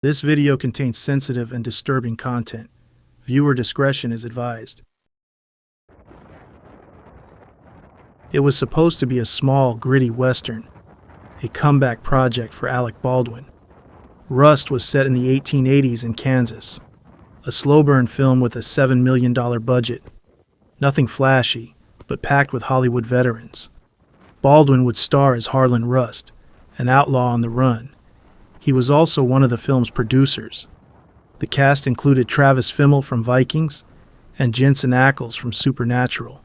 This video contains sensitive and disturbing content. Viewer discretion is advised. It was supposed to be a small, gritty western, a comeback project for Alec Baldwin. Rust was set in the 1880s in Kansas, a slow-burn film with a $7 million budget. Nothing flashy, but packed with Hollywood veterans. Baldwin would star as Harlan Rust, an outlaw on the run. He was also one of the film's producers. The cast included Travis Fimmel from Vikings and Jensen Ackles from Supernatural.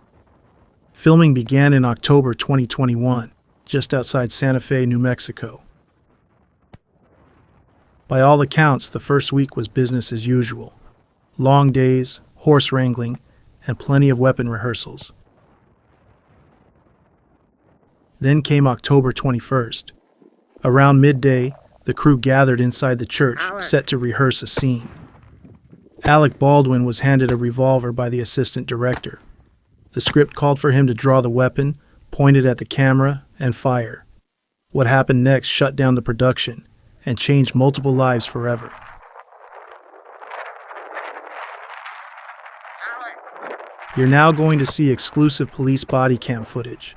Filming began in October 2021, just outside Santa Fe, New Mexico. By all accounts, the first week was business as usual. Long days, horse wrangling, and plenty of weapon rehearsals. Then came October 21st. Around midday, the crew gathered inside the church, set to rehearse a scene. Alec Baldwin was handed a revolver by the assistant director. The script called for him to draw the weapon, point it at the camera, and fire. What happened next shut down the production and changed multiple lives forever. You're now going to see exclusive police body cam footage,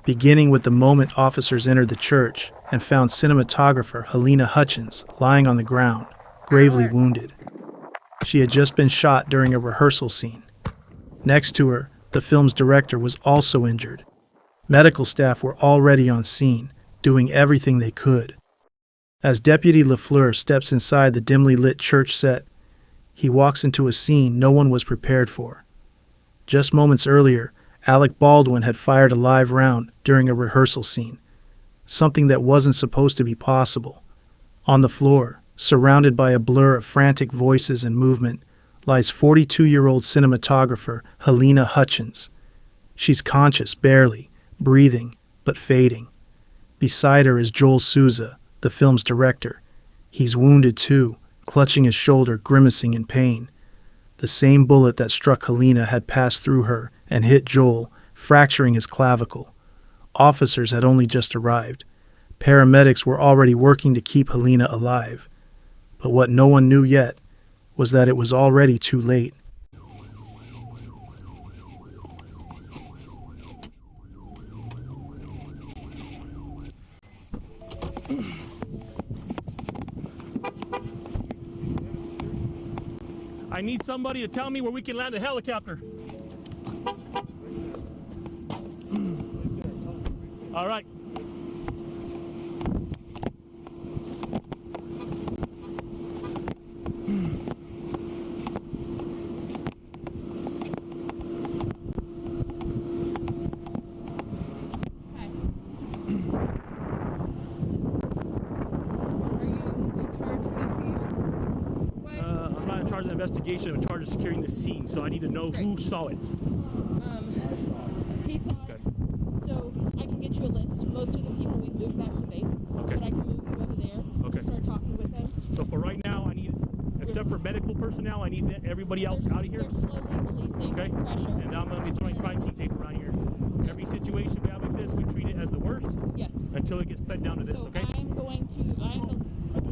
beginning with the moment officers entered the church and found cinematographer Halyna Hutchins lying on the ground, gravely wounded. She had just been shot during a rehearsal scene. Next to her, the film's director was also injured. Medical staff were already on scene, doing everything they could. As Deputy LaFleur steps inside the dimly lit church set, he walks into a scene no one was prepared for. Just moments earlier, Alec Baldwin had fired a live round during a rehearsal scene, something that wasn't supposed to be possible. On the floor, surrounded by a blur of frantic voices and movement, lies 42-year-old cinematographer Halyna Hutchins. She's conscious, barely, breathing, but fading. Beside her is Joel Souza, the film's director. He's wounded too, clutching his shoulder, grimacing in pain. The same bullet that struck Halyna had passed through her and hit Joel, fracturing his clavicle. Officers had only just arrived. Paramedics were already working to keep Halyna alive. But what no one knew yet was that it was already too late. I need somebody to tell me where we can land a helicopter. All right. I'm in investigation. I'm in charge of securing the scene, so I need to know who saw it. He saw it. So I can get you a list. Most of the people we moved back to base. Okay. But I can move you over there. Okay. Start talking with them. So for right now, I need, except for medical personnel, I need everybody else out of here. They're slowly releasing pressure. And now I'm going to be throwing crime scene tape around here. Every situation we have like this, we treat it as the worst. Yes. Until it gets put down to this. So Okay. I need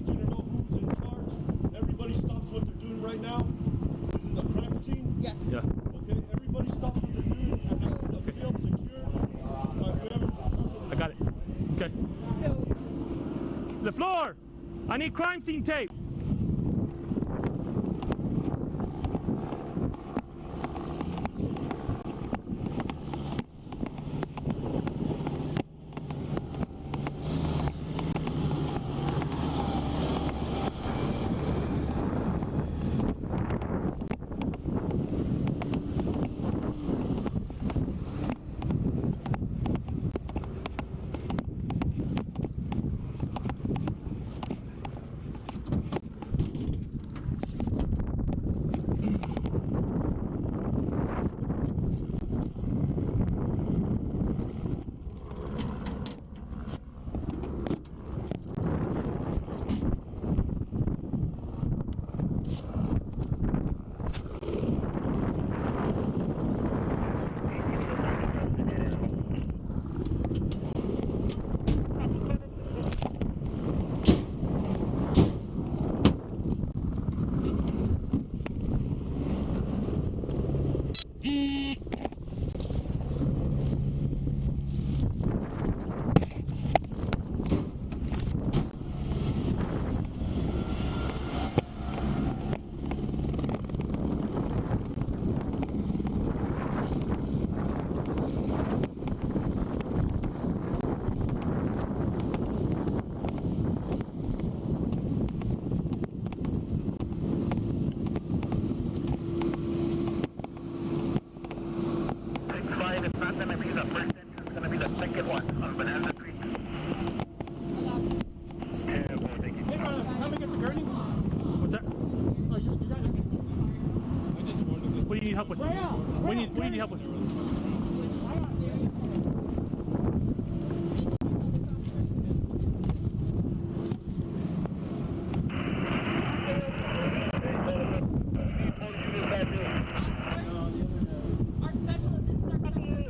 you to know who's in charge. Everybody stops what they're doing right now. This is a crime scene. Yes. Yeah. Okay, everybody stops what they're doing and have the field secured by whoever's in charge of it. I got it. Okay. So LaFleur, I need crime scene tape. help with? What do you need help with? Our specialist, this is our specialist.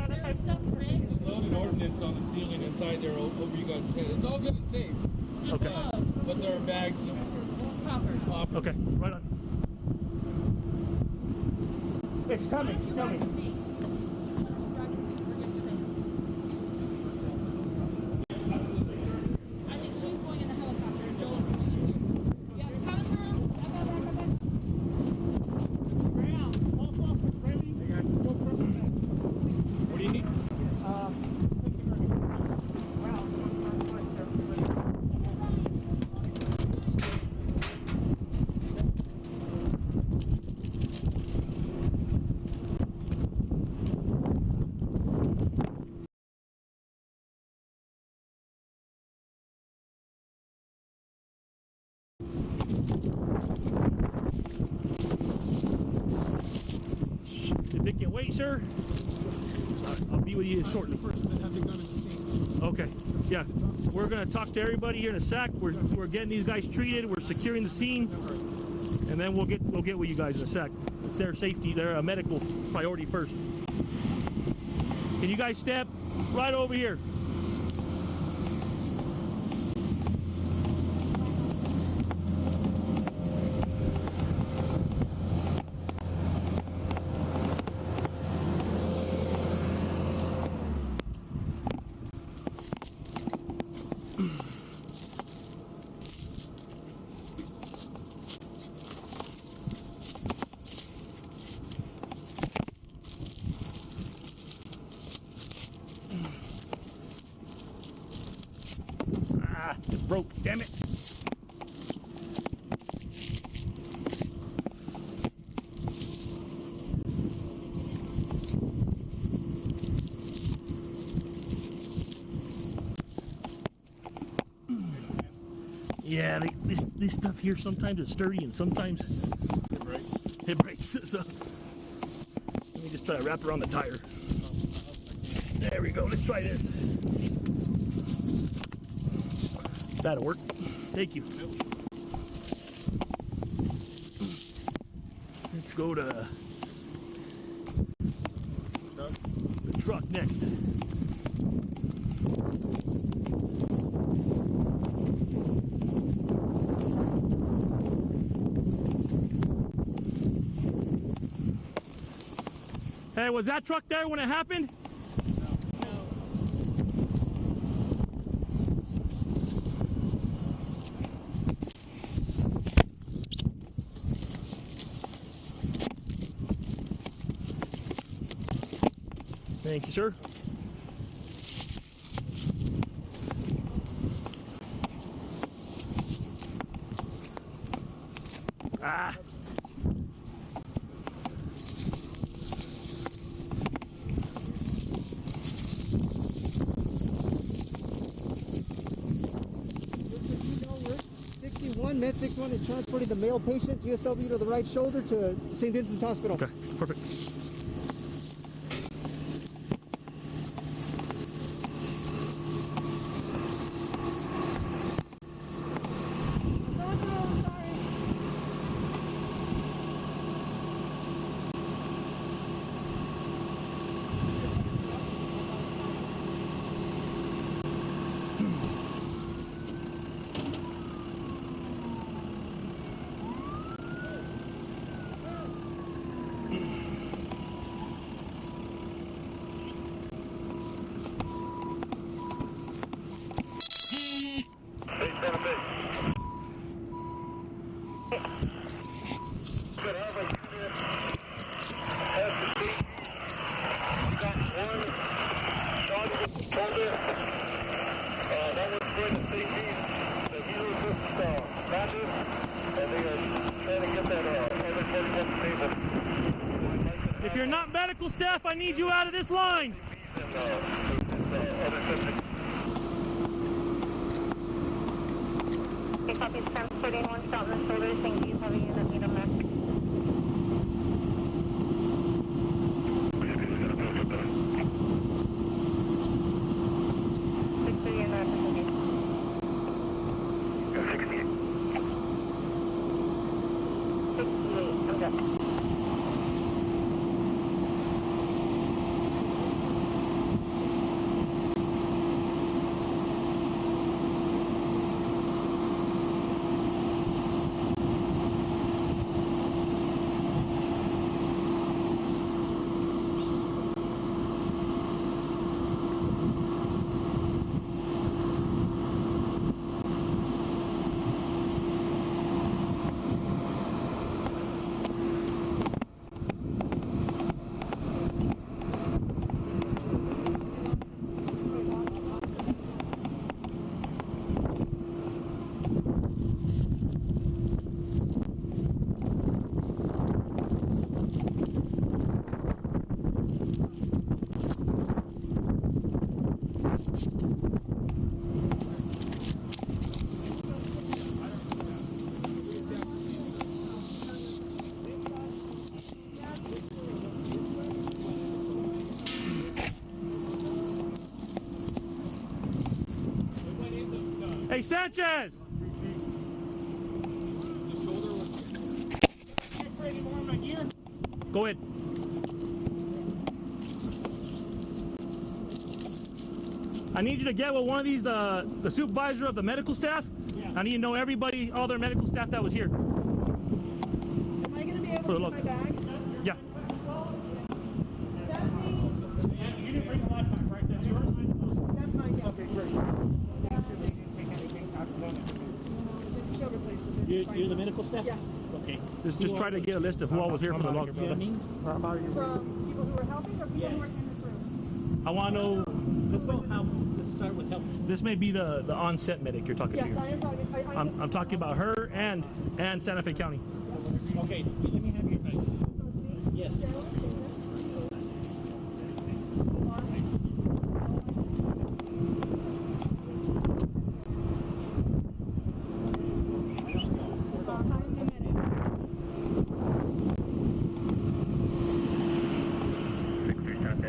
There's stuff rigged. There's loaded ordnance on the ceiling inside there over you guys' head. It's all good and safe. Okay. But there are bags of Poppers. Okay, right on. It's coming, it's coming. I think she's going in a helicopter and Joel's going in here. Yeah, coming through. Ground, small cluster, ready? Go front. What do you need? If it can wait, sir, I'll be with you shortly. Person that had the gun in the scene. Okay, yeah. We're gonna talk to everybody here in a sec. We're getting these guys treated. We're securing the scene, and then we'll get with you guys in a sec. It's their safety. They're a medical priority first. Can you guys step right over here? It broke, damn it. Yeah, this stuff here sometimes is sturdy and sometimes it breaks. So let me just try to wrap around the tire. There we go. Let's try this. That'll work. Thank you. Let's go to the truck next. Hey, was that truck there when it happened? Thank you, sir. Ah. Med 61 is transporting the male patient, GSW, to the right shoulder to St. Vincent's Hospital. Okay, perfect. If you're not medical staff, I need you out of this line. Copy, transporting one shot in the shoulder, thank you, heavy unit, need a mech. Hey, Sanchez! Go ahead. I need you to get with one of these, the supervisor of the medical staff. Yeah. I need to know everybody, all their medical staff that was here. Am I going to be able to get my bag? Yeah. That's me. You didn't bring the life back, right? That's yours? That's mine, yeah. Okay, great. You're the medical staff? Yes. Okay. Just try to get a list of who all was here for the log. Do you have names? From people who are helping or people who are in this room? I want to know. Let's go help. Let's start with help. This may be the on-set medic you're talking Yes, to. I am talking. I'm talking about her and Santa Fe County. Okay, let me have your advice. Yes.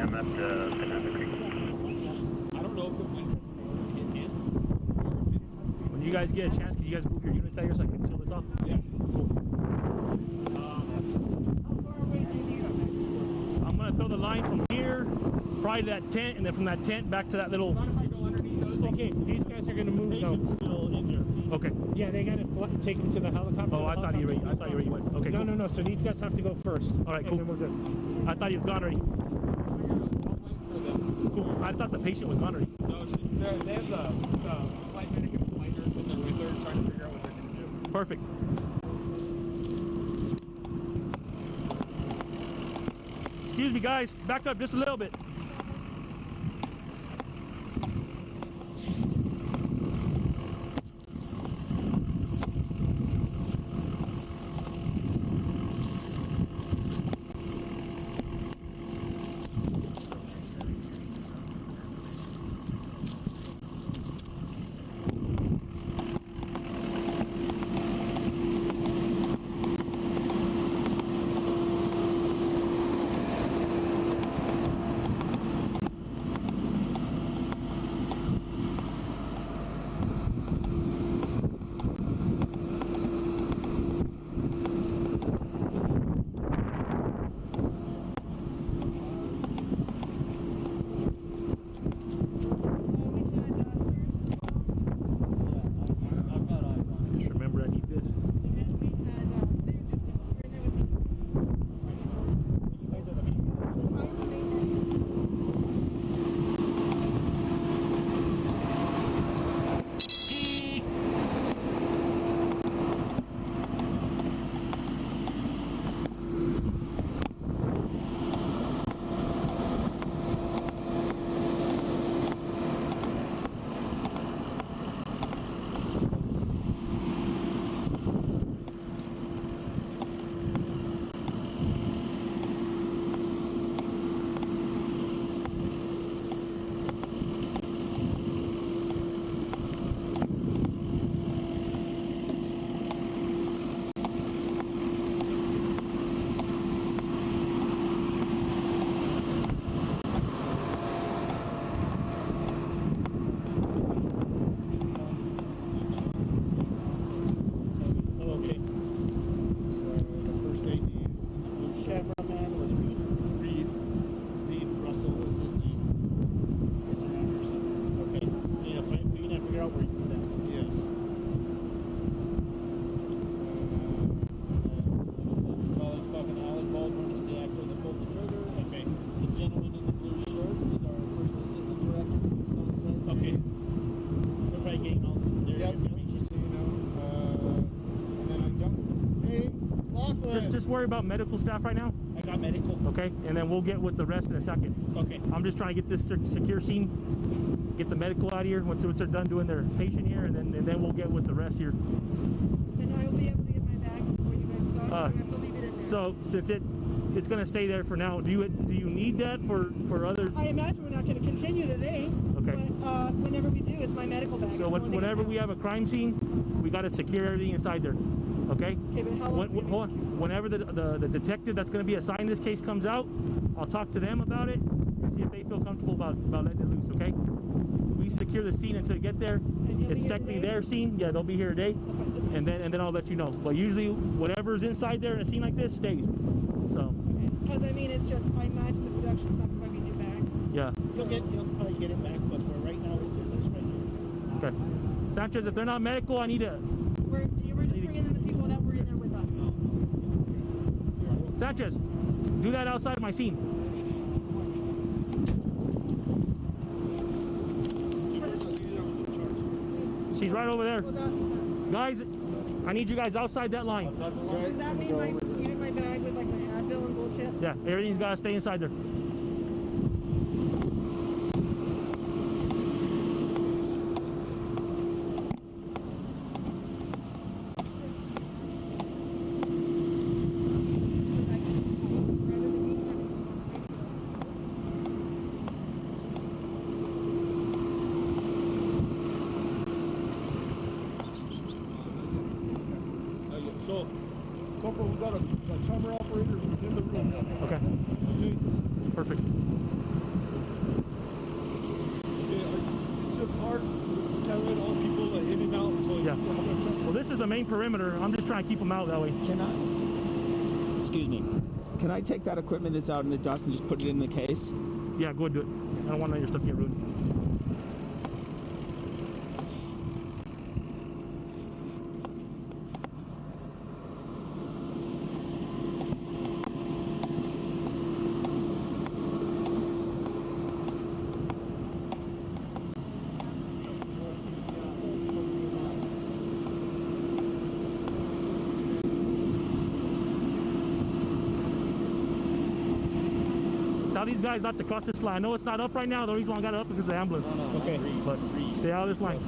I'm at Bonanza Creek. I don't know if it went hit him. When you guys get a chance, can you guys move your units out here so I can seal this off? Yeah. I'm gonna throw the line from here, probably to that tent, and then from that tent back to that little. Not if I go underneath those. Okay, these guys are gonna move now. Still in here. Okay. Yeah, they gotta take them to the helicopter. Oh, I thought you already went. Okay. No, Cool. no. So these guys have to go first. All right, and cool. then we're good. I thought he was gone already. Cool. I thought the patient was gone already. No, they have the flight medic and the flight nurse in there with her trying to figure out what they're going to do. Perfect. Excuse me, guys. Back up just a little bit. Just remember I need this. Talking to Alec Baldwin is the actor that pulled the trigger. Okay. The gentleman in the blue shirt is our first assistant director. Okay. We're probably getting all their information. Just so you know. And then I'm done. Hey, Lachlan. Just worry about medical staff right now. I got medical. Okay, and then we'll get with the rest in a second. Okay. I'm just trying to get this secure scene, get the medical out of here once they're done doing their patient here, and then we'll get with the rest here. And I will be able to get my bag before you guys start. I have to leave it in there. So since it's going to stay there for now, do you need that for other? I imagine we're not going to continue the day. Okay. But whenever we do, it's my medical bag. So whenever we have a crime scene, we got to secure everything inside there. Okay. Okay, but how long? Hold on. Whenever the detective that's going to be assigned this case comes out, I'll talk to them about it and see if they feel comfortable about letting it loose. Okay. We secure the scene until you get there. It's technically their scene. Yeah, they'll be here today. And then I'll let you know. But usually whatever's inside there in a scene like this stays. So. Because I mean, it's just, I imagine the production stuff might be new back. Yeah. You'll probably get it back, but for right now, it's just right now. Okay. Sanchez, if they're not medical, I need to. We're just bringing in the people that were in there with us. Sanchez, do that outside my scene. She's right over there. Guys, I need you guys outside that line. Does that mean even my bag with like my Advil and bullshit? Yeah, everything's got to stay inside there. So, Corporal, we got a camera operator who's in the room. Okay. Okay. Perfect. Okay, it's just hard. We can't let all people in and out. So Yeah. Well, this is the main perimeter. I'm just trying to keep them out that way. Excuse me. Can I take that equipment that's out in the dust and just put it in the case? Yeah, go ahead, do it. I don't want your stuff to get ruined. Tell these guys not to cross this line. I know it's not up right now. The reason why I got it up is because of the ambulance. Okay. But stay out of this line.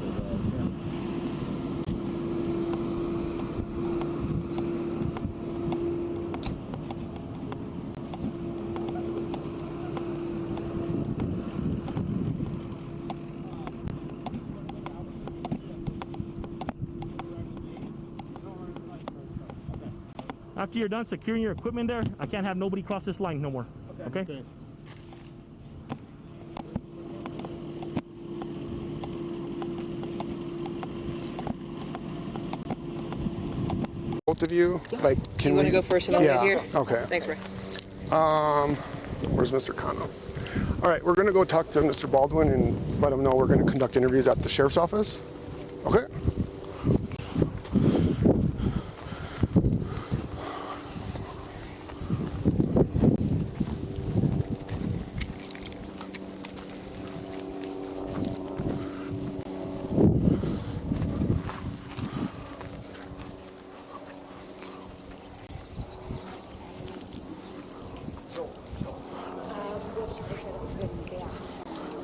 After you're done securing your equipment there, I can't have nobody cross this line no more. Okay? Both of you, like, can You want to we- go first and I'll yeah, get here? okay. Thanks, Ray. Where's Mr. Cano? All right, we're gonna go talk to Mr. Baldwin and let him know we're gonna conduct interviews at the sheriff's office. Okay?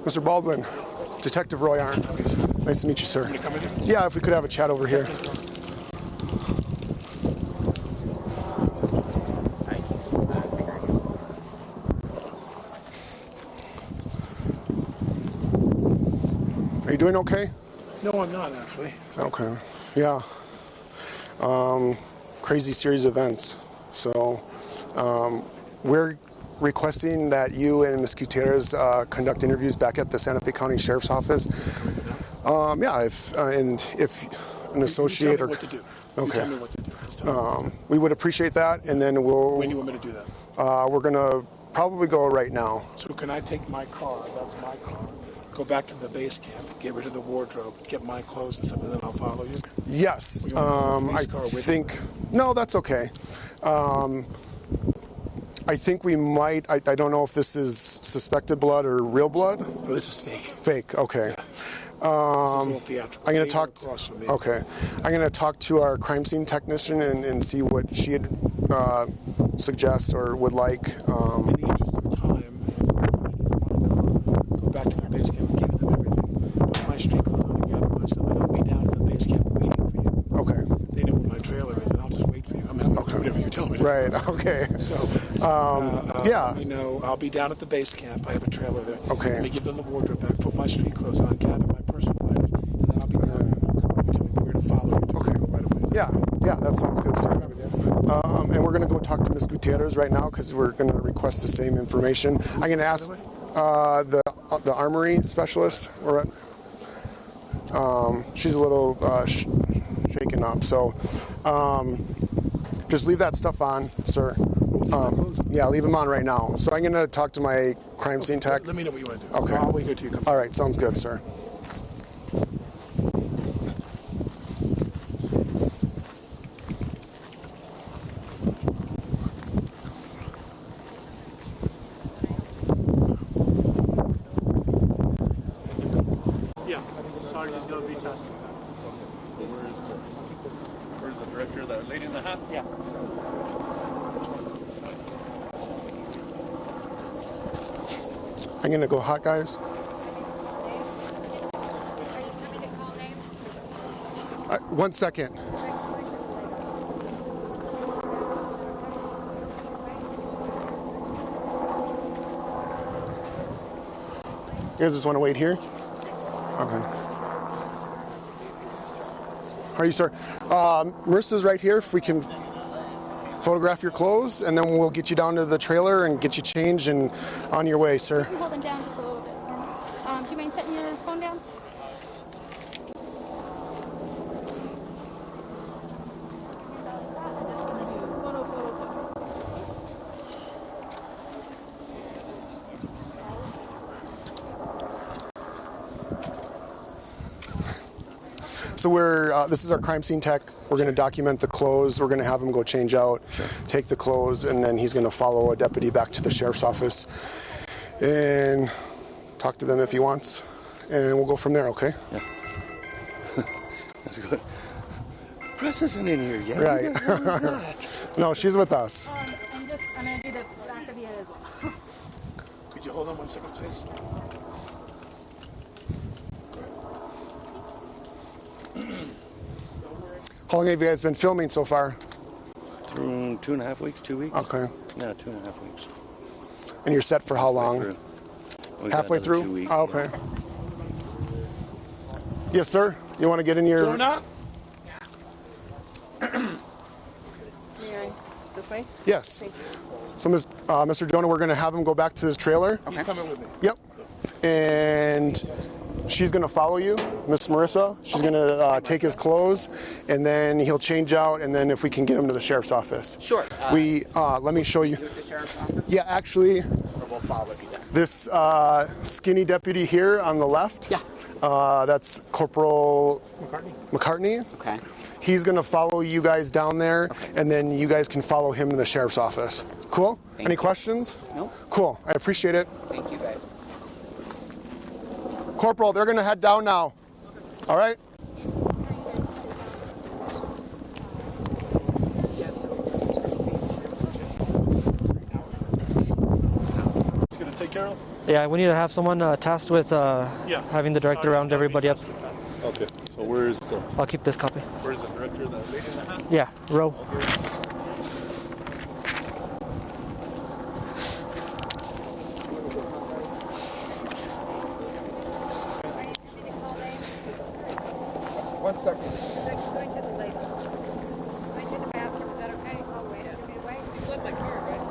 Mr. Baldwin, Detective Roy Arndt. Nice to meet you, sir. Yeah, if we could have a chat over here. Are you doing okay? No, I'm not actually. Okay. Yeah. Crazy series of events. So we're requesting that you and Ms. Gutierrez conduct interviews back at the Santa Fe County Sheriff's Office. Yeah, if an associate you tell or me what to do. okay, You tell me what to do. Just tell me. we would appreciate that, and then we'll. When do you want me to do that? We're gonna probably go right now. So can I take my car? That's my car. Go back to the base camp, get rid of the wardrobe, get my clothes and stuff, and then I'll follow you. Yes. Or you want the I police car with think. No, that's okay. I think we might. I don't know if this is suspected blood or real blood. Oh, this is fake. Fake. Okay. This is all theatrical. I'm gonna They talk. were across from me. Okay. I'm gonna talk to our crime scene technician and see what she'd suggest or would like. In the interest of time, go back to the base camp and give them everything. Put my street clothes on and gather my stuff, and I'll be down at the base camp waiting for you. Okay. They know where my trailer is, and I'll just wait for you. I mean, I'm gonna do whatever you tell me. Right. Okay. So, yeah. you know, I'll be down at the base camp. I have a trailer there. Okay. Let me give them the wardrobe back, put my street clothes on, gather my personal items, and then I'll be down in my car. You tell me where to follow you. Okay. Go right away. Yeah. Yeah. That sounds good, sir. And we're gonna go talk to Ms. Gutierrez right now because we're gonna request the same information. I'm gonna ask the armory specialist. We're at She's a little shaken up. So just leave that stuff on, sir. Yeah, leave them on right now. So I'm going to talk to my crime scene tech. Let me know what you want to do. Okay. I'll wait here till you come. All right, sounds good, sir. Yeah, Sergeant's going to be tested. So where's the director, that lady in the hat? Yeah. I'm going to go hot, guys. One second. You guys just want to wait here? Okay. Are you, sir? Marissa's right here. If we can photograph your clothes, and then we'll get you down to the trailer and get you changed and on your way, sir. Can you hold them down just a little bit for me? Do you mind setting your phone down? So this is our crime scene tech. We're going to document the clothes. We're going to have him go change out, take the clothes, and then he's going to follow a deputy back to the sheriff's office and talk to them if he wants. And we'll go from there, okay? Yeah. That's good. Press isn't in here yet. Right. No, she's with us. I'm going to do the back of the head as well. Could you hold on 1 second, please? How long have you guys been filming so far? Through 2.5 weeks, 2 weeks. Okay. Yeah, 2.5 weeks. And you're set for how long? Halfway through? 2 weeks. Oh, okay. Yes, sir. You want to get in your... Jonah? This way? Yes. So, Mr. Jonah, we're going to have him go back to his trailer. He's coming with me. Yep. And she's going to follow you, Miss Marissa. She's going to take his clothes, and then he'll change out, and then if we can get him to the sheriff's office. Sure. Let me show you. Do it at the sheriff's office? Yeah, actually, Or we'll follow if he does. this skinny deputy here on the left, Yeah. that's Corporal McCartney. Okay. He's going to follow you guys down there, and then you guys can follow him to the sheriff's office. Cool? Any questions? No. Cool. I appreciate it. Thank you, guys. Corporal, they're going to head down now. All right? It's going to take care of? Yeah, we need to have someone tasked with having the director round everybody up. Okay. So where's I'll keep this copy. the director, that lady in the hat? Yeah, row. One second. Going to the lady. Going to the bathroom. Is that okay? I'll wait. You want me to wait? You left my card, right?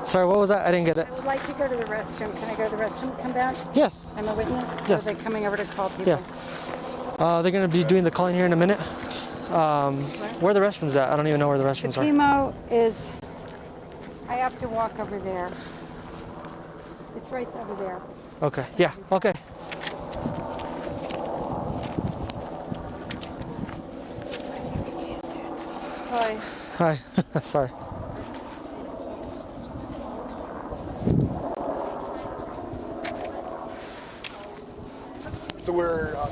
Sorry, what was that? I didn't get it. I would like to go to the restroom. Can I go to the restroom and come back? Yes. I'm a witness? Yes. Or are they coming over to call people? Yeah. They're going to be doing the calling here in a minute. Where are the restrooms at? I don't even know where the The restrooms are. chemo is... I have to walk over there. It's right over there. Okay. Yeah. Okay. Hi. Hi. Sorry. So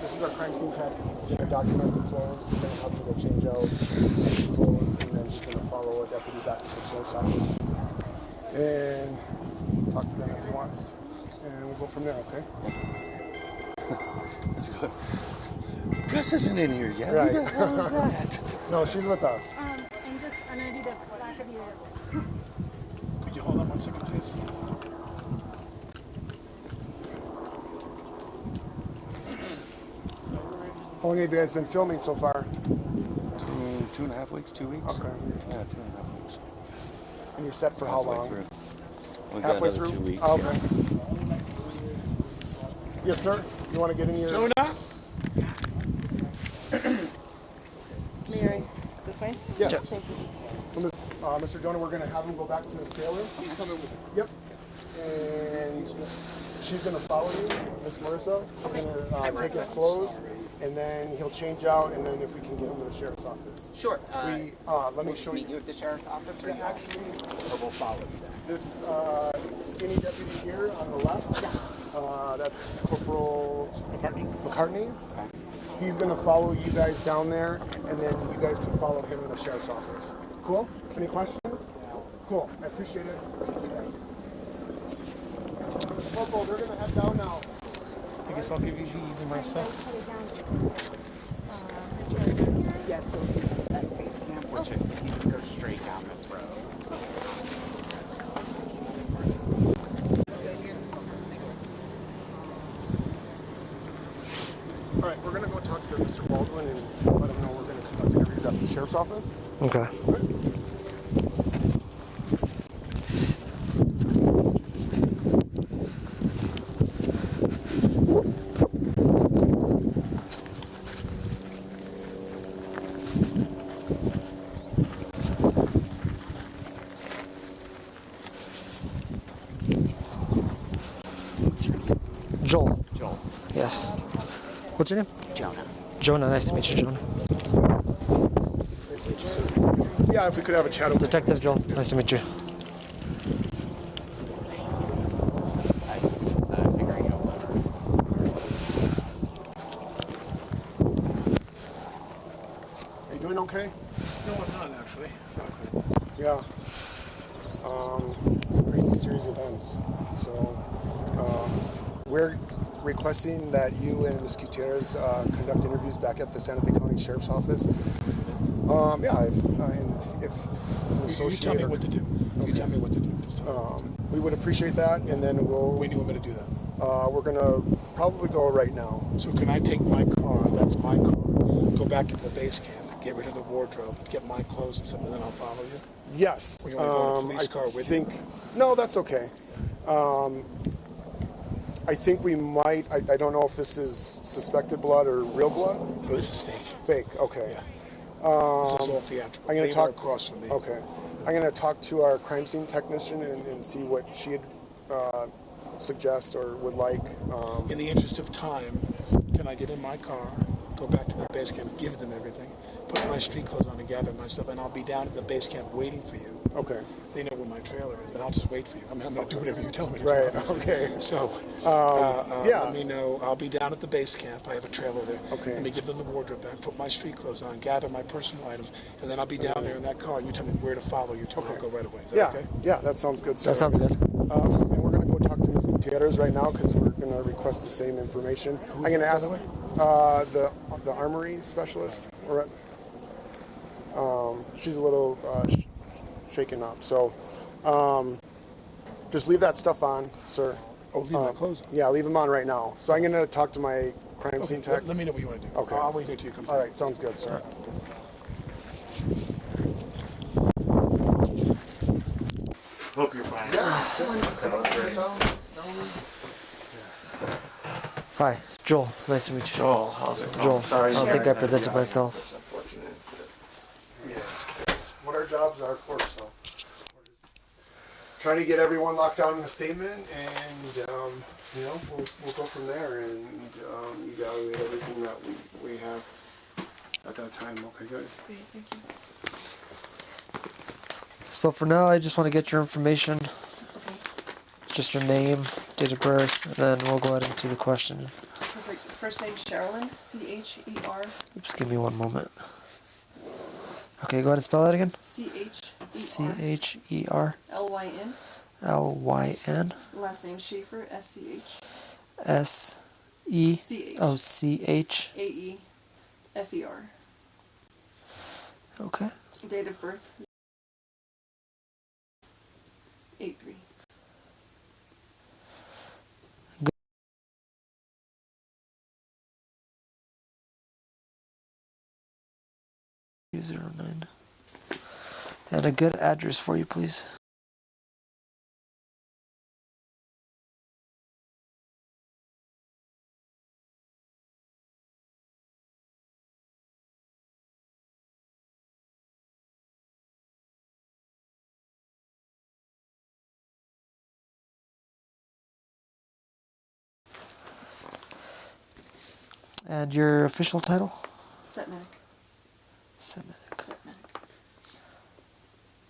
this is our crime scene tech. We're going to document the clothes. We're going to help you go change out the clothes, and then he's going to follow a deputy back to the sheriff's office and talk to them if he wants. And we'll go from there, okay? That's good. Press isn't in here yet. Right. Who the hell is that? No, she's with us. I'm going to do the back of the ear. Could you hold on 1 second, please? How long have you guys been filming so far? 2.5 weeks, 2 weeks. Okay. Yeah, 2.5 weeks. And you're set for how long? We got Halfway another through? 2 weeks. Okay. Yes, sir. You want to get in your... Jonah? Mary, this way? Yes. Thank you. So, Mr. Jonah, we're going to have him go back to his trailer. He's coming with me. Yep. And she's going to follow you, Miss Marissa. We're going to take his clothes, and then he'll change out, and then if we can get him to the sheriff's office. Sure. Let me We'll show meet you at the sheriff's office, or Yeah, you actually, or we'll follow you there. this skinny deputy here on the left, that's Corporal McCartney. He's going to follow you guys down there, and then you guys can follow him in the sheriff's office. Cool? Any questions? Cool. I appreciate it. Corporal, they're going to head down now. I guess I'll give you these myself. Yes, so it's at base camp, which is you just go straight down this road. All right, we're going to go talk to Mr. Baldwin and let him know we're going to conduct interviews at the sheriff's office. Okay. Joel. Joel. Yes. What's your name? Jonah. Jonah. Nice to meet you, Jonah. Nice to meet you, sir. Yeah, if we could have a chat over Detective Joel. Nice to meet you. I was figuring out what. Are you doing okay? No, I'm not actually. Yeah. Crazy series of events. So, we're requesting that you and Ms. Gutierrez conduct interviews back at the Santa Fe County Sheriff's Office. Yeah, if You tell me what to do. You tell me what to do. Just tell me. we would appreciate that, and then we'll... When do you want me to do that? we're going to probably go right now. So can I take my car, that's my car, go back to the base camp, get rid of the wardrobe, get my clothes and stuff, and then I'll follow you? Yes. Or you want to go in a police car with you? No, that's okay. I think we might, I don't know if this is suspected blood or real blood. No, this is fake. Fake, okay. Yeah. This is all theatrical. I'm going They to talk were across from me. Okay. I'm going to talk to our crime scene technician and see what she'd suggest or would like. In the interest of time, can I get in my car, go back to the base camp, give them everything, put my street clothes on and gather my stuff, and I'll be down at the base camp waiting for you. Okay. They know where my trailer is, and I'll just wait for you. I mean, I'm going to do whatever you tell me to do. Right, obviously. okay. So, yeah. let me know. I'll be down at the base camp. I have a trailer there. Okay. Let me give them the wardrobe back, put my street clothes on, gather my personal items, and then I'll be down there in that car, and you tell me where to follow you to. I'll go right away. Is that okay? Yeah, that sounds good, sir. That sounds good. And we're going to go talk to Ms. Gutierrez right now because we're going to request the same information. I'm going to ask the armory specialist. She's a little shaken up, so just leave that stuff on, sir. Oh, leave my clothes on? Yeah, leave them on right now. So I'm going to talk to my crime scene tech. Let me know what you want to do. Okay. I'll wait here till you come. All right, sounds good, sir. Hope you're fine. Hi, Joel. Nice to meet you. Joel, how's it going? Joel. Sorry, I don't think I presented myself. It's unfortunate. Yeah, that's what our jobs are for, so we're just trying to get everyone locked down in a statement, and we'll go from there and evaluate everything that we have at that time. Okay, guys. Great, thank you. So for now, I just want to get your information, just your name, date of birth, and then we'll go ahead into the question. Perfect. First name Sherilyn, C-H-E-R. Oops, give me one moment. Okay, go ahead and spell that again. C-H-E-R. C-H-E-R. L-Y-N. L-Y-N. Last name Schaefer, S-C-H. S-E. C-H. Oh, C-H. A-E-F-E-R. Okay. Date of birth 8-3. And a good address for you, please. And your official title? Set medic. Set medic. Set medic.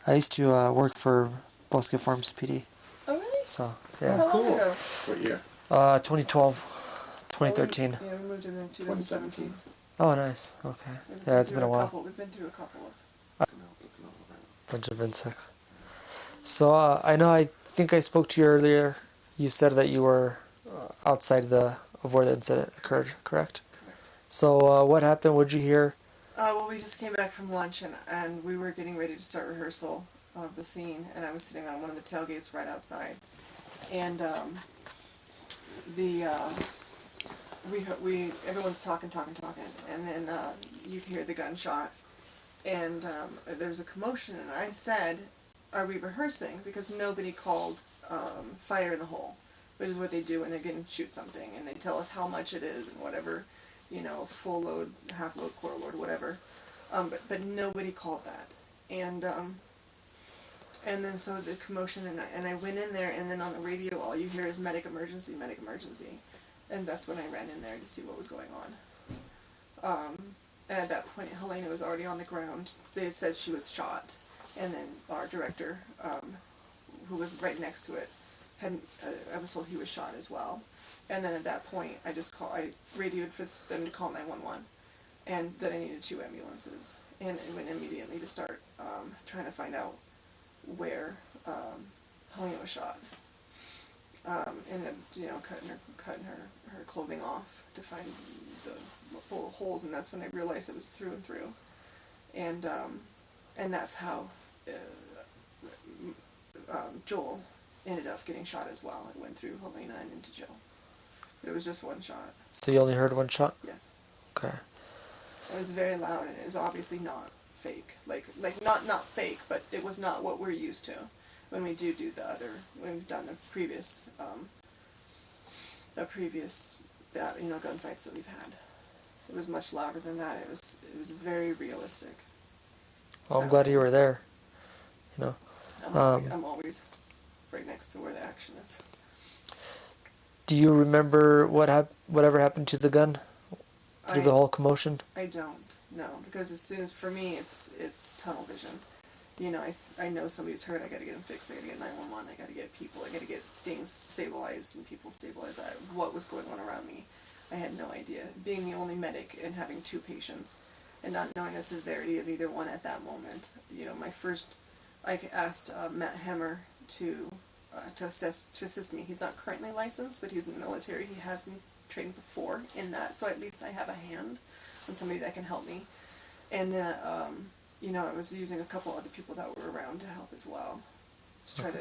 I used to work for Bosque Farms PD. Oh, really? So, yeah. How long ago? What year? 2012, 2013. Yeah, we moved in 2017. Oh, nice. Okay. Yeah, it's been a while. We've been through a couple of. Bunch of insects. So, I think I spoke to you earlier. You said that you were outside of where the incident occurred, correct? Correct. So, what happened? What did you hear? Well, we just came back from lunch and we were getting ready to start rehearsal of the scene, and I was sitting on one of the tailgates right outside, and everyone's talking, and then you hear the gunshot, and there's a commotion, and I said, "Are we rehearsing?" Because nobody called fire in the hole, which is what they do when they're going to shoot something, and they tell us how much it is and whatever, full load, half load, quarter load, whatever. But nobody called that, and then so the commotion, and I went in there, and then on the radio all you hear is medic emergency, and that's when I ran in there to see what was going on. And at that point, Halyna was already on the ground. They said she was shot, and then our director, who was right next to it, I was told he was shot as well. And then at that point, I radioed for them to call 911, and that I needed 2 ambulances, and I went immediately to start trying to find out where Halyna was shot. And cutting her clothing off to find the holes, and that's when I realized it was through and through, and that's how Joel ended up getting shot as well. It went through Halyna and into Joe. But it was just one shot. So you only heard one shot? Yes. Okay. It was very loud, and it was obviously not fake. Like not fake, but it was not what we're used to when we do when we've done the previous gunfights that we've had. It was much louder than that. It was very realistic. Well, I'm glad you were there. I'm always right next to where the action is. Do you remember whatever happened to the gun through the whole commotion? I don't, no, because as soon as, for me, it's tunnel vision. I know somebody's hurt, I gotta get them fixed, I gotta get 911, I gotta get people, I gotta get things stabilized and people stabilized. What was going on around me, I had no idea. Being the only medic and having 2 patients and not knowing the severity of either one at that moment. I asked Matt Hammer to assist me. He's not currently licensed, but he's in the military. He has been trained before in that, so at least I have a hand and somebody that can help me. And then, I was using a couple other people that were around to help as well, to try to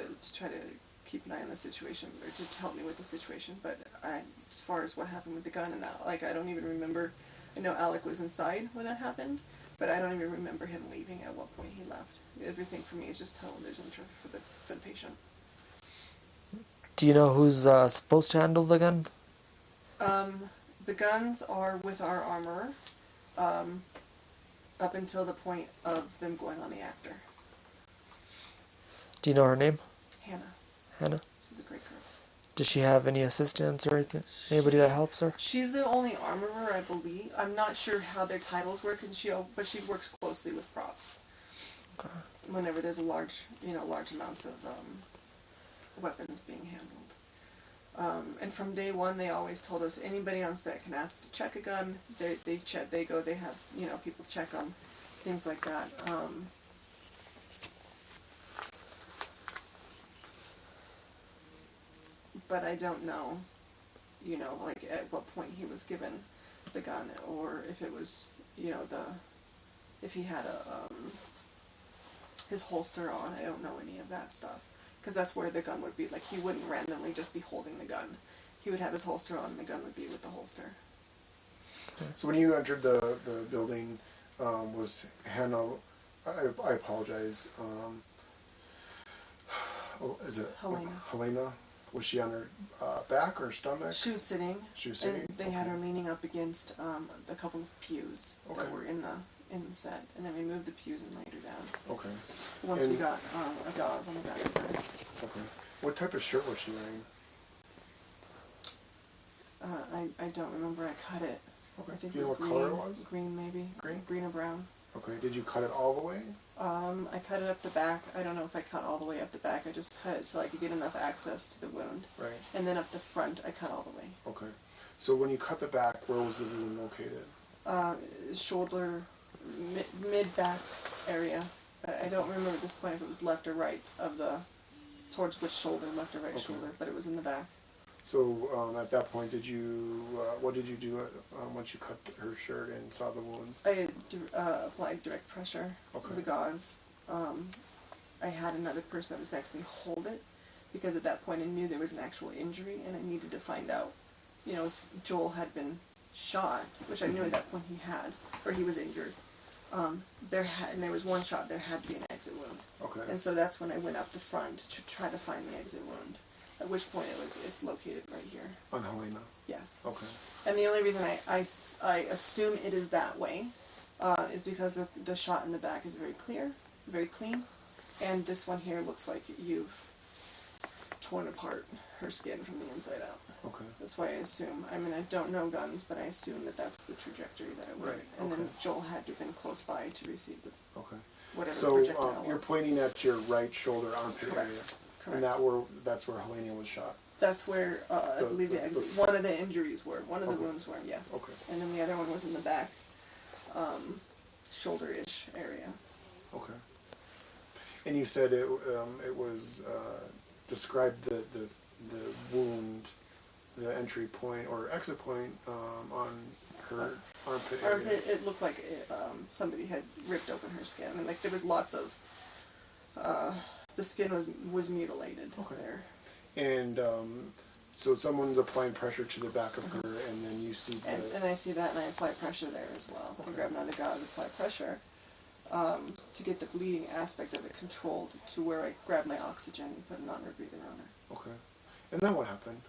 keep an eye on the situation, or to help me with the situation. But as far as what happened with the gun and that, I don't even remember. I know Alec was inside when that happened, but I don't even remember him leaving at what point he left. Everything for me is just tunnel vision for the patient. Do you know who's supposed to handle the gun? The guns are with our armorer, up until the point of them going on the actor. Do you know her name? Hannah. She's a great girl. Does she have any assistants or anything? Anybody that helps her? She's the only armorer, I believe. I'm not sure how their titles work, but she works closely with props. Okay. Whenever there's large amounts of weapons being handled. And from day one, they always told us anybody on set can ask to check a gun. They have people check them, things like that. But I don't know, at what point he was given the gun, or if it was, if he had his holster on. I don't know any of that stuff, because that's where the gun would be. He wouldn't randomly just be holding the gun. He would have his holster on, and the gun would be with the holster. So when you entered the building, was Hannah, I apologize, is it Halyna? Was she on her back or stomach? She was sitting. She was sitting? And they had her leaning up against a couple of pews that were in the set, and then we moved the pews and laid her down. Okay. Once we got a gauze on the back of her. Okay. What type of shirt was she wearing? I don't remember. I cut it. Okay. I think Do you it know was what green, color it was? green maybe. Green? Green or brown. Okay. Did you cut it all the way? I cut it up the back. I don't know if I cut all the way up the back. I just cut it so I could get enough access to the wound. Right. And then up the front, I cut all the way. Okay. So when you cut the back, where was the wound located? Shoulder, mid back area. I don't remember at this point if it was left or right of the, towards which shoulder, left or right shoulder, but it was in the back. So at that point, did you, what did you do once you cut her shirt and saw the wound? I applied direct pressure with the gauze. I had another person that was next to me hold it, because at that point I knew there was an actual injury and I needed to find out, you know, if Joel had been shot, which I knew at that point he had, or he was injured. And there was one shot, there had to be an exit wound. Okay. And so that's when I went up the front to try to find the exit wound. At which point it's located right here. On Halyna? Yes. Okay. And the only reason I assume it is that way is because the shot in the back is very clear, very clean, and this one here looks like you've torn apart her skin from the inside out. Okay. That's why I assume. I mean, I don't know guns, but I assume that that's the trajectory that it went. Right. And okay. then Joel had to have been close by to receive the whatever so, projectile was. you're pointing at your right shoulder armpit area. Correct. And that's where Halyna was shot. That's where I believe the exit. One of the injuries were. One of the wounds were. Yes. Okay. And then the other one was in the back, shoulder-ish area. Okay. And you said it was described the wound, the entry point or exit point on her armpit area. It looked like somebody had ripped open her skin. I mean, like there was lots of. The skin was mutilated there. And so someone's applying pressure to the back of her, and then you see and I see that, and I apply pressure there as well. I grab another gauze, apply pressure to get the bleeding aspect of it controlled to where I grab my oxygen and put a non-rebreather on her. Okay. And then what happened?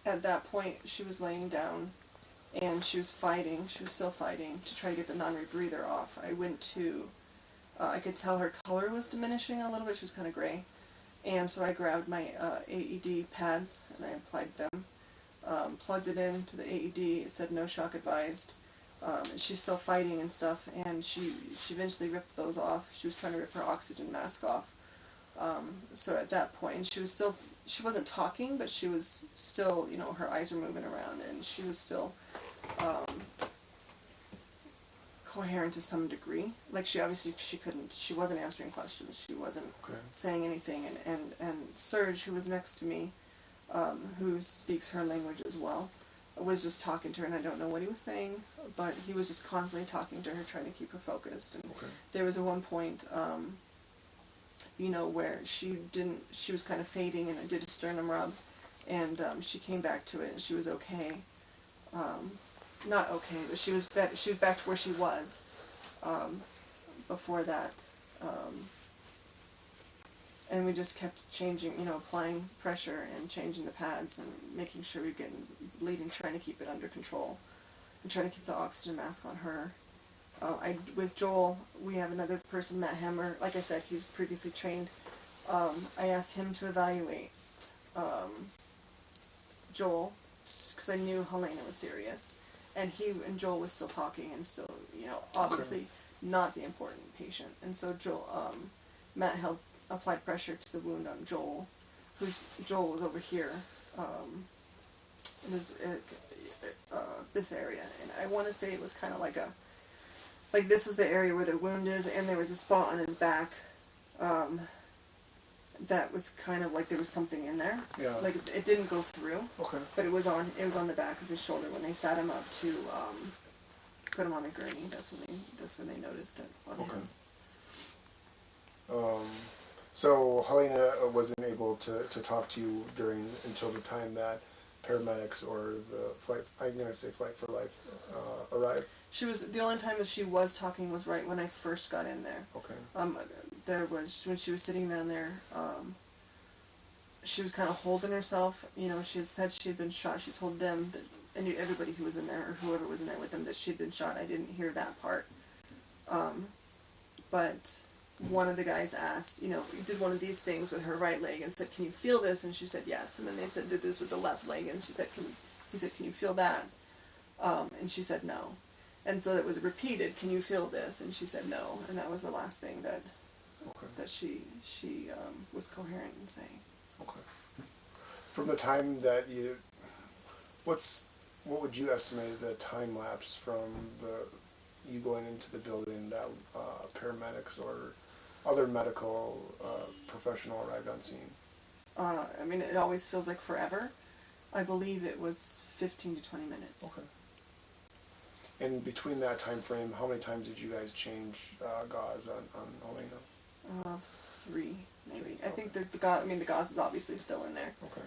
At that point, she was laying down, and she was fighting. She was still fighting to try to get the non-rebreather off. I went to... I could tell her color was diminishing a little bit. She was kind of gray. And so I grabbed my AED pads and I applied them. Plugged it into the AED. It said no shock advised. She's still fighting and stuff, and she eventually ripped those off. She was trying to rip her oxygen mask off. So at that point, she wasn't talking, but she was still, you know, her eyes were moving around, and she was still coherent to some degree. Like she wasn't answering questions. She wasn't saying anything. And Serge, who was next to me, who speaks her language as well, was just talking to her, and I don't know what he was saying, but he was just constantly talking to her, trying to keep her focused. And there was at one point, you know, where she was kind of fading, and I did a sternum rub, and she came back to it, and she was okay. Not okay, but she was back to where she was before that. And we just kept changing, you know, applying pressure and changing the pads and making sure we were getting bleeding, trying to keep it under control, and trying to keep the oxygen mask on her. With Joel, we have another person, Matt Hammer. Like I said, he's previously trained. I asked him to evaluate Joel because I knew Halyna was serious, and Joel was still talking and still, you know, obviously not the important patient. And so Matt applied pressure to the wound on Joel. Joel was over here, in this area, and I want to say it was kind of like this is the area where the wound is, and there was a spot on his back that was kind of like there was something in there. Yeah. Like it didn't go through. Okay. But it was on the back of his shoulder when they sat him up to put him on the gurney. That's when they noticed it on him. So Halyna wasn't able to talk to you until the time that paramedics or the Flight for Life arrived? The only time that she was talking was right when I first got in there. Okay. When she was sitting down there, she was kind of holding herself. You know, she had said she had been shot. She told them that, and everybody who was in there, or whoever was in there with them, that she had been shot. I didn't hear that part. But one of the guys asked, you know, did one of these things with her right leg and said, "Can you feel this?" And she said yes. And then they said, did this with the left leg, and she said, "Can He said, can you feel that? And she said no. And so it was repeated, can you feel this? And she said no. And that was the last thing that that she was coherent in saying. Okay. From the time that you, what would you estimate the time lapse from you going into the building that paramedics or other medical professional arrived on scene? I mean, it always feels like forever. I believe it was 15 to 20 minutes. Okay. And between that time frame, how many times did you guys change gauze on Halyna? 3, maybe. I think the gauze is obviously still in there. Okay.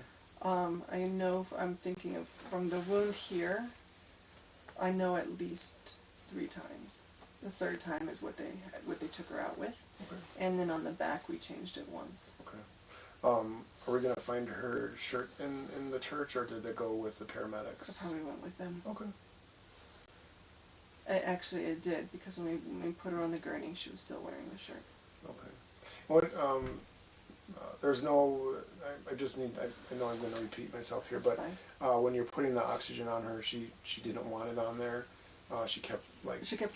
I know, I'm thinking of, from the wound here, I know at least 3 times. The 3rd time is what they took her out with. Okay. And then on the back, we changed it once. Okay. Are we going to find her shirt in the church, or did they go with the paramedics? I probably went with them. Okay. Actually, it did, because when we put her on the gurney, she was still wearing the shirt. Okay. What, there's no, I just need, I know I'm going to repeat myself here, That's but when you're putting the oxygen on her, she didn't want it on there. She kept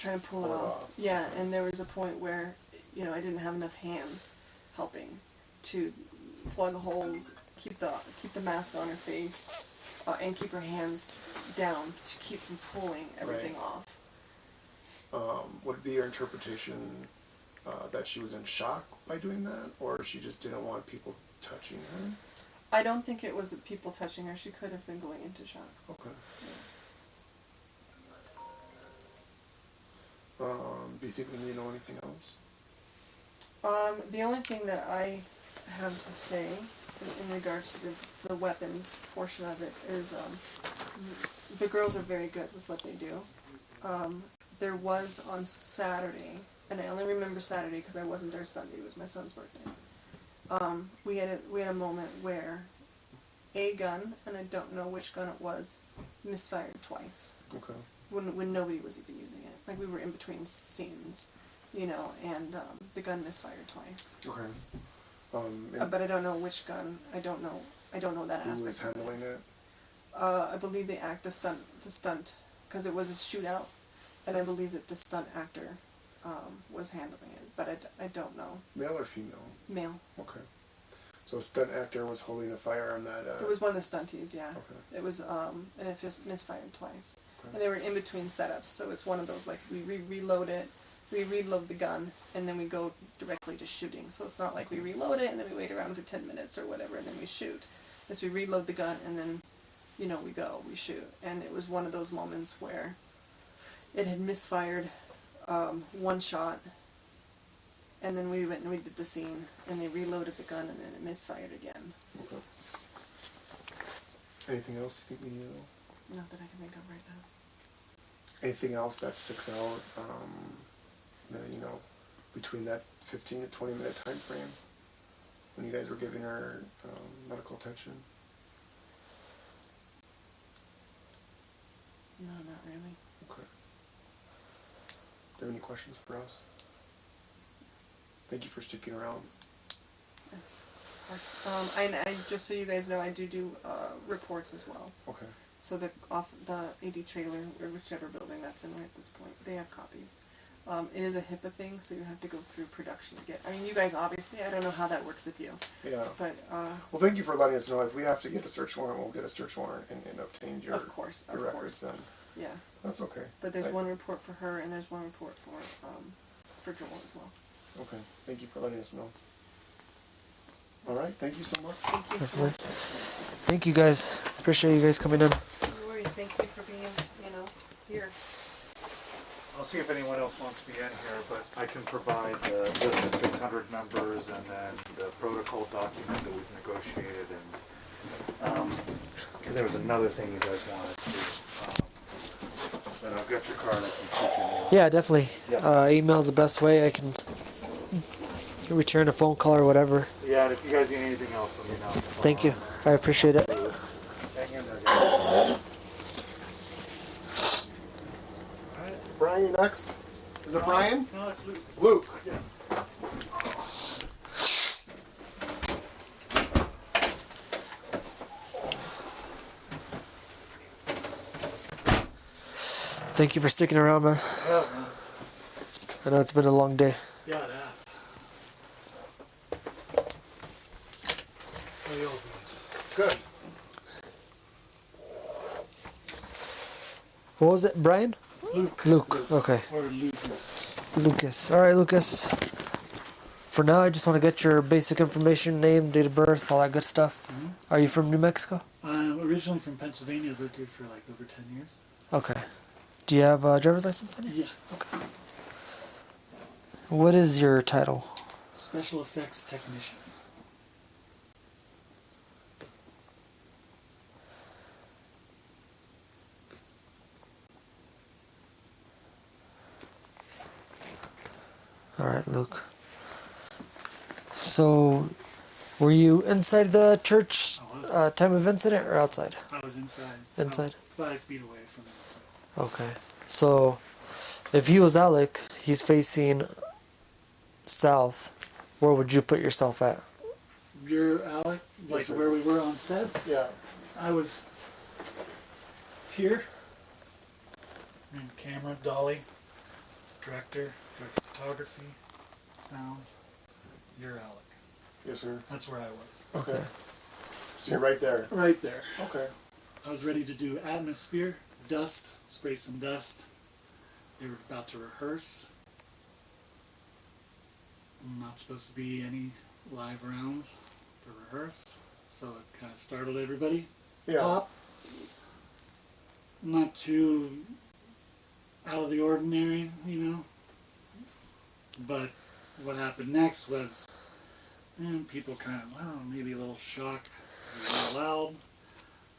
trying to pull it off. Yeah, and there was a point where, I didn't have enough hands helping to plug holes, keep the mask on her face, and keep her hands down to keep from pulling everything off. Would it be your interpretation that she was in shock by doing that, or she just didn't want people touching her? I don't think it was people touching her. She could have been going into shock. Okay. Do you think we need to know anything else? The only thing that I have to say in regards to the weapons portion of it is the girls are very good with what they do. There was on Saturday, and I only remember Saturday because I wasn't there Sunday. It was my son's birthday. We had a moment where a gun, and I don't know which gun it was, misfired twice. Okay. When nobody was even using it. Like, we were in between scenes, and the gun misfired twice. Okay. But I don't know which gun. I don't know that aspect. Who was handling it? I believe the stunt, because it was a shootout, and I believe that the stunt actor was handling it, but I don't know. Male or female? Male. Okay. So a stunt actor was holding a firearm that... It was one of the stunties, yeah. Okay. It was, and it just misfired twice. Okay. And they were in between setups, so it's one of those, like, we reload it, we reload the gun, and then we go directly to shooting. So it's not like we reload it, and then we wait around for 10 minutes or whatever, and then we shoot. It's we reload the gun, and then, we shoot. And it was one of those moments where it had misfired one shot, and then we went and we did the scene, and they reloaded the gun, and then it misfired again. Okay. Anything else you think we need to know? Not that I can think of right now. Anything else that sticks out, between that 15 to 20 minute time frame when you guys were giving her medical attention? No, not really. Okay. Do you have any questions for us? Thank you for sticking around. And I, just so you guys know, I do reports as well. Okay. So the AD trailer, or whichever building that's in right at this point, they have copies. It is a HIPAA thing, so you have to go through production to get. I mean, you guys obviously, I don't know how that works with you. Yeah. But well, thank you for letting us know. If we have to get a search warrant, we'll get a search warrant and obtain your records then. Yeah. That's okay. But there's one report for her, and there's one report for Joel as well. Okay. Thank you for letting us know. All right. Thank you so much. Thank you so much. Thank you guys. Appreciate you guys coming in. No worries. Thank you for being, here. I'll see if anyone else wants to be in here, but I can provide the list of 600 members and then the protocol document that we've negotiated. And there was another thing you guys wanted to. But I've got your card. I can shoot you an email. Yeah, definitely. Email's the best way. I can return a phone call or whatever. Yeah, and if you guys need anything else, let me know. Thank you. I appreciate it. Hang in there, guys. Brian, you next? Is it Brian? No, it's Luke. Luke. Yeah. Thank you for sticking around, man. Yeah, man. I know it's been a long day. Yeah, it has. How are you all doing? Good. What was it, Brian? Luke. Okay. Or Lucas. Lucas. All right, Lucas. For now, I just want to get your basic information, name, date of birth, all that good stuff. Are you from New Mexico? I'm originally from Pennsylvania. I've lived here for like over 10 years. Okay. Do you have a driver's license on you? Yeah. Okay. What is your title? Special effects technician. All right, Luke. So, were you inside the church time of incident or outside? I was inside. Inside? 5 feet away from the inside. Okay. So, if he was Alec, he's facing south. Where would you put yourself at? You're Alec? Like Yes, sir. where we were on set? Yeah. I was here. Camera, dolly, director photography, sound. You're Alec. Yes, sir. That's where I was. Okay. So you're right there. Right there. Okay. I was ready to do atmosphere, dust, spray some dust. They were about to rehearse. Not supposed to be any live rounds for rehearse, so it kind of startled everybody. Yeah. Pop. Not too out of the ordinary, you know. But what happened next was people kind of, wow, maybe a little shocked because it was a little loud.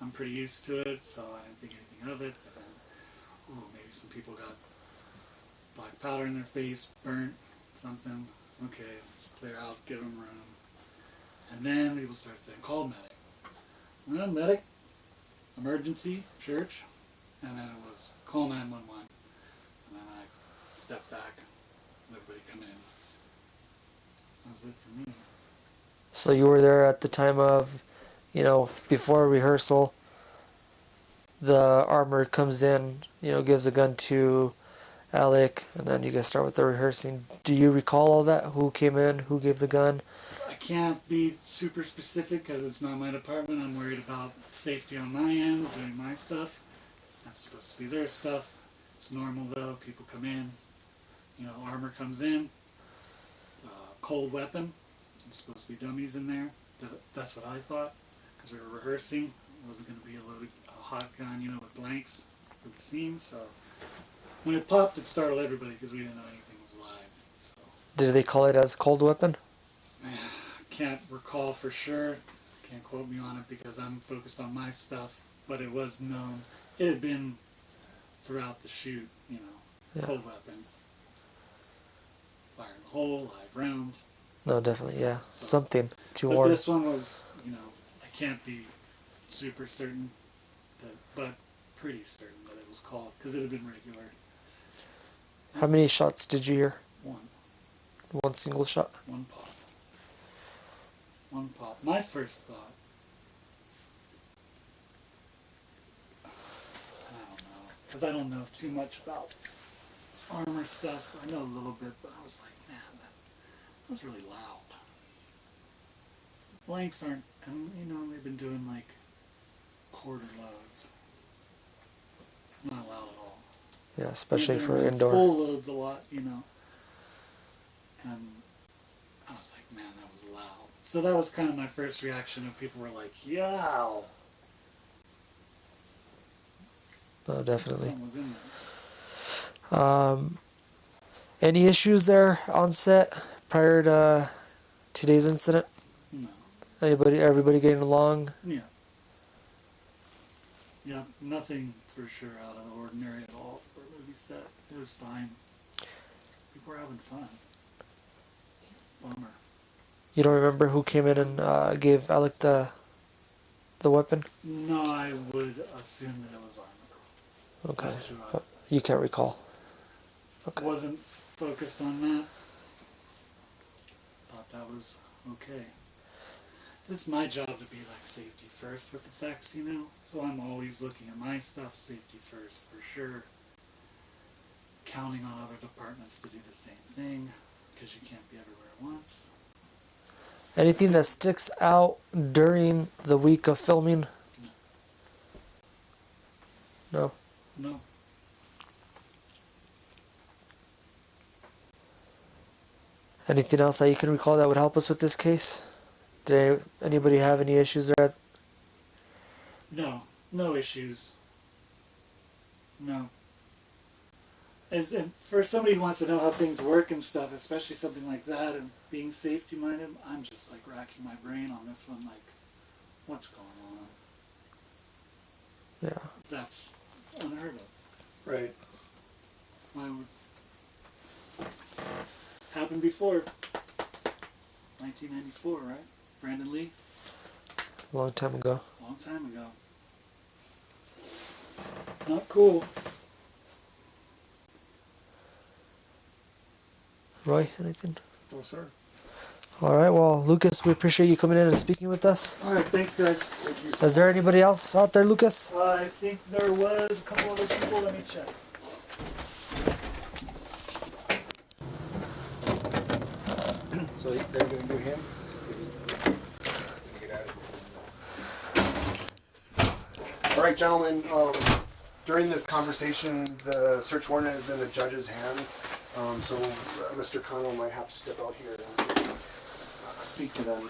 I'm pretty used to it, so I didn't think anything of it. But then, maybe some people got black powder in their face, burnt, something. Okay, let's clear out, give them room. And then people started saying, call medic. Well, medic, emergency, church. And then it was call 911. And then I stepped back, let everybody come in. That was it for me. So you were there at the time of, before rehearsal. The armor comes in, gives a gun to Alec, and then you guys start with the rehearsing. Do you recall all that? Who came in? Who gave the gun? I can't be super specific because it's not my department. I'm worried about safety on my end, doing my stuff. That's supposed to be their stuff. It's normal though. People come in. Armor comes in. Cold weapon. There's supposed to be dummies in there. That's what I thought because we were rehearsing. It wasn't going to be a hot gun, with blanks for the scene. So when it popped, it startled everybody because we didn't know anything was live. So Did they call it as cold weapon? I can't recall for sure. Can't quote me on it because I'm focused on my stuff. But it was known. It had been throughout the shoot, cold weapon. Fire in the hole, live rounds. No, definitely, yeah. Something to But warn. this one was, I can't be super certain, but pretty certain that it was called because it had been regular. How many shots did you hear? One. One single shot? One pop. One pop. My first thought, I don't know, because I don't know too much about armor stuff. I know a little bit, but I was like, man, that was really loud. Blanks aren't, and they've been doing like quarter loads. Not loud at all. Yeah, especially They're for doing indoor. full loads a lot, And I was like, man, that was loud. So that was kind of my first reaction, and people were like, yow. No, definitely. Something was in there. Any issues there on set prior to today's incident? No. Everybody getting along? Yeah. Yeah, nothing for sure out of the ordinary at all for a movie set. It was fine. People were having fun. Bummer. You don't remember who came in and gave Alec the weapon? No, I would assume that it was armor. Okay. That's who But you can't recall. I wasn't focused on that. Thought that was okay. It's my job to be like safety first with effects, So I'm always looking at my stuff, safety first for sure. counting on other departments to do the same thing, because you can't be everywhere at once. Anything that sticks out during the week of filming? No. No. Anything else that you can recall that would help us with this case? Did anybody have any issues there? No. No issues. No. And for somebody who wants to know how things work and stuff, especially something like that, and being safety minded, I'm just like racking my brain on this one, like, what's going on? Yeah. That's unheard of. Right. Why would happened before? 1994, right? Brandon Lee? Long time ago. Long time ago. Not cool. Roy, anything? No, sir. All right, well, Lucas, we appreciate you coming in and speaking with us. Alright, thanks guys. Thank you so Is there anybody else out there, Lucas? I think there was a couple other people. Let me check. So they're going to do him? All right, gentlemen. During this conversation, the search warrant is in the judge's hand. So Mr. Connell might have to step out here and speak to them.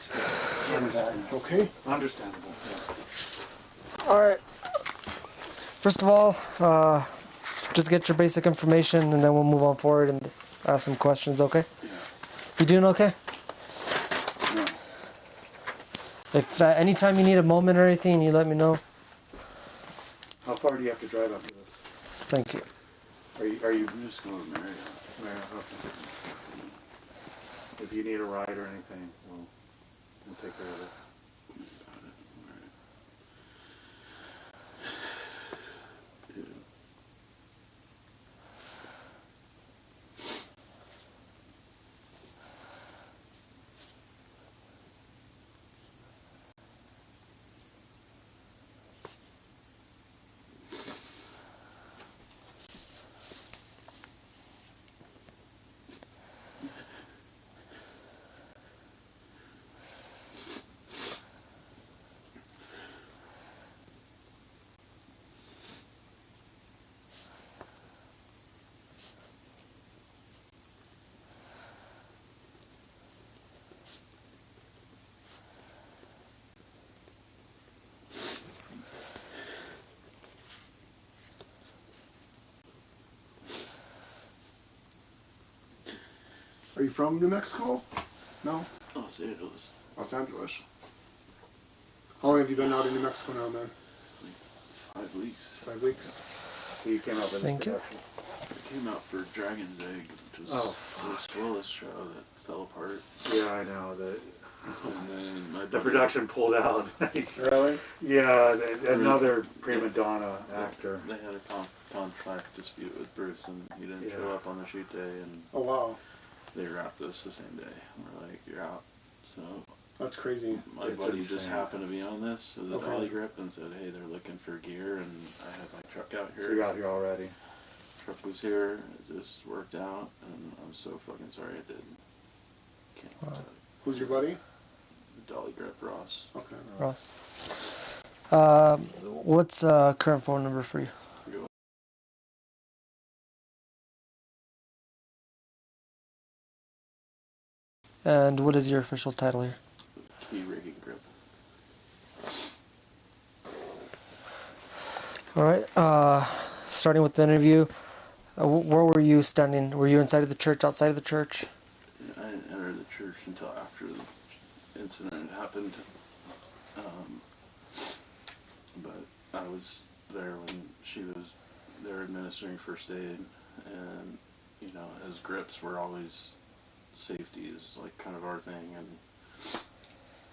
Okay? Understandable. Yeah. All right. First of all, just get your basic information, and then we'll move on forward and ask some questions, okay? Yeah. You doing okay? Yeah. If anytime you need a moment or anything, you let me know. How far do you have to drive after this? Thank you. Are you just going to Marriott? Okay. If you need a ride or anything, we'll take care of it. Are you from New Mexico? No? Los Angeles. Los Angeles. How long have you been out in New Mexico now, man? 5 weeks. 5 weeks. So you came out with this production? I came out for Dragon's Egg, which was the swellest show that fell apart. Yeah, I know. And then The production pulled out. Really? Yeah, another prima donna actor. They had a contract dispute with Bruce, and he didn't show up on the shoot day, and oh wow, they wrapped us the same day. We're like, you're out. So that's crazy. My buddy just happened to be on this as a dolly grip and said, hey, they're looking for gear, and I had my truck out here. So you're out here already. Truck was here. It just worked out, and I'm so fucking sorry I didn't. Can't. Who's your buddy? The dolly grip, Ross. Okay, Ross. What's current phone number for you? And what is your official title here? Key rigging grip. All right. Starting with the interview, where were you standing? Were you inside of the church, outside of the church? I didn't enter the church until after the incident happened. But I was there when she was there administering first aid, and you know, as grips were always safety is like kind of our thing, and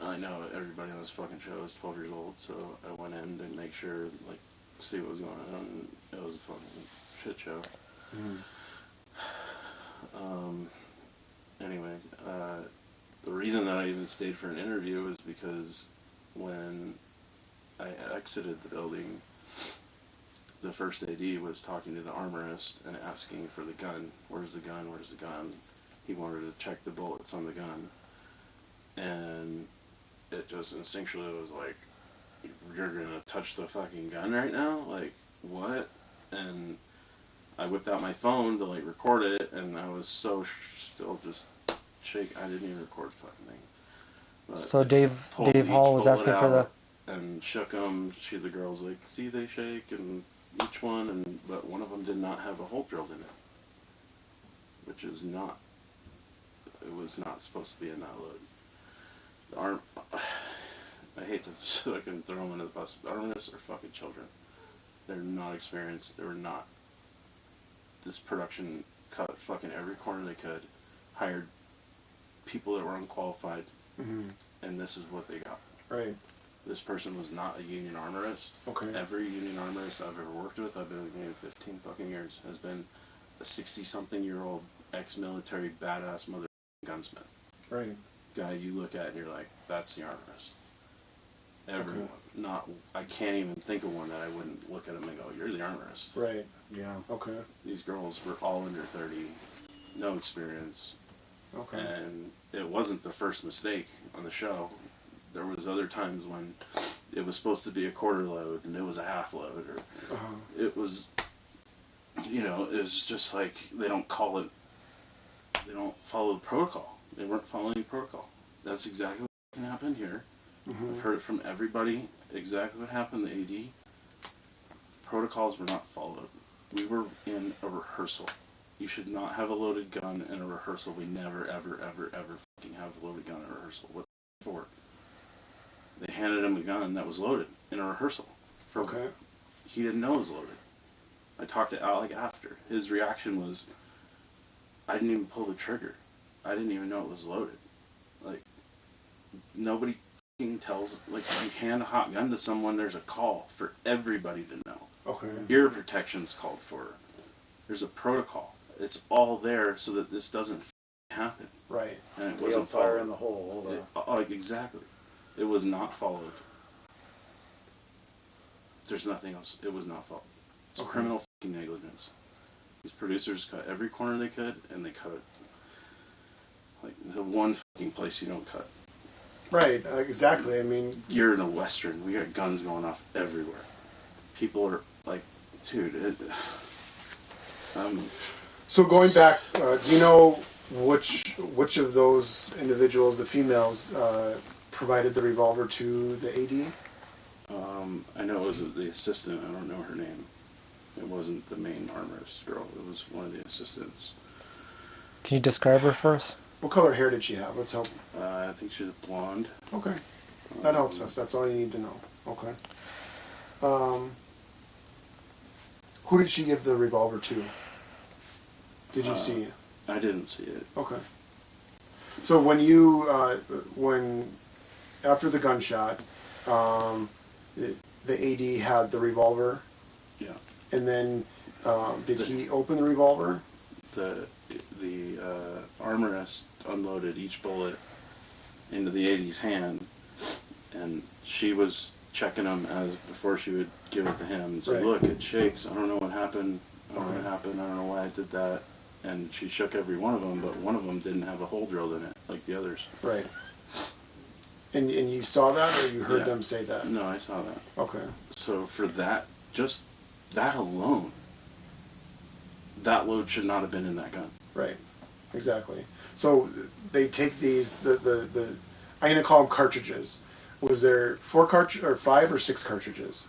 I know everybody on this fucking show is 12 years old, so I went in to make sure, like, see what was going on, and it was a fucking shit show. Anyway, the reason that I even stayed for an interview was because when I exited the building, the first AD was talking to the armorist and asking for the gun. Where's the gun? Where's the gun? He wanted to check the bullets on the gun. And it just instinctually was like, you're gonna touch the fucking gun right now? Like, what? And I whipped out my phone to like record it, and I was so still just shake. I didn't even record the fucking thing. But So Dave Hall was asking for the... And shook them. The girl's like, see, they shake, and each one, but one of them did not have a hole drilled in it, which is not. It was not supposed to be in that load. The arm. I hate to fucking throw them under the bus. Armorists are fucking children. They're not experienced. They were not. This production cut fucking every corner they could, hired people that were unqualified, and this is what they got. Right. This person was not a union armorist. Okay. Every union armorist I've ever worked with, I've been in the game 15 fucking years, has been a 60-something-year-old ex-military badass mother gunsmith. Right. Guy you look at and you're like, that's the armorist. Everyone. Okay. I can't even think of one that I wouldn't look at him and go, you're the armorist. Right. Yeah. Okay. These girls were all under 30, no experience. Okay. And it wasn't the first mistake on the show. There was other times when it was supposed to be a quarter load and it was a half load, or it was, it was just like they don't follow the protocol. They weren't following protocol. That's exactly what happened here. I've heard it from everybody, exactly what happened to AD. Protocols were not followed. We were in a rehearsal. You should not have a loaded gun in a rehearsal. We never, ever, ever, ever fucking have a loaded gun in a rehearsal. What for? They handed him a gun that was loaded in a rehearsal. He didn't know it was loaded. I talked to Alec after. His reaction was, I didn't even pull the trigger. I didn't even know it was loaded. Like, nobody fucking tells, like, you hand a hot gun to someone, there's a call for everybody to know. Okay. Ear protection's called for. There's a protocol. It's all there so that this doesn't happen. Right. And it wasn't fire followed. in the hole. Exactly. It was not followed. There's nothing else. It was not followed. It's criminal fucking negligence. These producers cut every corner they could, and they cut it. Like, the one fucking place you don't cut. Right, exactly. I mean... You're in a Western. We got guns going off everywhere. People are like, dude, So going back, do you know which of those individuals, the females, provided the revolver to the AD? I know it was the assistant. I don't know her name. It wasn't the main armorist girl. It was one of the assistants. Can you describe her for us? What color hair did she have? Let's help. I think she's blonde. Okay. That helps us. That's all you need to know. Okay. Who did she give the revolver to? Did you see it? I didn't see it. Okay. So when you, after the gunshot, the AD had the revolver? Yeah. And then, did he open the revolver? The armorist unloaded each bullet into the AD's hand, and she was checking them before she would give it to him and say, look, it shakes. I don't know what happened. I don't know what happened. I don't know why I did that. And she shook every one of them, but one of them didn't have a hole drilled in it like the others. Right. And you saw that, or you heard them say that? No, I saw that. Okay. So for that, just that alone, that load should not have been in that gun. Right. Exactly. So they take these, I'm going to call them cartridges. Was there 5 or 6 cartridges?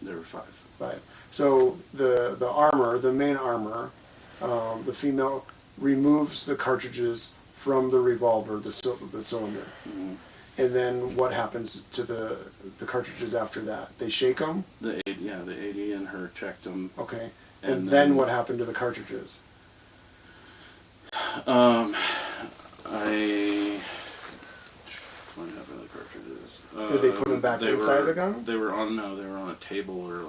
There were 5. 5. So the armor, the main armor, the female removes the cartridges from the revolver, the cylinder. Mm-hmm. And then what happens to the cartridges after that? They shake them? The AD and her checked them. Okay. And then what happened to the cartridges? What happened to the cartridges? Did they put them back inside the gun? They were on a table or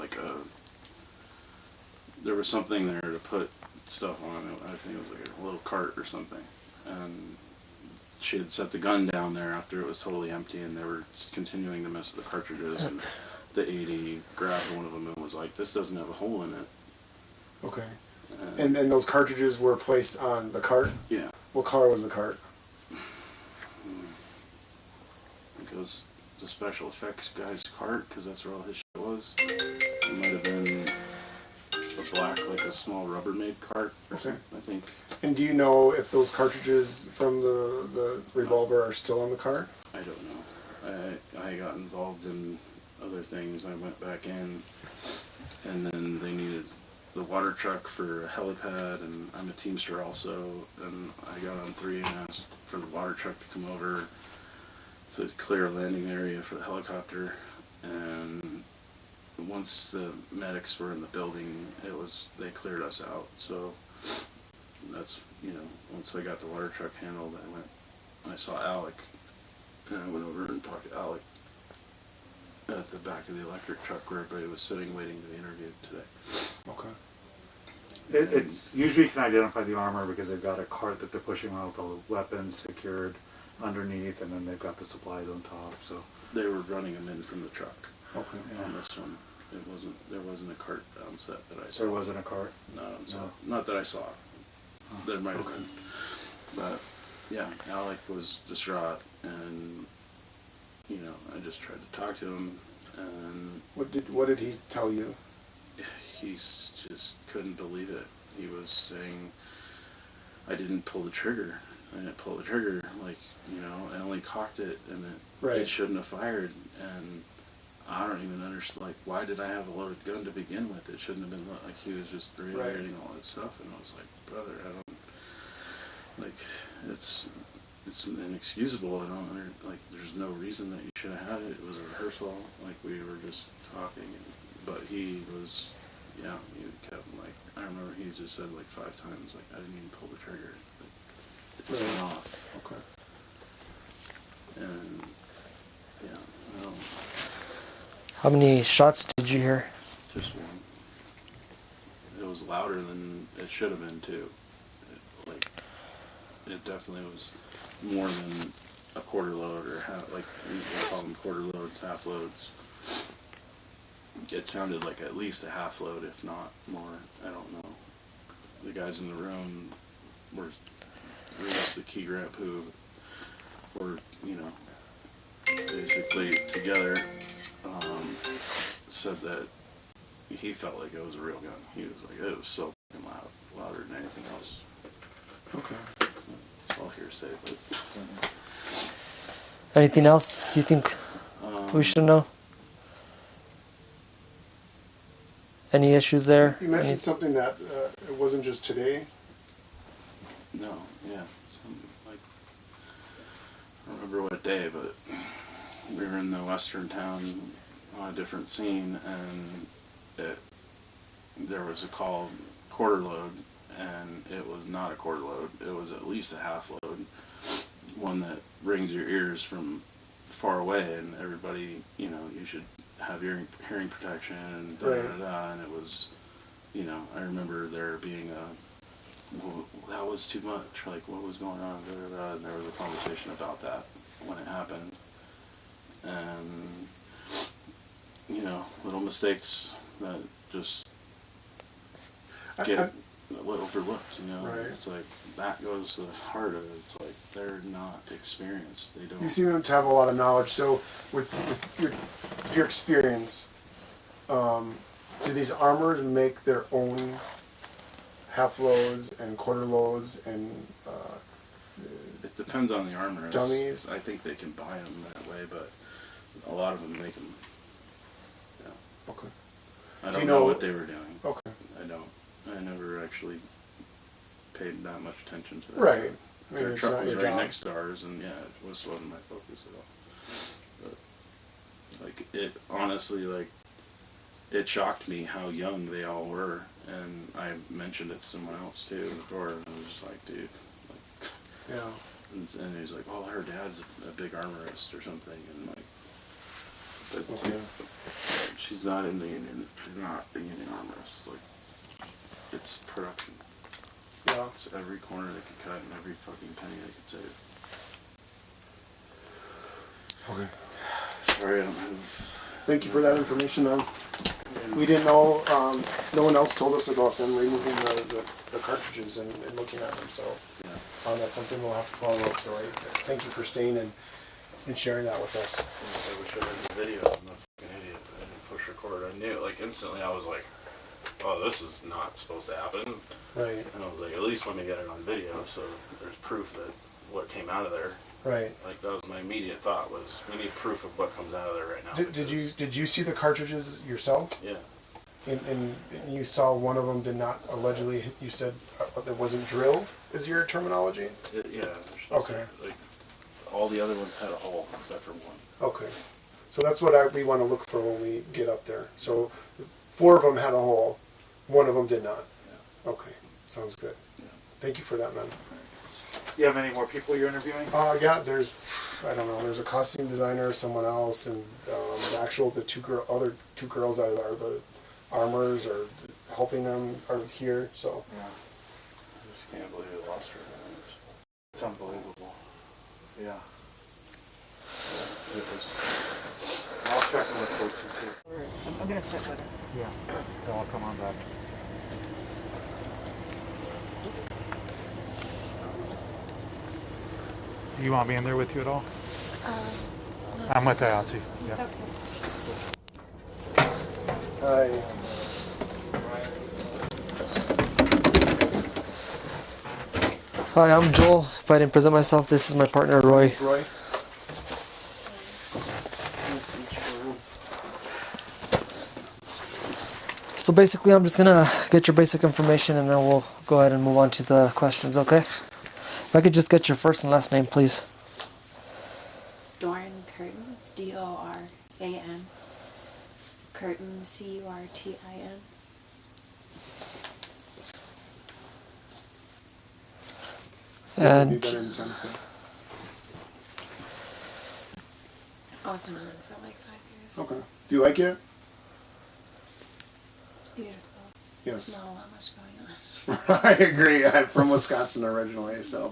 there was something there to put stuff on. I think it was like a little cart or something. And she had set the gun down there after it was totally empty, and they were continuing to mess with the cartridges. And the 80, grabbed one of them and was like, "This doesn't have a hole in it." Okay. And those cartridges were placed on the cart? Yeah. What color was the cart? I think it was the special effects guy's cart, because that's where all his shit was. It might have been a black, like a small Rubbermaid cart or something, I think. And do you know if those cartridges from the revolver are still on the cart? I don't know. I got involved in other things. I went back in, and then they needed the water truck for a helipad, and I'm a Teamster also, and I got on 3 and asked for the water truck to come over to clear a landing area for the helicopter. And once the medics were in the building, they cleared us out. So that's, once I got the water truck handled, I saw Alec, and I went over and talked to Alec at the back of the electric truck where everybody was sitting waiting to be interviewed today. Okay. It's usually you can identify the armor because they've got a cart that they're pushing around with all the weapons secured underneath, and then they've got the supplies on top. So they were running them in from the truck. Okay. On this one, there wasn't a cart on set that I saw. There wasn't a cart? No. Not that I saw. There might have been, but yeah, Alec was distraught, and I just tried to talk to him, and what did he tell you? He just couldn't believe it. He was saying, "I didn't pull the trigger. I didn't pull the trigger. I only cocked it, and it shouldn't have fired." And I don't even understand. Why did I have a loaded gun to begin with? It shouldn't have been. He was just reiterating all that stuff, and I was like, "Brother, I don't It's inexcusable. I don't there's no reason that you should have had it. It was a rehearsal. We were just talking, but he was." Yeah, he kept I remember he just said 5 times, I didn't even pull the trigger. It just went off. Okay. And, yeah, How many shots did you hear? Just one. It was louder than it should have been, too. It definitely was more than a quarter load or half, we call them quarter loads, half loads. It sounded like at least a half load, if not more. I don't know. The guys in the room were the key grip who were, basically together, said that he felt like it was a real gun. He was like, it was so fucking loud, louder than anything else. Okay. It's all hearsay, but... Anything else you think we should know? Any issues there? You mentioned something that it wasn't just today. No, yeah. I don't remember what day, but we were in the western town on a different scene, and there was a call, quarter load, and it was not a quarter load. It was at least a half load, one that rings your ears from far away, and everybody, you should have hearing protection, and and it was, I remember there being well, that was too much, what was going on, and there was a conversation about that when it happened, and, little mistakes that just get overlooked, It's that goes to the heart of it. It's they're not experienced. They don't. You seem to have a lot of knowledge. So, with your experience, do these armors make their own half loads and quarter loads and? It depends on the armor. Dummies. I think they can buy them that way, but a lot of them make them. Yeah. Okay. I don't know what they were doing. Okay. I don't. I never actually paid that much attention to that. Right. Their truck was right next to ours, and yeah, it wasn't my focus at all. But it honestly, it shocked me how young they all were, and I mentioned it to someone else too before, and I was just like, dude, yeah. And he was like, "Oh, her dad's a big armorist or something," and but she's not in the union. She's not a union armorist. It's production. Yeah. It's every corner they could cut and every fucking penny they could save. Okay. Sorry, I don't have Thank you for that information, man. We didn't know, no one else told us about them removing the cartridges and looking at them, so that's something we'll have to follow up. So thank you for staying and sharing that with us. I wish I had the video. I'm not an idiot, but I didn't push record. I knew, like, instantly I was like, oh, this is not supposed to happen. Right. And I was like, at least let me get it on video so there's proof that what came out of there. Right. Like, that was my immediate thought, was we need proof of what comes out of there right now. Did you see the cartridges yourself? Yeah. And you saw one of them did not allegedly, you said that wasn't drilled, is your terminology? Yeah. Okay. Like, all the other ones had a hole except for one. Okay. So that's what we want to look for when we get up there. So 4 of them had a hole, 1 of them did not. Yeah. Okay. There's good. Yeah. Thank you for that, man. You have any more people you're interviewing? Yeah, there's, I don't know, there's a costume designer, someone else, and the other two girls are the armors or helping them are here, so. Yeah. I just can't believe we lost her. It's unbelievable. Yeah. It was. I'll check in with folks too. I'm gonna sit with her. Yeah. Then I'll come on back. You want me in there with you at all? No, I'm with IATSE. It's Yeah. okay. Hi. Hi, I'm Joel. If I didn't present myself, this is my partner Roy. Roy. So basically, I'm just gonna get your basic information and then we'll go ahead and move on to the questions, okay? If I could just get your first and last name, please. It's Doran Curtin. It's D-O-R-A-N. Curtin, C-U-R-T-I-N. And Off and on for like 5 years. Okay. Do you like it? It's beautiful. Yes. Not a lot much going on. I agree. I'm from Wisconsin originally, so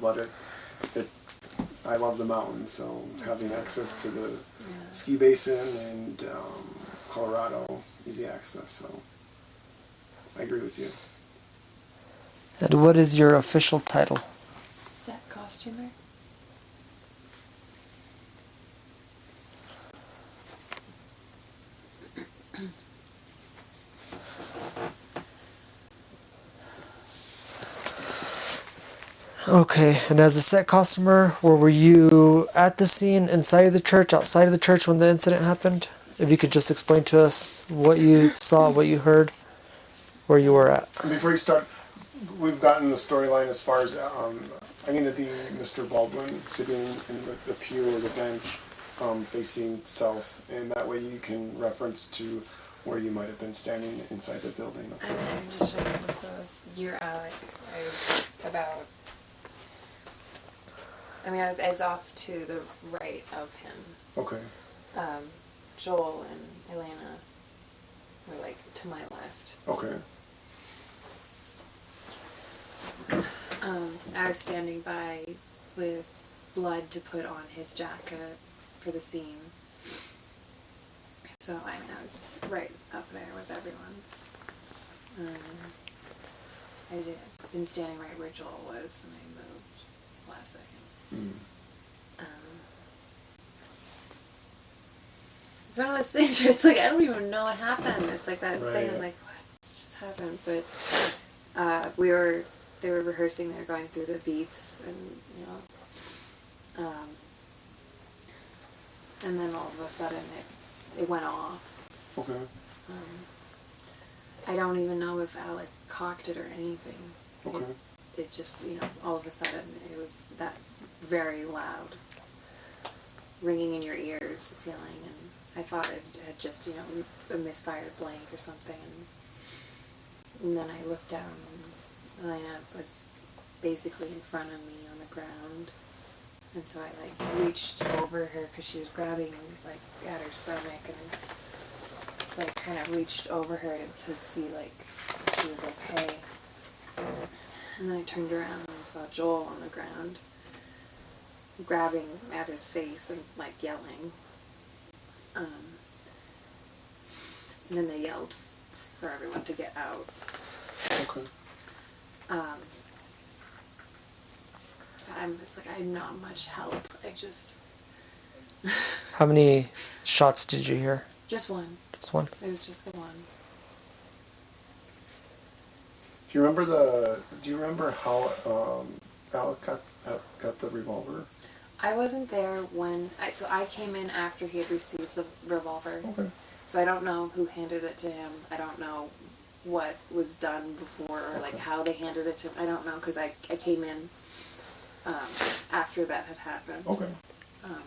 I love the mountains, so having access to the ski basin and Colorado, easy access, so I agree with you. And what is your official title? Set costumer. Okay, and as a set costumer, were you at the scene, inside of the church, outside of the church when the incident happened? If you could just explain to us what you saw, what you heard, where you were at. Before you start, we've gotten the storyline as far as I'm going to be Mr. Baldwin sitting in the pew or the bench facing south, and that way you can reference to where you might have been standing inside the building. I mean, I can just show you. So you're Alec. I was off to the right of him. Okay. Joel and Halyna were like to my left. Okay. I was standing by with blood to put on his jacket for the scene. So I was right up there with everyone. I had been standing right where Joel was, and I moved last second. It's one of those things where it's like, I don't even know what happened. It's like that thing, I'm like, what just happened? But they were rehearsing, they were going through the beats, and, and then all of a sudden it went off. Okay. I don't even know if Alec cocked it or anything. Okay. It just, all of a sudden it was that very loud, ringing in your ears feeling, and I thought it had just, a misfired blank or something, and then I looked down, and Halyna was basically in front of me on the ground, and so I reached over her, because she was grabbing, at her stomach, and so I kind of reached over her to see, if she was okay, and then I turned around and saw Joel on the ground, grabbing at his face and, yelling. and then they yelled for everyone to get out. Okay. So it's like I'm not much help. I just How many shots did you hear? just one. Just one? It was just the one. Do you remember how Alec got the revolver? I wasn't there when so I came in after he had received the revolver. Okay. So I don't know who handed it to him. I don't know what was done before or like how they handed it to him. I don't know because I came in after that had happened. Okay. Um,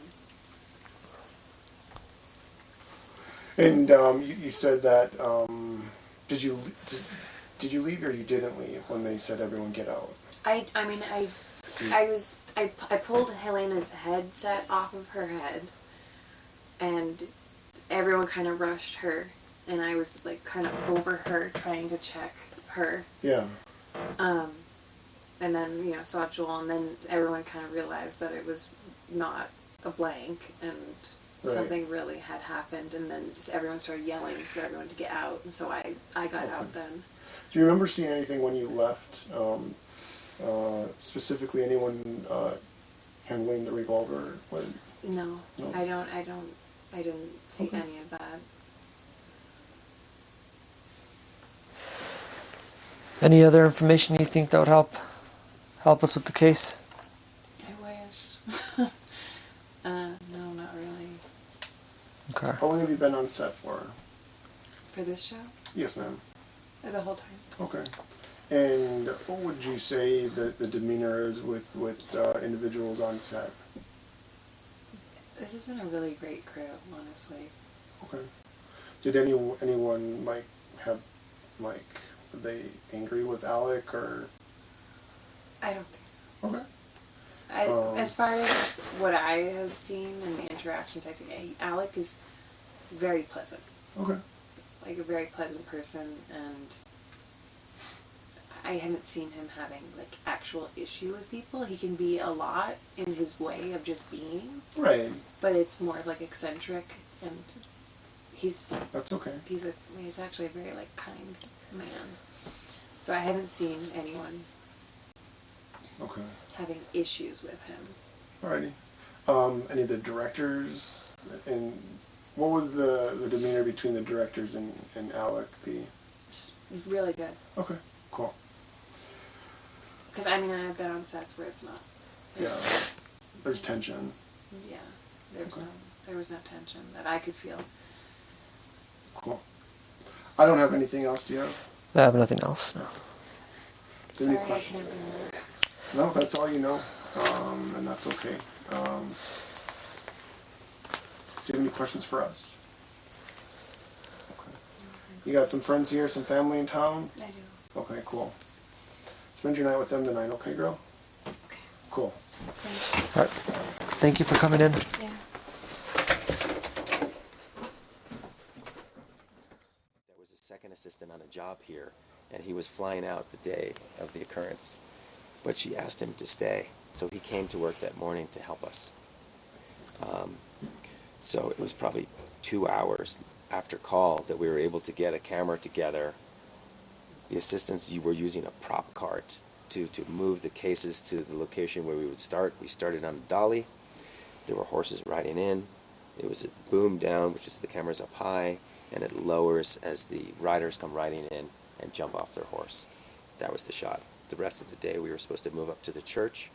And you said that did you leave or you didn't leave when they said everyone get out? I pulled Helena's headset off of her head, and everyone kind of rushed her, and I was like kind of over her trying to check her. Yeah. And then saw Joel, and then everyone kind of realized that it was not a blank, and something really had happened, and then just everyone started yelling for everyone to get out, and so I got out then. Do you remember seeing anything when you left? Specifically, anyone handling the revolver? No, I didn't see any of that. Any other information you think that would help us with the case? I wish. No, not really. Okay. How long have you been on set for? For this show? Yes, ma'am. The whole time. Okay. And what would you say the demeanor is with individuals on set? This has been a really great crew, honestly. Okay. Did anyone were they angry with Alec or? I don't think so. Okay. As far as what I have seen and the interactions I've seen, Alec is very pleasant. Okay. Like a very pleasant person, and I haven't seen him having like actual issue with people. He can be a lot in his way of just being. Right. But it's more like eccentric, and that's okay. He's actually a very like kind man. So I haven't seen anyone having issues with him. Alrighty. Any of the directors, and what was the demeanor between the directors and Alec be? Really good. Okay, cool. Because I've been on sets where it's not. Yeah, there's tension. Yeah, there was no tension that I could feel. Cool. I don't have anything else. Do you have? I have nothing else. No. Sorry, I can't remember. No, that's all you know, and that's okay. Do you have any questions for us? Okay. You got some friends here, some family in town? I do. Okay, cool. Spend your night with them tonight, okay, girl? Okay. Cool. All right. Thank you for coming in. Yeah. There was a second assistant on a job here, and he was flying out the day of the occurrence. But she asked him to stay, so he came to work that morning to help us. So it was probably 2 hours after call that we were able to get a camera together. The assistants were using a prop cart to move the cases to the location where we would start. We started on a dolly. There were horses riding in. It was a boom down, which is the camera's up high, and it lowers as the riders come riding in and jump off their horse. That was the shot. The rest of the day we were supposed to move up to the church.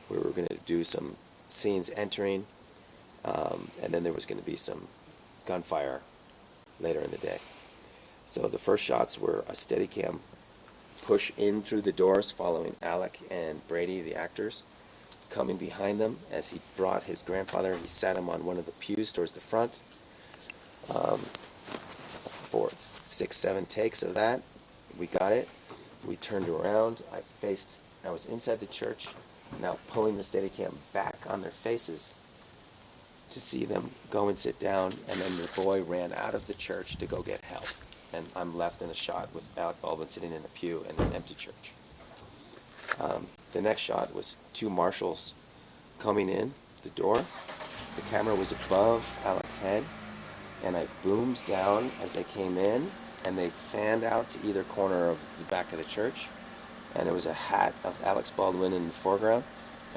We were going to do some scenes entering, and then there was going to be some gunfire later in the day. So the first shots were a Steadicam push in through the doors following Alec and Brady, the actors, coming behind them as he brought his grandfather. He sat him on one of the pews towards the front. For 6, 7 takes of that. We got it. We turned around. I was inside the church, now pulling the Steadicam back on their faces to see them go and sit down, and then the boy ran out of the church to go get help. And I'm left in a shot with Alec Baldwin sitting in a pew in an empty church. The next shot was 2 marshals coming in the door. The camera was above Alec's head, and I boomed down as they came in, and they fanned out to either corner of the back of the church, and it was a hat of Alec Baldwin in the foreground,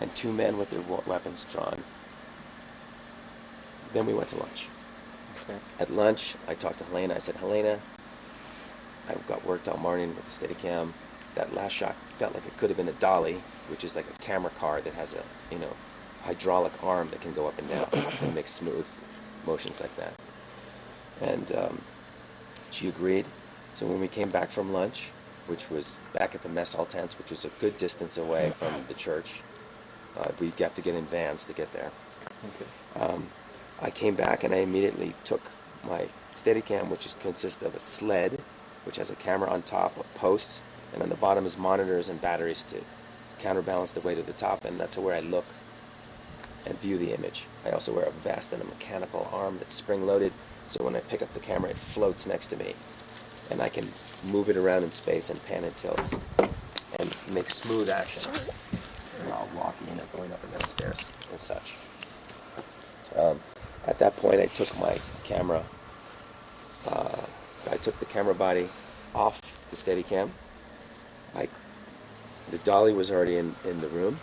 and two men with their weapons drawn. Then we went to lunch. Okay. At lunch, I talked to Halyna. I said, Halyna, I got worked all morning with the Steadicam. That last shot felt like it could have been a dolly, which is like a camera car that has a, hydraulic arm that can go up and down and make smooth motions like that. And she agreed. So when we came back from lunch, which was back at the mess hall tents, which was a good distance away from the church, we got to get in vans to get there. Okay. I came back and I immediately took my Steadicam, which consists of a sled, which has a camera on top, a post, and on the bottom is monitors and batteries to counterbalance the weight of the top, and that's where I look and view the image. I also wear a vest and a mechanical arm that's spring-loaded, so when I pick up the camera, it floats next to me, and I can move it around in space and pan and tilt and make smooth action while walking and going up and down stairs and such. At that point, I took my camera, I took the camera body off the Steadicam. The dolly was already in the room,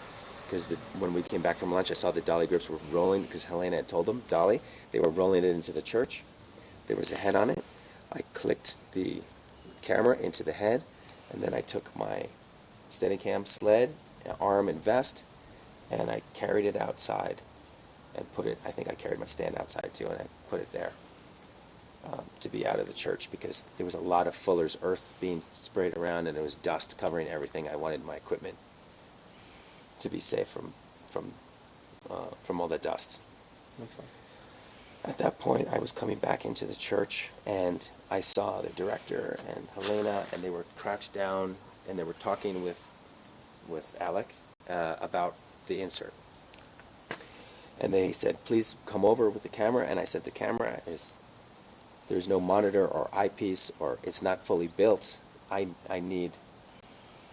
because when we came back from lunch, I saw the dolly grips were rolling, because Halyna had told them, dolly, they were rolling it into the church. There was a head on it. I clicked the camera into the head, and then I took my Steadicam sled, arm, and vest, and I carried it outside and put it, I think I carried my stand outside too, and I put it there to be out of the church, because there was a lot of fuller's earth being sprayed around, and there was dust covering everything. I wanted my equipment to be safe from all the dust. That's fine. At that point, I was coming back into the church, and I saw the director and Halyna, and they were crouched down, and they were talking with Alec about the insert. And they said, please come over with the camera. And I said, the camera there's no monitor or eyepiece, or it's not fully built. I need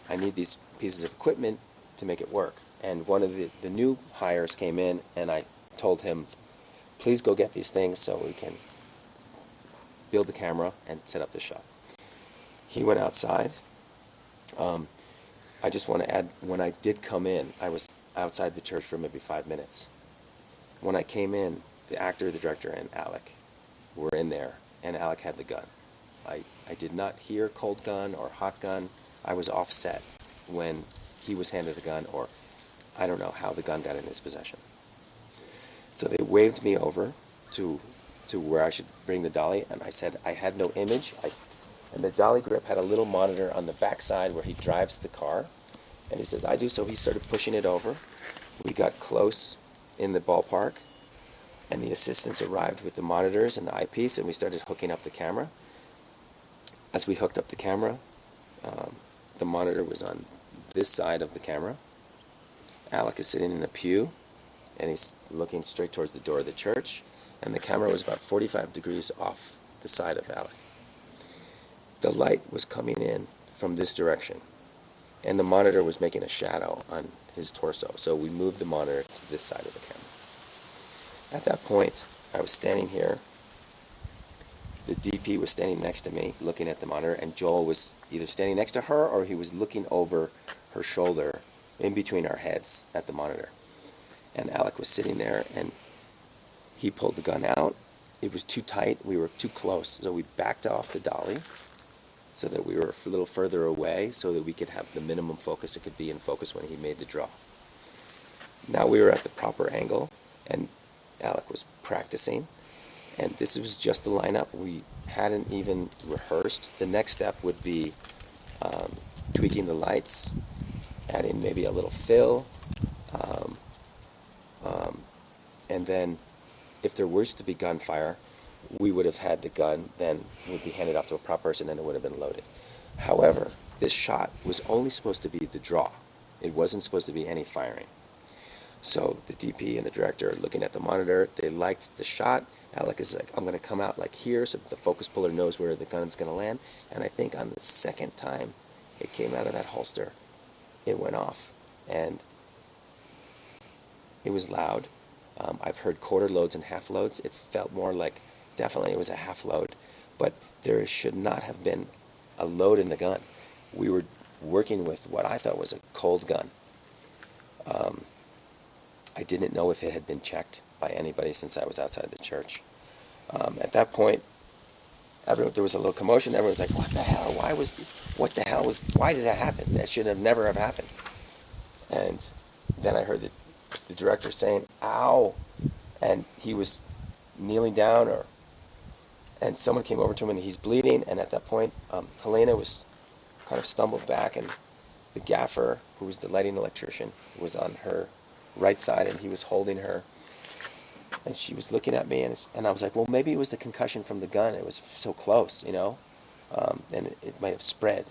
these pieces of equipment to make it work. And one of the new hires came in, and I told him, please go get these things so we can build the camera and set up the shot. He went outside. I just want to add, when I did come in, I was outside the church for maybe 5 minutes. When I came in, the actor, the director, and Alec were in there, and Alec had the gun. I did not hear cold gun or hot gun. I was offset when he was handed the gun, or I don't know how the gun got in his possession. So they waved me over to where I should bring the dolly, and I said I had no image. And the dolly grip had a little monitor on the back side where he drives the car, and he says, I do. So he started pushing it over. We got close in the ballpark, and the assistants arrived with the monitors and the eyepiece, and we started hooking up the camera. As we hooked up the camera, the monitor was on this side of the camera. Alec is sitting in a pew, and he's looking straight towards the door of the church, and the camera was about 45 degrees off the side of Alec. The light was coming in from this direction, and the monitor was making a shadow on his torso, so we moved the monitor to this side of the camera. At that point, I was standing here. The DP was standing next to me, looking at the monitor, and Joel was either standing next to her or he was looking over her shoulder, in between our heads, at the monitor. And Alec was sitting there, and he pulled the gun out. It was too tight. We were too close, so we backed off the dolly so that we were a little further away, so that we could have the minimum focus it could be in focus when he made the draw. Now we were at the proper angle, and Alec was practicing, and this was just the lineup. We hadn't even rehearsed. The next step would be tweaking the lights, adding maybe a little fill, and then if there was to be gunfire, we would have had the gun, then it would be handed off to a prop person, and it would have been loaded. However, this shot was only supposed to be the draw. It wasn't supposed to be any firing. So the DP and the director are looking at the monitor. They liked the shot. Alec is like, I'm going to come out like here so that the focus puller knows where the gun's going to land. And I think on the second time it came out of that holster, it went off. And it was loud. I've heard quarter loads and half loads. It felt more like definitely it was a half load, but there should not have been a load in the gun. We were working with what I thought was a cold gun. I didn't know if it had been checked by anybody since I was outside the church. At that point, there was a little commotion. Everyone's like, "What the hell? Why did that happen? That should have never have happened." And then I heard the director saying, "Ow," and he was kneeling down, and someone came over to him and he's bleeding. And at that point, Halyna was kind of stumbled back, and the gaffer, who was the lighting electrician, was on her right side, and he was holding her. And she was looking at me, and I was like, well, maybe it was the concussion from the gun. It was so close, you know, and it might have spread.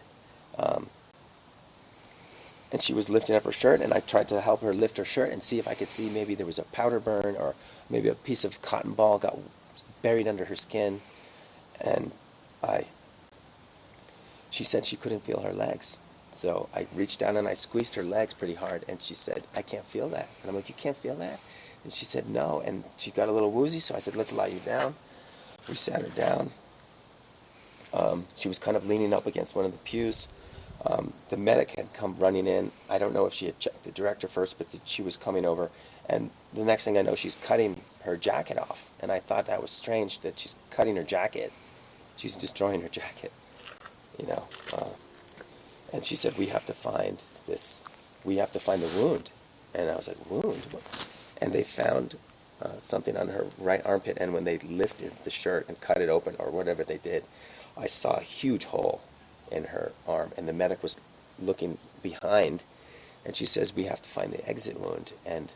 And she was lifting up her shirt, and I tried to help her lift her shirt and see if I could see maybe there was a powder burn or maybe a piece of cotton ball got buried under her skin. And she said she couldn't feel her legs. So I reached down and I squeezed her legs pretty hard, and she said, "I can't feel that." And I'm like, "You can't feel that?" And she said, "No." And she got a little woozy, so I said, "Let's lie you down." We sat her down. She was kind of leaning up against one of the pews. The medic had come running in. I don't know if she had checked the director first, but she was coming over. And the next thing I know, she's cutting her jacket off. And I thought that was strange that she's cutting her jacket. She's destroying her jacket, you know. And she said, we have to find the wound. And I was like, wound? What? And they found something on her right armpit, and when they lifted the shirt and cut it open, or whatever they did, I saw a huge hole in her arm, and the medic was looking behind, and she says, we have to find the exit wound. And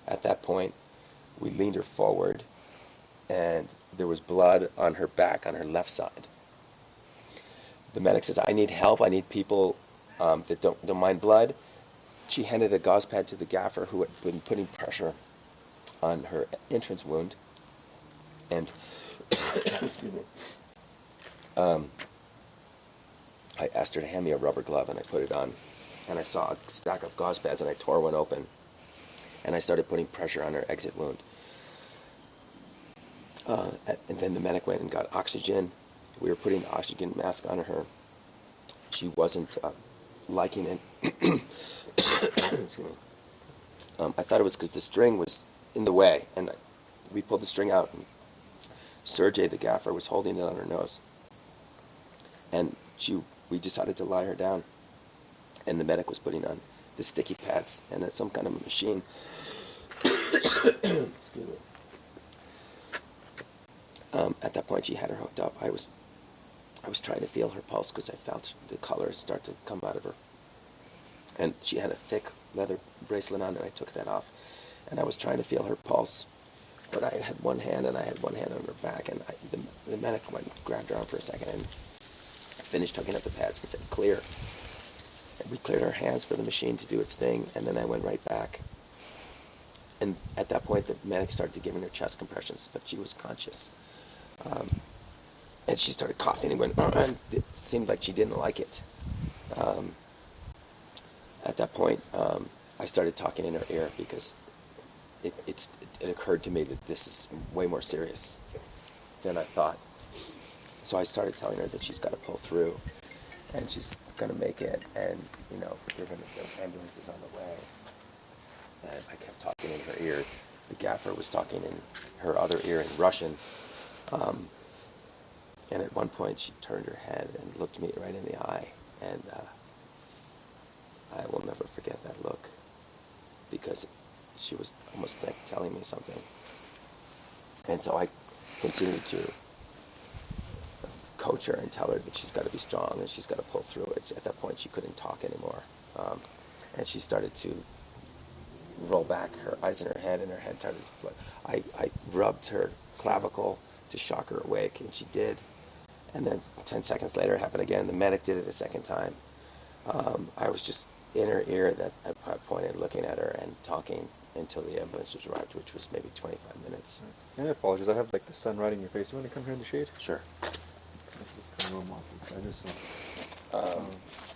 at that point, we leaned her forward, and there was blood on her back, on her left side. The medic says, I need help. I need people that don't mind blood. She handed a gauze pad to the gaffer, who had been putting pressure on her entrance wound. And excuse me. I asked her to hand me a rubber glove, and I put it on. And I saw a stack of gauze pads, and I tore one open. And I started putting pressure on her exit wound. And then the medic went and got oxygen. We were putting the oxygen mask on her. She wasn't liking it. Excuse me. I thought it was because the string was in the way, and we pulled the string out, and Sergey, the gaffer, was holding it on her nose. And we decided to lie her down, and the medic was putting on the sticky pads and some kind of machine. Excuse me. At that point, she had her hooked up. I was trying to feel her pulse because I felt the color start to come out of her. And she had a thick leather bracelet on, and I took that off. And I was trying to feel her pulse, but I had one hand, and I had one hand on her back, and the medic went and grabbed her arm for a second and finished hooking up the pads and said, clear. And we cleared our hands for the machine to do its thing, and then I went right back. And at that point, the medic started giving her chest compressions, but she was conscious. And she started coughing and went, and it seemed like she didn't like it. At that point, I started talking in her ear because it occurred to me that this is way more serious than I thought. So I started telling her that she's got to pull through, and she's going to make it, and, you know, the ambulance is on the way. And I kept talking in her ear. The gaffer was talking in her other ear in Russian. And at one point, she turned her head and looked me right in the eye, and I will never forget that look, because she was almost like telling me something. And so I continued to coach her and tell her that she's got to be strong and she's got to pull through it. At that point, she couldn't talk anymore, and she started to roll back, her eyes in her head, and her head started to flip. I rubbed her clavicle to shock her awake, and she did. And then 10 seconds later, it happened again. The medic did it a second time. I was just in her ear at that point, looking at her and talking until the ambulance was arrived, which was maybe 25 minutes. And I apologize. I have like the sun right in your face. You want to come here in the shade? Sure. Let's go warm up.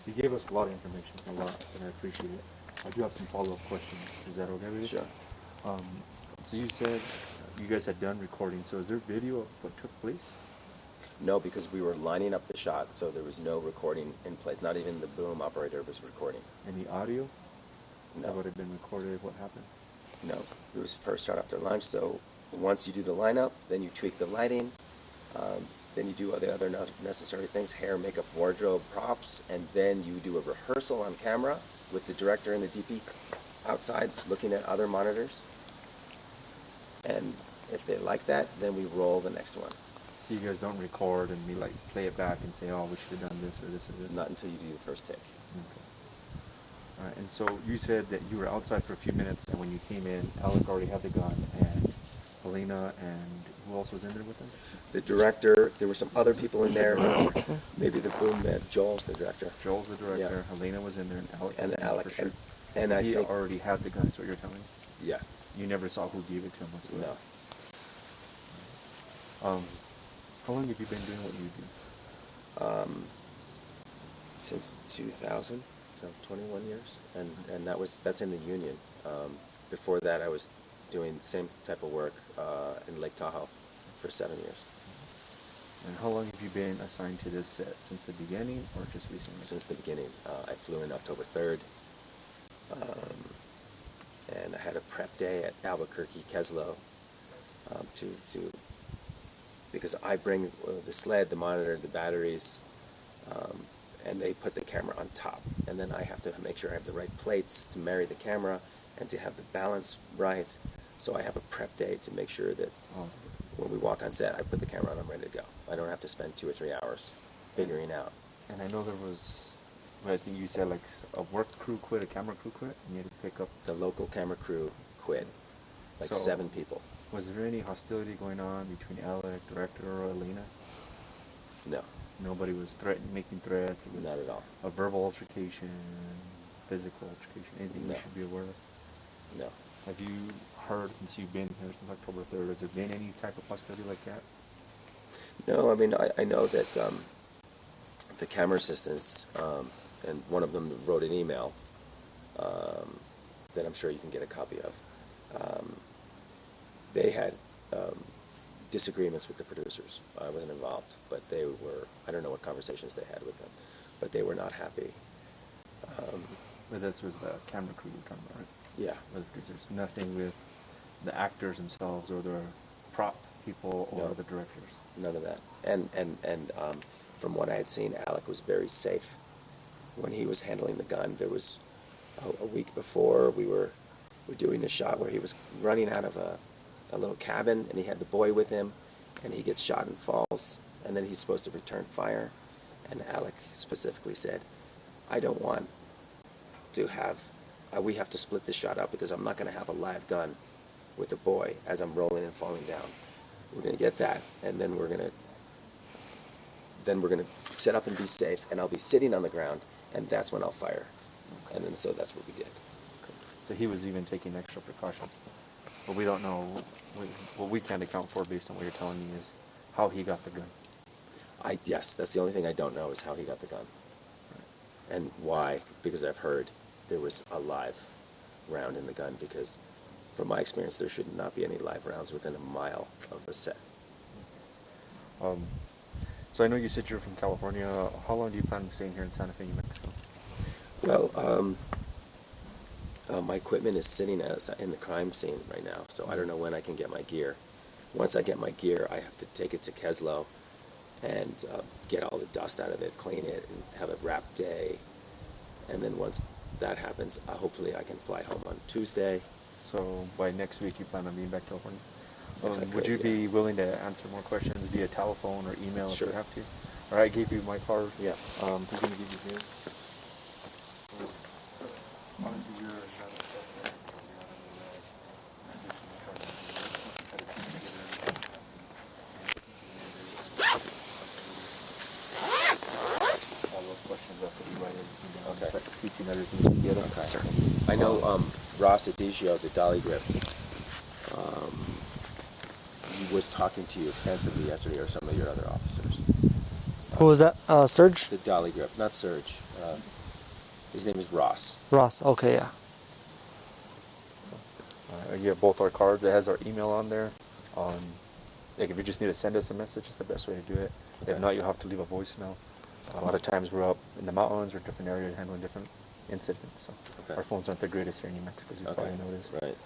You gave us a lot of information, a lot, and I appreciate it. I do have some follow-up questions. Is that okay with you? Sure. So you said you guys had done recording, so is there video of what took place? No, because we were lining up the shot, so there was no recording in place. Not even the boom operator was recording. Any audio? No. That would have been recorded. What happened? No, it was first shot after lunch. So once you do the lineup, then you tweak the lighting, then you do all the other necessary things, hair, makeup, wardrobe, props, and then you do a rehearsal on camera with the director and the DP outside looking at other monitors. And if they like that, then we roll the next one. So you guys don't record and we like play it back and say, oh, we should have done this or this or this? Not until you do the first take. Okay. All right, and so you said that you were outside for a few minutes, and when you came in, Alec already had the gun, and Halyna, and who else was in there with him? The director, there were some other people in there. Maybe the boom man, Joel's the director. Joel's the director, Halyna was in there, and Alec was in there for sure. And I he think already had the gun, is what you're telling me? Yeah. You never saw who gave it to him whatsoever? No. How long have you been doing what you do? Since 2000, so 21 years, and that's in the union. Before that, I was doing the same type of work in Lake Tahoe for 7 years. And how long have you been assigned to this set? Since the beginning, or just recently? Since the beginning. I flew in October 3rd, and I had a prep day at Albuquerque, Keslow, because I bring the sled, the monitor, the batteries, and they put the camera on top. And then I have to make sure I have the right plates to marry the camera and to have the balance right. So I have a prep day to make sure that when we walk on set, I put the camera on, I'm ready to go. I don't have to spend 2 or 3 hours figuring out. And I know there was, I think you said like a work crew quit, a camera crew quit, and you had to pick up. The local camera crew quit, like So, 7 people. Was there any hostility going on between Alec, director, or Halyna? No. Nobody was making threats? It was Not at all. A verbal altercation, physical altercation, anything we No. should be aware of? No. Have you heard, since you've been here since October 3rd, has there been any type of hostility like that? No, I mean, I know that the camera assistants, and one of them wrote an email that I'm sure you can get a copy of. They had disagreements with the producers. I wasn't involved, but they were, I don't know what conversations they had with them, but they were not happy. But this was the camera crew you're talking about, right? Yeah. With the producers. Nothing with the actors themselves or the prop people or No. the directors? None of that. And from what I had seen, Alec was very safe when he was handling the gun. There was a week before we were doing a shot where he was running out of a little cabin, and he had the boy with him, and he gets shot and falls, and then he's supposed to return fire. And Alec specifically said, I don't want to have, we have to split this shot up because I'm not going to have a live gun with the boy as I'm rolling and falling down. We're going to get that, and then we're going to set up and be safe, and I'll be sitting on the ground, and that's when I'll fire. And then so that's what we did. So he was even taking extra precautions. But we don't know, what we can't account for based on what you're telling me is how he got the gun. Yes, that's the only thing I don't know is how he got the gun. Right. And why, because I've heard there was a live round in the gun, because from my experience there should not be any live rounds within a mile of a set. So I know you said you're from California. How long do you plan on staying here in Santa Fe, New Mexico? Well, my equipment is sitting in the crime scene right now, so I don't know when I can get my gear. Once I get my gear, I have to take it to Keslow and get all the dust out of it, clean it, and have a wrap day. And then once that happens, hopefully I can fly home on Tuesday. So by next week you plan on being back to California? Would you be willing to answer more questions via telephone or email Sure. if you have to? All right, I gave you my card. Yeah. Who's going to give you his? Okay. Piecing everything together. Okay. Sir. I know Ross Adigio, the Dolly Grip, he was talking to you extensively yesterday, or some of your other officers. Who was that? Serge? The Dolly Grip, not Serge. His name is Ross. Ross, okay, yeah. You have both our cards. It has our email on there. Like if you just need to send us a message, it's the best way to do it. If not, you'll have to leave a voicemail. A lot of times we're up in the mountains or different areas handling different incidents, so our phones aren't the greatest here in New Mexico, as you probably noticed. Right.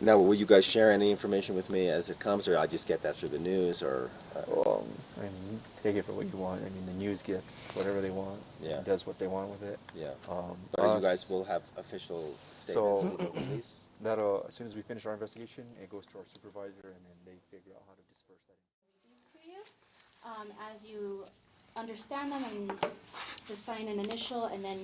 Now, will you guys share any information with me as it comes, or I just get that through the news, or? I mean, take it for what you want. I mean, the news gets whatever they want. Yeah. It does what they want with it. Yeah. But you guys will have official statements So, to the police? that'll, as soon as we finish our investigation, it goes to our supervisor, and then they figure out how to disperse that. To you, as you understand them, and just sign an initial, and then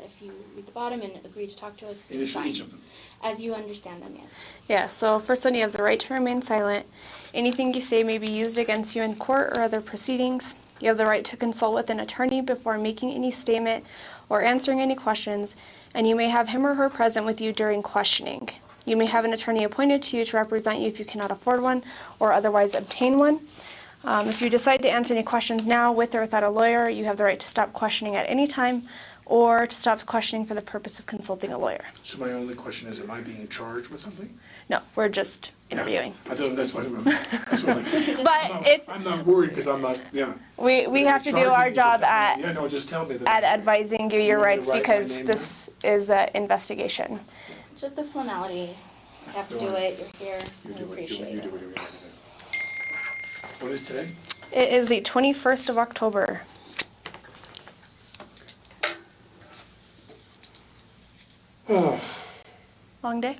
if you read the bottom and agree to talk to us, Initial sign. each of them. As you understand them, yes. Yeah, so first one, you have the right to remain silent. Anything you say may be used against you in court or other proceedings. You have the right to consult with an attorney before making any statement or answering any questions, and you may have him or her present with you during questioning. You may have an attorney appointed to you to represent you if you cannot afford one or otherwise obtain one. If you decide to answer any questions now with or without a lawyer, you have the right to stop questioning at any time or to stop questioning for the purpose of consulting a lawyer. So my only question is, am I being charged with something? No, we're just interviewing. I thought that's what that's what I'm not worried because I'm not, We have to do our job at Yeah, no, just tell me that. at advising you your You want me rights to write my because name this is an investigation. Just a formality. You have to do it. You're here. We appreciate it. You do whatever you want to do. What is today? It is the 21st of October. Long day?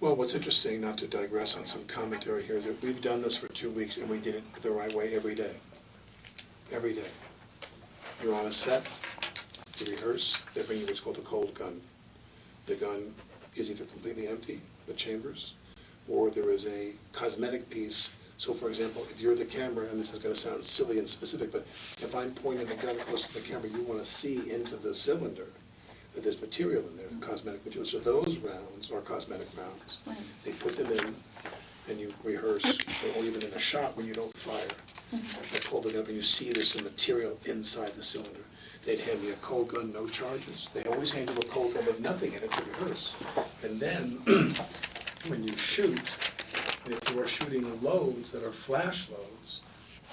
Well, what's interesting, not to digress on some commentary here, is that we've done this for 2 weeks and we did it the right way every day. Every day. You're on a set, you rehearse, they bring you what's called a cold gun. The gun is either completely empty, the chambers, or there is a cosmetic piece. So for example, if you're the camera, and this is going to sound silly and specific, but if I'm pointing the gun close to the camera, you want to see into the cylinder that there's material in there, cosmetic material. So those rounds are cosmetic rounds. They put them in, and you rehearse, or even in a shot when you don't fire. They pull the gun up and you see there's some material inside the cylinder. They'd hand me a cold gun, no charges. They always hand you a cold gun with nothing in it to rehearse. And then, when you shoot, and if you are shooting loads that are flash loads,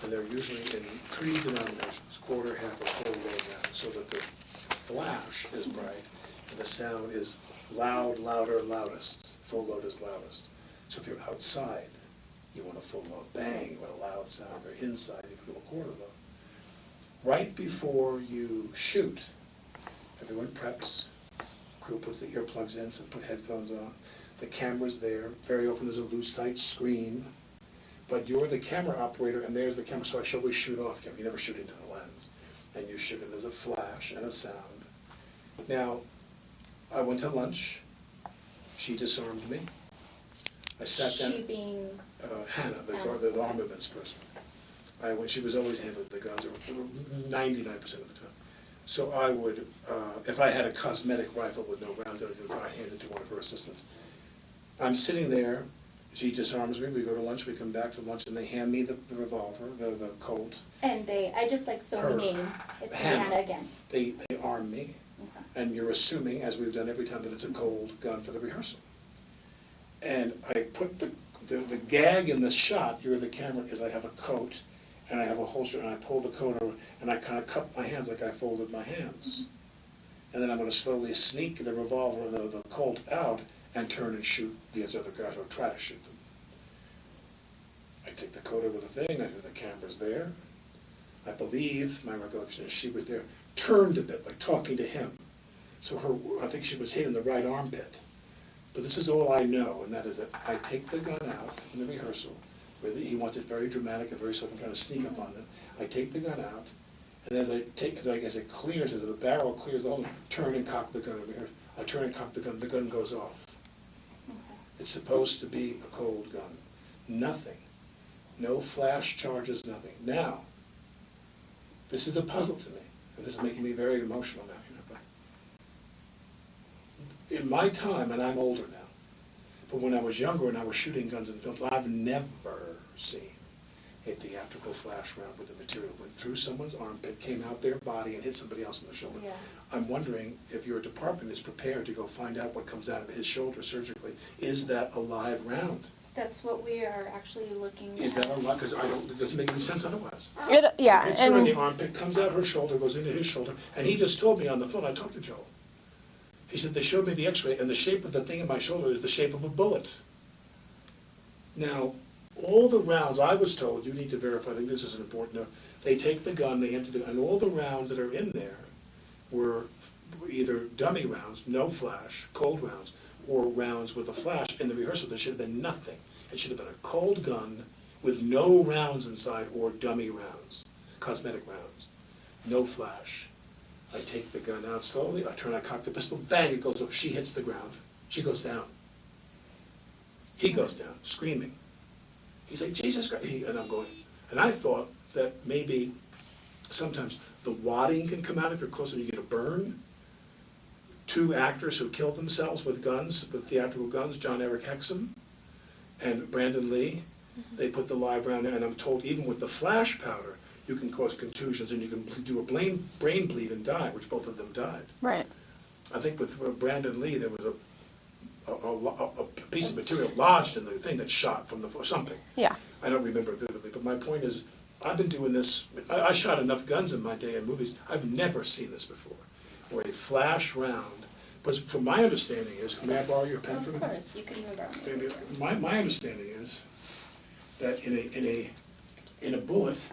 and they're usually in 3 denominations, quarter, half, or full load rounds, so that the flash is bright, and the sound is loud, louder, loudest. Full load is loudest. So if you're outside, you want a full load bang, you want a loud sound. If you're inside, you put a quarter load. Right before you shoot, everyone preps, crew puts the earplugs in, some put headphones on, the camera's there, very often there's a loose sight screen, but you're the camera operator and there's the camera, so I should always shoot off camera. You never shoot into the lens. And you shoot, and there's a flash and a sound. Now, I went to lunch, she disarmed me. I sat down. She being? Hannah, the armaments person. She was always handling the guns, 99% of the time. So I would, if I had a cosmetic rifle with no rounds in it, I'd hand it to one of her assistants. I'm sitting there, she disarms me, we go to lunch, we come back to lunch, and they hand me the revolver, the Colt. And I just like so the name. It's Hannah again. They arm me, and you're assuming, as we've done every time, that it's a cold gun for the rehearsal. And I put the gag in the shot, you're the camera, is I have a coat, and I have a holster, and I pull the coat over, and I kind of cup my hands like I folded my hands. And then I'm going to slowly sneak the revolver, the Colt out, and turn and shoot these other guys, or try to shoot them. I take the coat over the thing, I know the camera's there. I believe, my recollection is she was there, turned a bit, like talking to him. So I think she was hitting the right armpit. But this is all I know, and that is that I take the gun out in the rehearsal. He wants it very dramatic and very so I can kind of sneak up on them. I take the gun out, and as it clears, as the barrel clears the hole, turn and cock the gun over here. I turn and cock the gun goes off. It's supposed to be a cold gun. Nothing. No flash charges, nothing. Now, this is a puzzle to me, and this is making me very emotional now. In my time, and I'm older now, but when I was younger and I was shooting guns in films, I've never seen a theatrical flash round with the material went through someone's armpit, came out their body, and hit somebody else in the shoulder. Yeah. I'm wondering if your department is prepared to go find out what comes out of his shoulder surgically. Is that a live round? That's what we are actually looking at. Is that a live? Because it doesn't make any sense otherwise. Yeah, It hits her in the armpit, comes out her shoulder, goes into his shoulder, and he just told me on the phone, I talked to Joel. He said, they showed me the x-ray, and the shape of the thing in my shoulder is the shape of a bullet. Now, all the rounds, I was told, you need to verify, I think this is an important note, they take the gun, they empty the gun, and all the rounds that are in there were either dummy rounds, no flash, cold rounds, or rounds with a flash. In the rehearsal, there should have been nothing. It should have been a cold gun with no rounds inside or dummy rounds, cosmetic rounds, no flash. I take the gun out slowly, I cock the pistol, bang, it goes up, she hits the ground, she goes down. He goes down, screaming. He's like, Jesus Christ, and I'm going, and I thought that maybe sometimes the wadding can come out if you're close and you get a burn. 2 actors who killed themselves with guns, with theatrical guns, John Eric Hexum and Brandon Lee, they put the live round in, and I'm told even with the flash powder, you can cause contusions and you can do a brain bleed and die, which both of them died. Right. I think with Brandon Lee, there was a piece of material lodged in the thing that shot from something. Yeah. I don't remember vividly, but my point is, I've been doing this, I shot enough guns in my day in movies, I've never seen this before, where a flash round, but from my understanding is, may I borrow your pen for a minute? Of course, you can borrow it. My understanding is that in a bullet,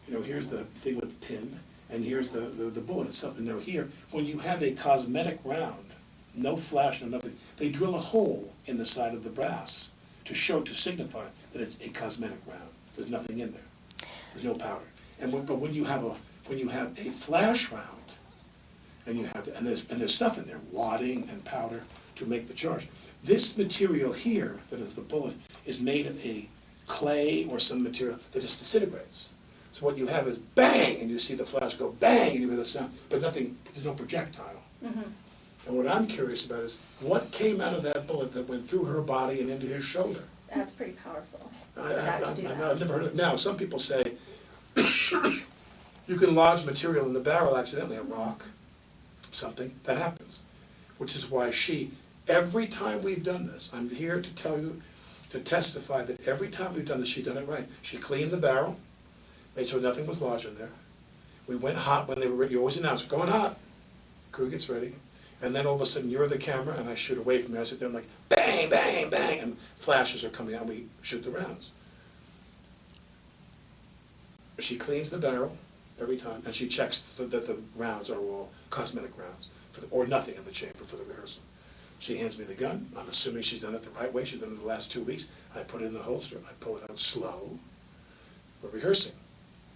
you know, here's the thing with the pin, and here's the bullet itself, and now here, when you have a cosmetic round, no flash, no nothing, they drill a hole in the side of the brass to signify that it's a cosmetic round. There's nothing in there. There's no powder. But when you have a flash round, and there's stuff in there, wadding and powder to make the charge. This material here, that is the bullet, is made of a clay or some material that just disintegrates. So what you have is bang, and you see the flash go bang, and you hear the sound, but nothing, there's no projectile. Mm-hmm. And what I'm curious about is, what came out of that bullet that went through her body and into his shoulder? That's pretty powerful. I've never heard of it. Now, some people say, you can lodge material in the barrel accidentally, a rock, something, that happens. Which is why every time we've done this, I'm here to tell you, to testify that every time we've done this, she's done it right. She cleaned the barrel, made sure nothing was lodged in there. We went hot when they were ready. You always announce, going hot. The crew gets ready. And then all of a sudden, you're the camera, and I shoot away from you. I sit there and I'm like, bang, bang, bang, and flashes are coming out, and we shoot the rounds. She cleans the barrel every time, and she checks that the rounds are all cosmetic rounds, or nothing in the chamber for the rehearsal. She hands me the gun. I'm assuming she's done it the right way. She's done it the last 2 weeks. I put it in the holster. I pull it out slow. We're rehearsing.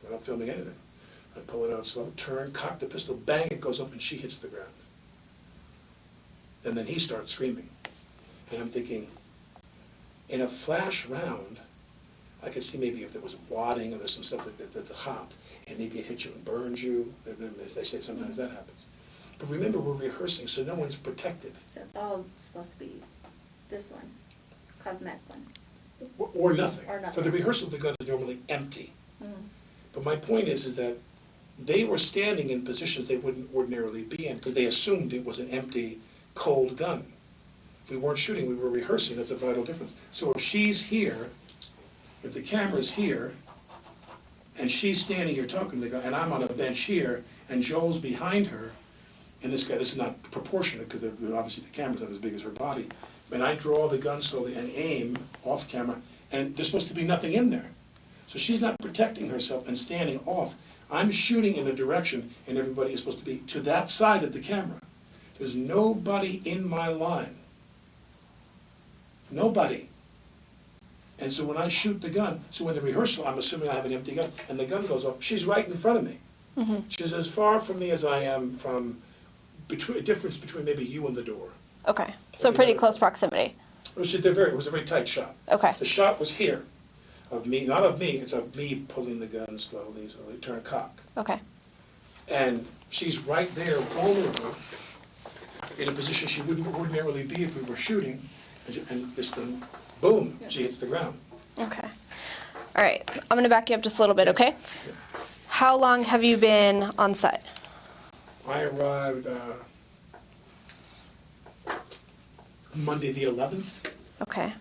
We're not filming anything. I pull it out slow, turn, cock the pistol, bang, it goes up, and she hits the ground. And then he starts screaming. And I'm thinking, in a flash round, I could see maybe if there was wadding or there's some stuff that's hot, and maybe it hits you and burns you. As they say, sometimes that happens. But remember, we're rehearsing, so no one's protected. So it's all supposed to be this one, cosmetic one. Or nothing. Or nothing. For the rehearsal, the gun is normally empty. Mm. But my point is that they were standing in positions they wouldn't ordinarily be in, because they assumed it was an empty, cold gun. We weren't shooting, we were rehearsing. That's a vital difference. So if she's here, if the camera's here, and she's standing here talking to the guy, and I'm on a bench here, and Joel's behind her, and this is not proportionate, because obviously the camera's not as big as her body, and I draw the gun slowly and aim off camera, and there's supposed to be nothing in there. So she's not protecting herself and standing off. I'm shooting in a direction, and everybody is supposed to be to that side of the camera. There's nobody in my line. Nobody. And so when I shoot the gun, so in the rehearsal, I'm assuming I have an empty gun, and the gun goes off, she's right in front of me. Mm-hmm. She's as far from me as I am from, a difference between maybe you and the door. Okay, so pretty close proximity. It was a very tight shot. Okay. The shot was here, of me, not of me, it's of me pulling the gun slowly, turn cock. Okay. And she's right there, vulnerable, in a position she wouldn't ordinarily be if we were shooting, and this thing, boom, she hits the ground. Okay. All right, I'm gonna back you up just a little bit, okay? How long have you been on set? I arrived Monday the 11th Okay.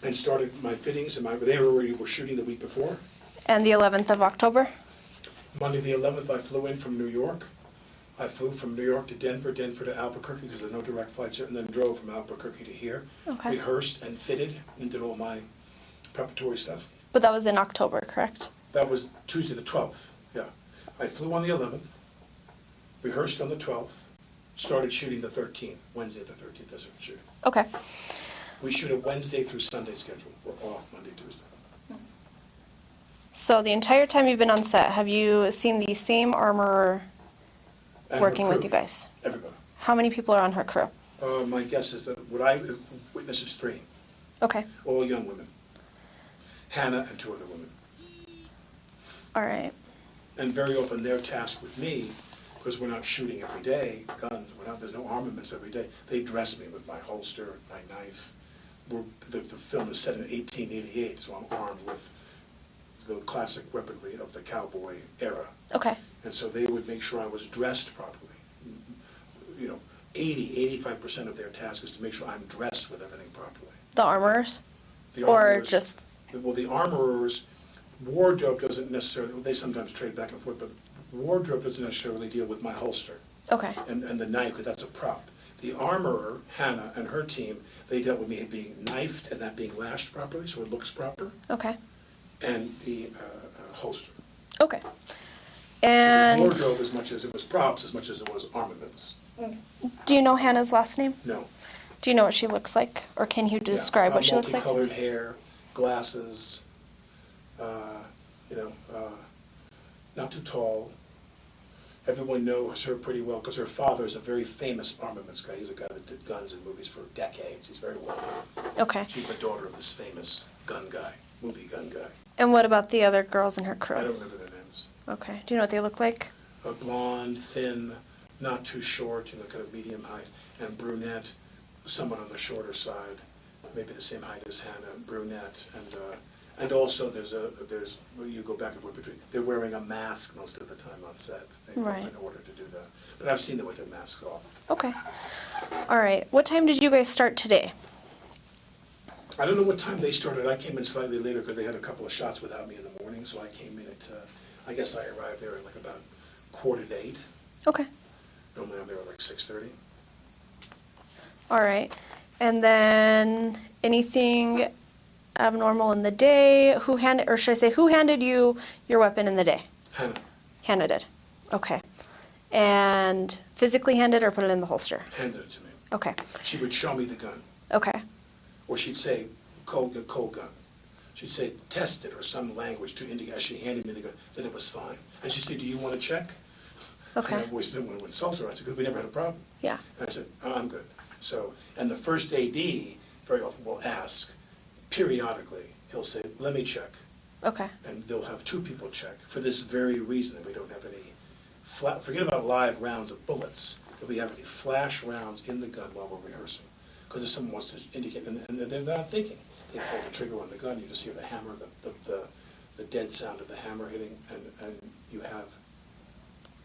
and started my fittings, and they already were shooting the week before. And the 11th of October? Monday the 11th, I flew in from New York. I flew from New York to Denver, Denver to Albuquerque because there are no direct flights here, and then drove from Albuquerque to here. Okay. Rehearsed and fitted and did all my preparatory stuff. But that was in October, correct? That was Tuesday the 12th, yeah. I flew on the 11th, rehearsed on the 12th, started shooting the 13th, Wednesday the 13th, I started shooting. Okay. We shoot a Wednesday through Sunday schedule. We're off Monday, Tuesday. So the entire time you've been on set, have you seen the same armorer And her working with crew, you guys? Everybody. How many people are on her crew? My guess is that what I witnessed is 3, Okay. all young women. Hannah and 2 other women. All right. And very often they're tasked with me, because we're not shooting every day, guns, there's no armaments every day. They dress me with my holster, my knife. The film is set in 1888, so I'm armed with the classic weaponry of the cowboy era. Okay. And so they would make sure I was dressed properly. 85% of their task is to make sure I'm dressed with everything properly. The armorers? The Or armorers, just... Well, the armorers, wardrobe doesn't necessarily, they sometimes trade back and forth, but wardrobe doesn't necessarily deal with my holster. Okay. And the knife, because that's a prop. The armorer, Hannah, and her team, they dealt with me being knifed and that being lashed properly, so it looks proper, Okay. and the holster. Okay. So And it was wardrobe as much as it was props, as much as it was armaments. do you know Hannah's last name? No. Do you know what she looks like? Or can you describe what she looks like? Multicolored hair, glasses, not too tall. Everyone knows her pretty well because her father is a very famous armaments guy. He's a guy that did guns in movies for decades. He's very well known. Okay. She's the daughter of this famous gun guy, movie gun guy. And what about the other girls in her crew? I don't remember their names. Okay. Do you know what they look like? A blonde, thin, not too short, kind of medium height, and brunette, someone on the shorter side, maybe the same height as Hannah, brunette, and also you go back and forth between, they're wearing a mask most of the time on set. They go in order to do that. But I've seen them with their masks off. Okay. All right. What time did you guys start today? I don't know what time they started. I came in slightly later because they had a couple of shots without me in the morning, so I came in at, I guess I arrived there at like about 7:45. Okay. Normally I'm there at like 6:30. All right. And then anything abnormal in the day? Who handed you your weapon in the day? Hannah. Hannah did. Okay. And physically handed or put it in the holster? Handed it to me. Okay. She would show me the gun. Okay. Or she'd say, cold gun. She'd say, test it, or some language to indicate, as she handed me the gun, that it was fine. And she'd say, do you want to check? Okay. And I always didn't want to insult her. I said, because we never had a problem. Yeah. And I said, I'm good. So, and the first AD very often will ask, periodically, he'll say, let me check. Okay. And they'll have 2 people check for this very reason, that we don't have any, forget about live rounds of bullets, that we have any flash rounds in the gun while we're rehearsing. Because if someone wants to indicate, and they're not thinking, they pull the trigger on the gun, you just hear the hammer, the dead sound of the hammer hitting, and you have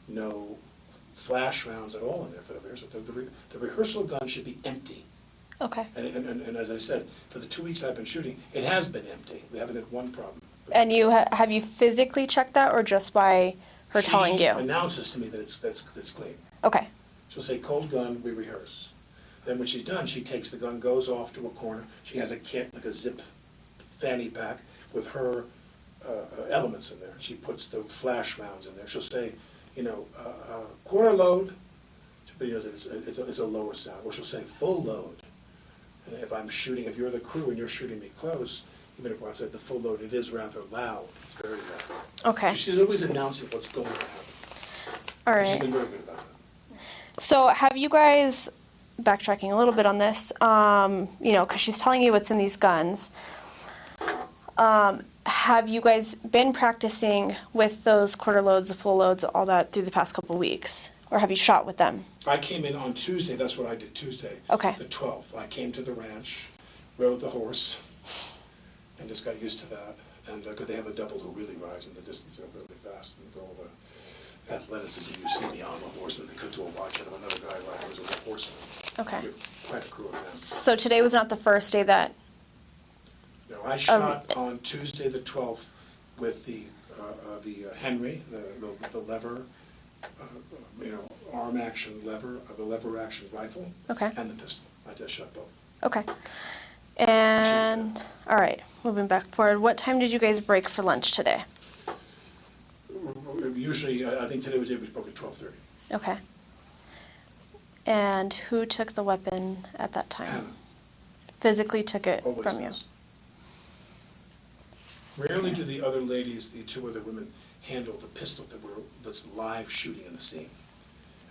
no flash rounds at all in there for the rehearsal. The rehearsal gun should be empty. Okay. And as I said, for the 2 weeks I've been shooting, it has been empty. We haven't had one problem. And you have you physically checked that, or just by her telling you? She announces to me that it's clean. Okay. She'll say, cold gun, we rehearse. Then when she's done, she takes the gun, goes off to a corner. She has a kit, like a zip fanny pack, with her elements in there. She puts the flash rounds in there. She'll say, quarter load, but it's a lower sound. Or she'll say full load. And if I'm shooting, if you're the crew and you're shooting me close, even if I said the full load, it is rather loud. It's very loud. Okay. She's always announcing what's going to happen. All And she's right. been very good about that. So have you guys, backtracking a little bit on this, because she's telling you what's in these guns, have you guys been practicing with those quarter loads, the full loads, all that through the past couple weeks? Or have you shot with them? I came in on Tuesday, that's what I did Tuesday. Okay. The 12th. I came to the ranch, rode the horse, and just got used to that. And because they have a double who really rides in the distance, they're really fast, and for all the athleticism you see me on the horse, and they cut to a watch, and another guy rides with a horseman. Okay. We have quite a crew of them. So today was not the first day that. No, I shot on Tuesday the 12th with the Henry, the lever, arm action lever, the lever action rifle. Okay. And the pistol. I just shot both. Okay. And all right, moving back forward. What time did you guys break for lunch today? Usually, I think today we broke at 12:30. Okay. And who took the weapon at that time? Hannah. Physically took it Always from you. does. Rarely do the other ladies, the two other women, handle the pistol that's live shooting in the scene.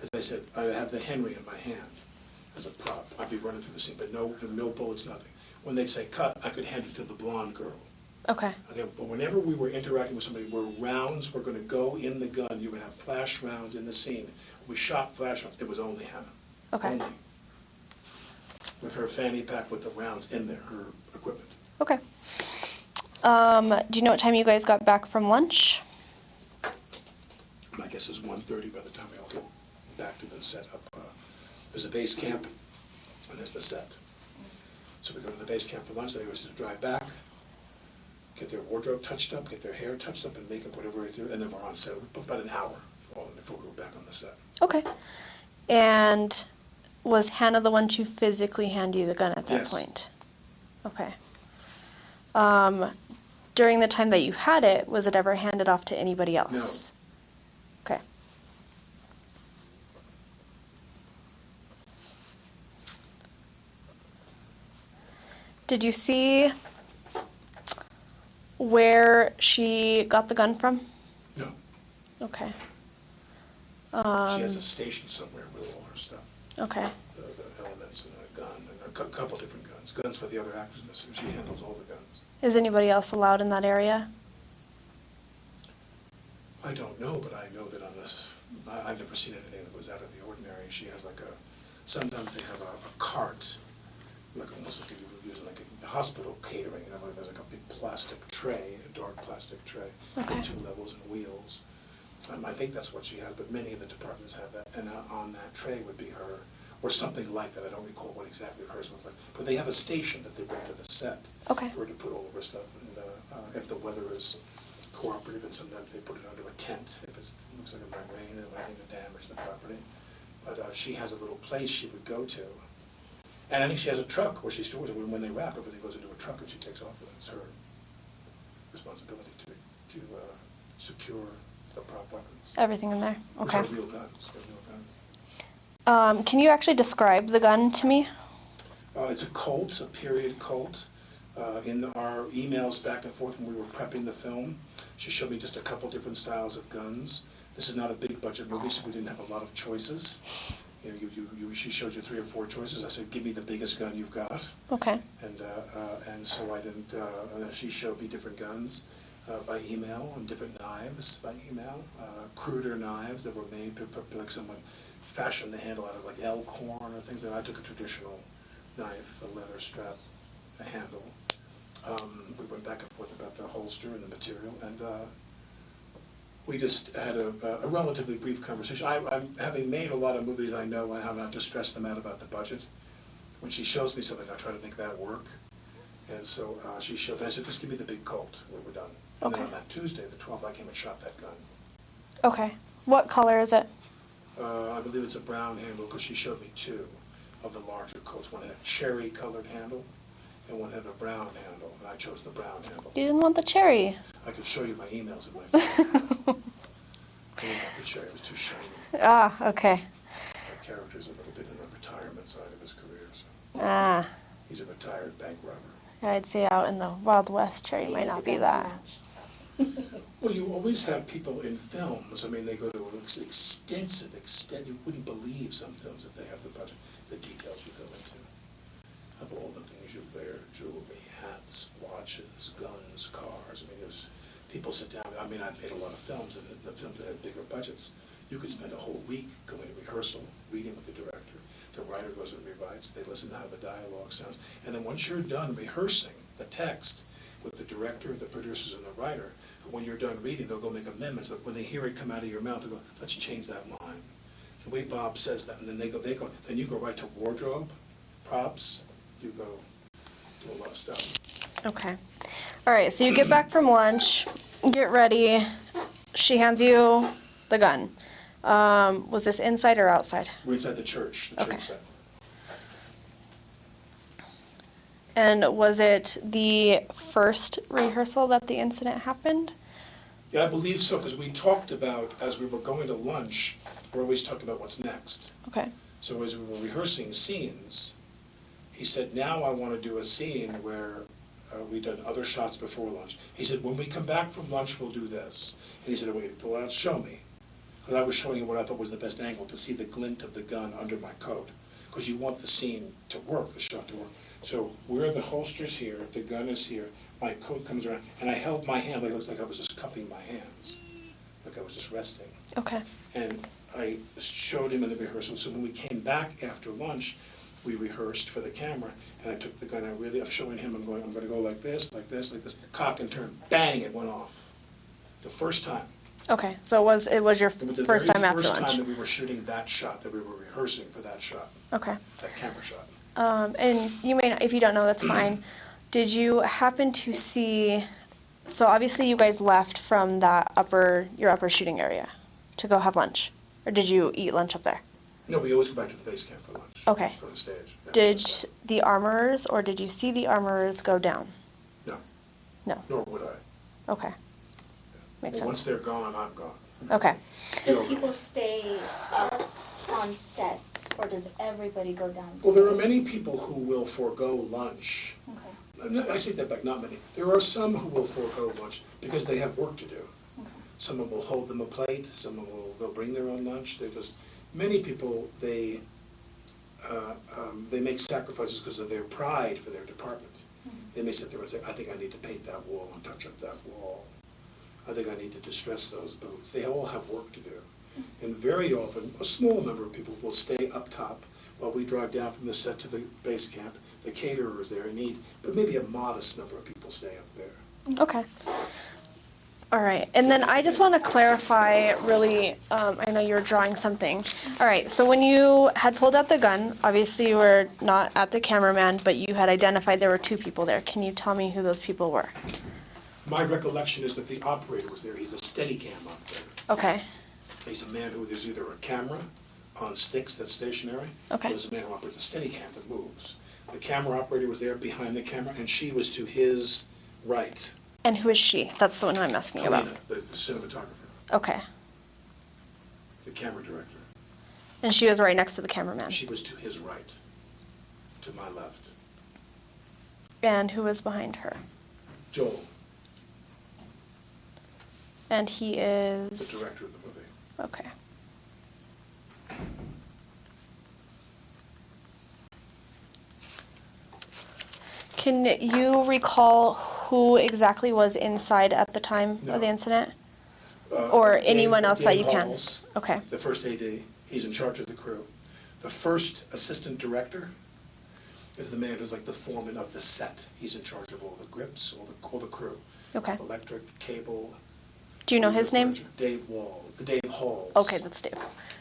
As I said, I have the Henry in my hand as a prop. I'd be running through the scene, but no bullets, nothing. When they'd say cut, I could hand it to the blonde girl. Okay. But whenever we were interacting with somebody where rounds were going to go in the gun, you would have flash rounds in the scene. We shot flash rounds. It was only Hannah. Okay. Only. With her fanny pack with the rounds in there, her equipment. Okay. Do you know what time you guys got back from lunch? My guess is 1:30 by the time we all get back to the set up. There's a base camp, and there's the set. So we go to the base camp for lunch. They always drive back, get their wardrobe touched up, get their hair touched up and makeup, whatever we do, and then we're on set. We put about an hour before we go back on the set. Okay. And was Hannah the one to physically hand you the gun at that point? Okay. During the time that you had it, was it ever handed off to anybody else? No. Okay. Did you see where she got the gun from? No. Okay. She has a station somewhere with all her stuff. Okay. The elements and a gun and a couple different guns. Guns for the other actors in this. She handles all the guns. Is anybody else allowed in that area? I don't know, but I know that on this, I've never seen anything that was out of the ordinary. She has sometimes they have a cart, like almost like you would use like a hospital catering. You know, there's like a big plastic tray, a dark plastic tray, with 2 levels and wheels. I think that's what she has, but many of the departments have that. And on that tray would be her, or something like that. I don't recall what exactly hers was like. But they have a station that they bring to the set for her to put all of her stuff. And if the weather is cooperative, and sometimes they put it under a tent if it looks like it might rain and anything to damage the property. But she has a little place she would go to. And I think she has a truck where she stores it. When they wrap, everything goes into a truck and she takes off with it. It's her responsibility to secure the prop weapons. Everything in there? Okay. Which are real guns. They're real guns. Can you actually describe the gun to me? It's a Colt, a period Colt. In our emails back and forth when we were prepping the film, she showed me just a couple different styles of guns. This is not a big budget movie, so we didn't have a lot of choices. You know, she showed you 3 or 4 choices. I said, give me the biggest gun you've got. Okay. And so I didn't, she showed me different guns by email and different knives by email. Cruder knives that were made like someone fashioned the handle out of like elkhorn or things like that. I took a traditional knife, a leather strap, a handle. We went back and forth about the holster and the material, and we just had a relatively brief conversation. I'm having made a lot of movies, I know how not to stress them out about the budget. When she shows me something, I try to make that work. And so she showed me, I said, just give me the big Colt. We were done. And then on that Tuesday, the 12th, I came and shot that gun. Okay. What color is it? I believe it's a brown handle, because she showed me 2 of the larger Colts. One had a cherry-colored handle, and one had a brown handle, and I chose the brown handle. You didn't want the cherry. I could show you my emails in my phone. I didn't want the cherry, it was too shiny. Ah, okay. That character's a little bit in the retirement side of his career, so. Ah. He's a retired bank robber. I'd say out in the Wild West, cherry might not be that. Well, you always have people in films, I mean, they go to an extensive extent, you wouldn't believe some films if they have the budget, the details you go into. Of all the things you wear, jewelry, hats, watches, guns, cars, I mean, there's, people sit down, I mean, I've made a lot of films, and the films that had bigger budgets, you could spend a whole week going to rehearsal, reading with the director, the writer goes and rewrites, they listen to how the dialogue sounds, and then once you're done rehearsing the text, with the director, the producers, and the writer. When you're done reading, they'll go make amendments. Like when they hear it come out of your mouth, they'll go, let's change that line. The way Bob says that, and then they go, then you go right to wardrobe, props, you go do a lot of stuff. Okay. All right, so you get back from lunch, get ready. She hands you the gun. Was this inside or outside? We're inside the church set. And was it the first rehearsal that the incident happened? Yeah, I believe so, because we talked about, as we were going to lunch, we're always talking about what's next. Okay. So as we were rehearsing scenes, he said, now I want to do a scene where we'd done other shots before lunch. He said, when we come back from lunch, we'll do this. And he said, "Wait, pull it out, show me." Because I was showing him what I thought was the best angle, to see the glint of the gun under my coat. Because you want the scene to work, the shot to work. So where the holster's here, the gun is here, my coat comes around, and I held my hand, like it looks like I was just cupping my hands, like I was just resting. Okay. And I showed him in the rehearsal. So when we came back after lunch, we rehearsed for the camera, and I took the gun. I'm showing him. I'm going to go like this, like this, like this. Cock and turn. Bang! It went off. The first time. Okay, so it was your first time after lunch. The first time that we were shooting that shot, that we were rehearsing for that shot. Okay. That camera shot. And you may not, if you don't know, that's fine. Did you happen to see? So obviously, you guys left from your upper shooting area to go have lunch, or did you eat lunch up there? No, we always go back to the base camp for lunch. Okay. For the stage. Yeah. Did the armorers, or did you see the armorers go down? No. No. Nor would I. Okay. Makes sense. Once they're gone, I'm gone. Okay. Do people stay up on set, or does everybody go down? Well, there are many people who will forego lunch. Okay. I take that back, not many. There are some who will forego lunch because they have work to do. Okay. Someone will hold them a plate, they'll bring their own lunch. Many people, they make sacrifices because of their pride for their department. They may sit there and say, I think I need to paint that wall and touch up that wall. I think I need to distress those boots. They all have work to do. And very often, a small number of people will stay up top while we drive down from the set to the base camp. The caterer is there in need, but maybe a modest number of people stay up there. Okay. All right, and then I just want to clarify really, I know you were drawing something. All right, so when you had pulled out the gun, obviously you were not at the cameraman, but you had identified there were two people there. Can you tell me who those people were? My recollection is that the operator was there. He's a Steadicam up there. Okay. He's a man who, there's either a camera on sticks that's stationary, okay, or there's a man who operates a Steadicam that moves. The camera operator was there behind the camera, and she was to his right. And who is she? That's the one I'm asking about. Halyna, the cinematographer. Okay. The camera director. And she was right next to the cameraman. She was to his right, to my left. And who was behind her? Joel. And he is? The director of the movie. Okay. Can you recall who exactly was inside at the time of the incident? Or anyone else that you can? Okay. The first AD, he's in charge of the crew. The first assistant director is the man who's like the foreman of the set. He's in charge of all the grips, all the crew. Okay. Electric, cable. Do you know his name? Dave Halls. Okay, that's Dave.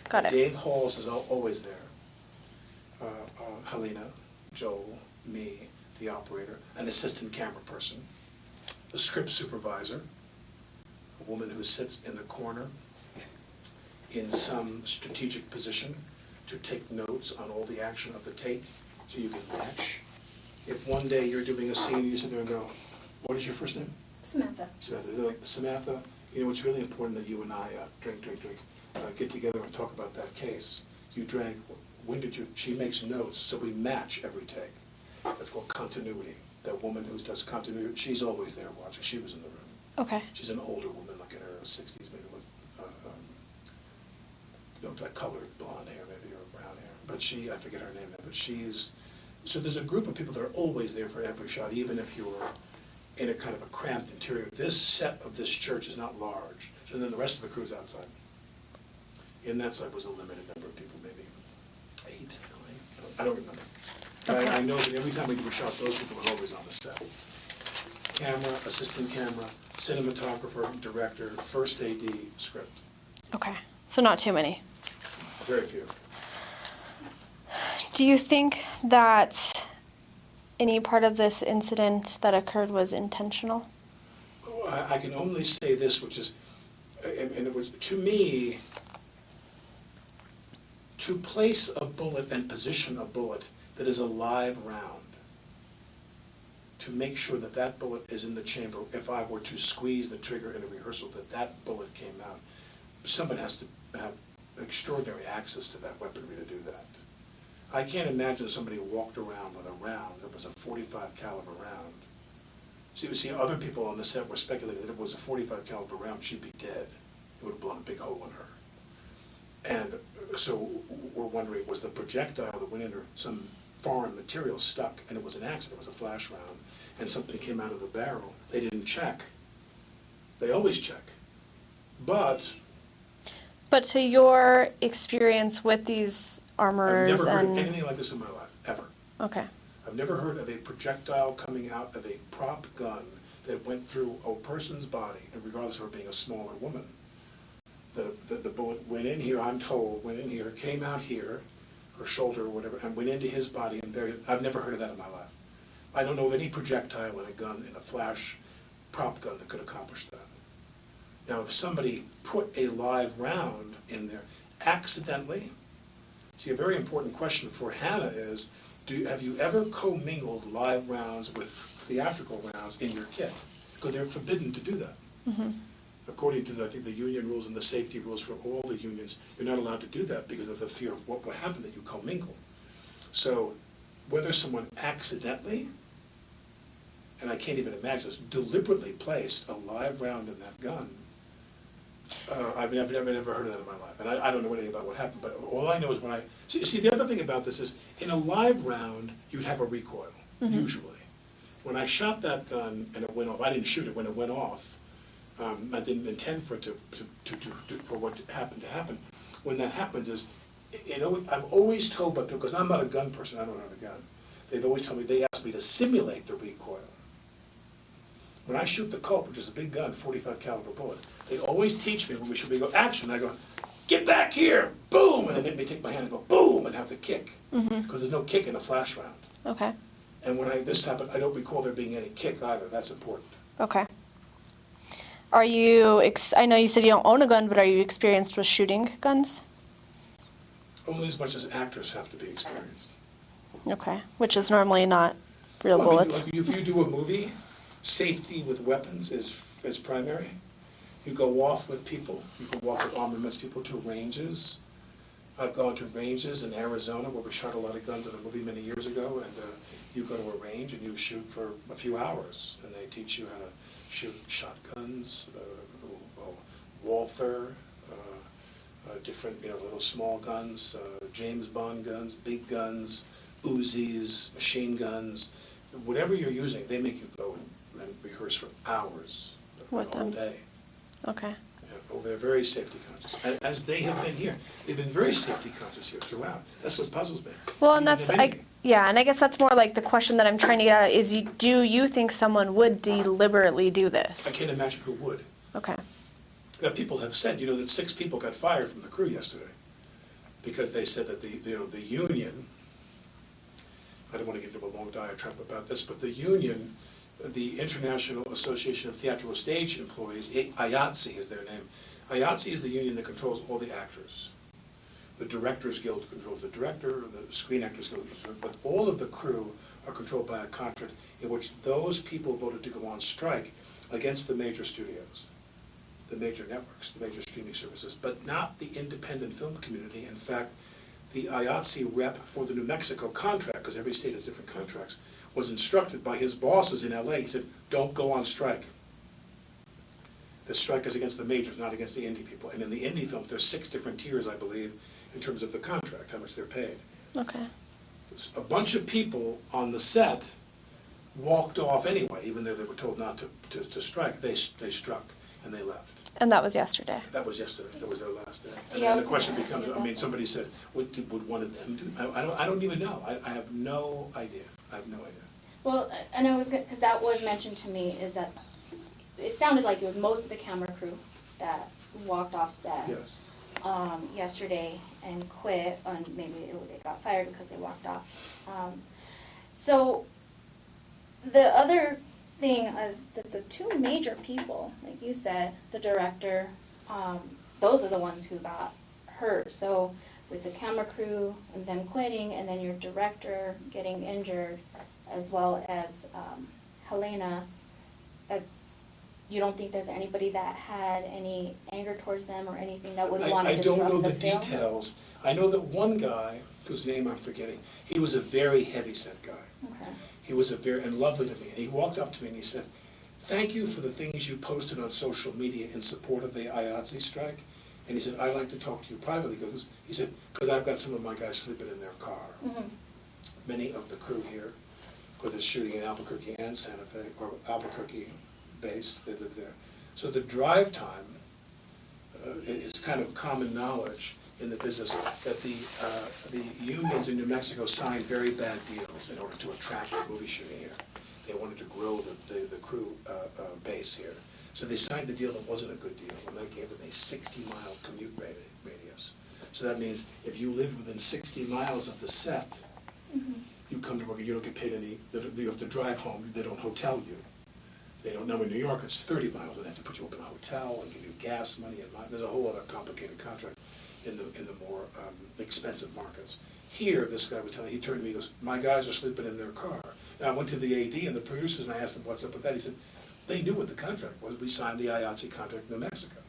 Got it. Dave Halls is always there. Halyna, Joel, me, the operator, an assistant camera person, a script supervisor, a woman who sits in the corner in some strategic position to take notes on all the action of the take so you can match. If one day you're doing a scene, you sit there and go, what is your first name? Samantha. Samantha. They're like, Samantha, you know, it's really important that you and I get together and talk about that case. You drank, when did you, she makes notes, so we match every take. That's called continuity. That woman who does continuity, she's always there watching. She was in the room. Okay. She's an older woman, like in her 60s, maybe with, that colored blonde hair, maybe, or brown hair. But I forget her name now, but she's, so there's a group of people that are always there for every shot, even if you're in a kind of a cramped interior. This set of this church is not large, so then the rest of the crew's outside. In that side was a limited number of people, maybe 8, 9, I don't remember. Okay. I know that every time we do a shot, those people are always on the set. camera, assistant camera, cinematographer, director, first AD, script. Okay, so not too many. Very few. Do you think that any part of this incident that occurred was intentional? I can only say this, which is, and it was, to me, to place a bullet and position a bullet that is a live round, to make sure that that bullet is in the chamber, if I were to squeeze the trigger in a rehearsal, that that bullet came out, someone has to have extraordinary access to that weaponry to do that. I can't imagine somebody walked around with a round that was a .45 caliber round. See, other people on the set were speculating that if it was a .45 caliber round, she'd be dead. It would have blown a big hole in her. And so we're wondering, was the projectile that went into some foreign material stuck, and it was an accident, it was a flash round, and something came out of the barrel? They didn't check. They always check. But to your experience with these armorers I've never heard and... anything like this in my life, ever. Okay. I've never heard of a projectile coming out of a prop gun that went through a person's body, and regardless of her being a smaller woman. The bullet went in here, I'm told, went in here, came out here, her shoulder or whatever, and went into his body and buried. I've never heard of that in my life. I don't know of any projectile in a gun, in a flash prop gun, that could accomplish that. Now, if somebody put a live round in there accidentally, see, a very important question for Hannah is, have you ever commingled live rounds with theatrical rounds in your kit? Because they're forbidden to do that. Mm-hmm. According to, I think, the union rules and the safety rules for all the unions, you're not allowed to do that because of the fear of what would happen that you commingle. So whether someone accidentally, and I can't even imagine this, deliberately placed a live round in that gun, I've never heard of that in my life. And I don't know anything about what happened, but all I know is when I... See, the other thing about this is, in a live round, you'd have a recoil, usually. When I shot that gun and it went off, I didn't shoot it when it went off. I didn't intend for it for what happened to happen. When that happens is, I've always told, but because I'm not a gun person, I don't have a gun, they've always told me, they asked me to simulate the recoil. When I shoot the Colt, which is a big gun, 45 caliber bullet, they always teach me when we shoot, we go, action, I go, get back here, boom, and then make me take my hand and go, boom, and have the kick. Because there's no kick in a flash round. Okay. And when this happened, I don't recall there being any kick either. That's important. Okay. Are you, I know you said you don't own a gun, but are you experienced with shooting guns? Only as much as actors have to be experienced. Okay, which is normally not real Well, I mean, bullets. like, if you do a movie, safety with weapons is primary. You go off with people. You can walk with armaments people to ranges. I've gone to ranges in Arizona where we shot a lot of guns in a movie many years ago, and you go to a range and you shoot for a few hours, and they teach you how to shoot shotguns, Walther, different, little small guns, James Bond guns, big guns, Uzis, machine guns, whatever you're using, they make you go and rehearse for hours, With all them. day. Okay. Well, they're very safety conscious, as they have been here. They've been very safety conscious here throughout. That's what puzzles me. Well, and Even that's, the mini. and I guess that's more like the question that I'm trying to get at is, do you think someone would deliberately do I this? can't imagine who would. Okay. People have said, that 6 people got fired from the crew yesterday because they said that the union, I don't want to get into a long diatribe about this, but the union, the International Association of Theatrical Stage Employees, IATSE is their name. IATSE is the union that controls all the actors. The Directors Guild controls the director, the Screen Actors Guild, but all of the crew are controlled by a contract in which those people voted to go on strike against the major studios, the major networks, the major streaming services, but not the independent film community. In fact, the IATSE rep for the New Mexico contract, because every state has different contracts, was instructed by his bosses in LA. He said, don't go on strike. The strike is against the majors, not against the indie people. And in the indie films, there's 6 different tiers, I believe, in terms of the contract, how much they're paid. Okay. A bunch of people on the set walked off anyway, even though they were told not to strike. They struck, and they left. And that was yesterday. That was yesterday. That was their last day. And Yeah, then the question becomes, somebody said, would one of them do? I don't even know. I have no idea. I have no idea. Well, and I was, because that was mentioned to me, is that it sounded like it was most of the camera crew that walked off set. Yes. Yesterday and quit, and maybe they got fired because they walked off. So the other thing is that the two major people, like you said, the director, those are the ones who got hurt. So with the camera crew and them quitting, and then your director getting injured, as well as Halyna, you don't think there's anybody that had any anger towards them or anything that would want to disrupt the film? I don't know the details. I know that one guy, whose name I'm forgetting, he was a very heavy-set guy. Okay. He was and lovely to me. And he walked up to me and he said, "Thank you for the things you posted on social media in support of the IATSE strike." And he said, "I'd like to talk to you privately." He said, "Because I've got some of my guys sleeping in their car." Mm-hmm. Many of the crew here, because it's shooting in Albuquerque and Santa Fe, or Albuquerque based, they live there. So the drive time is kind of common knowledge in the business that the unions in New Mexico signed very bad deals in order to attract movie shooting here. They wanted to grow the crew base here. So they signed the deal that wasn't a good deal, and that gave them a 60-mile commute radius. So that means if you lived within 60 miles of the set, you come to work and you don't get paid any, you have to drive home, they don't hotel you. They don't know in New York it's 30 miles, and they have to put you up in a hotel and give you gas money, and there's a whole other complicated contract in the more expensive markets. Here, this guy was telling me, he turned to me, he goes, "My guys are sleeping in their car." Now I went to the AD and the producers and I asked them what's up with that. He said, they knew what the contract was. We signed the IATSE contract in New Mexico.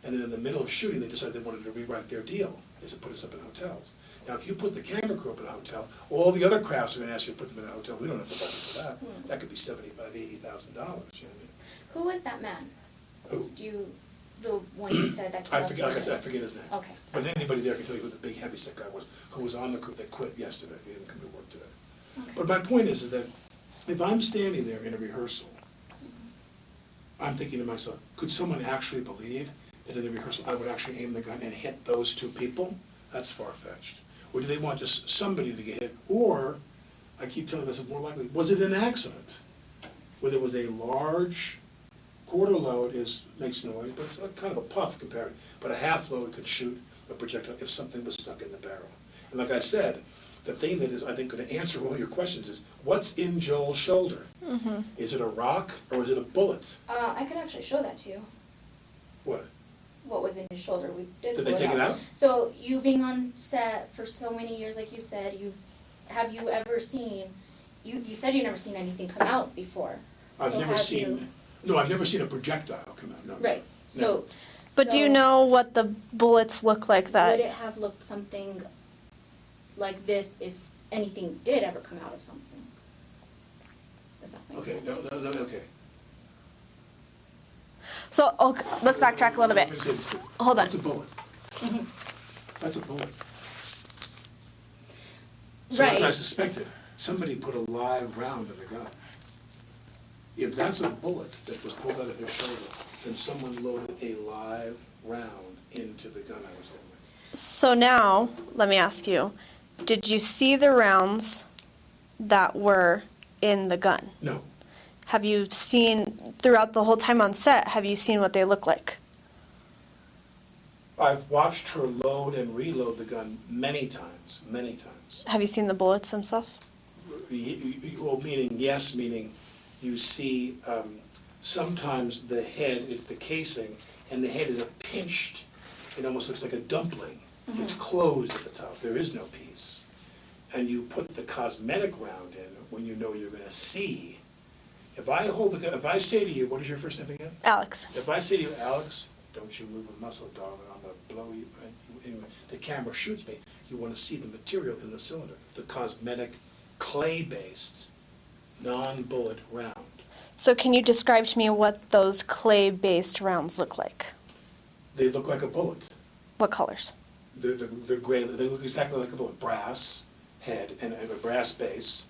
And then in the middle of shooting, they decided they wanted to rewrite their deal. They said, put us up in hotels. Now, if you put the camera crew up in a hotel, all the other crafts are going to ask you to put them in a hotel. We don't have the budget for that. That could be $75,000, $80,000. You know what I mean? Who is that man? Who? The one you said that I forget, like I said, I forget his name. Okay. But anybody there can tell you who the big heavyset guy was, who was on the crew that quit yesterday. He didn't come to work today. Okay. But my point is that if I'm standing there in a rehearsal, I'm thinking to myself, could someone actually believe that in the rehearsal I would actually aim the gun and hit those two people? That's far-fetched. Or do they want just somebody to get hit? Or, I keep telling myself more likely, was it an accident? Where there was a large quarter load makes noise, but it's kind of a puff compared, but a half load could shoot a projectile if something was stuck in the barrel. And like I said, the thing that is, I think, going to answer all your questions is, what's in Joel's shoulder? Mm-hmm. Is it a rock or is it a bullet? I could actually show that to you. What? What was in his shoulder? We did. Did they take it out? So you being on set for so many years, like you said, have you ever seen? You said you've never seen anything come out before. I've never seen a projectile come out. No. Right. No. But do you know what the bullets look like that? Would it have looked something like this if anything did ever come out of something? Does that make sense? No, okay. So let's backtrack a little bit. Hold on. That's a bullet. Mm-hmm. That's a bullet. So Right. as I suspected, somebody put a live round in the gun. If that's a bullet that was pulled out of his shoulder, then someone loaded a live round into the gun I was holding. So now, let me ask you, did you see the rounds that were in the gun? No. Have you seen, throughout the whole time on set, have you seen what they look like? I've watched her load and reload the gun many times, many times. Have you seen the bullets themselves? Well, meaning yes, meaning you see sometimes the head is the casing and the head is pinched. It almost looks like a dumpling. Mm-hmm. It's closed at the top. There is no piece. And you put the cosmetic round in when you know you're going to see. If I hold the gun, if I say to you, what is your first name again? Alex. If I say to you, Alex, don't you move a muscle, darling, I'm going to blow you. Anyway, the camera shoots me. You want to see the material in the cylinder, the cosmetic, clay-based, non-bullet round. So can you describe to me what those clay-based rounds look like? They look like a bullet. What colors? They're gray. They look exactly like a bullet. Brass head and a brass base,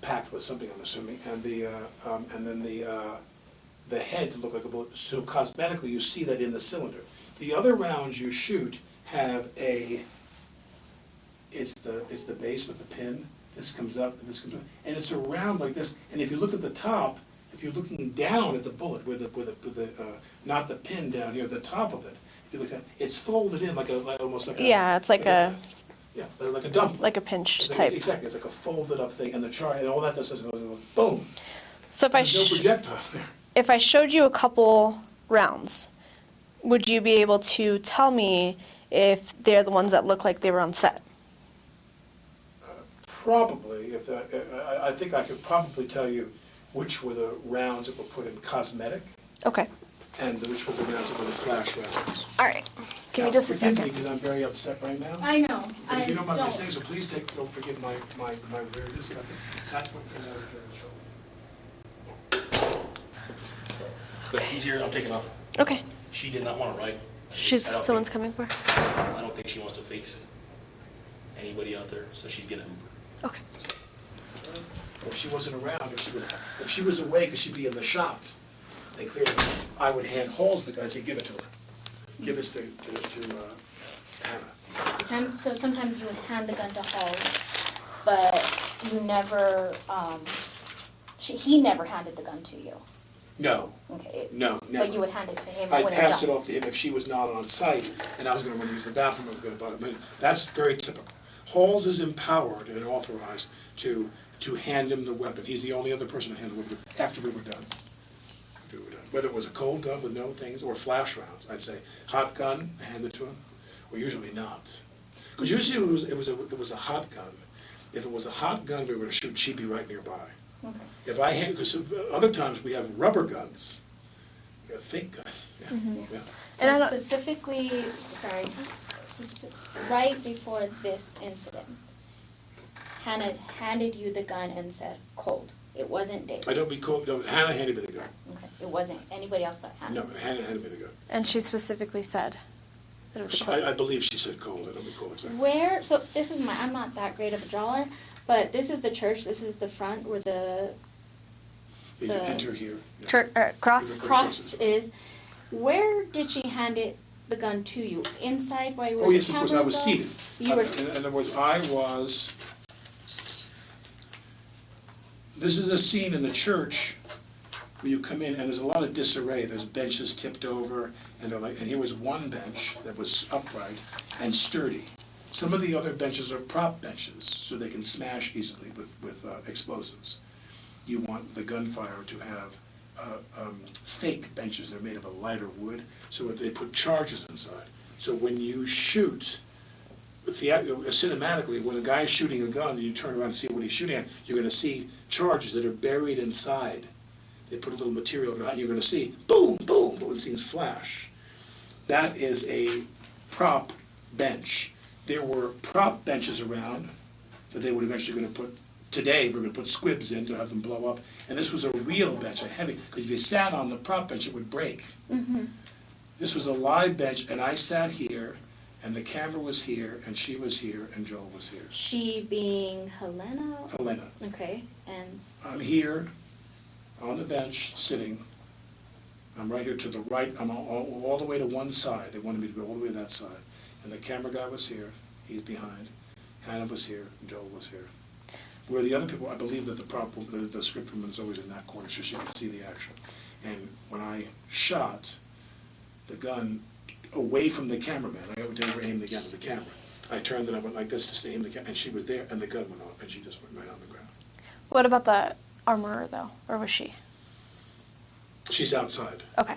packed with something, I'm assuming, and then the head to look like a bullet. So cosmetically, you see that in the cylinder. The other rounds you shoot have it's the base with the pin. this comes up, and this comes up, and it's around like this. And if you look at the top, if you're looking down at the bullet, with the not the pin down here, the top of it, if you look at it, it's folded in like almost like a. Yeah, it's like a. Yeah, like a dumpling. Like a pinched It's like- type. Exactly, it's like a folded up thing, and the char, and all that does is goes, boom. So if I There's no projectile there. if I showed you a couple rounds, would you be able to tell me if they're the ones that look like they were on set? Probably, if that, I think I could probably tell you which were the rounds that were put in cosmetic, Okay. and which were the rounds that were the flash rounds. All right. Give me just a Forgive second. me, because I'm very upset right now. I know. But if you I don't mind me don't. saying so, please don't forgive my weird, this, that's what comes out of the show. But he's here, I'm taking off. Okay. She did not want to write. Someone's coming for her? I don't think she wants to face anybody out there, so she's getting Uber. Okay. If she wasn't around, if she was awake, she'd be in the shop. They clearly, I would hand Halls the guy, say, give it to her. Give this to Hannah. So sometimes you would hand the gun to Halls, but you never, he never handed the gun to you. No. Okay. No, never. But you would hand it to him I'd when pass it done. off to him if she was not on site, and I was gonna run to use the bathroom, I was gonna butt him in. That's very typical. Halls is empowered and authorized to hand him the weapon. He's the only other person to hand the weapon after we were done. Whether it was a cold gun with no things, or flash rounds, I'd say, hot gun, I hand it to him, or usually not. Because usually it was a hot gun. If it was a hot gun we were to shoot, she'd be right nearby. Okay. If I hand, because other times we have rubber guns, we have fake guns. Yeah. Mhm. Yeah. So specifically, right before this incident, Hannah handed you the gun and said, cold. It wasn't David. I don't be cold, no, Hannah handed me the gun. Okay. It wasn't anybody else but Hannah. No, Hannah handed me the gun. And she specifically said that it was a cold. I believe she said cold, I don't recall exactly. Where, so this is I'm not that great of a drawer, but this is the church, this is the front where You enter here. Church, cross? Cross is. Where did she hand the gun to you? Inside while you were Oh, yes, of course, I was off? seated. You were. In other words, this is a scene in the church where you come in and there's a lot of disarray. There's benches tipped over, and here was one bench that was upright and sturdy. Some of the other benches are prop benches, so they can smash easily with explosives. You want the gunfire to have fake benches. They're made of a lighter wood, so if they put charges inside. So when you shoot, cinematically, when a guy is shooting a gun and you turn around and see what he's shooting at, you're going to see charges that are buried inside. They put a little material over it, and you're going to see boom, boom, boom, these things flash. That is a prop bench. There were prop benches around that they were eventually going to put. Today, we're going to put squibs in to have them blow up. And this was a real bench, a heavy, because if you sat on the prop bench, it would break. Mm-hmm. This was a live bench, and I sat here, and the camera was here, and she was here, and Joel was here. She being Halyna? Halyna. Okay, and? I'm here, on the bench, sitting. I'm right here to the right, I'm all the way to one side. They wanted me to go all the way to that side. And the camera guy was here, he's behind. Hannah was here, and Joel was here. Where the other people, I believe that the script woman is always in that corner so she can see the action. And when I shot the gun away from the cameraman, I would never aim the gun at the camera. I turned and I went like this to stay in the camera, and she was there, and the gun went off, and she just went right on the ground. What about the armorer, though? Or was she? She's outside. Okay.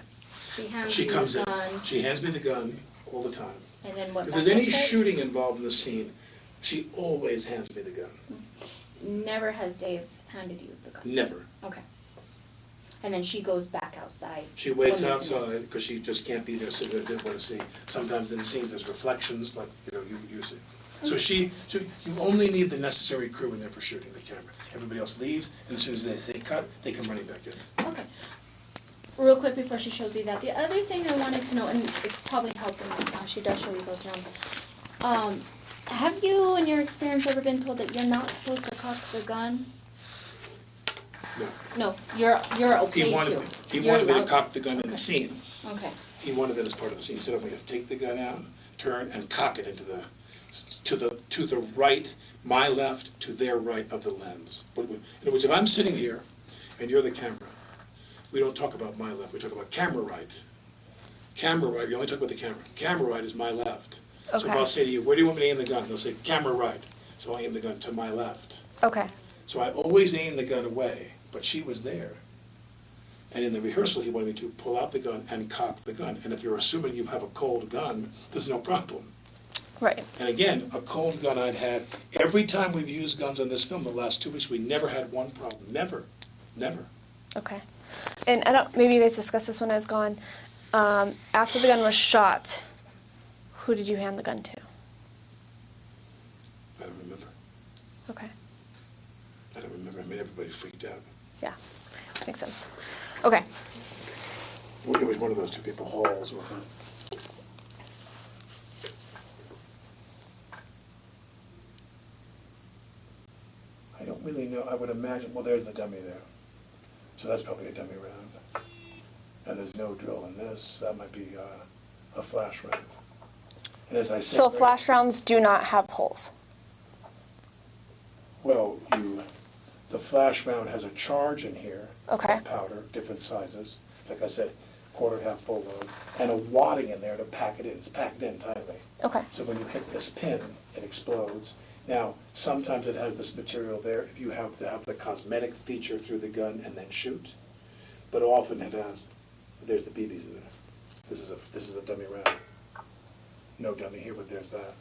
She comes in. She hands me the gun all the time. And then what? If there's any shooting involved in the scene, she always hands me the gun. Never has Dave handed you the gun? Never. Okay. And then she goes back outside? She waits outside because she just can't be there, so they didn't want to see. Sometimes in the scenes there's reflections, like, you see. So you only need the necessary crew in there for shooting the camera. Everybody else leaves, and as soon as they say cut, they come running back in. Okay. Real quick before she shows you that, the other thing I wanted to know, and it's probably helping when she does show you those rounds. Have you, in your experience, ever been told that you're not supposed to cock the gun? No. No, you're okay He wanted me to cock the gun in the scene. Okay. He wanted it as part of the scene. He said, I'm going to take the gun out, turn, and cock it into to the right, my left to their right of the lens. In other words, if I'm sitting here and you're the camera, we don't talk about my left, we talk about camera right. Camera right, we only talk about the camera. Camera right is my left. So if Okay. I'll say to you, where do you want me to aim the gun? They'll say, camera right. So I aim the gun to my left. Okay. So I always aim the gun away, but she was there. And in the rehearsal, he wanted me to pull out the gun and cock the gun. And if you're assuming you have a cold gun, there's no problem. Right. And again, a cold gun I'd had, every time we've used guns on this film the last 2 weeks, we never had one problem. Never. Never. Okay. And I don't, maybe you guys discussed this when I was gone. After the gun was shot, who did you hand the gun to? I don't remember. Okay. I don't remember. I mean, everybody freaked out. Yeah. Makes sense. Okay. It was one of those two people, Halls or... I don't really know. I would imagine, well, there's the dummy there. So that's probably a dummy round. And there's no drill in this. That might be a flash round. And as I said... So flash rounds do not have holes? Well, the flash round has a charge in here. Okay. Of powder, different sizes. Like I said, quarter, half, full load. And a wadding in there to pack it in. It's packed in tightly. Okay. So when you hit this pin, it explodes. Now, sometimes it has this material there if you have to have the cosmetic feature through the gun and then shoot. But often it has, there's the BBs in there. This is a dummy round. No dummy here, but there's that.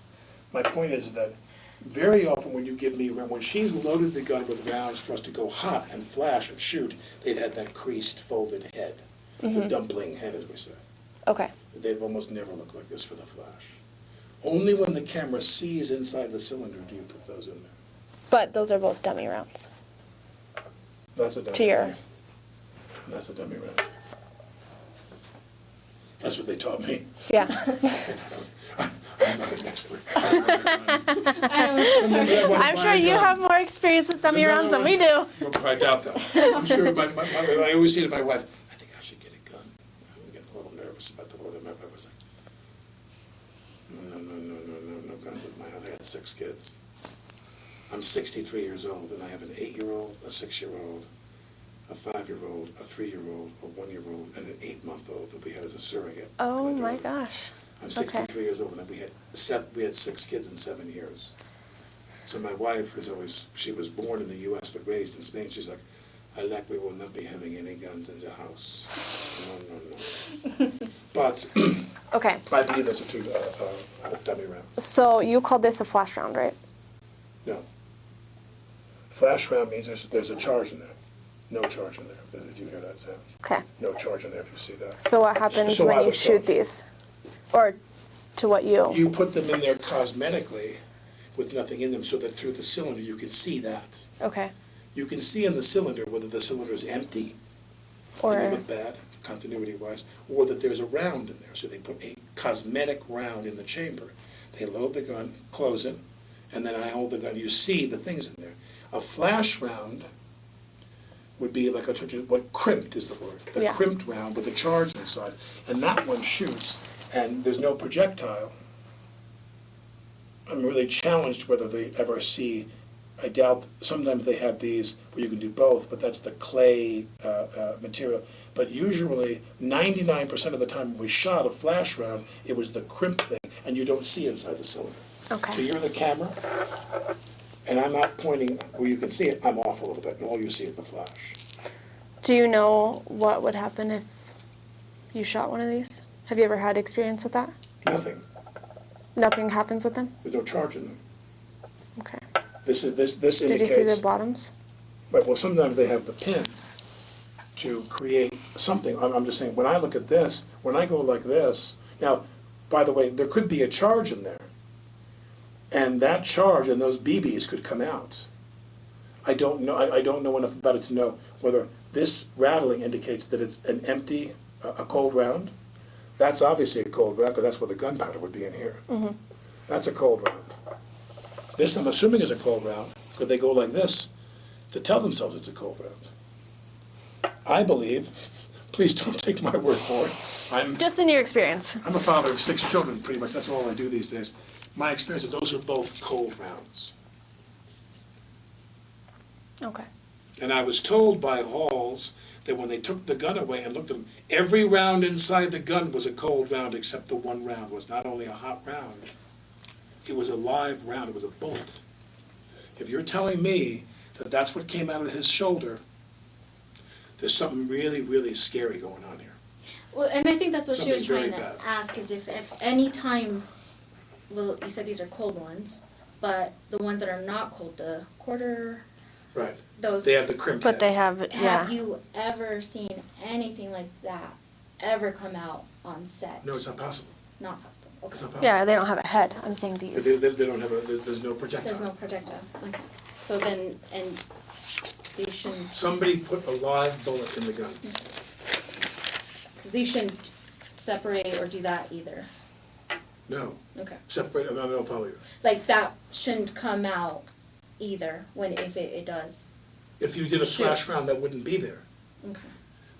My point is that very often when you give me, when she's loaded the gun with rounds for us to go hot and flash and shoot, they'd had that creased, folded head. The dumpling head, as we say. Okay. They've almost never looked like this for the flash. Only when the camera sees inside the cylinder do you put those in there. But those are both dummy rounds. That's a dummy To your... round. That's a dummy round. That's what they taught me. Yeah. I'm not an expert. I'm sure you have more experience with dummy rounds than we do. I doubt that. I'm sure I always say to my wife, I think I should get a gun. I'm getting a little nervous about the word. My wife was like, no guns at my house. I got 6 kids. I'm 63 years old, and I have an 8-year-old, a 6-year-old, a 5-year-old, a 3-year-old, a 1-year-old, and an 8-month-old that we had as a surrogate. Oh my gosh. I'm 63 years old, and we had 6 kids in 7 years. So my wife is always, she was born in the U.S. but raised in Spain. She's like, Alec, we will not be having any guns in the house. No. But okay. I believe that's a dummy round. So you called this a flash round, right? No. Flash round means there's a charge in there. No charge in there, if you hear that sound. Okay. No charge in there if you see that. So what happens So when you shoot these? Or to what you... You put them in there cosmetically with nothing in them so that through the cylinder you can see that. Okay. You can see in the cylinder whether the cylinder is empty, or and it look bad, continuity-wise, or that there's a round in there. So they put a cosmetic round in the chamber. They load the gun, close it, and then I hold the gun. You see the things in there. A flash round would be like I told you, what crimped is the word. The crimped round with the charge inside. And that one shoots, and there's no projectile. I'm really challenged whether they ever see, I doubt, sometimes they have these where you can do both, but that's the clay material. But usually, 99% of the time when we shot a flash round, it was the crimp thing, and you don't see inside the cylinder. Okay. So you're the camera, and I'm not pointing where you can see it. I'm off a little bit, and all you see is the flash. Do you know what would happen if you shot one of these? Have you ever had experience with that? Nothing. Nothing happens with them? There's no charge in them. Okay. This indicates... Did you see the bottoms? Right, well, sometimes they have the pin to create something. I'm just saying, when I look at this, when I go like this... Now, by the way, there could be a charge in there. And that charge and those BBs could come out. I don't know. I don't know enough about it to know whether this rattling indicates that it's an empty, a cold round. That's obviously a cold round because that's where the gunpowder would be in here. Mm-hmm. That's a cold round. This, I'm assuming, is a cold round because they go like this to tell themselves it's a cold round. I believe. Please don't take my word for it. Just in your experience. I'm a father of 6 children, pretty much. That's all I do these days. My experience is those are both cold rounds. Okay. And I was told by Halls that when they took the gun away and looked at them, every round inside the gun was a cold round except the one round was not only a hot round, it was a live round, it was a bullet. If you're telling me that that's what came out of his shoulder, there's something really, really scary going on here. Well, and I think that's what she was Something trying very to bad. ask is if any time, well, you said these are cold ones, but the ones that are not cold, the quarter, Right. those. They have the crimped But head. they have, yeah. Have you ever seen anything like that ever come out on set? No, it's not possible. Not possible. Okay. It's not possible. Yeah, they don't have a head. I'm saying these. They don't have there's no projectile. There's no projectile. Okay. So then, and these shouldn't. Somebody put a live bullet in the gun. These shouldn't separate or do that either. No. Okay. Separate, I don't follow you. Like that shouldn't come out either when if it does. If you did a Shoot. flash round, that wouldn't be there. Okay.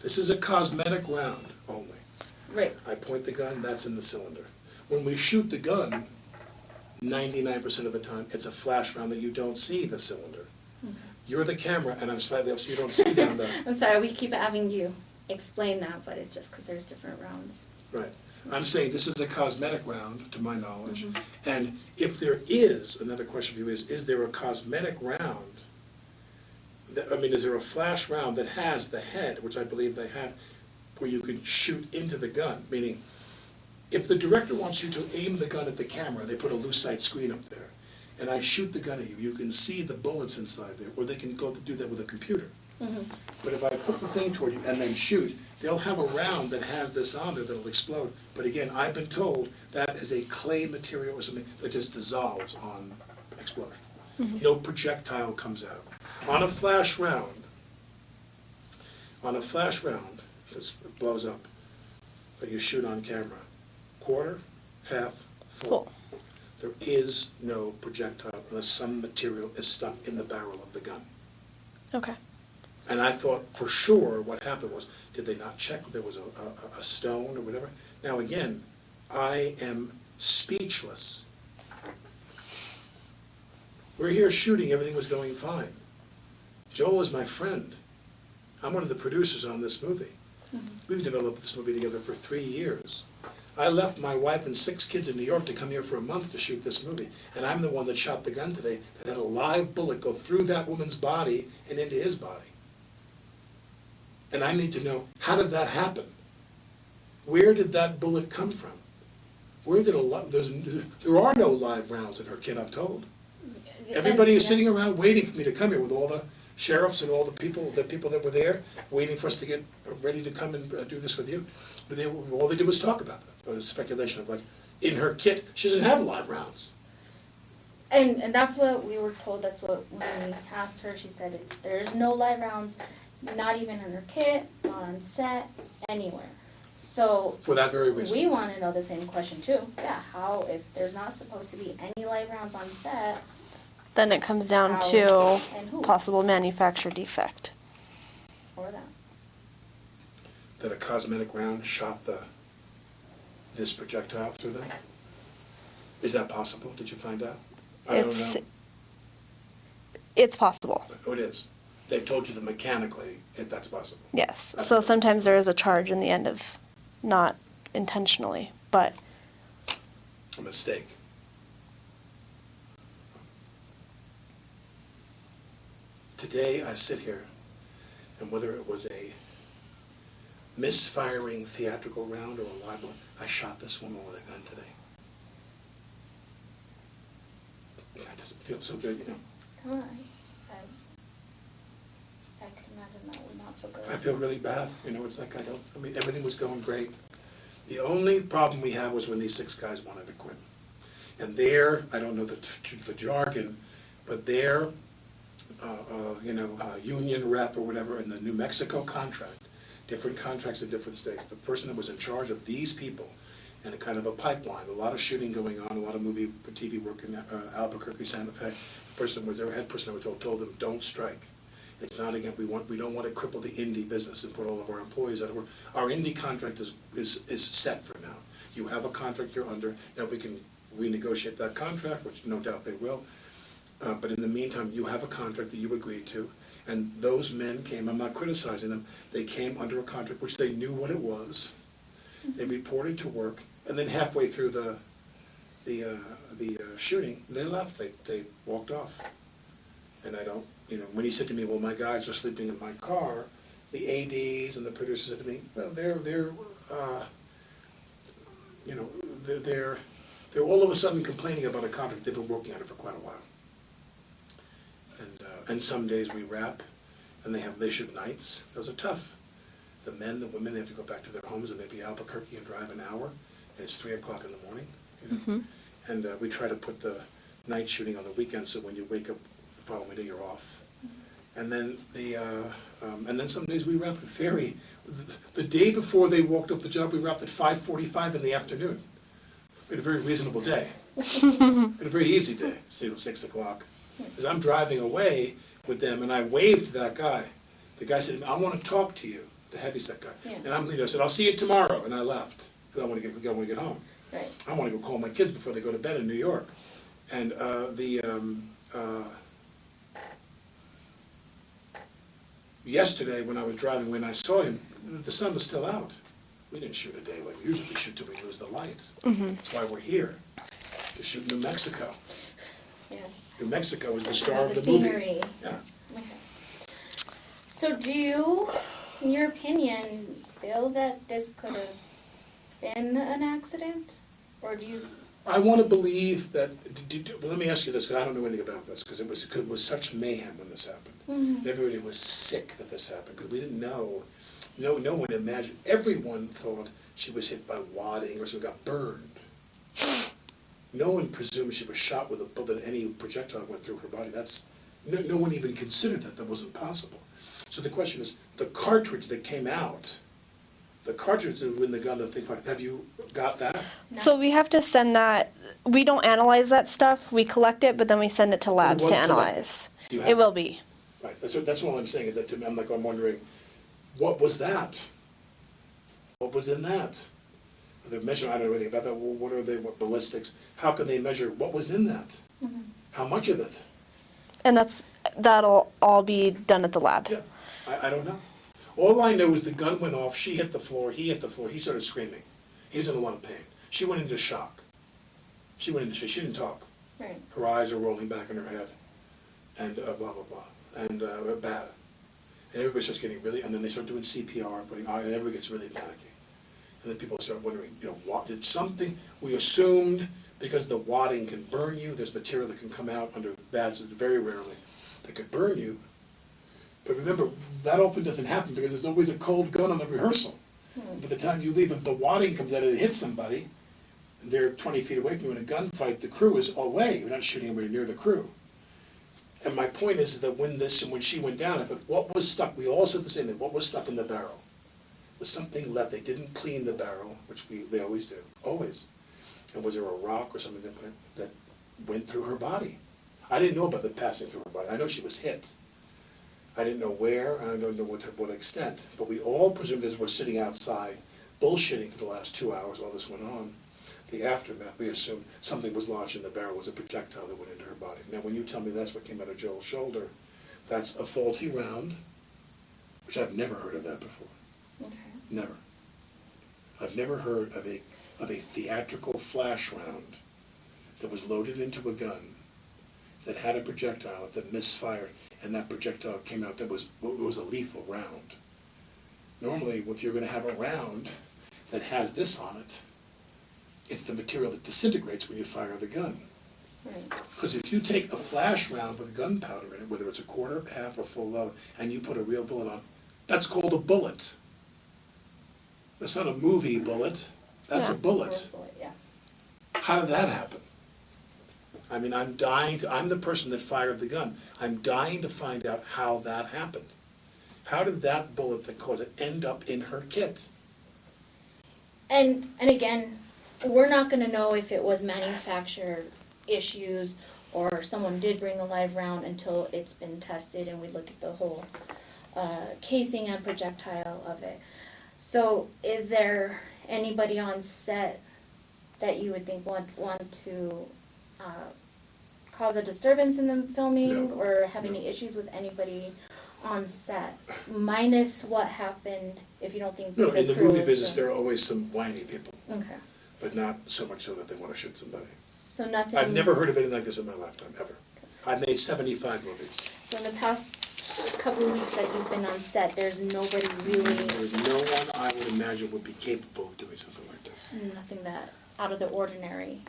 This is a cosmetic round only. Right. I point the gun, that's in the cylinder. When we shoot the gun, 99% of the time, it's a flash round that you don't see the cylinder. Okay. You're the camera, and I'm slightly off, so you don't see down there. I'm sorry, we keep having you explain that, but it's just because there's different rounds. Right. I'm saying this is a cosmetic round, to my knowledge. Mhm. And if there is, another question for you is there a cosmetic round? Is there a flash round that has the head, which I believe they have, where you could shoot into the gun? Meaning, if the director wants you to aim the gun at the camera, they put a loose sight screen up there, and I shoot the gun at you, you can see the bullets inside there, or they can go to do that with a computer. Mm-hmm. But if I put the thing toward you and then shoot, they'll have a round that has this on there that'll explode. But again, I've been told that is a clay material or something that just dissolves on explosion. Mhm. No projectile comes out. On a flash round, that blows up, that you shoot on camera, quarter, half, full. There is no projectile unless some material is stuck in the barrel of the gun. Okay. And I thought for sure what happened was, did they not check if there was a stone or whatever? Now again, I am speechless. We're here shooting, everything was going fine. Joel is my friend. I'm one of the producers on this movie. We've developed this movie together for 3 years. I left my wife and 6 kids in New York to come here for a month to shoot this movie. And I'm the one that shot the gun today that had a live bullet go through that woman's body and into his body. And I need to know, how did that happen? Where did that bullet come from? Where did there are no live rounds in her kit, I'm told. Everybody is sitting around waiting for me to come here with all the sheriffs and all the people that were there, waiting for us to get ready to come and do this with you. But all they did was talk about that. There was speculation of like, in her kit, she doesn't have live rounds. And that's what we were told, that's what, when we asked her, she said, there's no live rounds, not even in her kit, not on set, anywhere. So. For that very reason. We want to know the same question too. Yeah, how, if there's not supposed to be any live rounds on set. Then it comes down How to and who? possible manufacturer defect. Or that. That a cosmetic round shot this projectile through them? Is that possible? Did you find out? I don't know. It's possible. Oh, it is. They've told you that mechanically, if that's possible. Yes. So sometimes there is a charge in the end of not intentionally, but. A mistake. Today I sit here, and whether it was a misfiring theatrical round or a live one, I shot this woman with a gun today. That doesn't feel so good, you know. No, I can imagine that would not feel good. I feel really bad, it's like everything was going great. The only problem we had was when these 6 guys wanted to quit. And there, I don't know the jargon, but their union rep or whatever in the New Mexico contract, different contracts in different states, the person that was in charge of these people and a kind of a pipeline, a lot of shooting going on, a lot of movie, TV work in Albuquerque, Santa Fe, the person was their head person, I was told them, don't strike. It's not again, we don't want to cripple the indie business and put all of our employees out of work. Our indie contract is set for now. You have a contract you're under, and we can renegotiate that contract, which no doubt they will. But in the meantime, you have a contract that you agreed to, and those men came, I'm not criticizing them, they came under a contract which they knew what it was. They reported to work, and then halfway through the shooting, they left, they walked off. And I don't, when he said to me, well, my guys are sleeping in my car, the ADs and the producers said to me, well, they're all of a sudden complaining about a contract they've been working on it for quite a while. And some days we wrap, and they shoot nights. Those are tough. The men, the women, they have to go back to their homes in maybe Albuquerque and drive an hour, and it's 3 o'clock in the morning. And we try to put the night shooting on the weekend, so when you wake up the following day, you're off. And then and then some days we wrap at the day before they walked off the job, we wrapped at 5:45 in the afternoon. We had a very reasonable day. We had a very easy day, 6 o'clock. Because I'm driving away with them, and I waved to that guy. The guy said to me, I want to talk to you, the heavyset guy. Yeah. And I'm leaving. I said, I'll see you tomorrow. And I left, because I want to get home. Right. I want to go call my kids before they go to bed in New York. And yesterday, when I was driving, when I saw him, the sun was still out. We didn't shoot a day like we usually shoot till we lose the light. That's why we're here, to shoot New Mexico. Yeah. New Mexico is the star of the scenery. Movie. Yeah. Okay. So do you, in your opinion, feel that this could have been an accident? Or do you... I want to believe that, well, let me ask you this, because I don't know anything about this, because it was such mayhem when this happened. Everybody was sick that this happened, because we didn't know, no one imagined, everyone thought she was hit by wadding or she got burned. No one presumed she was shot with a bullet, any projectile went through her body. No one even considered that wasn't possible. So the question is, the cartridge that came out, the cartridge that was in the gun that they fired, have you got that? No. So we have to send that, we don't analyze that stuff, we collect it, but then we send it to labs to analyze. It will be. Right, that's all I'm saying, is that to me, I'm wondering, what was that? What was in that? They're measuring, I don't know anything about that, what are they, what ballistics, how can they measure what was in that? How much of it? And that'll all be done at the lab. Yeah, I don't know. All I know is the gun went off, she hit the floor, he started screaming. He was in a lot of pain. She went into shock. She didn't talk. Right. Her eyes are rolling back in her head, and blah, blah, blah, and bad. And everybody starts getting really, and then they start doing CPR, and everybody gets really panicky. And then people start wondering, what did something, we assumed, because the wadding can burn you, there's material that can come out under that, very rarely, that could burn you. But remember, that often doesn't happen because there's always a cold gun on the rehearsal. By the time you leave, if the wadding comes out and it hits somebody, they're 20 feet away from you in a gunfight, the crew is away. You're not shooting anywhere near the crew. And my point is that when she went down, I thought, what was stuck? We all said the same thing. What was stuck in the barrel? Was something left? They didn't clean the barrel, which they always do, always. And was there a rock or something that went through her body? I didn't know about the passing through her body. I know she was hit. I didn't know where, I don't know to what extent, but we all presumed as we're sitting outside bullshitting for the last 2 hours while this went on, the aftermath, we assumed something was lodged in the barrel, was a projectile that went into her body. Now when you tell me that's what came out of Joel's shoulder, that's a faulty round, which I've never heard of that before. Okay. Never. I've never heard of a theatrical flash round that was loaded into a gun that had a projectile that misfired, and that projectile came out that was a lethal round. Normally, if you're going to have a round that has this on it, it's the material that disintegrates when you fire the gun. Because if you take a flash round with gunpowder in it, whether it's a quarter, half, or full load, and you put a real bullet on, that's called a bullet. That's not a movie bullet. That's a bullet. Yeah. How did that happen? I mean, I'm the person that fired the gun. I'm dying to find out how that happened. How did that bullet that caused it end up in her kit? And again, we're not going to know if it was manufacturer issues or someone did bring a live round until it's been tested and we look at the whole casing and projectile of it. So is there anybody on set that you would think would want to cause a disturbance in the filming No. or have any issues with anybody on set, minus what happened if you don't think No, the in the crew movie is business, the- there are always some whiny people, Okay. but not so much so that they want to shoot somebody. So nothing. I've never heard of anything like this in my lifetime, ever. I've made 75 movies. So in the past couple of weeks that you've been on set, there's nobody really. There's no one I would imagine would be capable of doing something like this. Nothing that out of the ordinary.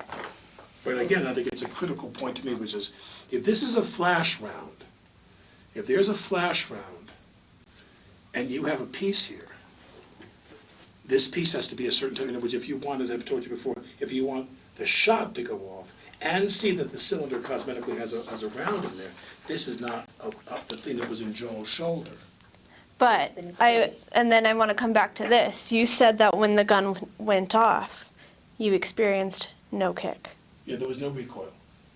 But again, I think it's a critical point to me, which is, if this is a flash round, if there's a flash round, and you have a piece here, this piece has to be a certain type, in other words, if you want, as I've told you before, if you want the shot to go off, and see that the cylinder cosmetically has a round in there, this is not the thing that was in Joel's shoulder. But and then I want to come back to this. You said that when the gun went off, you experienced no kick. Yeah, there was no recoil.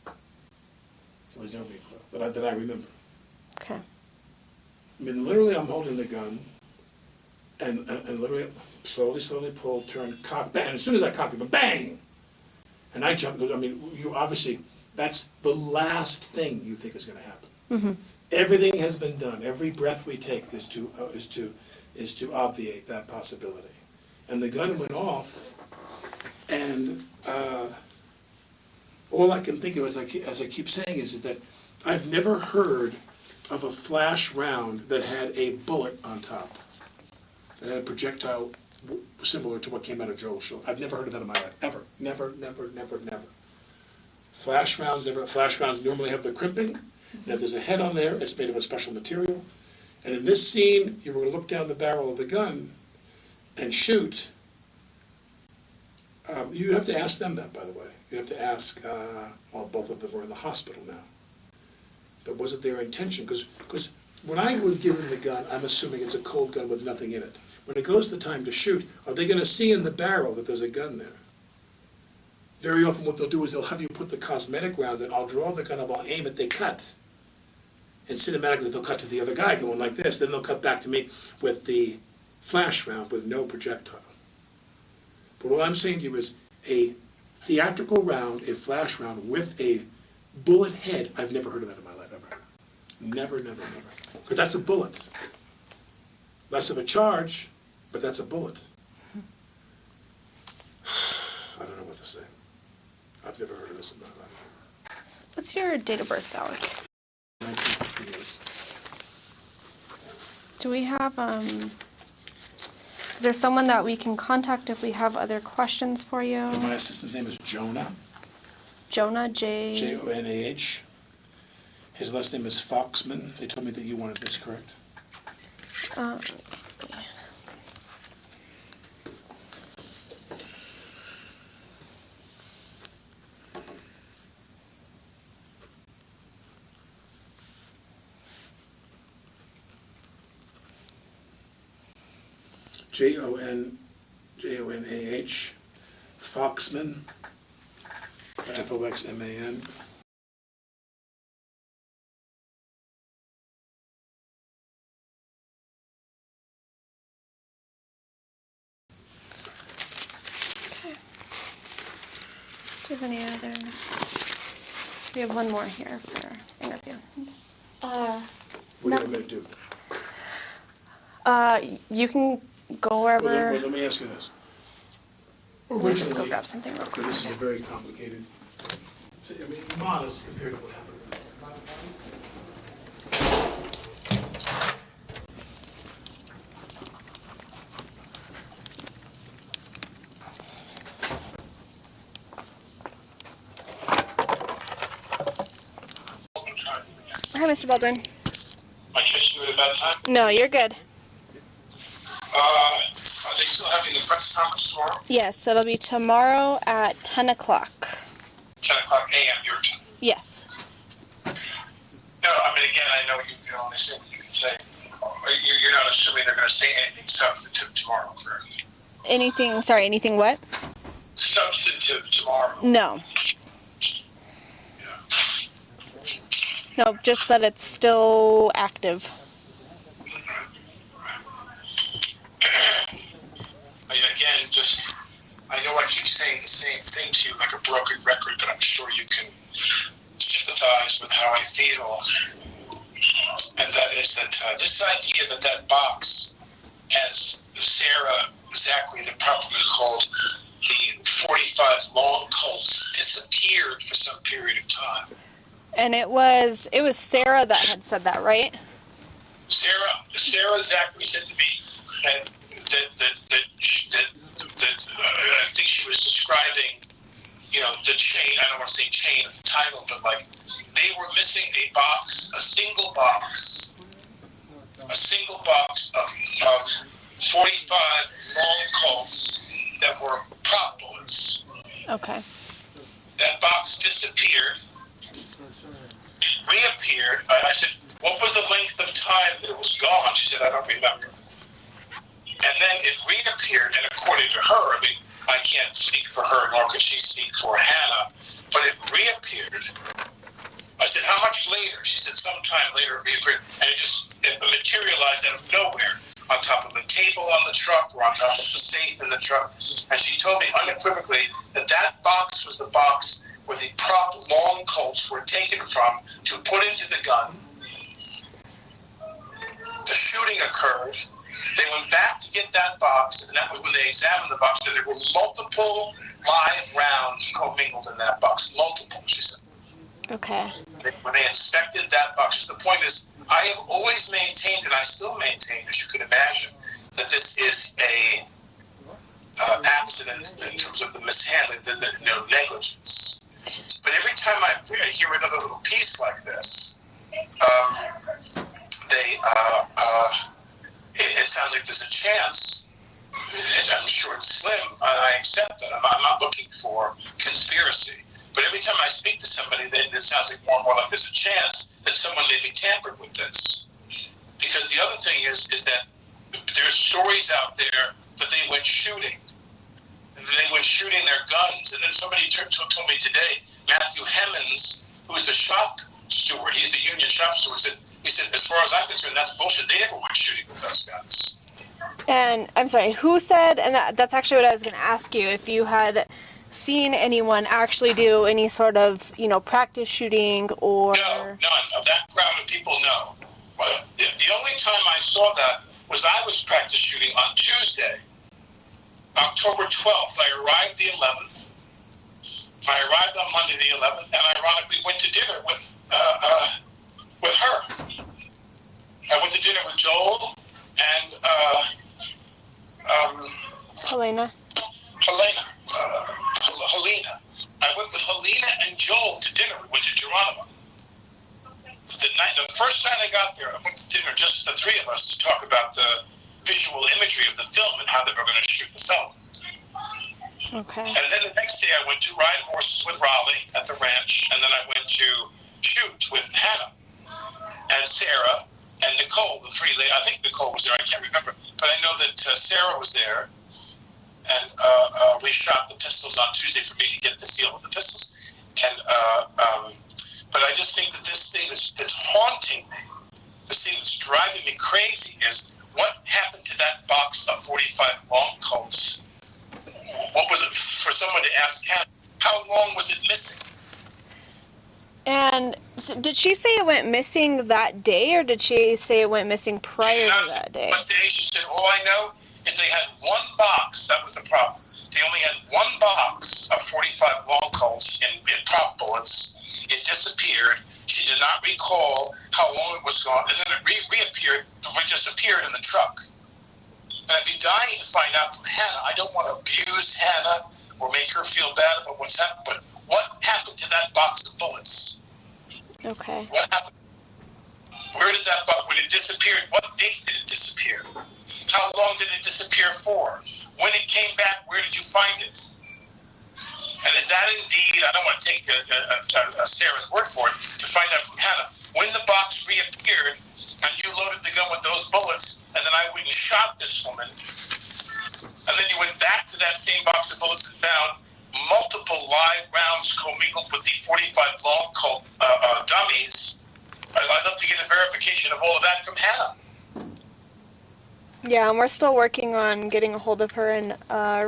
There was no recoil that I remember. Okay. I mean, literally, I'm holding the gun, and literally slowly pull, turn, cock, bang. And as soon as I cock it, bang! And I jumped. I mean, you obviously, that's the last thing you think is going to happen. Mm-hmm. Everything has been done. Every breath we take is to obviate that possibility. And the gun went off, and all I can think of, as I keep saying, is that I've never heard of a flash round that had a bullet on top, that had a projectile similar to what came out of Joel's shoulder. I've never heard of that in my life, ever. Never. Flash rounds normally have the crimping, and if there's a head on there, it's made of a special material. And in this scene, you were going to look down the barrel of the gun and shoot. You have to ask them that, by the way. You have to ask, well, both of them are in the hospital now. But was it their intention? Because when I was given the gun, I'm assuming it's a cold gun with nothing in it. When it goes the time to shoot, are they going to see in the barrel that there's a gun there? Very often what they'll do is they'll have you put the cosmetic round in, I'll draw the gun up, I'll aim it, they cut. And cinematically they'll cut to the other guy going like this, then they'll cut back to me with the flash round with no projectile. But what I'm saying to you is a theatrical round, a flash round with a bullet head, I've never heard of that in my life, ever. Never. But that's a bullet. Less of a charge, but that's a bullet. I don't know what to say. I've never heard of this in my life. What's your date of birth, Alec? 1958. Do we have, is there someone that we can contact if we have other questions for you? And my assistant's name is Jonah. Jonah, Jonah. His last name is Foxman. They told me that you wanted this, correct? Jonah, Foxman, Foxman. Do you have any other? We have one more here for interview. What do you want me to do? You can go wherever. Well, let me ask you this. We'll just go grab something real quick. This is a very complicated, I mean, modest compared to what happened. Hi, Mr. Baldwin. Am I catching you at a bad time? No, you're good. Are they still having the press conference tomorrow? Yes, it'll be tomorrow at 10 o'clock. 10 o'clock a.m. your time? Yes. No, I mean, again, I know you can only say what you can say. You're not assuming they're going to say anything substantive tomorrow, correct? Anything what? Substantive tomorrow. No. No, just that it's still active. Again, I know know I keep saying the same thing to you like a broken record, but I'm sure you can sympathize with how I feel. And that is that this idea that that box, as Sarah Zachary, the properly called the 45 long Colts, disappeared for some period of time. And it was Sarah that had said that, right? Sarah Zachary said to me that I think she was describing, the chain. I don't want to say chain of the title, but like they were missing a box, a single box of 45 long Colts that were prop bullets. Okay. That box disappeared. It reappeared. I said, what was the length of time that it was gone? She said, I don't remember. And then it reappeared, and according to her, I mean, I can't speak for her, nor could she speak for Hannah, but it reappeared. I said, how much later? She said, sometime later it reappeared, and it materialized out of nowhere, on top of a table on the truck, or on top of the safe in the truck. And she told me unequivocally that that box was the box where the prop long Colts were taken from to put into the gun. The shooting occurred. They went back to get that box, and that was when they examined the box. So there were multiple live rounds commingled in that box. Multiple, she said. Okay. When they inspected that box. The point is, I have always maintained, and I still maintain, as you can imagine, that this is a accident in terms of the mishandling, the negligence. But every time I hear another little piece like this, it sounds like there's a chance. I'm sure it's slim. I accept that. I'm not looking for conspiracy. But every time I speak to somebody, it sounds like more and more like there's a chance that someone may be tampered with this. Because the other thing is that there's stories out there that they went shooting. They went shooting their guns. And then somebody told me today, Matthew Hemmons, who's the shop steward, he's the union shop steward, he said, as far as I'm concerned, that's bullshit. They never went shooting with those guns. And I'm sorry, who said, and that's actually what I was going to ask you, if you had seen anyone actually do any sort of, practice shooting or... No, none of that crowd of people, no. The only time I saw that was I was practice shooting on Tuesday, October 12th. I arrived the 11th. I arrived on Monday the 11th, and ironically went to dinner with her. I went to dinner with Joel and Halyna. Halyna. I went with Halyna and Joel to dinner. We went to Geronimo. The first night I got there, I went to dinner, just the three of us, to talk about the visual imagery of the film and how they were going to shoot the film. Okay. And then the next day I went to ride horses with Raleigh at the ranch, and then I went to shoot with Hannah and Sarah and Nicole, the three ladies. I think Nicole was there, I can't remember. But I know that Sarah was there, and we shot the pistols on Tuesday for me to get the deal with the pistols. And but I just think that this thing that's haunting me, this thing that's driving me crazy, is what happened to that box of 45 long Colts? What was it for someone to ask Hannah? How long was it missing? And did she say it went missing that day, or did she say it went missing prior to that day? What day? She said, all I know is they had one box. That was the problem. They only had one box of 45 long Colts in prop bullets. It disappeared. She did not recall how long it was gone. And then it reappeared, just appeared in the truck. And I'd be dying to find out from Hannah. I don't want to abuse Hannah or make her feel bad about what's happened, but what happened to that box of bullets? Okay. What happened? Where did that box, when it disappeared, what date did it disappear? How long did it disappear for? When it came back, where did you find it? And is that indeed, I don't want to take Sarah's word for it, to find out from Hannah, when the box reappeared and you loaded the gun with those bullets, and then I went and shot this woman, and then you went back to that same box of bullets and found multiple live rounds commingled with the 45 long Colt dummies. I'd love to get a verification of all of that from Hannah. Yeah, and we're still working on getting a hold of her and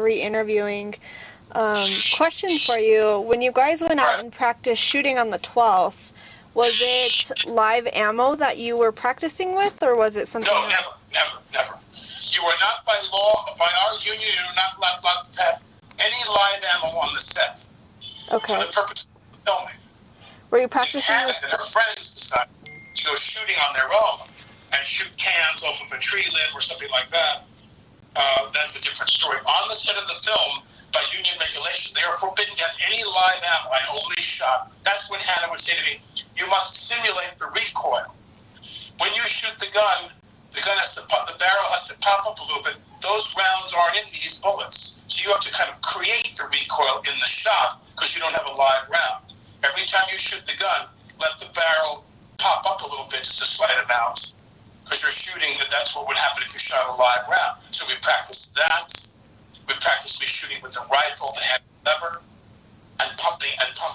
re-interviewing Question for you. When you guys went out and practiced shooting on the 12th, was it live ammo that you were practicing with, or was it something else? Never. You are not by law, by our union, you are not allowed to have any live ammo on the set. Okay. For the purpose of filming. Were you practicing If with... Hannah and her friends decide to go shooting on their own and shoot cans off of a tree limb or something like that, that's a different story. On the set of the film, by union regulation, they are forbidden to have any live ammo. I only shot. That's when Hannah would say to me, you must simulate the recoil. When you shoot the gun has to pop, the barrel has to pop up a little bit. Those rounds aren't in these bullets. So you have to kind of create the recoil in the shot because you don't have a live round. Every time you shoot the gun, let the barrel pop up a little bit, just a slight amount, because you're shooting, that's what would happen if you shot a live round. So we practiced that. We practiced me shooting with the rifle, the heavy lever, and pump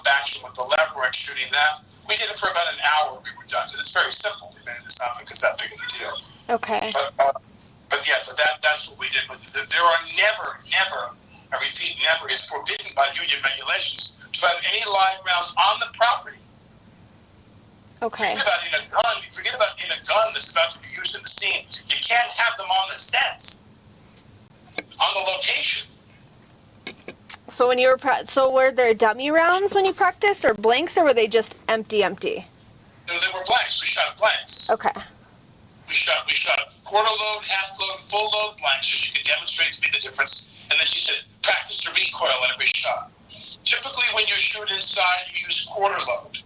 action with the lever and shooting that. We did it for about an hour. We were done because it's very simple. I mean, it's not like it's that big of a deal. Okay. But that's what we did. But there are never, I repeat, never. It's forbidden by union regulations to have any live rounds on the property. Okay. Forget about in a gun that's about to be used in the scene. You can't have them on the set, on the location. So when you were so were there dummy rounds when you practiced, or blanks, or were they just empty? No, they were blanks. We shot blanks. Okay. We shot quarter load, half load, full load blanks, so she could demonstrate to me the difference. And then she said, practice the recoil at every shot. Typically, when you shoot inside, you use quarter load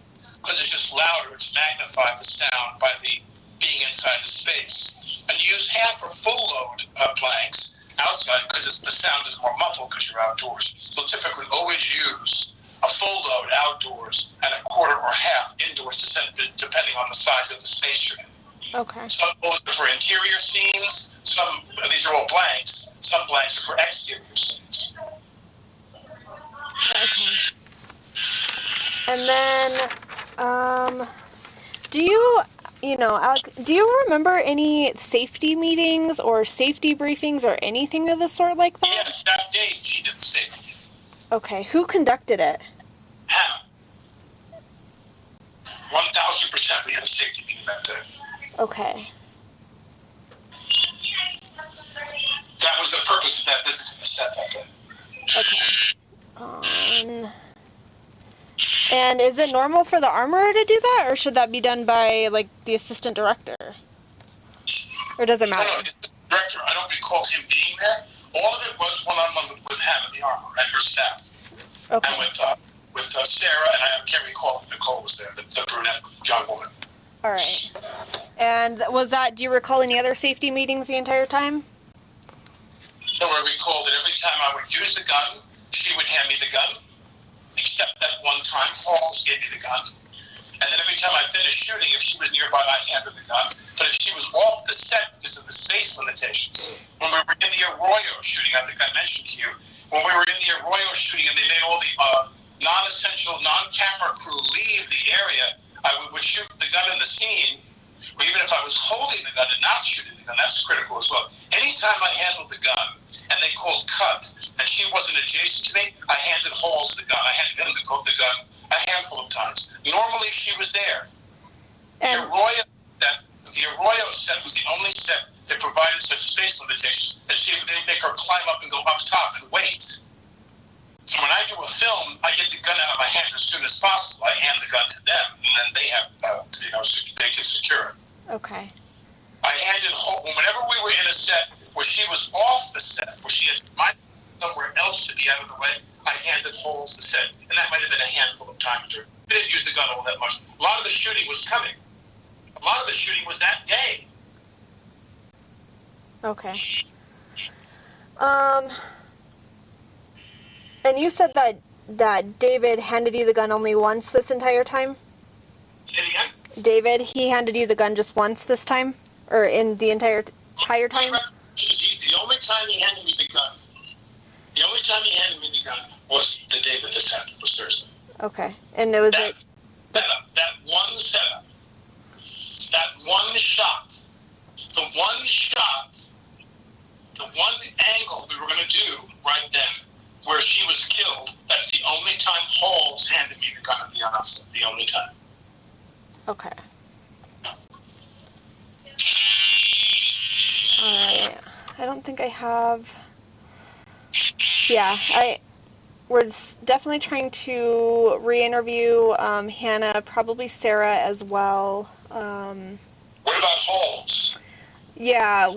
because it's just louder. It's magnified the sound by the being inside the space. And you use half or full load blanks outside because the sound is more muffled because you're outdoors. You'll typically always use a full load outdoors and a quarter or half indoors, depending on the size of the space you're in. Okay. Some bullets are for interior scenes. These are all blanks. Some blanks are for exterior scenes. Okay. And then, Alec, do you remember any safety meetings or safety briefings or anything of the sort like that? Yes, that day she did the safety. Okay. Who conducted it? Hannah. 1,000% we had a safety meeting that day. Okay. That was the purpose of that visit to the set that day. Okay. And is it normal for the armorer to do that, or should that be done by, the assistant director? Or does it matter? No, the director, I don't recall him being there. All of it was one-on-one with Hannah, the armorer, and her staff. Okay. And with Sarah, and I can't recall if Nicole was there, the brunette young woman. All right. And do you recall any other safety meetings the entire time? No, I recall that every time I would use the gun, she would hand me the gun. Except that one time, Halls gave me the gun. And then every time I finished shooting, if she was nearby, I handed the gun. But if she was off the set because of the space limitations, when we were in the Arroyo shooting, I think I mentioned to you, when we were in the Arroyo shooting and they made all the non-essential, non-camera crew leave the area, I would shoot the gun in the scene, or even if I was holding the gun and not shooting the gun, that's critical as well. Anytime I handled the gun and they called cut, and she wasn't adjacent to me, I handed Halls the gun. I handed him the gun a handful of times. Normally she was there. The Arroyo set was the only set that provided such space limitations that they'd make her climb up and go up top and wait. So when I do a film, I get the gun out of my hand as soon as possible. I hand the gun to them, and then they have, they can secure it. Okay. I handed whenever we were in a set where she was off the set, where she had to find somewhere else to be out of the way, I handed Halls the set, and that might have been a handful of times. We didn't use the gun all that much. A lot of the shooting was coming. A lot of the shooting was that day. Okay. And you said that David handed you the gun only once this entire time? Say it again? David, he handed you the gun just once this time? Or in the entire time? The only time he handed me the gun was the day that this happened, was Thursday. Okay. And it was that one setup, that one shot, the one angle we were going to do right then where she was killed, that's the only time Halls handed me the gun at the onset. The only time. Okay. Alright. I don't think I have... Yeah, we're definitely trying to re-interview Hannah, probably Sarah as well. What about Halls? Yeah,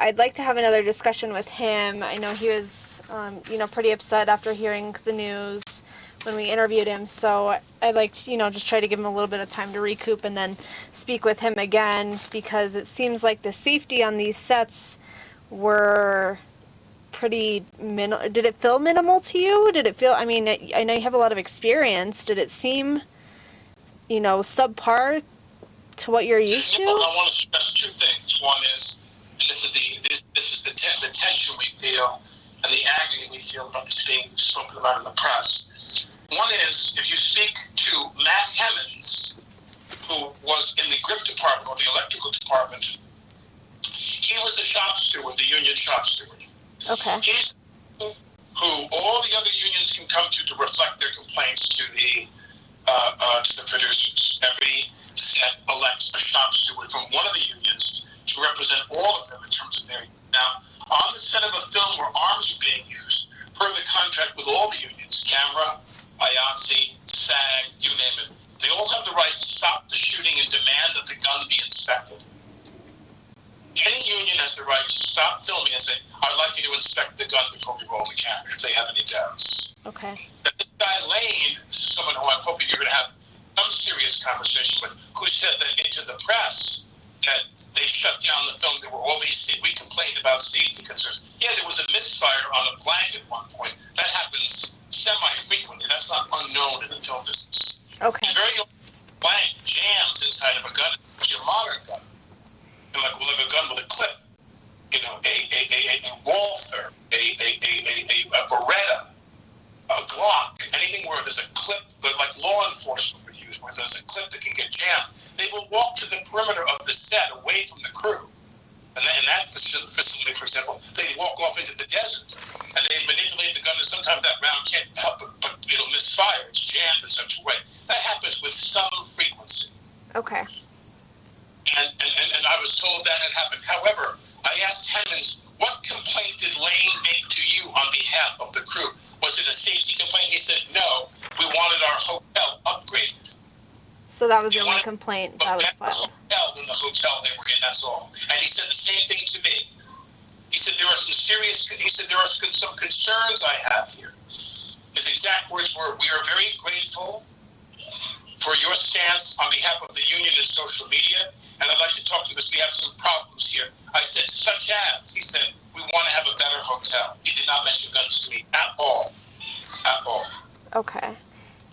I'd like to have another discussion with him. I know he was, pretty upset after hearing the news when we interviewed him, so I'd like to, just try to give him a little bit of time to recoup and then speak with him again, because it seems like the safety on these sets were pretty minimal. Did it feel minimal to you? Did it feel, I know you have a lot of experience. Did it seem, subpar to what you're used to? I want to stress two things. One is, this is the tension we feel and the agony we feel about this being spoken about in the press. One is, if you speak to Matt Hemmons, who was in the grip department or the electrical department, he was the shop steward, the union shop steward. Okay. He's who all the other unions can come to reflect their complaints to the producers. Every set elects a shop steward from one of the unions to represent all of them in terms of their. Now, on the set of a film where arms are being used, per the contract with all the unions, camera, IATSE, SAG, you name it, they all have the right to stop the shooting and demand that the gun be inspected. Any union has the right to stop filming and say, I'd like you to inspect the gun before we roll the camera, if they have any doubts. Okay. But this guy Lane, someone who I'm hoping you're going to have some serious conversation with, who said that into the press that they shut down the film. There were all these, we complained about safety concerns. Yeah, there was a misfire on a blank at one point. That happens semi-frequently. That's not unknown in the film business. Okay. A very old blank jams inside of a gun, especially a modern gun. And like a gun with a clip, a Walther, a Beretta, a Glock, anything where there's a clip, like law enforcement would use, where there's a clip that can get jammed, they will walk to the perimeter of the set away from the crew. And in that facility, for example, they walk off into the desert and they manipulate the gun, and sometimes that round can't help but it'll misfire. It's jammed in such a way. That happens with some frequency. Okay. And I was told that had happened. However, I asked Hemmons, what complaint did Lane make to you on behalf of the crew? Was it a safety complaint? He said, no, we wanted our hotel upgraded. So that was the only complaint that was filed. In the hotel they were in, that's all. And he said the same thing to me. He said, there are some concerns I have here. His exact words were, we are very grateful for your stance on behalf of the union and social media, and I'd like to talk to you because we have some problems here. I said, such as, he said, we want to have a better hotel. He did not mention guns to me at all. At all. Okay.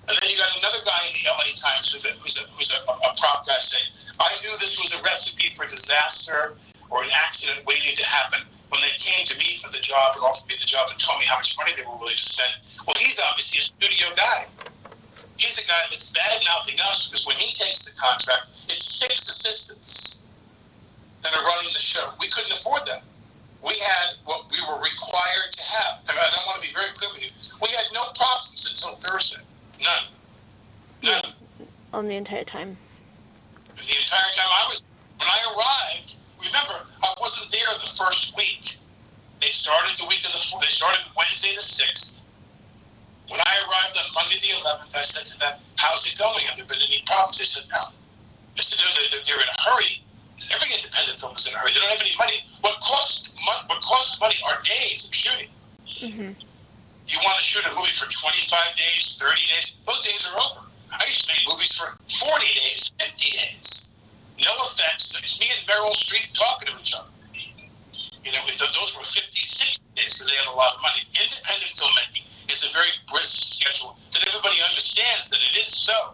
And then you got another guy in the LA Times who's a prop guy saying, I knew this was a recipe for disaster or an accident waiting to happen when they came to me for the job and offered me the job and told me how much money they were willing to spend. Well, he's obviously a studio guy. He's a guy that's bad-mouthing us because when he takes the contract, it's 6 assistants that are running the show. We couldn't afford them. We had what we were required to have. And I want to be very clear with you. We had no problems until Thursday. None. On the entire time. The entire time when I arrived, remember, I wasn't there the first week. They started they started Wednesday the 6th. When I arrived on Monday the 11th, I said to them, how's it going? Have there been any problems? They said, no. I said, they're in a hurry. Every independent film is in a hurry. They don't have any money. What costs money are days of shooting. Mm-hmm. You want to shoot a movie for 25 days, 30 days, those days are over. I used to make movies for 40 days, 50 days. No effects. It's me and Meryl Streep talking to each other. Those were 50, 60 days because they had a lot of money. Independent filmmaking is a very brisk schedule that everybody understands that it is so.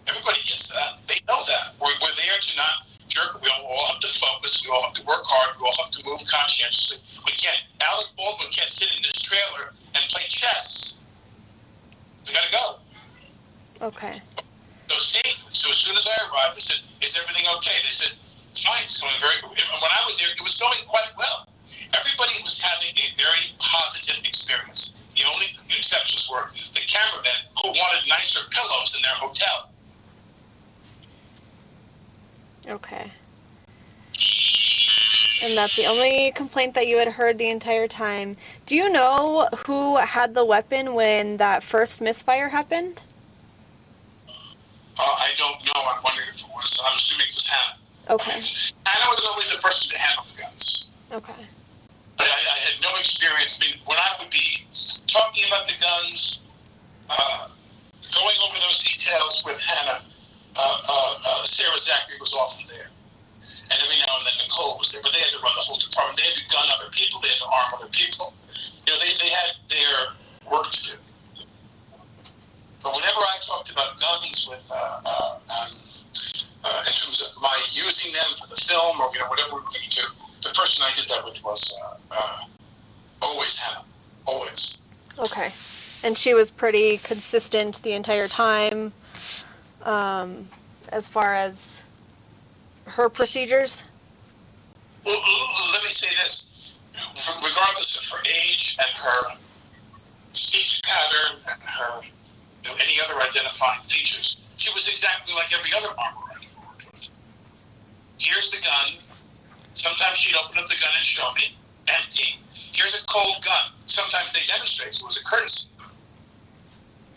Everybody gets that. They know that. We're there to not jerk. We all have to focus. We all have to work hard. We all have to move conscientiously. We can't. Alec Baldwin can't sit in his trailer and play chess. We got to go. Okay. So as soon as I arrived, they said, is everything okay? They said, it's fine. It's going very good. And when I was there, it was going quite well. Everybody was having a very positive experience. cameramen who wanted nicer pillows in their hotel. Okay. And that's the only complaint that you had heard the entire time. Do you know who had the weapon when that first misfire happened? I don't know. I'm wondering if it was. I'm assuming it was Hannah. Okay. Hannah was always the person to handle the guns. Okay. But I had no experience. I mean, when I would be talking about the guns, going over those details with Hannah, Sarah Zachary was often there. And every now and then Nicole was there. But they had to run the whole department. They had to gun other people. They had to arm other people. You know, they had their work to do. But whenever I talked about guns with, in terms of my using them for the film or, you know, whatever we were going to do, the person I did that with was always Hannah. Always. Okay. And she was pretty consistent the entire time, as far as her procedures? Well, let me say this. Regardless of her age and her speech pattern and her, you know, any other identifying features, she was exactly like every other armor I've worked with. Here's the gun. Sometimes she'd open up the gun and show me. Empty. Here's a cold gun. Sometimes they demonstrate, so it was a courtesy.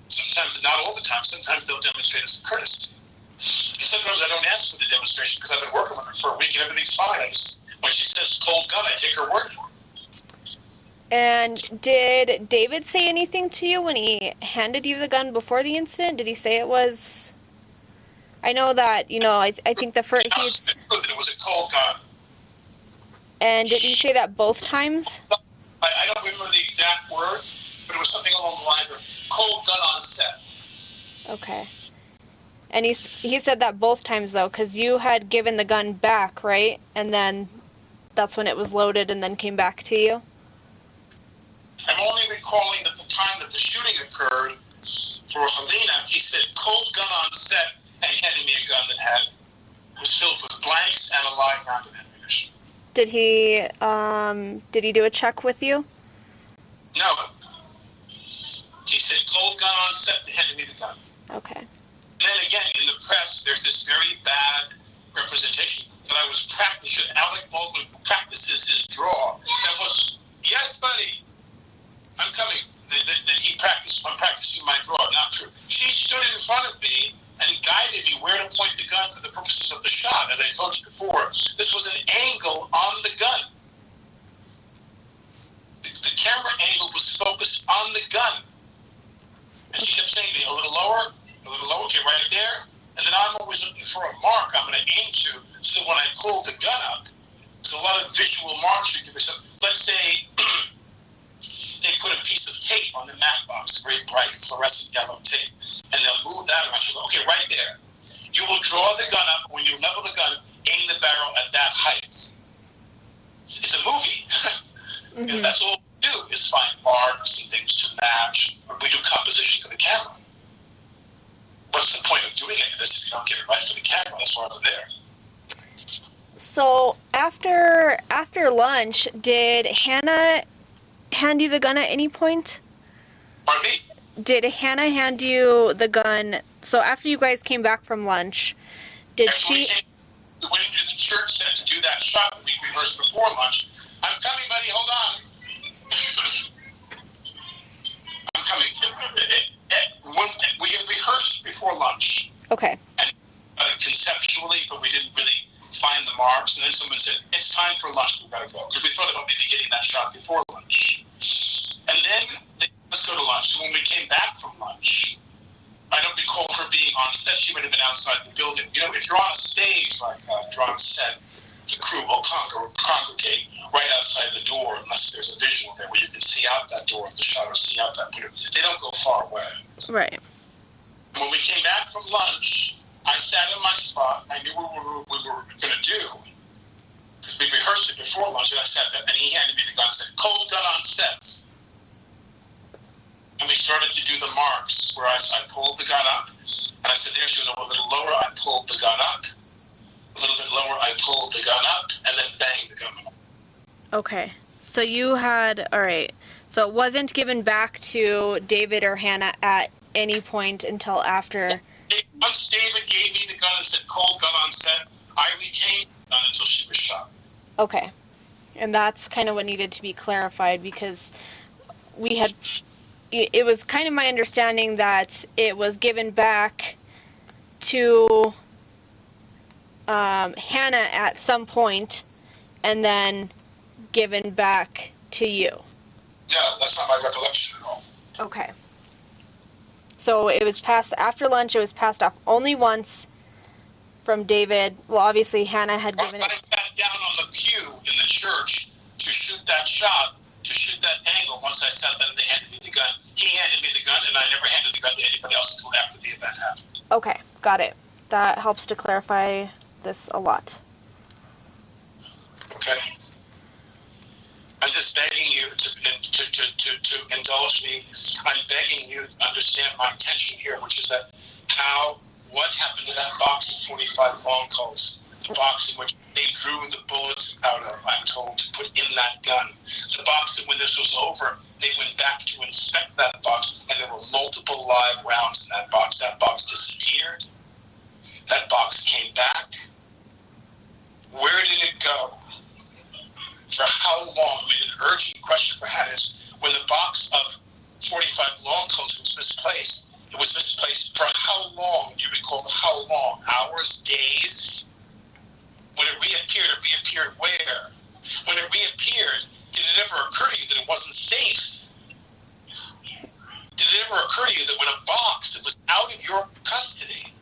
Sometimes, not all the time, sometimes they'll demonstrate as a courtesy. And sometimes I don't ask for the demonstration because I've been working with her for a week and everything's fine. When she says cold gun, I take her word for it. And did David say anything to you when he handed you the gun before the incident? Did he say it was... I know that, you know, I think the first... It was a cold gun. And did he say that both times? I don't remember the exact word, but it was something along the lines of cold gun on set. Okay. And he said that both times, though, because you had given the gun back, right? And then that's when it was loaded and then came back to you? I'm only recalling that the time that the shooting occurred for Halyna, he said cold gun on set and handed me a gun that was filled with blanks and a live round of ammunition. Did he do a check with you? No. He said cold gun on set and handed me the gun. Okay. And then again, in the press, there's this very bad representation that I was practicing. Alec Baldwin practices his draw. That was, yes, buddy, I'm coming. That he practiced, I'm practicing my draw. Not true. She stood in front of me and guided me where to point the gun for the purposes of the shot. As I told you before, this was an angle on the gun. The camera angle was focused on the gun. And she kept saying to me, a little lower, okay, right there. And then I'm always looking for a mark I'm going to aim to, so that when I pull the gun up, there's a lot of visual marks you give yourself. Let's say they put a piece of tape on the mat box, very bright fluorescent yellow tape, and they'll move that around. She'll go, okay, right there. You will draw the gun up, and when you level the gun, aim the barrel at that height. It's a movie. Mm-hmm. You know, that's all we do is find marks and things to match. We do composition for the camera. What's the point of doing any of this if you don't get it right for the camera? That's why we're there. So after lunch, did Hannah hand you the gun at any point? Pardon me? Did Hannah hand you the gun? So after you guys came back from lunch, did she... We went into the church set to do that shot that we rehearsed before lunch. I'm coming, buddy, hold on. I'm coming. We had rehearsed before lunch. Okay. And conceptually, but we didn't really find the marks. And then someone said, it's time for lunch, we've got to go. Because we thought about maybe getting that shot before lunch. And then, let's go to lunch. So when we came back from lunch, I don't recall her being on set. She might have been outside the building. You know, if you're on a stage like a drum set, the crew will congregate right outside the door unless there's a visual there where you can see out that door of the shot or see out that window. They don't go far away. Right. When we came back from lunch, I sat in my spot. I knew what we were going to do because we rehearsed it before lunch, and I sat there, and he handed me the gun and said, cold gun on set. And we started to do the marks where I pulled the gun up, and I said, there she was, a little lower, I pulled the gun up. A little bit lower, I pulled the gun up, and then banged the gun up. Okay. So you had, all right, so it wasn't given back to David or Hannah at any point until after. Once David gave me the gun and said, cold gun on set, I retained the gun until she was shot. Okay. And that's kind of what needed to be clarified, because we had, it was kind of my understanding that it was given back to Hannah at some point and then given back to you. No, that's not my recollection at all. Okay. So it was passed after lunch. It was passed off only once from David. Well, obviously Hannah had given Once it. I sat down on the pew in the church to shoot that shot, to shoot that angle, once I sat down, they handed me the gun. He handed me the gun, and I never handed the gun to anybody else until after the event happened. Okay, got it. That helps to clarify this a lot. Okay. I'm just begging you to indulge me. I'm begging you to understand my intention here, which is that what happened to that box of 45 long Colts, the box in which they drew the bullets out of, I'm told, to put in that gun. The box that when this was over, they went back to inspect that box, and there were multiple live rounds in that box. That box disappeared. That box came back. Where did it go? For how long? I mean, an urgent question for Hannah is, when the box of 45 long Colts was misplaced, it was misplaced for how long? Do you recall how long? Hours? Days? When it reappeared where? When it reappeared, did it ever occur to you that it wasn't safe? Did it ever occur to you that when a box that was out of your custody,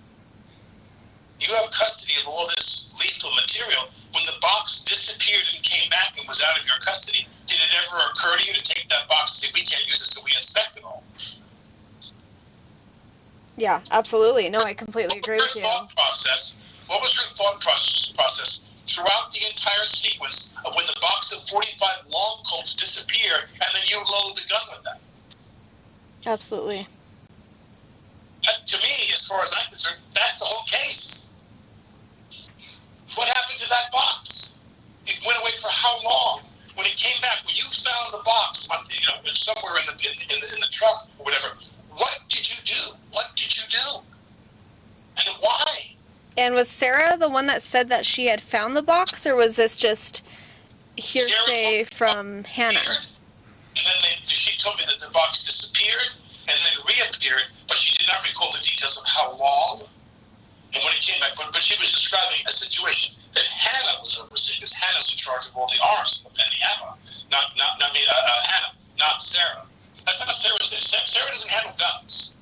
you have custody of all this lethal material, when the box disappeared and came back and was out of your custody, did it ever occur to you to take that box and say, we can't use it until we inspect it all? Yeah, absolutely. No, I completely agree with you. What was her thought process throughout the entire sequence of when the box of 45 long Colts disappeared and then you load the gun with them? Absolutely. That, to me, as far as I'm concerned, that's the whole case. What happened to that box? It went away for how long? When it came back, when you found the box, somewhere in the truck or whatever, what did you do? What did you do? And why? And was Sarah the one that said that she had found the box, or was this just hearsay from Hannah? And then she told me that the box disappeared and then reappeared, but she did not recall the details of how long and when it came back. But she was describing a situation that Hannah was overseeing, because Hannah's in charge of all the arms and the ammo. Hannah, not Sarah. That's not Sarah's thing. Sarah doesn't handle guns.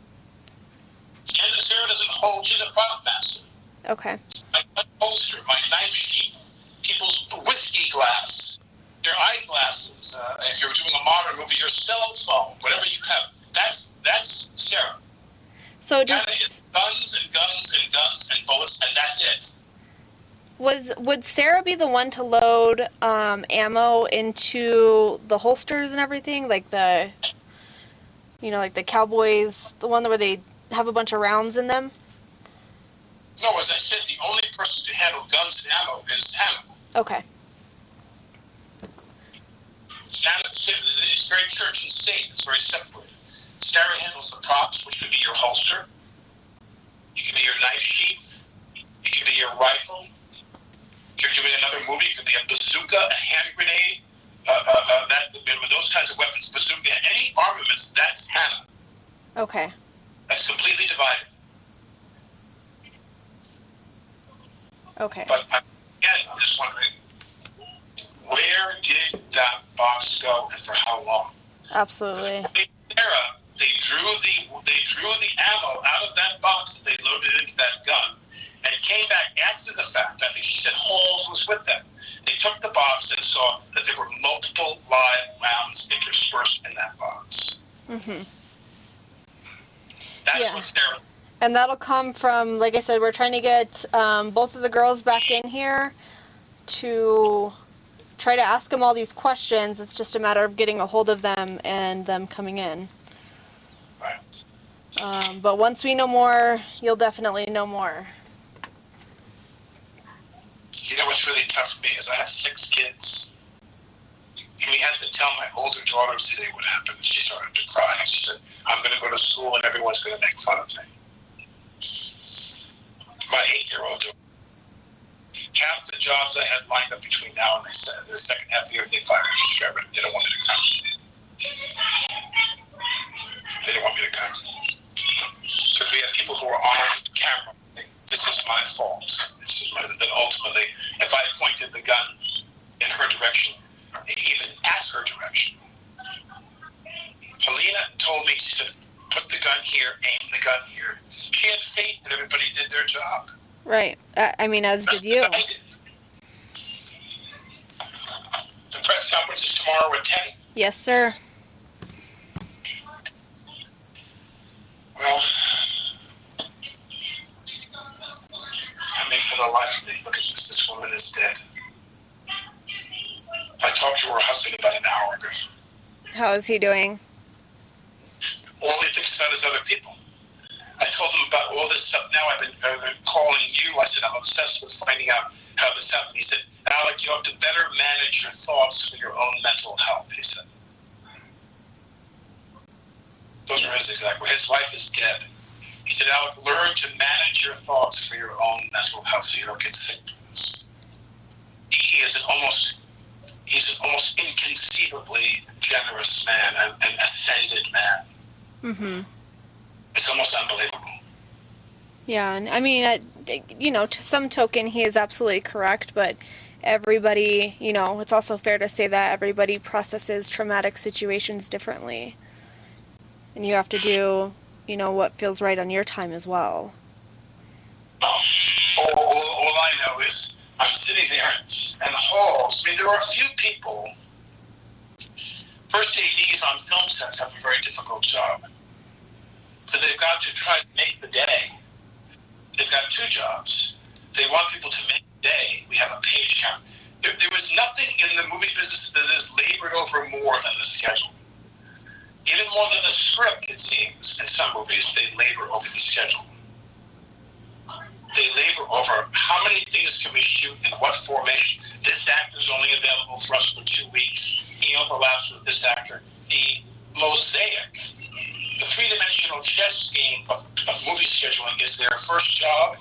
Sarah doesn't hold. She's a prop master. Okay. My holster, my knife sheath, people's whiskey glass, their eyeglasses. If you're doing a modern movie, your cell phone, whatever you have, that's Sarah. So Hannah is guns and guns and guns and bullets, and that's it. Would Sarah be the one to load ammo into the holsters and everything, like the Cowboys, the one where they have a bunch of rounds in them? No, as I said, the only person to handle guns and ammo is Hannah. Okay. It's very church and state. It's very separated. Sarah handles the props, which would be your holster. It could be your knife sheath. It could be your rifle. If you're doing another movie, it could be a bazooka, a hand grenade, with those kinds of weapons, bazooka, any armaments, that's Hannah. Okay. That's completely divided. Okay. But again, I'm just wondering, where did that box go and for how long? Absolutely. Sarah, they drew the ammo out of that box that they loaded into that gun, and came back after the fact. I think she said Halls was with them. They took the box and saw that there were multiple live rounds interspersed in that box. Mm-hmm. That's what Sarah. And that'll come from, like I said, we're trying to get both of the girls back in here to try to ask them all these questions. It's just a matter of getting a hold of them and them coming in. Right. But once we know more, you'll definitely know more. You know what's really tough for me is I have 6 kids. And we had to tell my older daughter today what happened. She started to cry. She said, I'm going to go to school and everyone's going to make fun of me. My 8-year-old daughter. Half the jobs I had lined up between now and the second half of the year, they fired me. They don't want me to come. They don't want me to come. Because we have people who are on camera. This is my fault. That ultimately, if I pointed the gun in her direction, even at her direction, Halyna told me, she said, put the gun here, aim the gun here. She had faith that everybody did their job. Right. I mean, as did you. I did. The press conference is tomorrow at 10. Yes, sir. Well, I mean, for the life of me, look at this. This woman is dead. I talked to her husband about an hour ago. How is he doing? All he thinks about is other people. I told him about all this stuff. Now I've been calling you. I said, I'm obsessed with finding out how this happened. He said, Alec, you have to better manage your thoughts for your own mental health, he said. Those are his exact words. His wife is dead. He said, Alec, learn to manage your thoughts for your own mental health so you don't get sick from this. He's an almost inconceivably generous man, an ascended man. Mm-hmm. It's almost unbelievable. Yeah, and I mean, to some token, he is absolutely correct, but everybody, it's also fair to say that everybody processes traumatic situations differently. And you have to do, what feels right on your time as well. All I know is I'm sitting there in the halls. I mean, there are a few people. First ADs on film sets have a very difficult job. But they've got to try to make the day. They've got 2 jobs. They want people to make the day. We have a page count. There was nothing in the movie business that is labored over more than the schedule. Even more than the script, it seems. In some movies, they labor over the schedule. They labor over how many things can we shoot in what formation. This actor's only available for us for 2 weeks. He overlaps with this actor. The mosaic, the 3-dimensional chess game of movie scheduling is their first job,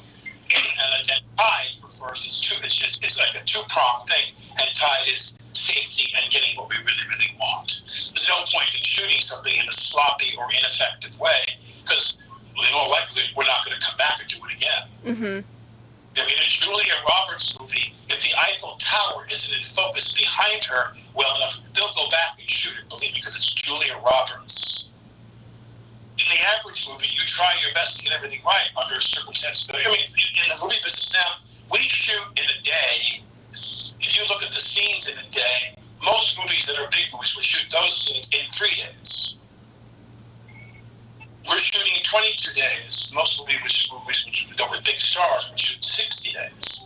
and Tide prefers it's like a 2-pronged thing, and Tide is safety and getting what we really, really want. There's no point in shooting something in a sloppy or ineffective way, because in all likelihood, we're not going to come back and do it again. Mm-hmm. I mean, in Julia Roberts' movie, if the Eiffel Tower isn't in focus behind her well enough, they'll go back and shoot it, believe me, because it's Julia Roberts. In the average movie, you try your best to get everything right under circumstances. I mean, in the movie business now, we shoot in a day. If you look at the scenes in a day, most movies that are big movies would shoot those scenes in 3 days. We're shooting 22 days. Most movies with big stars would shoot 60 days.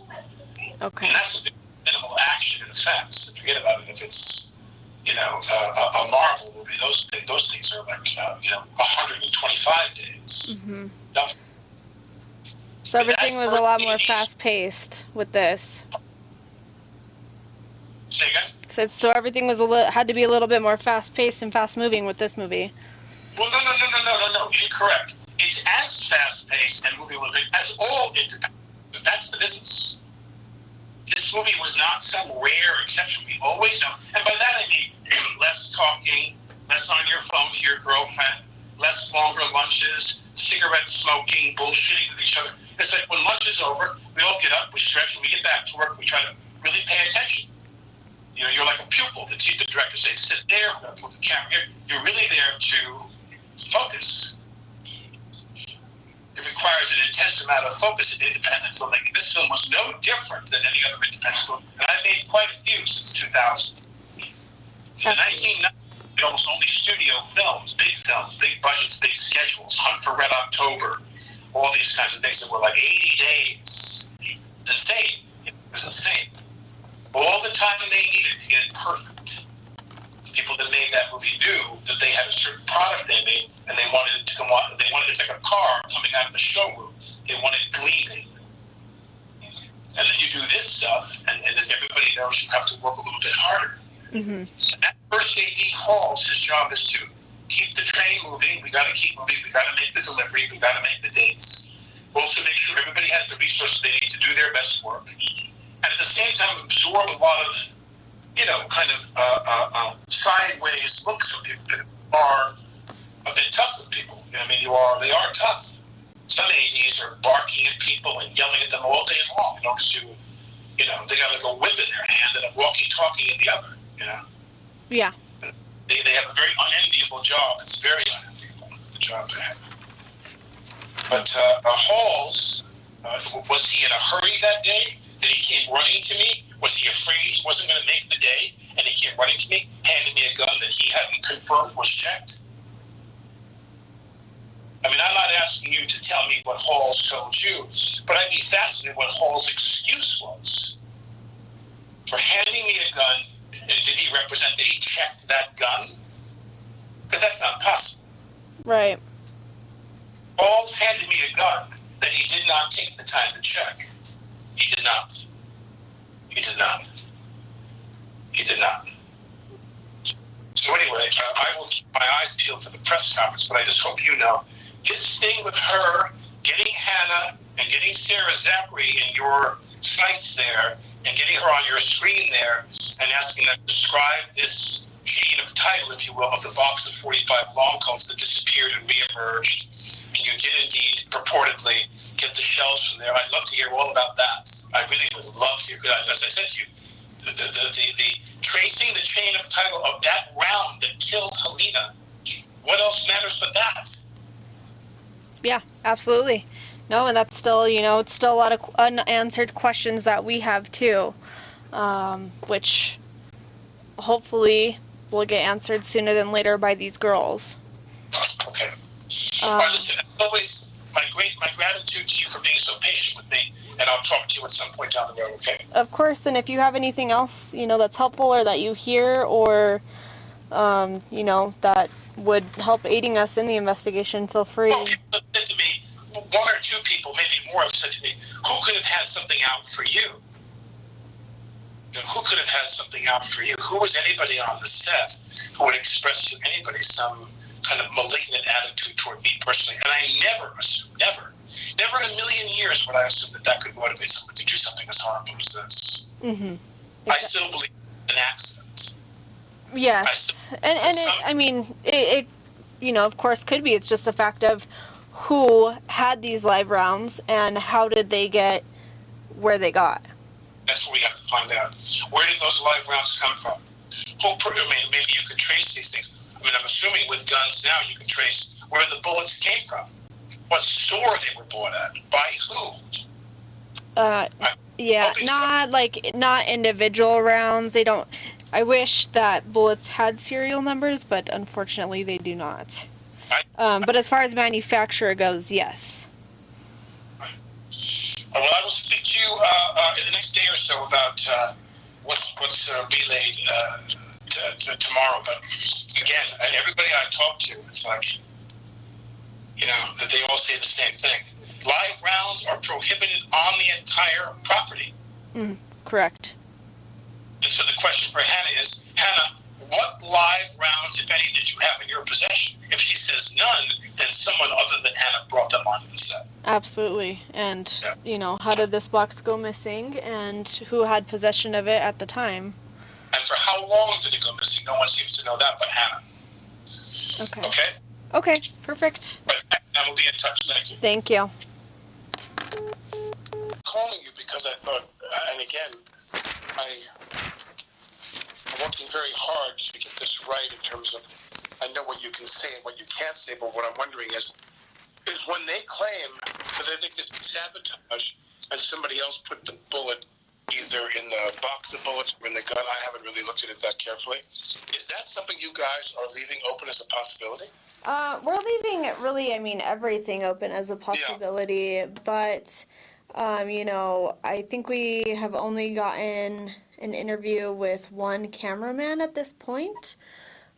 Okay. And that's minimal action and effects. Forget about it if it's, a Marvel movie. Those things are like, 125 days. Mm-hmm. So everything was a lot more fast-paced with this. Say again? So everything was had to be a little bit more fast-paced and fast-moving with this movie. Well, no, incorrect. It's as fast-paced and movie-living as all independent. That's the business. This movie was not some rare exception. We always know. And by that I mean less talking, less on your phone to your girlfriend, less longer lunches, cigarette smoking, bullshitting with each other. It's like when lunch is over, we all get up, we stretch, when we get back to work, we try to really pay attention. You're like a pupil. The director says, sit there, we're going to put the camera here. You're really there to focus. It requires an intense amount of focus in independent filmmaking. This film was no different than any other independent film, and I made quite a few since 2000. In the 1990s, we almost only studio films, big budgets, big schedules, Hunt for Red October, all these kinds of things that were like 80 days. It's insane. It was insane. All the time they needed to get it perfect. The people that made that movie knew that they had a certain product they made, and they wanted it to come on. It's like a car coming out of the showroom. They want it gleaming. And then you do this stuff, and as everybody knows, you have to work a little bit harder. Mm-hmm. That first AD Halls, his job is to keep the train moving. We got to keep moving. We got to make the delivery. We got to make the dates. Also make sure everybody has the resources they need to do their best work. And at the same time, absorb a lot of, kind of sideways looks from people that are a bit tough with people. They are tough. Some ADs are barking at people and yelling at them all day long, because they got like a whip in their hand and a walkie-talkie in the other, Yeah. They have a very unenviable job. It's very unenviable, the job they have. But Halls, was he in a hurry that day that he came running to me? Was he afraid he wasn't going to make the day and he came running to me, handing me a gun that he hadn't confirmed was checked? I'm not asking you to tell me what Hall's told you, but I'd be fascinated what Hall's excuse was for handing me a gun. And did he represent that he checked that gun? Because that's not possible. Right. Hall's handed me a gun that he did not take the time to check. He did not. He did not. He did not. So anyway, I will keep my eyes peeled for the press conference, but I just hope you know, this thing with her getting Hannah and getting Sarah Zachary in your sights there and getting her on your screen there and asking them to describe this chain of title, if you will, of the box of 45 long coats that disappeared and reemerged, and you did indeed purportedly get the shells from there. I'd love to hear all about that. I really would love to hear, because as I said to you, the tracing the chain of title of that round that killed Halyna, what else matters but that? Yeah, absolutely. No, and that's still, it's still a lot of unanswered questions that we have too, which hopefully will get answered sooner than later by these girls. Okay. All right, listen, as always, my gratitude to you for being so patient with me, and I'll talk to you at some point down the road, okay? Of course, and if you have anything else, that's helpful or that you hear or, that would help aiding us in the investigation, feel free. Well, people have said to me, one or two people, maybe more, have said to me, who could have had something out for you? Who could have had something out for you? Who was anybody on the set who would express to anybody some kind of malignant attitude toward me personally? And I never assume, never in a million years would I assume that could motivate someone to do something as horrible as this. Mm-hmm. Exactly. I still believe it's an accident. Yes, it of course could be. It's just a fact of who had these live rounds and how did they get where they got. That's what we have to find out. Where did those live rounds come from? Maybe you could trace these things. I'm assuming with guns now you can trace where the bullets came from, what store they were bought at, by who. Not individual rounds. They don't. I wish that bullets had serial numbers, but unfortunately they do not. But as far as manufacturer goes, yes. Well, I will speak to you in the next day or so about what's relayed tomorrow. But again, everybody I talk to, it's like, that they all say the same thing. Live rounds are prohibited on the entire property. Correct. And so the question for Hannah is, Hannah, what live rounds, if any, did you have in your possession? If she says none, then someone other than Hannah brought them onto the set. Absolutely. And, how did this box go missing and who had possession of it at the time? And for how long did it go missing? No one seems to know that but Hannah. Okay. Okay? Okay, perfect. Right, and we'll be in touch. Thank you. Thank you. I'm calling you because I thought, and again, I'm working very hard to get this right in terms of, I know what you can say and what you can't say, but what I'm wondering is when they claim that they think this is sabotage and somebody else put the bullet either in the box of bullets or in the gun, I haven't really looked at it that carefully. Is that something you guys are leaving open as a possibility? We're leaving everything open as a possibility, but, I think we have only gotten an interview with one cameraman at this point.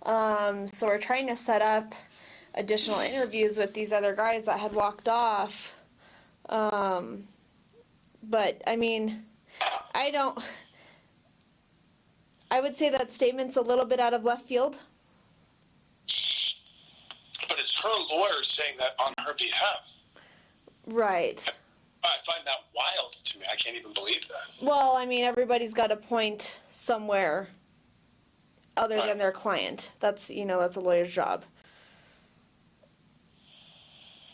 So we're trying to set up additional interviews with these other guys that had walked off. But, I would say that statement's a little bit out of left field. But it's her lawyer saying that on her behalf. Right. I find that wild to me. I can't even believe that. Well, I mean, everybody's got a point somewhere other than their client. That's, that's a lawyer's job.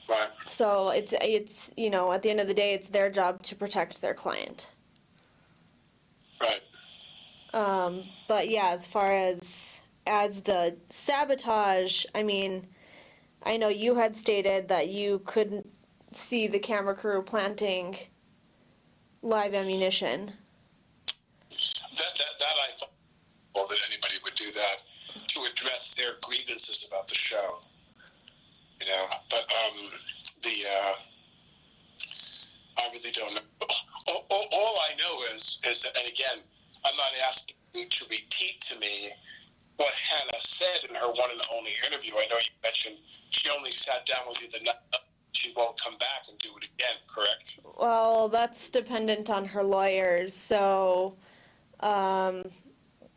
Right. So it's at the end of the day, it's their job to protect their client. Right. But yeah, as far as the sabotage, I mean, I know you had stated that you couldn't see the camera crew planting live ammunition. That I thought, well, that anybody would do that to address their grievances about the show. But I really don't know. All I know is that, and again, I'm not asking you to repeat to me what Hannah said in her one and only interview. I know you mentioned she only sat down with you the night. She won't come back and do it again, correct? Well, that's dependent on her lawyers, so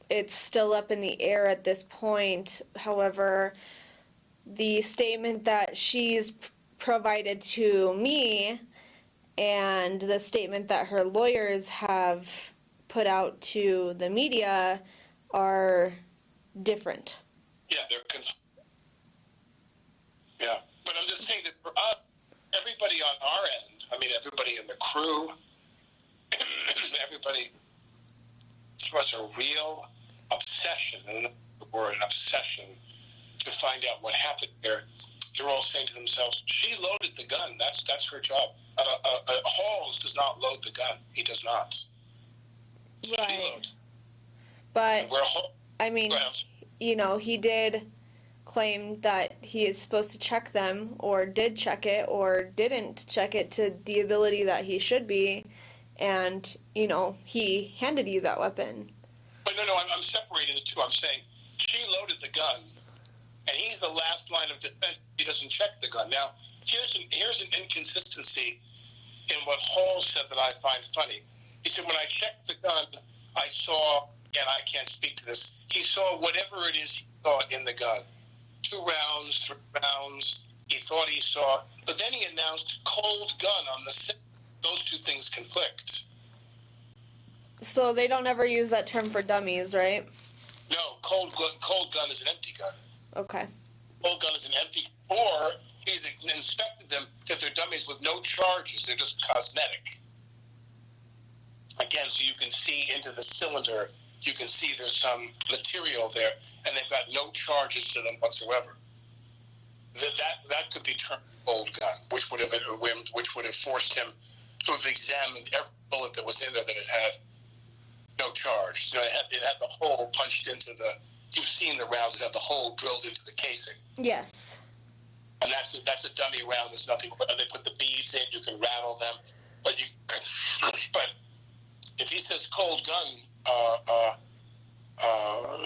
it's still up in the air at this point. However, the statement that she's provided to me and the statement that her lawyers have put out to the media are different. Yeah, yeah, but I'm just saying that for us, everybody on our end, I mean, everybody in the crew, everybody expressed a real obsession, and we're an obsession to find out what happened here. They're all saying to themselves, she loaded the gun. That's her job. Halls does not load the gun. He does not. Right. She loads. But, I mean, he did claim that he is supposed to check them, or did check it, or didn't check it to the ability that he should be, and, he handed you that weapon. But no, I'm separating the two. I'm saying she loaded the gun, and he's the last line of defense. He doesn't check the gun. Now, here's an inconsistency in what Hall said that I find funny. He said, when I checked the gun, I saw, and I can't speak to this, he saw whatever it is he saw in the gun. 2 rounds, 3 rounds, he thought he saw, but then he announced cold gun on the set. Those two things conflict. So they don't ever use that term for dummies, right? No, cold gun is an empty gun. Okay. Cold gun is an empty, or he's inspected them that they're dummies with no charges. They're just cosmetic. Again, so you can see into the cylinder. You can see there's some material there, and they've got no charges to them whatsoever. That could be termed cold gun, which would have forced him to have examined every bullet that was in there that it had no charge. It had the hole punched into the. You've seen the rounds that have the hole drilled into the casing. Yes. And that's a dummy round. There's nothing. They put the beads in. You can rattle them, but if he says cold gun,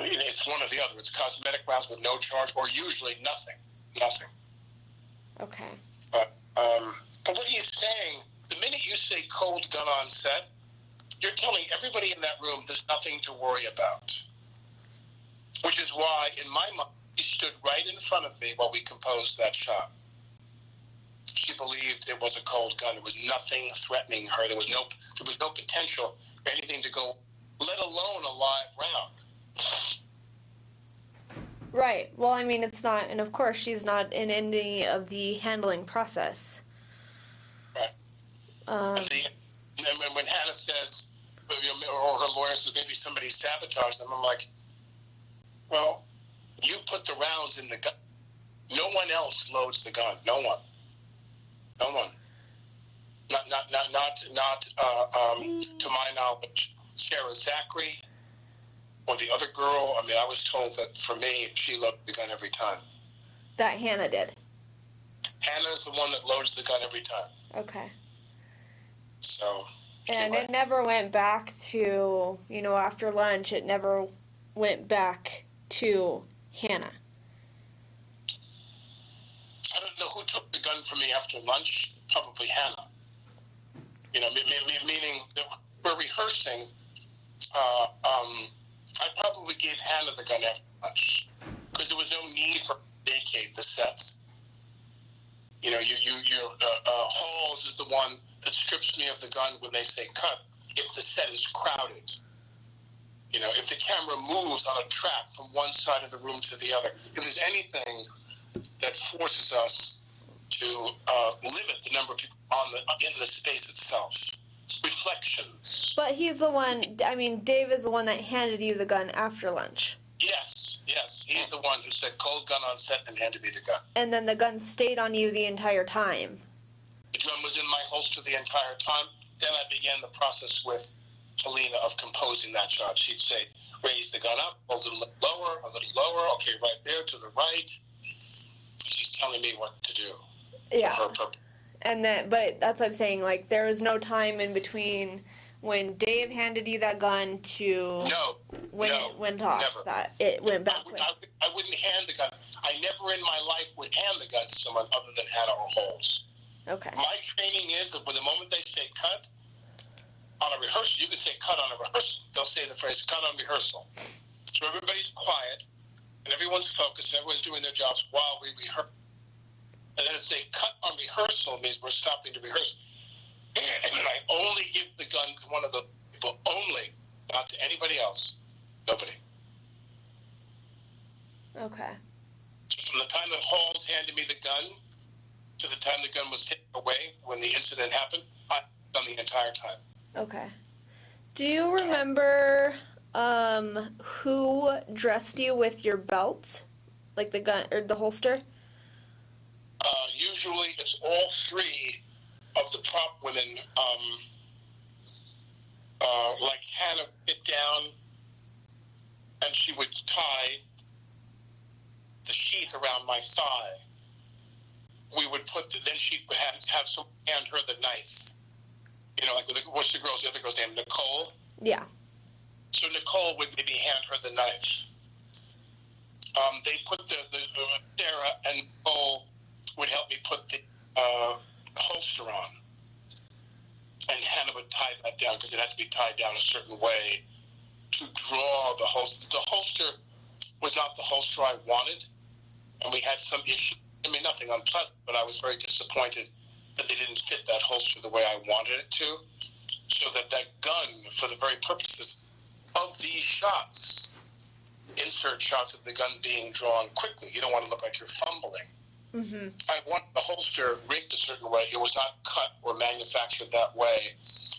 it's one or the other. It's cosmetic rounds with no charge, or usually nothing. Okay. But what he's saying, the minute you say cold gun on set, you're telling everybody in that room there's nothing to worry about. Which is why, in my mind, he stood right in front of me while we composed that shot. She believed it was a cold gun. There was nothing threatening her. There was no potential for anything to go, let alone a live round. Right. Well, I mean, it's not, and of course, she's not in any of the handling process. Right. And when Hannah says, or her lawyer says, maybe somebody sabotaged them, I'm like, well, you put the rounds in the gun. No one else loads the gun. No one. Not to my knowledge, Sarah Zachary or the other girl. I mean, I was told that for me, she loaded the gun every time. That Hannah did. Hannah's the one that loads the gun every time. Okay. So. And it never went back to, after lunch, it never went back to Hannah. I don't know who took the gun from me after lunch. Probably Hannah. Meaning that we're rehearsing. I probably gave Hannah the gun after lunch because there was no need for vacate the sets. You know, Halls is the one that strips me of the gun when they say cut if the set is crowded. You know, if the camera moves on a track from one side of the room to the other, if there's anything that forces us to limit the number of people in the space itself. Reflections. But he's the one, I mean, Dave is the one that handed you the gun after lunch. Yes. He's the one who said cold gun on set and handed me the gun. And then the gun stayed on you the entire time. The gun was in my holster the entire time. Then I began the process with Halyna of composing that shot. She'd say, raise the gun up, a little lower, okay, right there to the right. She's telling me what to do. Yeah. For her purpose. And then, but that's what I'm saying, like, there was no time in between when Dave handed you that gun to when it went off, never. that it went back. I wouldn't hand the gun. I never in my life would hand the gun to someone other than Hannah or Halls. Okay. My training is that when the moment they say cut, on a rehearsal, you can say cut on a rehearsal. They'll say the phrase cut on rehearsal. So everybody's quiet, and everyone's focused, and everyone's doing their jobs while we rehearse. And then if they cut on rehearsal, means we're stopping to rehearse. And I only give the gun to one of the people, only, not to anybody else. Nobody. Okay. So from the time that Halls handed me the gun to the time the gun was taken away when the incident happened, I've done the entire time. Okay. Do you remember who dressed you with your belt? Like the gun, or the holster? Usually it's all three of the prop women, like Hannah would get down and she would tie the sheath around my thigh. We would then she'd have someone hand her the knife. You know, like what's the other girl's name? Nicole? Yeah. So Nicole would maybe hand her the knife. They put the Sarah and Nicole would help me put the holster on. And Hannah would tie that down because it had to be tied down a certain way to draw the holster. The holster was not the holster I wanted, and we had some issue. I mean, nothing unpleasant, but I was very disappointed that they didn't fit that holster the way I wanted it to, so that gun, for the very purposes of these shots, insert shots of the gun being drawn quickly. You don't want to look like you're fumbling. Mm-hmm. I want the holster rigged a certain way. It was not cut or manufactured that way.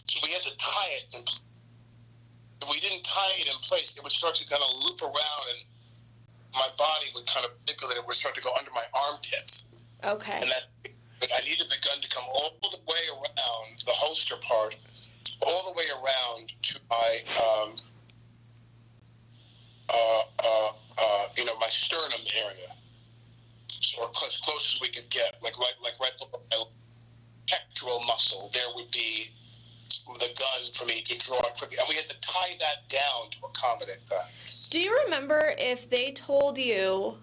So we had to tie it in place. If we didn't tie it in place, it would start to kind of loop around and my body would kind of manipulate. It would start to go under my armpits. Okay. And but I needed the gun to come all the way around, the holster part, all the way around to my, my sternum area. So as close as we could get, like right below my pectoral muscle, there would be the gun for me to draw it quickly. And we had to tie that down to accommodate that. Do you remember if they told you,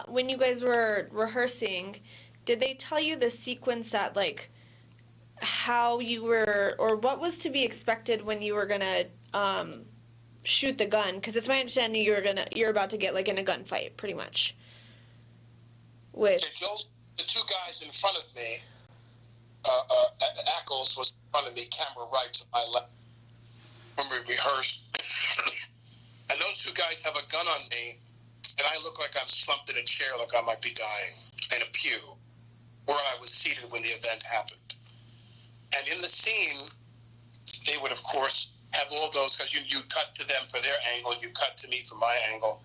when you guys were rehearsing, did they tell you the sequence that, like, how you were, or what was to be expected when you were gonna shoot the gun? Because it's my understanding you're about to get, like, in a gunfight, pretty much. With the two guys in front of me, Ackles was in front of me, camera right to my left, when we rehearsed. And those two guys have a gun on me, and I look like I'm slumped in a chair like I might be dying, in a pew, where I was seated when the event happened. And in the scene, they would, of course, have all those, because you cut to them for their angle, you cut to me for my angle.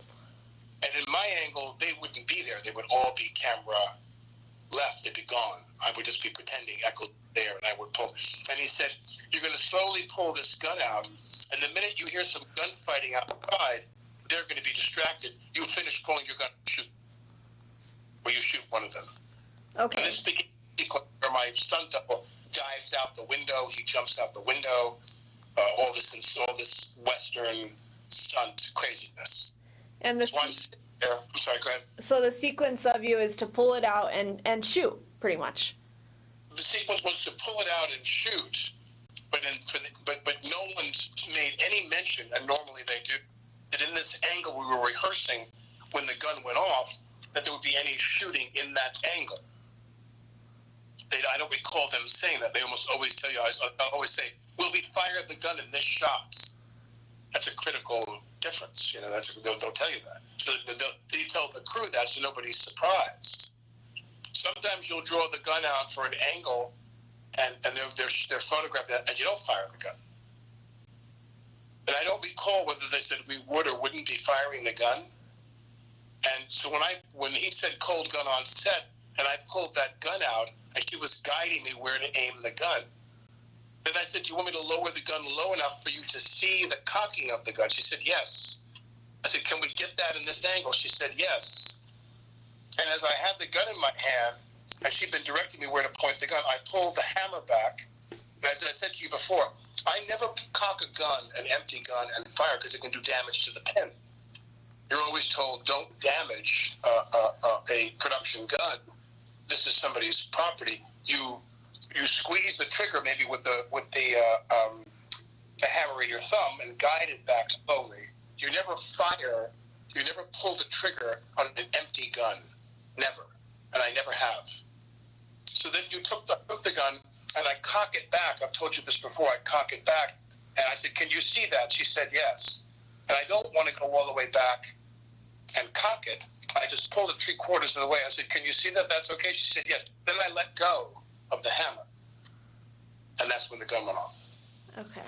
And in my angle, they wouldn't be there. They would all be camera left. They'd be gone. I would just be pretending Eccles there, and I would pull. And he said, you're going to slowly pull this gun out, and the minute you hear some gunfighting outside, they're going to be distracted. You finish pulling your gun and shoot. Or you shoot one of them. Okay. And this begins where my stunt double dives out the window. He jumps out the window. All this Western stunt craziness. And I'm sorry, go ahead. So the sequence of you is to pull it out and shoot, pretty much. The sequence was to pull it out and shoot, but no one's made any mention, and normally they do. that in this angle we were rehearsing when the gun went off, that there would be any shooting in that angle. I don't recall them saying that. They almost always tell you, I always say, will we fire the gun in this shot? That's a critical difference. They'll tell you that. So they tell the crew that so nobody's surprised. Sometimes you'll draw the gun out for an angle and they're photographed and you don't fire the gun. But I don't recall whether they said we would or wouldn't be firing the gun. And so when he said cold gun on set, and I pulled that gun out, and she was guiding me where to aim the gun. Then I said, do you want me to lower the gun low enough for you to see the cocking of the gun? She said, yes. I said, can we get that in this angle? She said, yes. And as I had the gun in my hand, and she'd been directing me where to point the gun, I pulled the hammer back. And as I said to you before, I never cock a gun, an empty gun, and fire because it can do damage to the pin. You're always told, don't damage a production gun. This is somebody's property. You squeeze the trigger maybe with the hammer in your thumb and guide it back slowly. You never fire. You never pull the trigger on an empty gun. Never. And I never have. So then you took the gun and I cock it back. I've told you this before. I cock it back and I said, can you see that? She said yes. And I don't want to go all the way back and cock it. I just pulled it 3/4 of the way. I said, can you see that? That's okay? She said, yes. Then I let go of the hammer. And that's when the gun went off. Okay.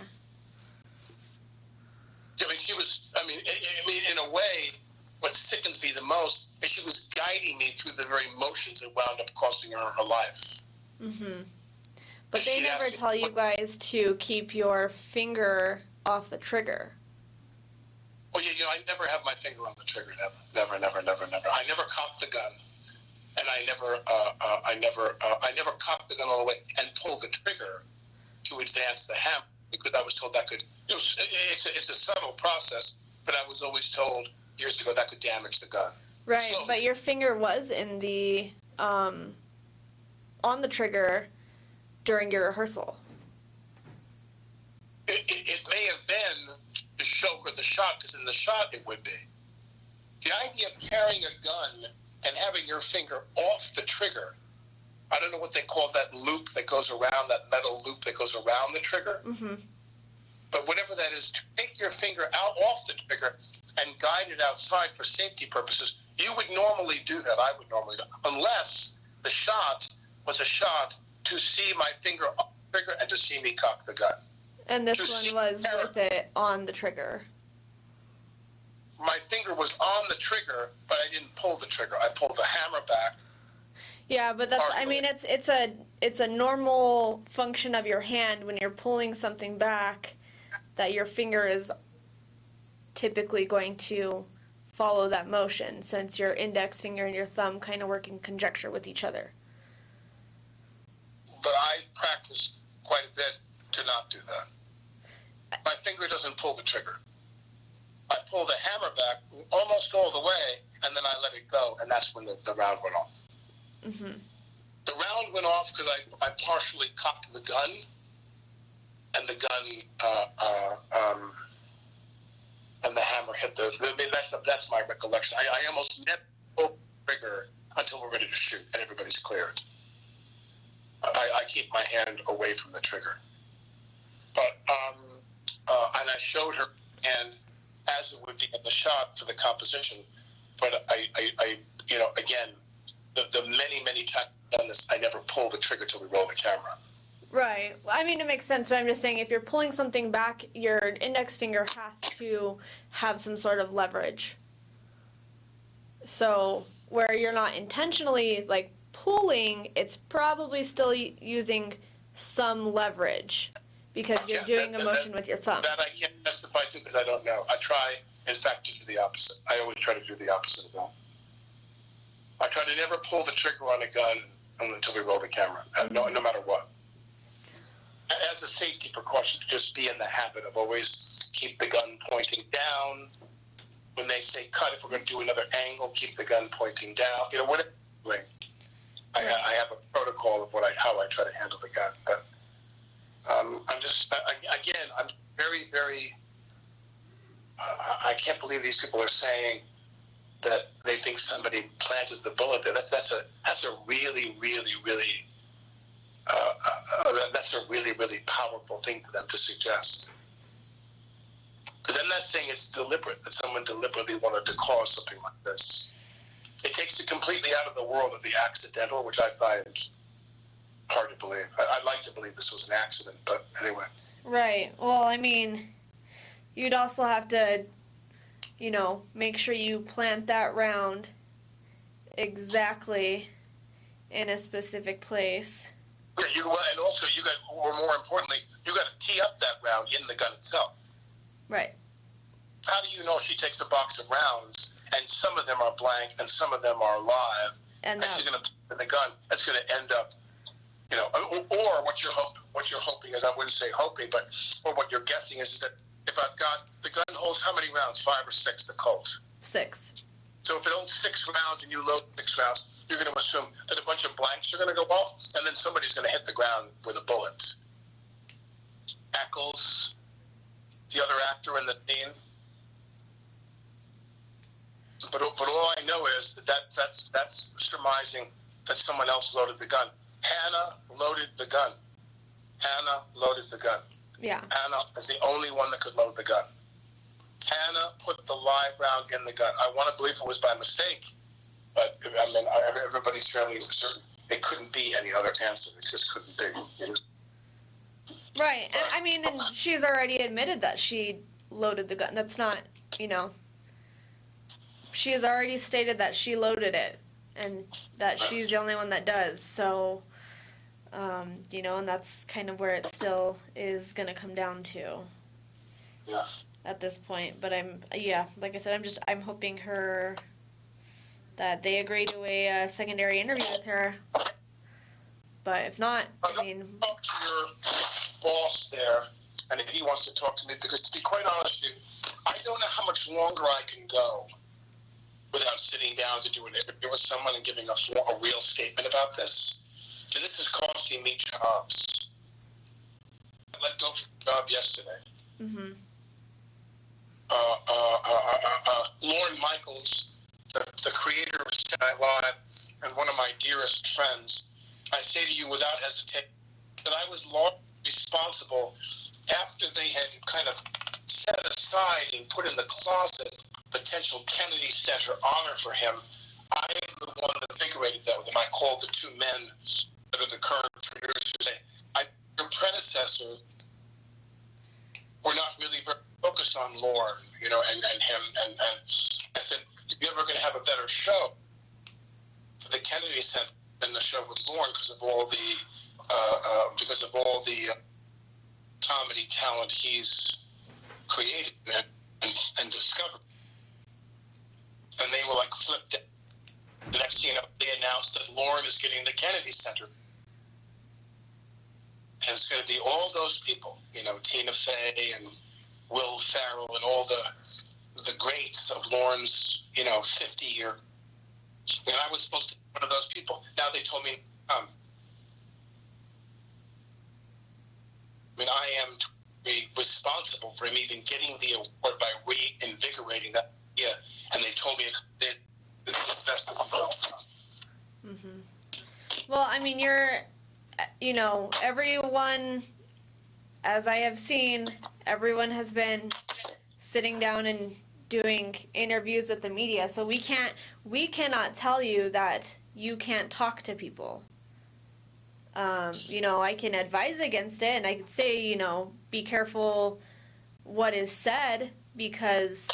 I mean, in a way, what sickens me the most is she was guiding me through the very motions that wound up costing her her life. Mm-hmm. But they never tell you guys to keep your finger off the trigger. Well, I never have my finger on the trigger. Never. I never cocked the gun, and I never cocked the gun all the way and pulled the trigger to advance the hammer because I was told that could. It's a subtle process, but I was always told years ago that could damage the gun. Right, but your finger was in the on the trigger during your rehearsal. It may have been to show her the shot, because in the shot it would be. The idea of carrying a gun and having your finger off the trigger, I don't know what they call that loop that goes around, that metal loop that goes around the trigger. Mm-hmm. But whatever that is, to take your finger out off the trigger and guide it outside for safety purposes, you would normally do that. I would normally do, unless the shot was a shot to see my finger off the trigger and to see me cock the gun. And this one was with it on the trigger. My finger was on the trigger, but I didn't pull the trigger. I pulled the hammer back. Yeah, but that's, I mean, it's a normal function of your hand when you're pulling something back that your finger is typically going to follow that motion, since your index finger and your thumb kind of work in conjecture with each other. But I've practiced quite a bit to not do that. My finger doesn't pull the trigger. I pull the hammer back almost all the way, and then I let it go, and that's when the round went off. Mm-hmm. The round went off because I partially cocked the gun, and the gun and the hammer hit the. I mean, that's my recollection. I almost never pulled the trigger until we're ready to shoot and everybody's cleared. I keep my hand away from the trigger. But and I showed her hand as it would be in the shot for the composition. But I again, the many times I've done this, I never pull the trigger till we roll the camera. Right. I mean, it makes sense, but I'm just saying if you're pulling something back, your index finger has to have some sort of leverage. So where you're not intentionally like pulling, it's probably still using some leverage because you're doing a motion with your thumb. That I can't testify to because I don't know. I try, in fact, to do the opposite. I always try to do the opposite of that. I try to never pull the trigger on a gun until we roll the camera, no matter what. As a safety precaution, to just be in the habit of always keep the gun pointing down. When they say cut, if we're going to do another angle, keep the gun pointing down. Whatever I'm doing, I have a protocol of how I try to handle the gun. But I'm just, again, I'm very, very I can't believe these people are saying that they think somebody planted the bullet there. That's a really, really, really that's a really, really powerful thing for them to suggest. Because I'm not saying it's deliberate, that someone deliberately wanted to cause something like this. It takes it completely out of the world of the accidental, which I find hard to believe. I'd like to believe this was an accident, but anyway. Right. Well, I mean, you'd also have to, you know, make sure you plant that round exactly in a specific place. Yeah, and also you got, or more importantly, you got to tee up that round in the gun itself. Right. How do you know she takes a box of rounds and some of them are blank and some of them are live, and she's going to put in the gun? That's going to end up, you know, or what you're hoping is, I wouldn't say hoping, but or what you're guessing is that if I've got the gun holds how many rounds? 5 or 6, the Colt. 6. So if it holds 6 rounds and you load 6 rounds, you're going to assume that a bunch of blanks are going to go off, and then somebody's going to hit the ground with a bullet. Eccles, the other actor in the scene. But all I know is that's surmising that someone else loaded the gun. Hannah loaded the gun. Hannah loaded the gun. Yeah. Hannah is the only one that could load the gun. Hannah put the live round in the gun. I want to believe it was by mistake, but I mean, everybody's fairly certain it couldn't be any other answer. It just couldn't be. Right. And, I mean, and she's already admitted that she loaded the gun. That's not, you know, she has already stated that she loaded it and that she's the only one that does. So, you know, and that's kind of where it still is going to come down to. Yeah. At this point, but like I said, I'm hoping that they agree to a secondary interview with her. But if not, I mean, talk to your boss there, and if he wants to talk to me, because to be quite honest with you, I don't know how much longer I can go without sitting down to do an interview with someone and giving a real statement about this. So this is costing me jobs. I let go from the job yesterday. Mm-hmm. Lorne Michaels, the creator of Saturday Night Live, and one of my dearest friends, I say to you without hesitation that I was largely responsible after they had kind of set aside and put in the closet potential Kennedy Center honor for him. I am the one that invigorated that with him. I called the 2 men that are the current producers. Your predecessors were not really very focused on Lorne, you know, and him. And I said, if you're ever going to have a better show for the Kennedy Center than the show with Lorne because of all the comedy talent he's created and discovered. And they were like flipped it. The next thing you know, they announced that Lorne is getting the Kennedy Center. And it's going to be all those people, you know, Tina Fey and Will Ferrell and all the greats of Lorne's, you know, 50-year. And I was supposed to be one of those people. Now they told me, I mean, I am responsible for him even getting the award by reinvigorating that idea. And they told me it was best of the world. Mm-hmm. Well, I mean, you know, everyone, as I have seen, everyone has been sitting down and doing interviews with the media, so we cannot tell you that you can't talk to people. You know, I can advise against it, and I can say, you know, be careful what is said, because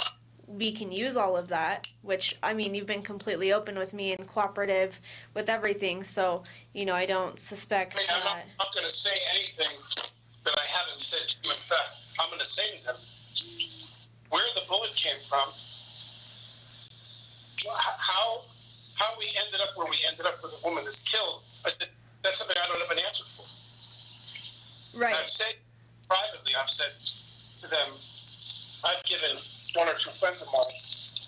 we can use all of that, which, I mean, you've been completely open with me and cooperative with everything, so, you know, I don't suspect I'm not going to say anything that I haven't said to you. In fact, I'm going to say to them where the bullet came from, how we ended up where we ended up with a woman that's killed. I said, that's something I don't have an answer for. Right. I've said privately, I've said to them, I've given 1 or 2 friends of mine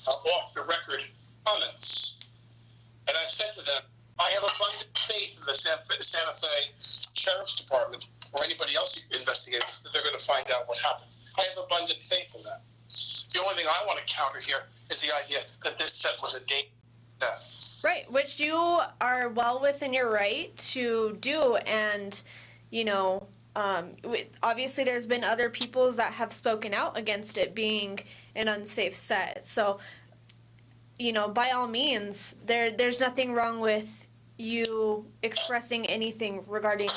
off the record comments. And I've said to them, I have abundant faith in the Santa Fe Sheriff's Department or anybody else investigating that they're going to find out what happened. I have abundant faith in that. The only thing I want to counter here is the idea that this set was a date set. Right, which you are well within your right to do, and obviously there's been other peoples that have spoken out against it being an unsafe set. So, by all means, there's nothing wrong with you expressing anything regarding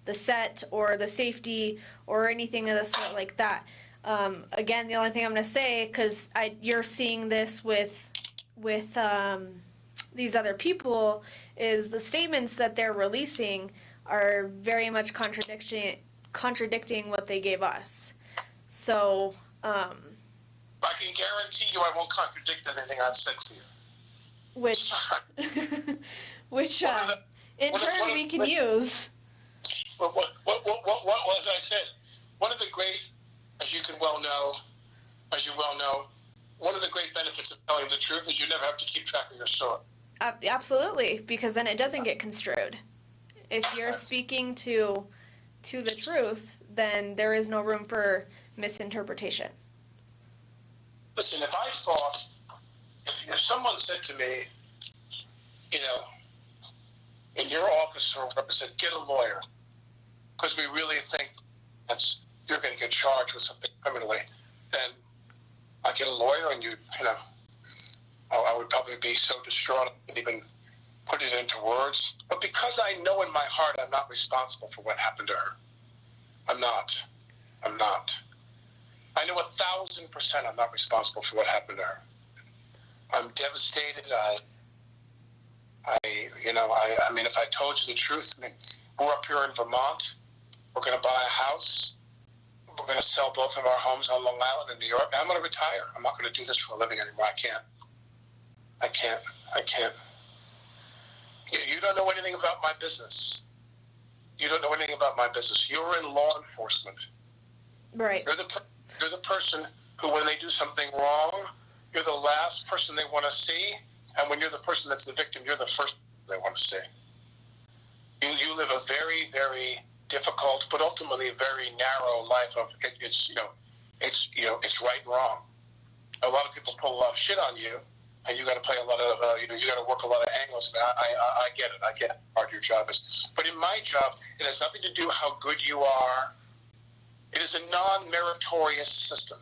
the set or the safety or anything of the sort like that. Again, the only thing I'm going to say, because you're seeing this with these other people, is the statements that they're releasing are very much contradicting what they gave us. So, I can guarantee you I won't contradict anything I've said to you. Which in turn we can use. What, as I said, one of the great, as you well know, one of the great benefits of telling the truth is you never have to keep track of your story. Absolutely, because then it doesn't get construed. If you're speaking to the truth, then there is no room for misinterpretation. Listen, if I thought, if someone said to me, in your office or whatever, said, get a lawyer, because we really think you're going to get charged with something criminally, then I get a lawyer and I would probably be so distraught I couldn't even put it into words. But because I know in my heart I'm not responsible for what happened to her. I'm not. I know 1,000% I'm not responsible for what happened to her. I'm devastated. I mean, if I told you the truth, we're up here in Vermont. We're going to buy a house. We're going to sell both of our homes on Long Island in New York. I'm going to retire. I'm not going to do this for a living anymore. I can't. You don't know anything about my business. You're in law enforcement. Right. You're the person who, when they do something wrong, you're the last person they want to see. And when you're the person that's the victim, you're the first they want to see. You live a very, very difficult, but ultimately very narrow life of it's right and wrong. A lot of people pull a lot of shit on you, and you got to play a lot of you got to work a lot of angles. I get it. I get how hard your job is. But in my job, it has nothing to do how good you are. It is a non-meritorious system.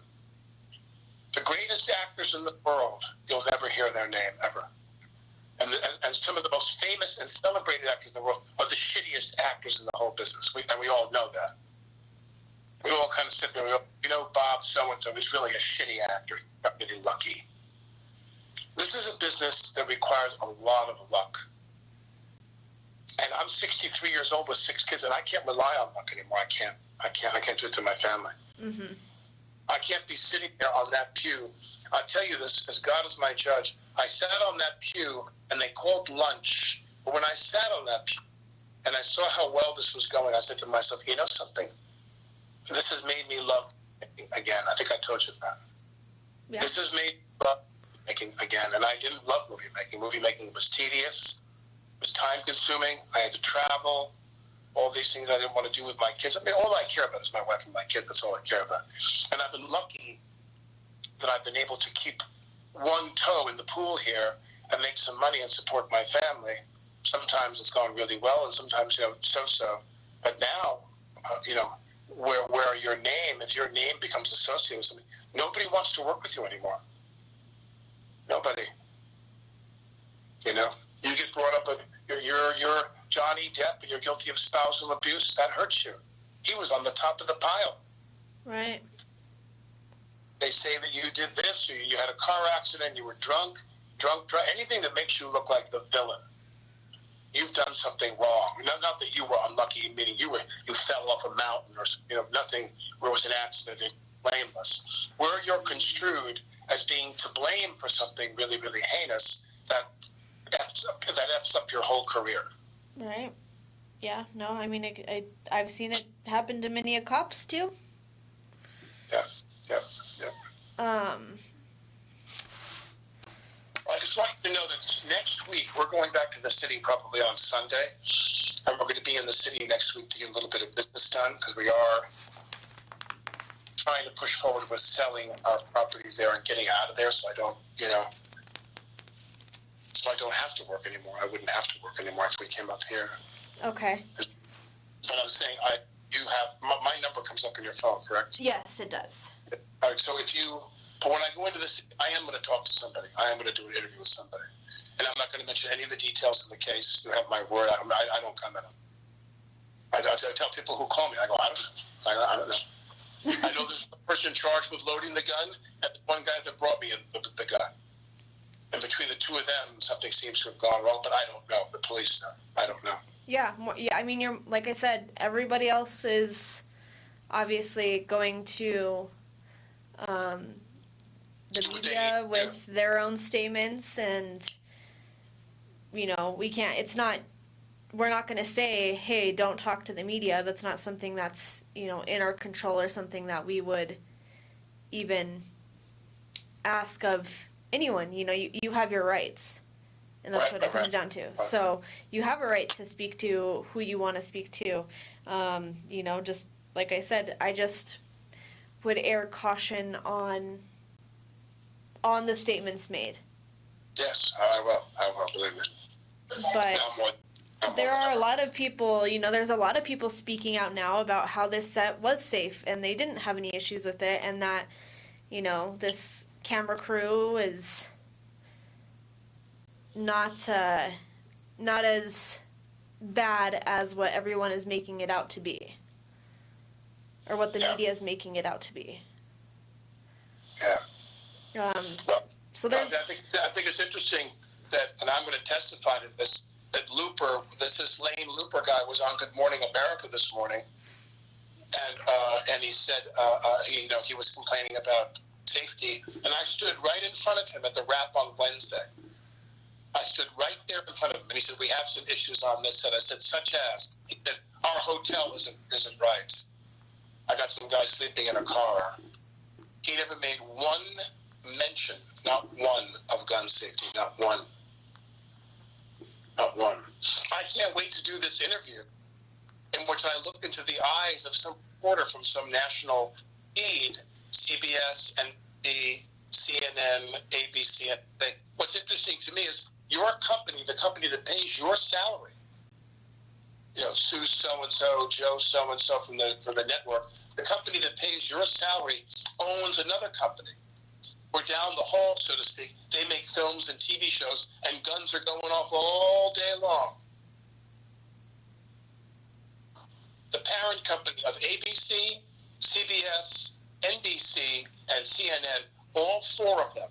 The greatest actors in the world, you'll never hear their name, ever. And some of the most famous and celebrated actors in the world are the shittiest actors in the whole business. And we all know that. We all kind of sit there and go, Bob so-and-so is really a shitty actor. He got really lucky. This is a business that requires a lot of luck. And I'm 63 years old with 6 kids, and I can't rely on luck anymore. I can't do it to my family. Mm-hmm. I can't be sitting there on that pew. I'll tell you this, as God is my judge. I sat on that pew, and they called lunch. But when I sat on that pew, and I saw how well this was going, I said to myself, you know something? This has made me love making again. I think I told you that. Yeah. This has made me love making again. And I didn't love movie making. Movie making was tedious. It was time-consuming. I had to travel. All these things I didn't want to do with my kids. I mean, all I care about is my wife and my kids. That's all I care about. And I've been lucky that I've been able to keep one toe in the pool here and make some money and support my family. Sometimes it's gone really well, and sometimes, so-so. But now, where your name, if your name becomes associated with something, nobody wants to work with you anymore. Nobody. You get brought up with, you're Johnny Depp and you're guilty of spousal abuse. That hurts you. He was on the top of the pile. Right. They say that you did this, or you had a car accident, you were drunk, anything that makes you look like the villain. You've done something wrong. Not that you were unlucky, meaning you fell off a mountain or nothing where it was an accident and blameless. Where you're construed as being to blame for something really, really heinous, that F's up your whole career. Right. Yeah. No, I mean, I've seen it happen to many cops too. Yeah. I just want you to know that next week we're going back to the city probably on Sunday, and we're going to be in the city next week to get a little bit of business done because we are trying to push forward with selling our properties there and getting out of there, so I don't, so I don't have to work anymore. I wouldn't have to work anymore if we came up here. Okay. But I'm saying, you have my number comes up on your phone, correct? Yes, it does. All right. So but when I go into this, I am going to talk to somebody. I am going to do an interview with somebody, and I'm not going to mention any of the details of the case. You have my word. I don't comment on it. I tell people who call me, I go, I don't know. I know there's a person charged with loading the gun, and the one guy that brought me the gun. And between the two of them, something seems to have gone wrong, but I don't know. The police know. I don't know. Yeah, I mean, you're like I said, everybody else is obviously going to the media with their own statements, and we can't. It's not. We're not going to say, "Hey, don't talk to the media." That's not something that's in our control or something that we would even ask of anyone. You have your rights. And that's what it comes down to. So you have a right to speak to who you want to speak to. Just like I said, I just would err caution on the statements made. Yes, I will believe it. But there are a lot of people, there's a lot of people speaking out now about how this set was safe and they didn't have any issues with it, and that, this camera crew is not as bad as what everyone is making it out to be, or what the media is making it out to be. Yeah. So there's. I think it's interesting that, and I'm going to testify to this, that this Lane Looper guy was on Good Morning America this morning, and he said he was complaining about safety, and I stood right in front of him at the wrap on Wednesday. I stood right there in front of him, and he said, "We have some issues on this." And I said, "Such as?" He said, "Our hotel isn't right. I got some guys sleeping in a car." He never made one mention, not one, of gun safety, not one. Not one. I can't wait to do this interview in which I look into the eyes of some reporter from some national feed, CBS, NBC, CNN, ABC, and thing. What's interesting to me is your company, the company that pays your salary, Sue so-and-so, Joe so-and-so from the network, the company that pays your salary owns another company. We're down the hall, so to speak. They make films and TV shows, and guns are going off all day long. The parent company of ABC, CBS, NBC, and CNN, all four of them,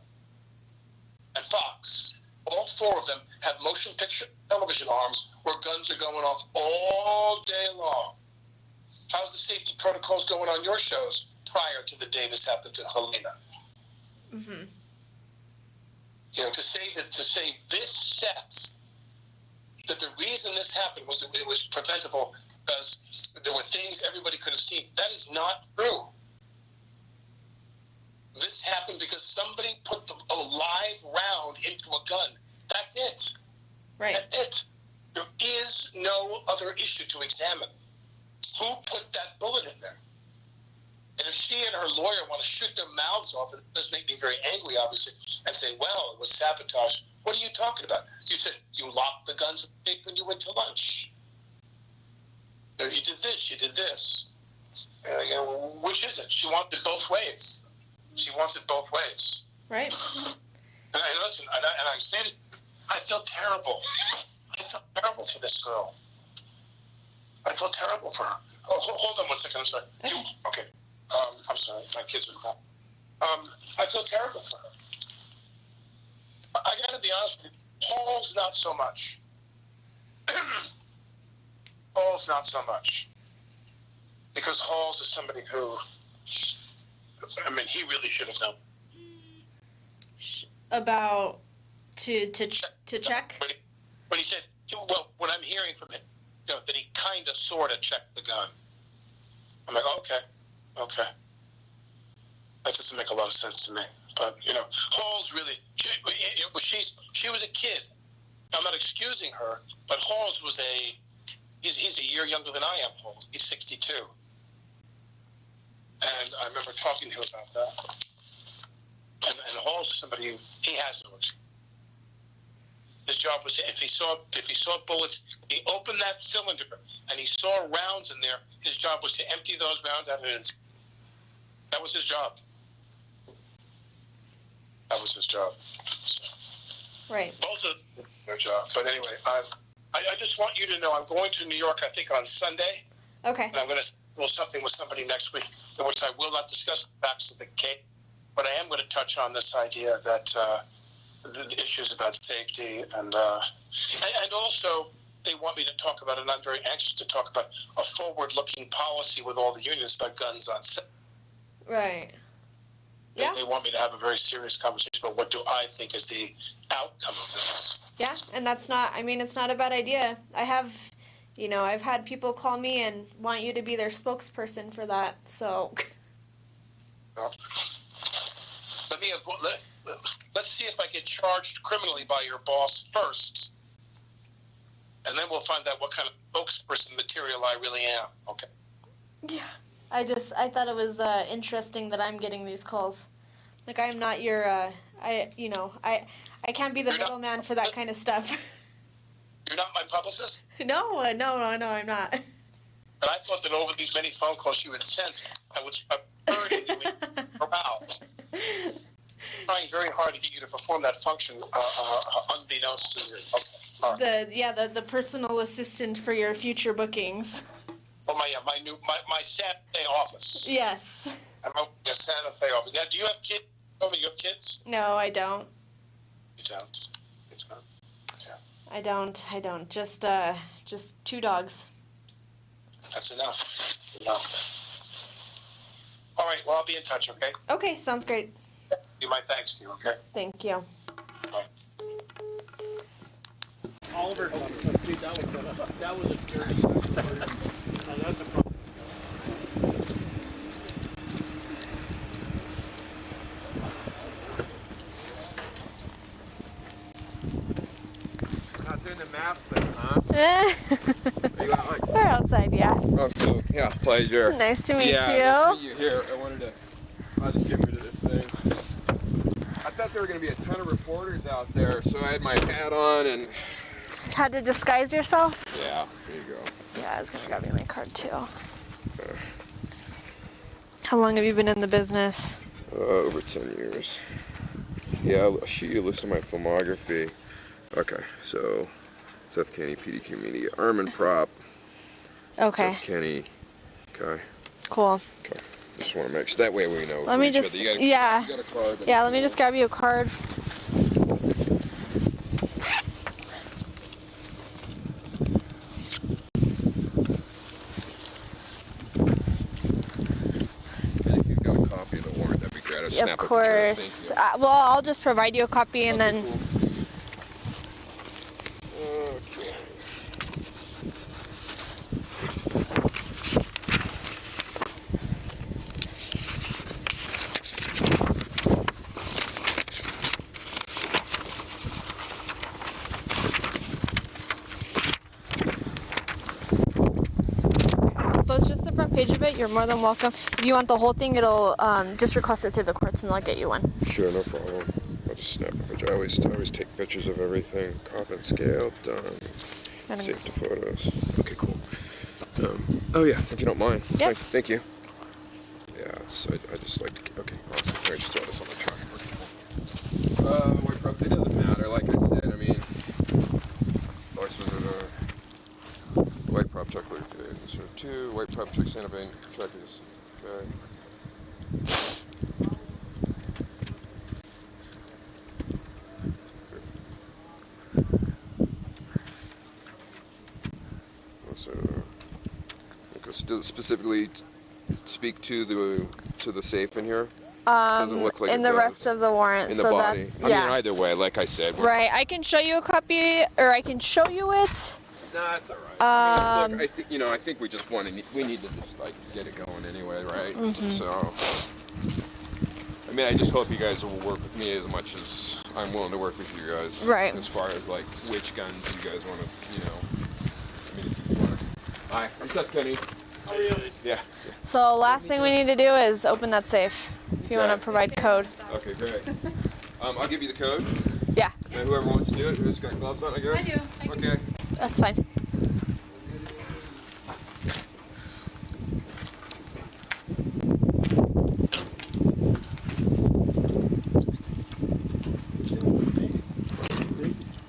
and Fox, all four of them have motion picture television arms where guns are going off all day long. How's the safety protocols going on your shows prior to the day this happened to Halyna? Mm-hmm. To say this set, that the reason this happened was that it was preventable because there were things everybody could have seen. That is not true. This happened because somebody put a live round into a gun. That's it. Right. That's it. There is no other issue to examine. Who put that bullet in there? And if she and her lawyer want to shoot their mouths off, it does make me very angry, obviously, and say, well, it was sabotage. What are you talking about? You said you locked the guns when you went to lunch. You did this, you did this. Which is it? She wants it both ways. She wants it both ways. Right. And listen, and I say this, I feel terrible. I feel terrible for this girl. I feel terrible for her. Oh, hold on one second, I'm sorry. Okay. I'm sorry, my kids are crying. I feel terrible for her. I gotta be honest with you, Paul's not so much. Paul's not so much. Because Halls is somebody who, he really should have known. About to check? When he said, well, what I'm hearing from him, that he kind of sort of checked the gun. I'm like, okay. That doesn't make a lot of sense to me. But, Halls really, she was a kid. I'm not excusing her, but Halls was he's a year younger than I am, Halls. He's 62. And I remember talking to him about that. And Hall's somebody who, he has no excuse. His job was to, if he saw bullets, he opened that cylinder and he saw rounds in there. His job was to empty those rounds out of it. That was his job. That was his job. Right. Both of their job. But anyway, I just want you to know I'm going to New York, I think, on Sunday. Okay. And I'm going to schedule something with somebody next week, in which I will not discuss the facts of the case, but I am going to touch on this idea that the issues about safety and also they want me to talk about, and I'm very anxious to talk about, a forward-looking policy with all the unions about guns on set. Right. Yeah. They want me to have a very serious conversation about what do I think is the outcome of this. Yeah, and that's not, I mean, it's not a bad idea. I have, you know, I've had people call me and want you to be their spokesperson for that, so. Well, let's see if I get charged criminally by your boss first, and then we'll find out what kind of spokesperson material I really am, okay? Yeah. I thought it was interesting that I'm getting these calls. Like, I'm not your, I can't be the middleman for that kind of stuff. You're not my publicist? No, I'm not. And I thought that over these many phone calls you would sense I was heard and you would aroused. Trying very hard to get you to perform that function unbeknownst to you. Okay. All right. The personal assistant for your future bookings. Well, my Santa Fe office. Yes. I'm opening a Santa Fe office. Now, do you have kids? You have kids? No, I don't. You don't? It's not. Yeah. I don't. Just 2 dogs. That's enough. All right, well, I'll be in touch, okay? Okay, sounds great. Do my thanks to you, okay? Thank you. Bye. Oliver, dude, that was a dirty. Oh, that's a problem. Not doing the mask thing, huh? We're outside, yeah. Oh, so, yeah, pleasure. Nice to meet you. Nice to meet you. Here, I'll just get rid of this thing. I thought there were going to be a ton of reporters out there, so I had my hat on and... Had to disguise yourself? Yeah, there you go. Yeah, I was going to grab you my card, too. How long have you been in the business? Over 10 years. Yeah, I'll shoot you a list of my filmography. Okay, so Seth Kenny, PD Community, Arm and Prop. Okay. Seth Kenny. Okay. Cool. Okay. Just want to make sure that way we know. Let me just, you got a card, yeah, let me just grab you a card. If you've got a copy of the warrant, that'd be great. I'll snap Of course. Well, I'll just provide you a copy and then... Cool. Okay. So it's just the front page of it. You're more than welcome. If you want the whole thing, it'll just request it through the courts and they'll get you one. Sure, no problem. I'll just snap a picture. I always take pictures of everything. Cop and scale, done. Save the photos. Okay, cool. Oh yeah, if you don't mind. Yeah. Thank you. Yeah, so I just like to. Okay, awesome. Here, just throw this on the truck. It doesn't matter. Like I said, I mean, white prop truck. So 2 white prop truck, Santa Fe truck is okay. So does it specifically speak to the safe in here? Doesn't look like in it the does. rest of the warrant. In the so body. that's, I yeah. mean, either way, like I said. Right. I can show you a copy, or I can show you it. Nah, it's all right. I mean, look, I think we just we need to just like get it going anyway, right? Mm-hmm. So, I mean, I just hope you guys will work with me as much as I'm willing to work with you guys. Right. As far as like which guns you guys want to, I mean, if you want to. Hi, I'm Seth Kenny. Yeah. So last thing we need to do is open that safe. If you want to provide code. Okay, great. I'll give you the code. Yeah. And whoever wants to do it, who's got gloves on, I guess? I do. Okay. That's fine.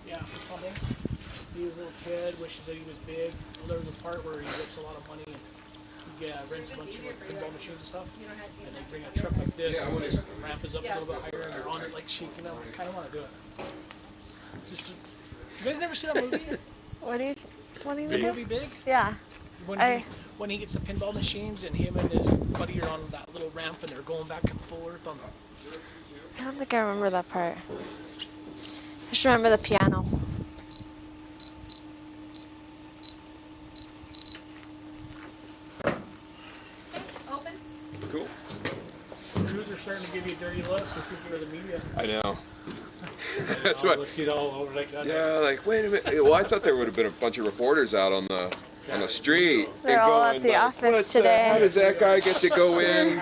Yeah, he was a little kid, wishes that he was big. Well, there was a part where he gets a lot of money and he rents a bunch of like, pinball machines and stuff. And they bring a truck like this, and this ramp is up a little bit higher, and you're on it like shaking up. I kind of want to do it. Just, you guys never see that movie? What do you The movie Big? Yeah. When he gets the pinball machines and him and his buddy are on that little ramp and they're going back and forth on the... I don't think I remember that part. I just remember the piano. Open. Cool. Crews are starting to give you dirty looks and people are the media. I know. That's what. All over like that. Yeah, like wait a minute. Well, I thought there would have been a bunch of reporters out on the street. They're all at the office today. How does that guy get to go in?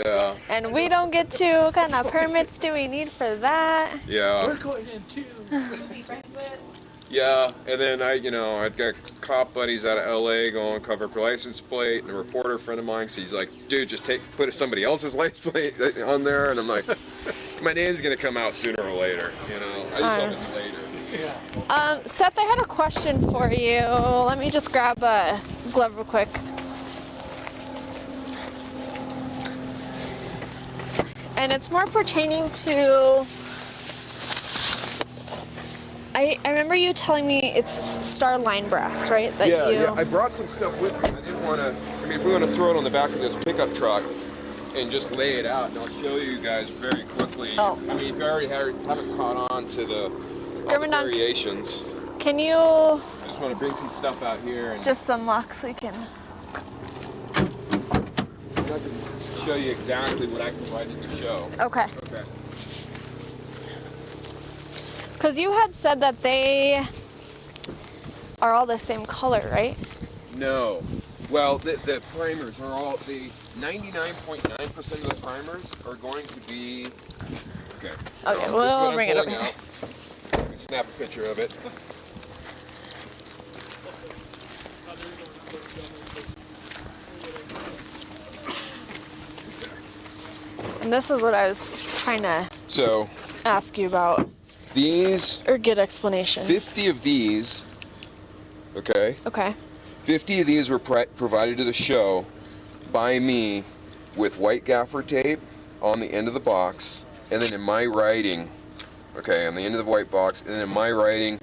Yeah. And we don't get to. What kind of permits do we need for that? Yeah. We're going in too. Be friends with. Yeah, and then I'd got cop buddies out of LA going cover up your license plate, and a reporter friend of mine, so he's like, dude, just put somebody else's license plate on there, and I'm like, my name's gonna come out sooner or later, you know. I just hope it's later. Yeah. Seth, I had a question for you. Let me just grab a glove real quick. And it's more pertaining to... I remember you telling me it's Starline brass, right? That Yeah. I brought some stuff with me. I didn't want to... I mean, if we want to throw it on the back of this pickup truck and just lay it out, and I'll show you guys very quickly. Oh. I mean, if you already haven't caught on to the variations. Can you... I just want to bring some stuff out here and just unlock so you can... I can show you exactly what I provided to show. Okay. Okay. Because you had said that they are all the same color, right? No. Well, the primers are all, the 99.9% of the primers are going to be, okay. Okay, we'll bring it over here. I can snap a picture of it. And this is what I was trying to ask you about. These, or get explanation. 50 of these, okay? Okay. 50 of these were provided to the show by me with white gaffer tape on the end of the box, and then in my writing, okay, on the end of the white box, and then in my writing,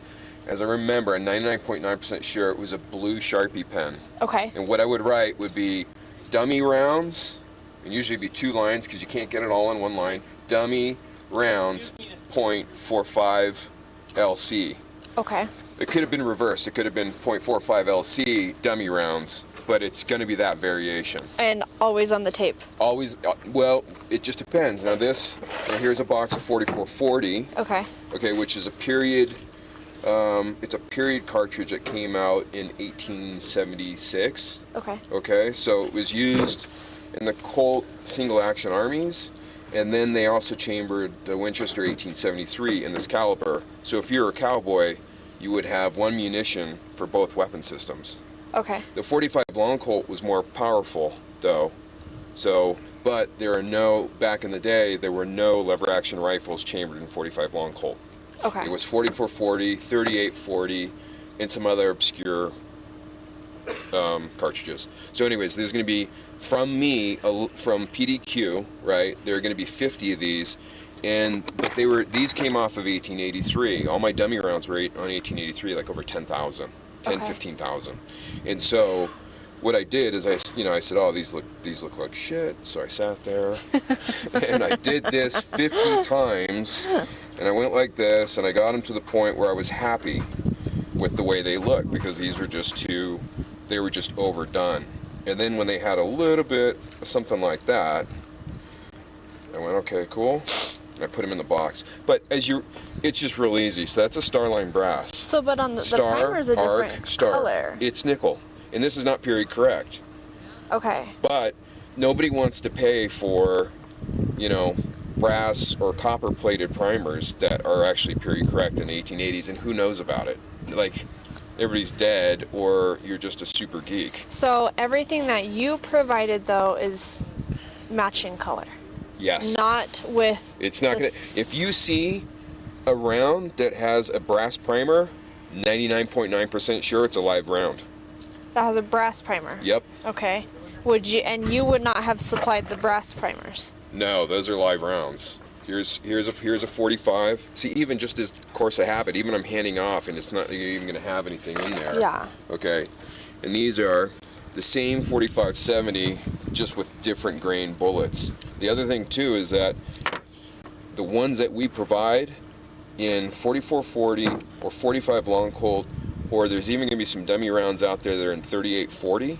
as I remember, I'm 99.9% sure it was a blue Sharpie pen. Okay. And what I would write would be dummy rounds, and usually it'd be 2 lines because you can't get it all in 1 line, dummy rounds, .45 LC. Okay. It could have been reversed. It could have been .45 LC dummy rounds, but it's going to be that variation. And always on the tape. Always, well, it just depends. Now here's a box of 4440. Okay. Okay, which is a period, it's a period cartridge that came out in 1876. Okay. Okay, so it was used in the Colt single action armies. And then they also chambered the Winchester 1873 in this caliber. So if you're a cowboy, you would have 1 munition for both weapon systems. Okay. The 45 Long Colt was more powerful, though. So, but back in the day, there were no lever action rifles chambered in 45 Long Colt. Okay. It was 4440, 3840, and some other obscure cartridges. So anyways, there's going to be, from me, from PDQ, right, there are going to be 50 of these, but these came off of 1883. All my dummy rounds were on 1883, like over 10,000, 15,000. And so what I did is I said, oh, these look like shit. So I sat there and I did this 50 times, and I went like this, and I got them to the point where I was happy with the way they looked, because these were they were just overdone. And then when they had a little bit of something like that, I went, okay, cool. And I put them in the box. But it's just real easy. So that's a Starline brass. So, but on the primer is a different color. It's nickel. and this is not period correct. Okay. But nobody wants to pay for, you know, brass or copper plated primers that are actually period correct in the 1880s, and who knows about it? Like, everybody's dead, or you're just a super geek. So everything that you provided though is matching color. Yes. Not with. It's not gonna. If you see a round that has a brass primer, 99.9% sure it's a live round. That has a brass primer. Yep. Okay. Would you, and you would not have supplied the brass primers? No, those are live rounds. Here's a 45. See, even just as course of habit, even I'm handing off, and it's not even going to have anything in there. Yeah. Okay. And these are the same 45-70, just with different grain bullets. The other thing too is that the ones that we provide in 44-40 or 45 long Colt, or there's even going to be some dummy rounds out there that are in 38-40,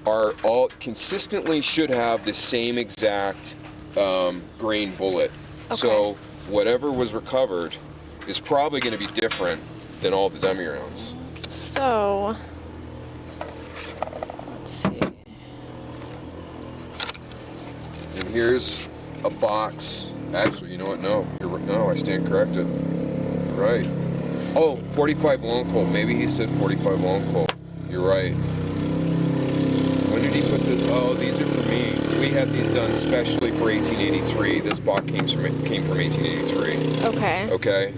are all consistently should have the same exact grain bullet. Okay. So whatever was recovered is probably going to be different than all the dummy rounds. So, let's see. And here's a box. Actually, you know what? No, no, I stand corrected. You're right. Oh, 45 long Colt. Maybe he said 45 long Colt. You're right. When did he put the? Oh, these are for me. We had these done specially for 1883. This box came from 1883. Okay. Okay.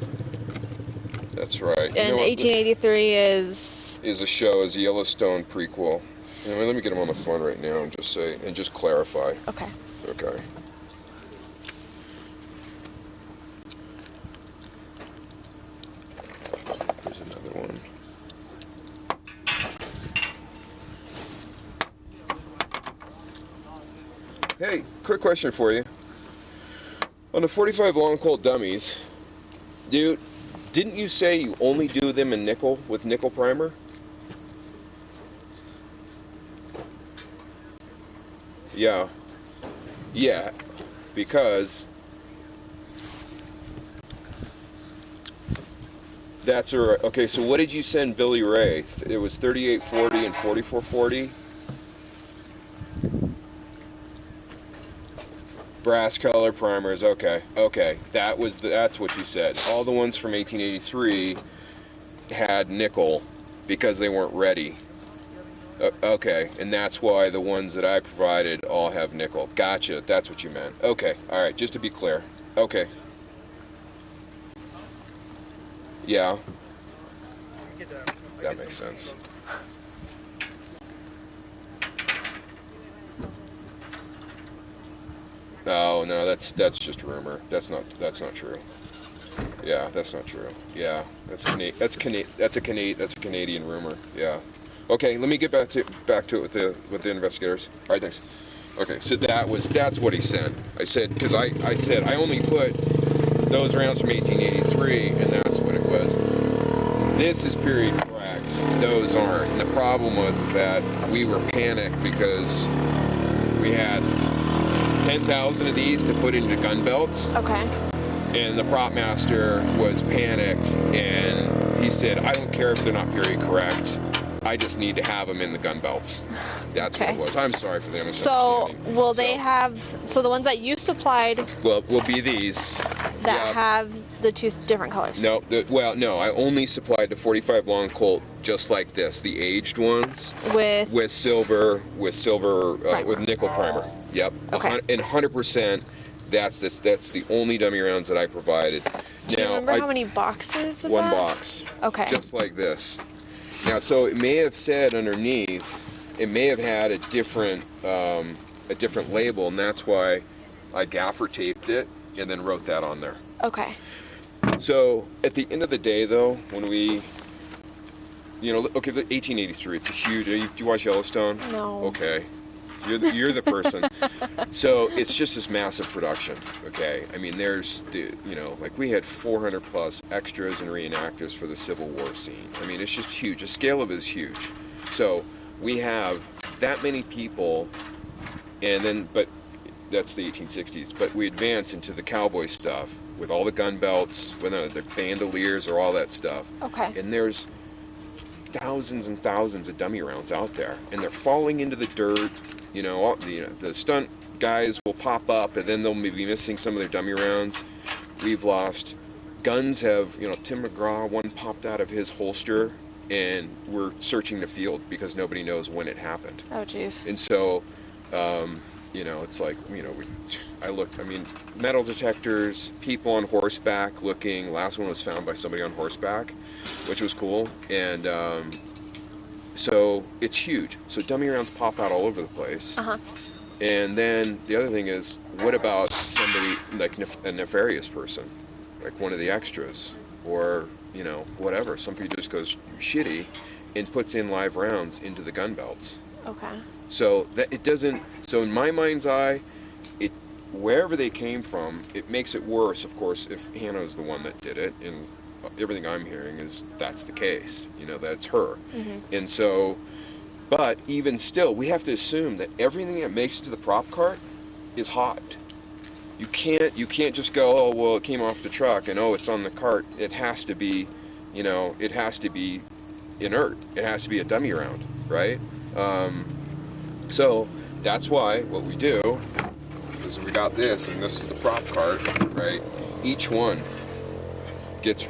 That's right. And 1883 is a show, is a Yellowstone prequel. Anyway, let me get him on the phone right now and just clarify. Okay. Okay. Here's another one. Hey, quick question for you. On the 45 long Colt dummies, dude, didn't you say you only do them in nickel with nickel primer? Yeah. Yeah, because that's okay. So what did you send Billy Ray? It was 3840 and 4440. Brass color primers. Okay, okay. That's what you said. All the ones from 1883 had nickel because they weren't ready. Okay, and that's why the ones that I provided all have nickel. Gotcha, that's what you meant. Okay, alright, just to be clear. Okay. Yeah. That makes sense. Oh, no, that's just a rumor. That's not true. Yeah, that's not true. Yeah, that's a Canadian rumor. Yeah. Okay, let me get back to it with the investigators. All right, thanks. Okay, so that's what he sent. I said because I said I only put those rounds from 1883, and that's what it was. This is period correct. Those aren't. And the problem was that we were panicked because we had 10,000 of these to put into gun belts. Okay. And the prop master was panicked, and he said, "I don't care if they're not period correct. I just need to have them in the gun belts." That's what it was. I'm sorry for the misunderstanding. So will they have? So the ones that you supplied will be these that have the two different colors. No, no. I only supplied the 45 long Colt just like this, the aged ones with silver with nickel primer. Yep. Okay. And 100%. That's the only dummy rounds that I provided. Do you remember how many boxes of one that? box. Okay. Just like this. Now, so it may have said underneath, it may have had a different label, and that's why I gaffer taped it and then wrote that on there. Okay. So at the end of the day, though, when we, okay, the 1883, it's a huge. Do you watch Yellowstone? No. Okay. You're the person. So it's just this massive production, okay? I mean, there's, like we had 400 plus extras and reenactors for the Civil War scene. I mean, it's just huge. The scale of it is huge. So we have that many people, but that's the 1860s. But we advance into the cowboy stuff with all the gun belts, whether they're bandoliers or all that stuff. Okay. And there's thousands and thousands of dummy rounds out there, and they're falling into the dirt. You know, the stunt guys will pop up, and then they'll be missing some of their dummy rounds. We've lost guns. Have, you know, Tim McGraw, one popped out of his holster, and we're searching the field because nobody knows when it happened. Oh, jeez. And so, you know, it's like, you know, metal detectors, people on horseback looking. Last one was found by somebody on horseback, which was cool. And so it's huge. So dummy rounds pop out all over the place. Uh-huh. And then the other thing is, what about somebody like a nefarious person, like one of the extras, or, you know, whatever. Somebody just goes shitty and puts in live rounds into the gun belts. Okay. So that it doesn't. So in my mind's eye, it, wherever they came from, it makes it worse. Of course, if Hannah's the one that did it, and everything I'm hearing is that's the case. You know, that's her. Mm-hmm. And so, but even still, we have to assume that everything that makes it to the prop cart is hot. You can't just go, oh well, it came off the truck and oh, it's on the cart. It has to be, you know, it has to be inert. It has to be a dummy round, right? So that's why what we do is we got this, and this is the prop cart, right? Each one gets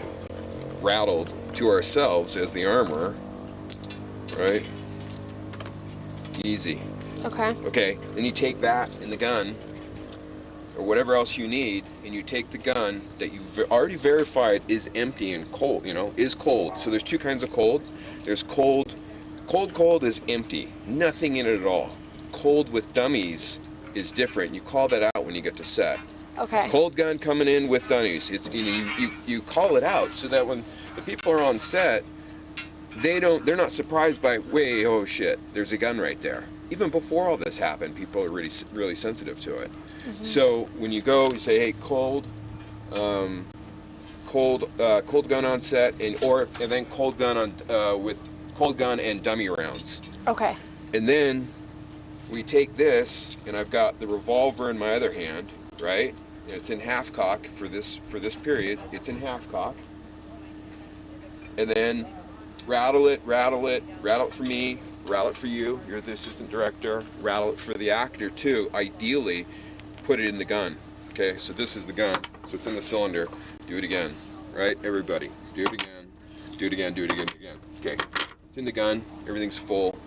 rattled to ourselves as the armorer, right? Easy. Okay. Okay, then you take that and the gun, or whatever else you need, and you take the gun that you've already verified is empty and cold, you know, is cold. So there's two kinds of cold. There's cold is empty, nothing in it at all. Cold with dummies is different. You call that out when you get to set. Okay. Cold gun coming in with dummies. It's, you know, you call it out so that when the people are on set, they're not surprised by, wait, oh shit, there's a gun right there. Even before all this happened, people are really sensitive to it. Mm-hmm. So when you go, you say, hey, cold gun on set, and then cold gun on with cold gun and dummy rounds. Okay. And then we take this, and I've got the revolver in my other hand, right? And it's in half cock for this period. It's in half cock. And then rattle it for me, rattle it for you. You're the assistant director. Rattle it for the actor too. Ideally, put it in the gun. Okay, so this is the gun. So it's in the cylinder. Do it again, right? Everybody, do it again. Do it again. Do it again. Do it again. Okay, it's in the gun. Everything's full.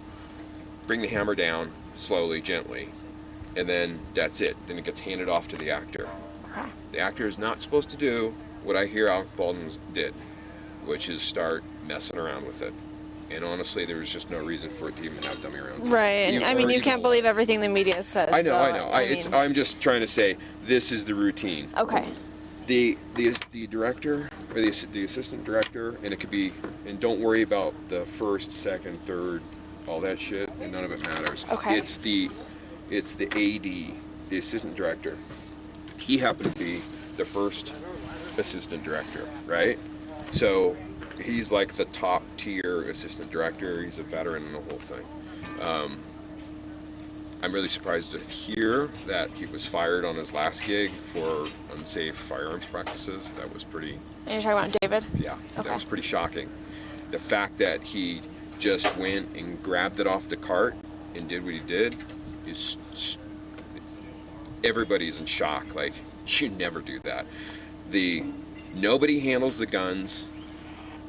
Bring the hammer down slowly, gently, and then that's it. Then it gets handed off to the actor. Okay. The actor is not supposed to do what I hear Alec Baldwin did, which is start messing around with it. And honestly, there was just no reason for it to even have dummy rounds. Right, and I mean, you can't believe everything the media says. I know. though. I'm just trying to say this is the routine. Okay. The director or the assistant director, and it could be, and don't worry about the first, second, third, all that shit, and none of it matters. Okay. It's the AD, the assistant director. He happened to be the first assistant director, right? So he's like the top tier assistant director. He's a veteran in the whole thing. I'm really surprised to hear that he was fired on his last gig for unsafe firearms practices. That was pretty... And you're talking about David? Yeah, Okay. that was pretty shocking. The fact that he just went and grabbed it off the cart and did what he did is... Everybody's in shock. Like, you never do that. Nobody handles the guns,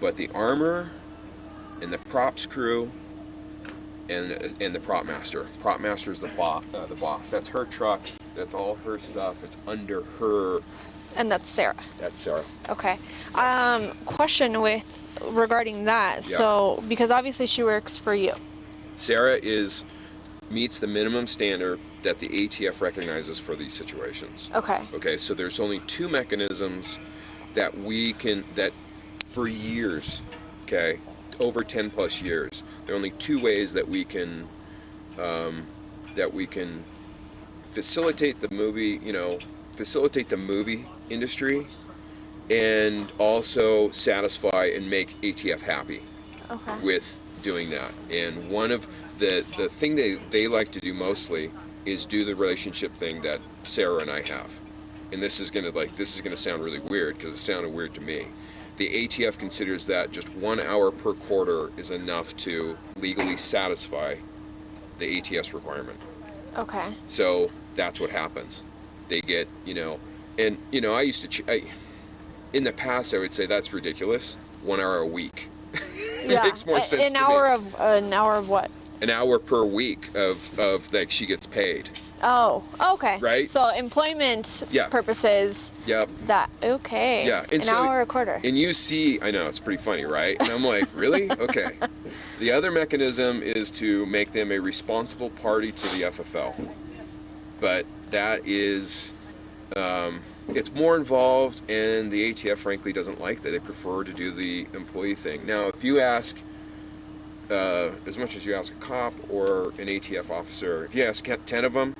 but the armor and the props crew and the prop master. Prop master is the boss. That's her truck. That's all her stuff. It's under her. And that's Sarah. That's Sarah. Okay. Question regarding that. Yeah. So, because obviously she works for you. Sarah meets the minimum standard that the ATF recognizes for these situations. Okay. Okay, so there's only two mechanisms that for years, okay, over 10 plus years, there are only two ways that we can facilitate the movie industry and also satisfy and make ATF happy with doing that. And one of the thing they like to do mostly is do the relationship thing that Sarah and I have. And this is gonna sound really weird because it sounded weird to me. the ATF considers that just 1 hour per quarter is enough to legally satisfy the ATS requirement. Okay. So that's what happens. They get, and I used to, in the past I would say that's ridiculous. 1 hour a week. Yeah. Makes more sense An to hour me. of what? An hour per week of like she gets paid. Oh, okay. Right? So employment Yeah. purposes. Yep. That okay. Yeah. An hour a quarter. And you see, I know, it's pretty funny, right? And I'm like, really? Okay. The other mechanism is to make them a responsible party to the FFL. But that is, it's more involved, and the ATF frankly doesn't like that. They prefer to do the employee thing. Now, if you ask, as much as you ask a cop or an ATF officer, if you ask 10 of them,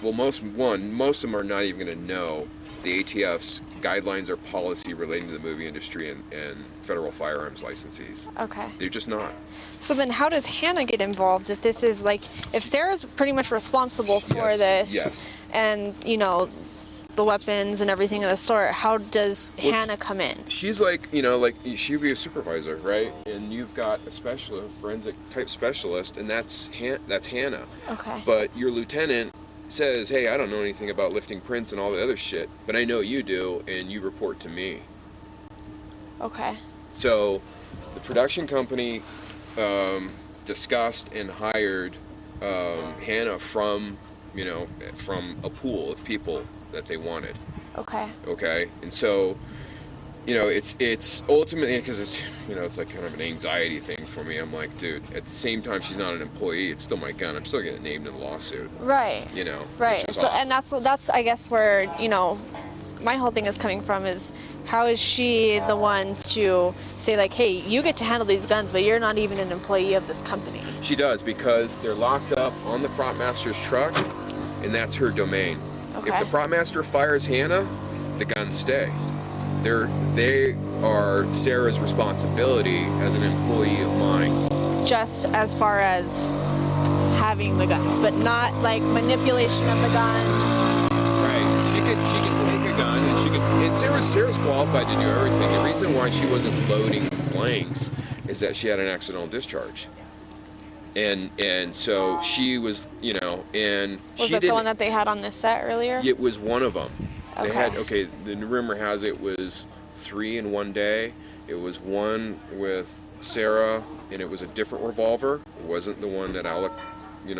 well, most of them are not even going to know the ATF's guidelines or policy relating to the movie industry and federal firearms licensees. Okay. They're just not. So then how does Hannah get involved if this is like, if Sarah's pretty much responsible for this Yes. and, the weapons and everything of the sort, how does Hannah come in? She's like, she'd be a supervisor, right? And you've got a specialist, forensic type specialist, and that's Hannah. Okay. But your lieutenant says, hey, I don't know anything about lifting prints and all the other shit, but I know you do, and you report to me. Okay. So the production company discussed and hired Hannah from a pool of people that they wanted. Okay. Okay, and so it's ultimately because it's like kind of an anxiety thing for me. I'm like, dude, at the same time she's not an employee, it's still my gun. I'm still getting named in the lawsuit. Right. Right. Which is So awesome. and that's I guess where my whole thing is coming from is how is she the one to say like, hey, you get to handle these guns, but you're not even an employee of this company? She does, because they're locked up on the prop master's truck, and that's her domain. Okay. If the prop master fires Hannah, the guns stay. They are Sarah's responsibility as an employee of mine. Just as far as having the guns, but not like manipulation of the gun. Right. She could take a gun, and Sarah's qualified to do everything. The reason why she wasn't loading blanks is that she had an accidental discharge. And so she was, and Was she it the one that they had on this set earlier? It was one of them. They Okay. had, the rumor has it was 3 in one day. It was one with Sarah, and it was a different revolver. It wasn't the one that Alec,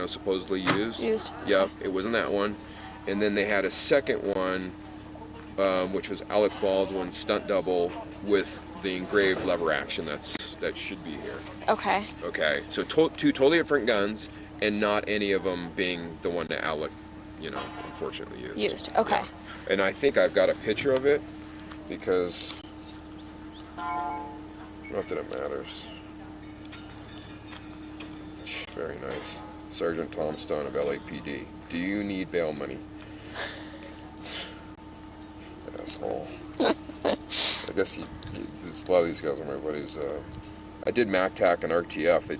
supposedly used. Yep, it wasn't that one. And then they had a second one, which was Alec Baldwin stunt double with the engraved lever action that should be here. Okay. Okay, so two totally different guns, and not any of them being the one that Alec, unfortunately used. Okay. Yeah. And I think I've got a picture of it, because, not that it matters. Very nice. Sergeant Tom Stone of LAPD. Do you need bail money? Asshole. I guess a lot of these guys are my buddies. I did MacTac and RTF. They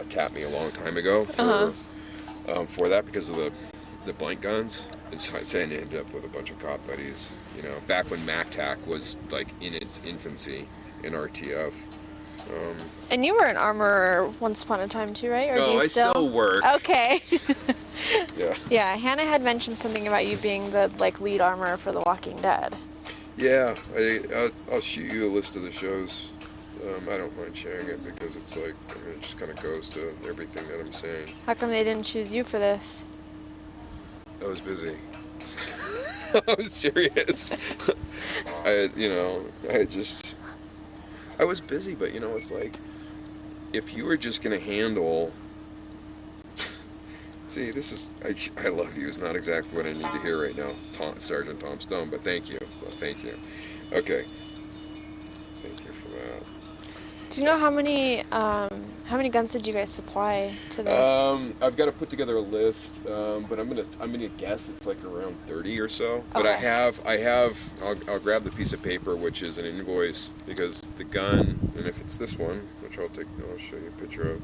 tapped me a long time ago for that because of the blank guns. And so I ended up with a bunch of cop buddies. Back when MacTac was like in its infancy in RTF. And you were an armorer once upon a time too, right? Or do you I still work. Okay. Yeah. Yeah, Hannah had mentioned something about you being the lead armorer for The Walking Dead. Yeah, I'll shoot you a list of the shows. I don't mind sharing it because it's like, it just kind of goes to everything that I'm saying. How come they didn't choose you for this? I was busy. I was serious. I was busy, but it's like, if you were just going to handle, see, this is, I love you is not exactly what I need to hear right now, Sergeant Tom Stone, but thank you. Well, thank you. Okay. Thank you for that. Do you know how many guns did you guys supply to this? I've got to put together a list, but I'm gonna guess it's like around 30 or so. But Okay. I'll grab the piece of paper, which is an invoice, because the gun, and if it's this one, which I'll show you a picture of.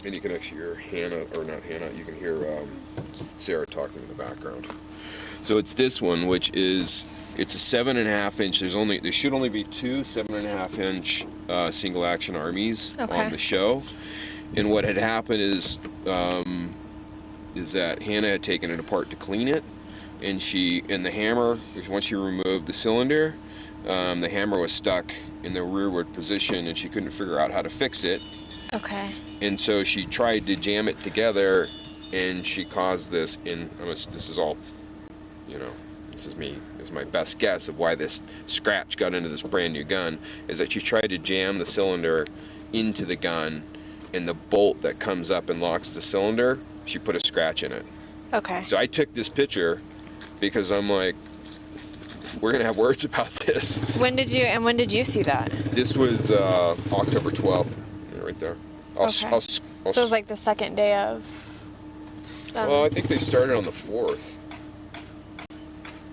And you can actually hear Hannah, or not Hannah, you can hear Sarah talking in the background. So it's this one, which is, it's a 7.5 inch, there should only be two 7.5 inch single action armies on the show. And what had happened is that Hannah had taken it apart to clean it, and the hammer, once she removed the cylinder, the hammer was stuck in the rearward position, and she couldn't figure out how to fix it. Okay. And so she tried to jam it together, and she caused this. This is all, this is my best guess of why this scratch got into this brand new gun, is that she tried to jam the cylinder into the gun, and the bolt that comes up and locks the cylinder, she put a scratch in it. Okay. So I took this picture because I'm like, we're gonna have words about this. When did you see that? This was October 12th, right there. So it was like the second day of. Well, I think they started on the 4th.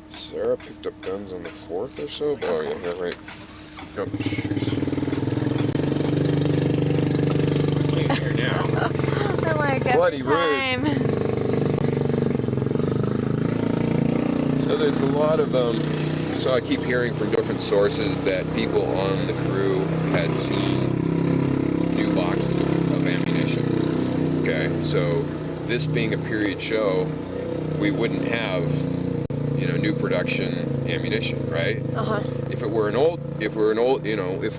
Sarah picked up guns on the 4th or so. Oh yeah, yeah, right. Oh, can't hear now. I'm like, bloody time. Rude. So there's a lot of so I keep hearing from different sources that people on the crew had seen new boxes of ammunition. Okay, so this being a period show, we wouldn't have, new production ammunition, right? If we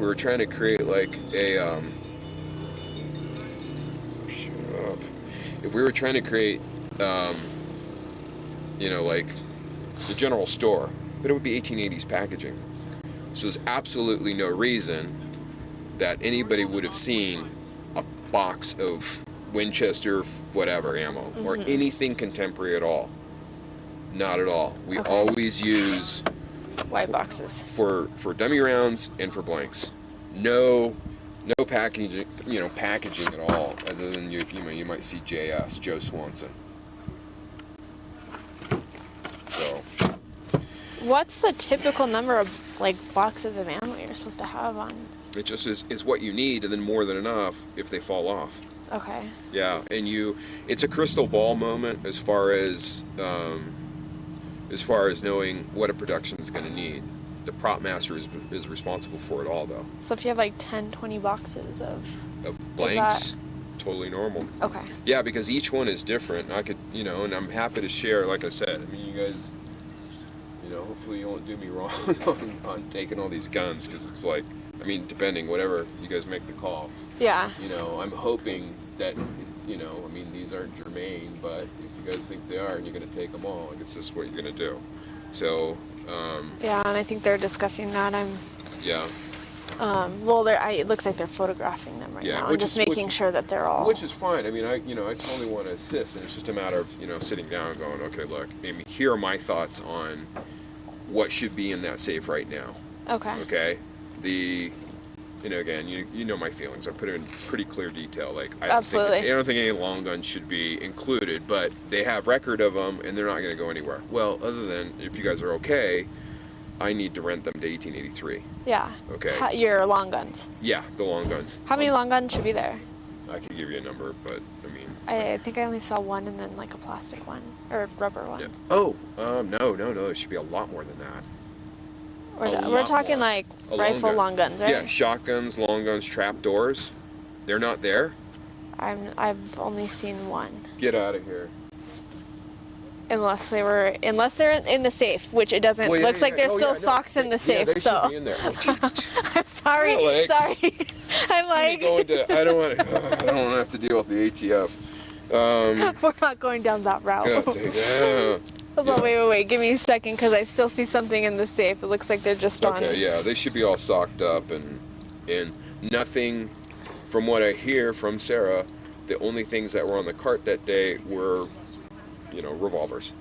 were trying to create like a, if we were trying to create, like the general store, but it would be 1880s packaging. So there's absolutely no reason that anybody would have seen a box of Winchester whatever ammo or anything contemporary at all. Not at all. We always use white boxes for dummy rounds and for blanks. No packaging, packaging at all, other than you might see JS, Joe Swanson. So, what's the typical number of boxes of ammo you're supposed to have on? It just is what you need, and then more than enough if they fall off. Okay. Yeah, and it's a crystal ball moment as far as knowing what a production is going to need. The prop master is responsible for it all, though. So if you have 10, 20 boxes of blanks, totally normal. Okay. Yeah, because each one is different. I could, and I'm happy to share. Like I said, I mean, you guys, hopefully you won't do me wrong on taking all these guns, because it's like, I mean, depending, whatever you guys make the call. Yeah. I'm hoping that, I mean, these aren't germane, but if you guys think they are and you're going to take them all, I guess this is what you're going to do. So. Yeah, and I think they're discussing that. Yeah. It looks like they're photographing them right now and just making sure that they're all. Which is fine. I mean, I totally want to assist, and it's just a matter of, sitting down and going, okay, look, Amy, here are my thoughts on what should be in that safe right now. Okay. Okay? Again, you know my feelings. I put it in pretty clear detail. Like, I Absolutely. don't think any long guns should be included, but they have record of them, and they're not going to go anywhere. Well, other than, if you guys are okay, I need to rent them to 1883. Yeah. Okay. Your long guns. Yeah, the long guns. How many long guns should be there? I could give you a number, but, I mean... I think I only saw one, and then a plastic one, or rubber one. Yeah. Oh, no, there should be a lot more than that. We're talking rifle long guns, right? Yeah, shotguns, long guns, trap doors. They're not there? I've only seen one. Get out of here. Unless they're in the safe, which it doesn't. Well, looks like there's still socks in the safe. They so should be in there. I'm sorry. Alex. Sorry. I'm like. I don't want to have to deal with the ATF. We're not going down that route. Yeah. Hold on, wait. Give me a second, because I still see something in the safe. It looks like they're just on. Okay, yeah, they should be all socked up, and nothing, from what I hear from Sarah, the only things that were on the cart that day were, revolvers.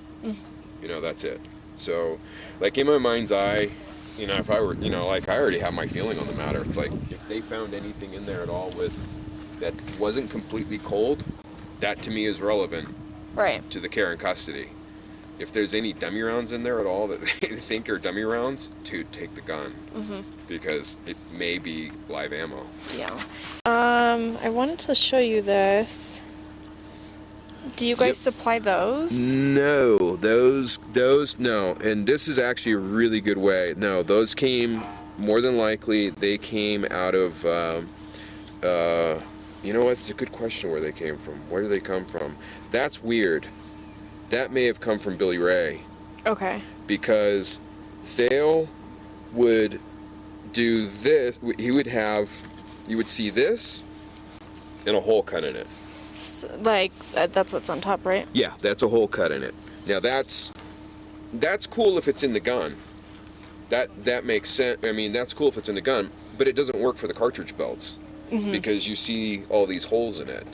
That's it. So, in my mind's eye, if I were, I already have my feeling on the matter. It's like, if they found anything in there at all that wasn't completely cold, that to me is relevant. Right. To the care and custody. if there's any dummy rounds in there at all that they think are dummy rounds, dude, take the gun. Because it may be live ammo. Yeah. I wanted to show you this. Do you guys supply those? No, those no. And this is actually a really good way. No, those came, more than likely, they came out of, you know what, it's a good question where they came from. Where do they come from? That's weird. That may have come from Billy Ray. Okay. Because Thale would do this, you would see this and a hole cut in it. That's what's on top, right? Yeah, that's a hole cut in it. Now that's cool if it's in the gun. That makes sense. I mean, that's cool if it's in the gun, but it doesn't work for the cartridge belts because you see all these holes in it,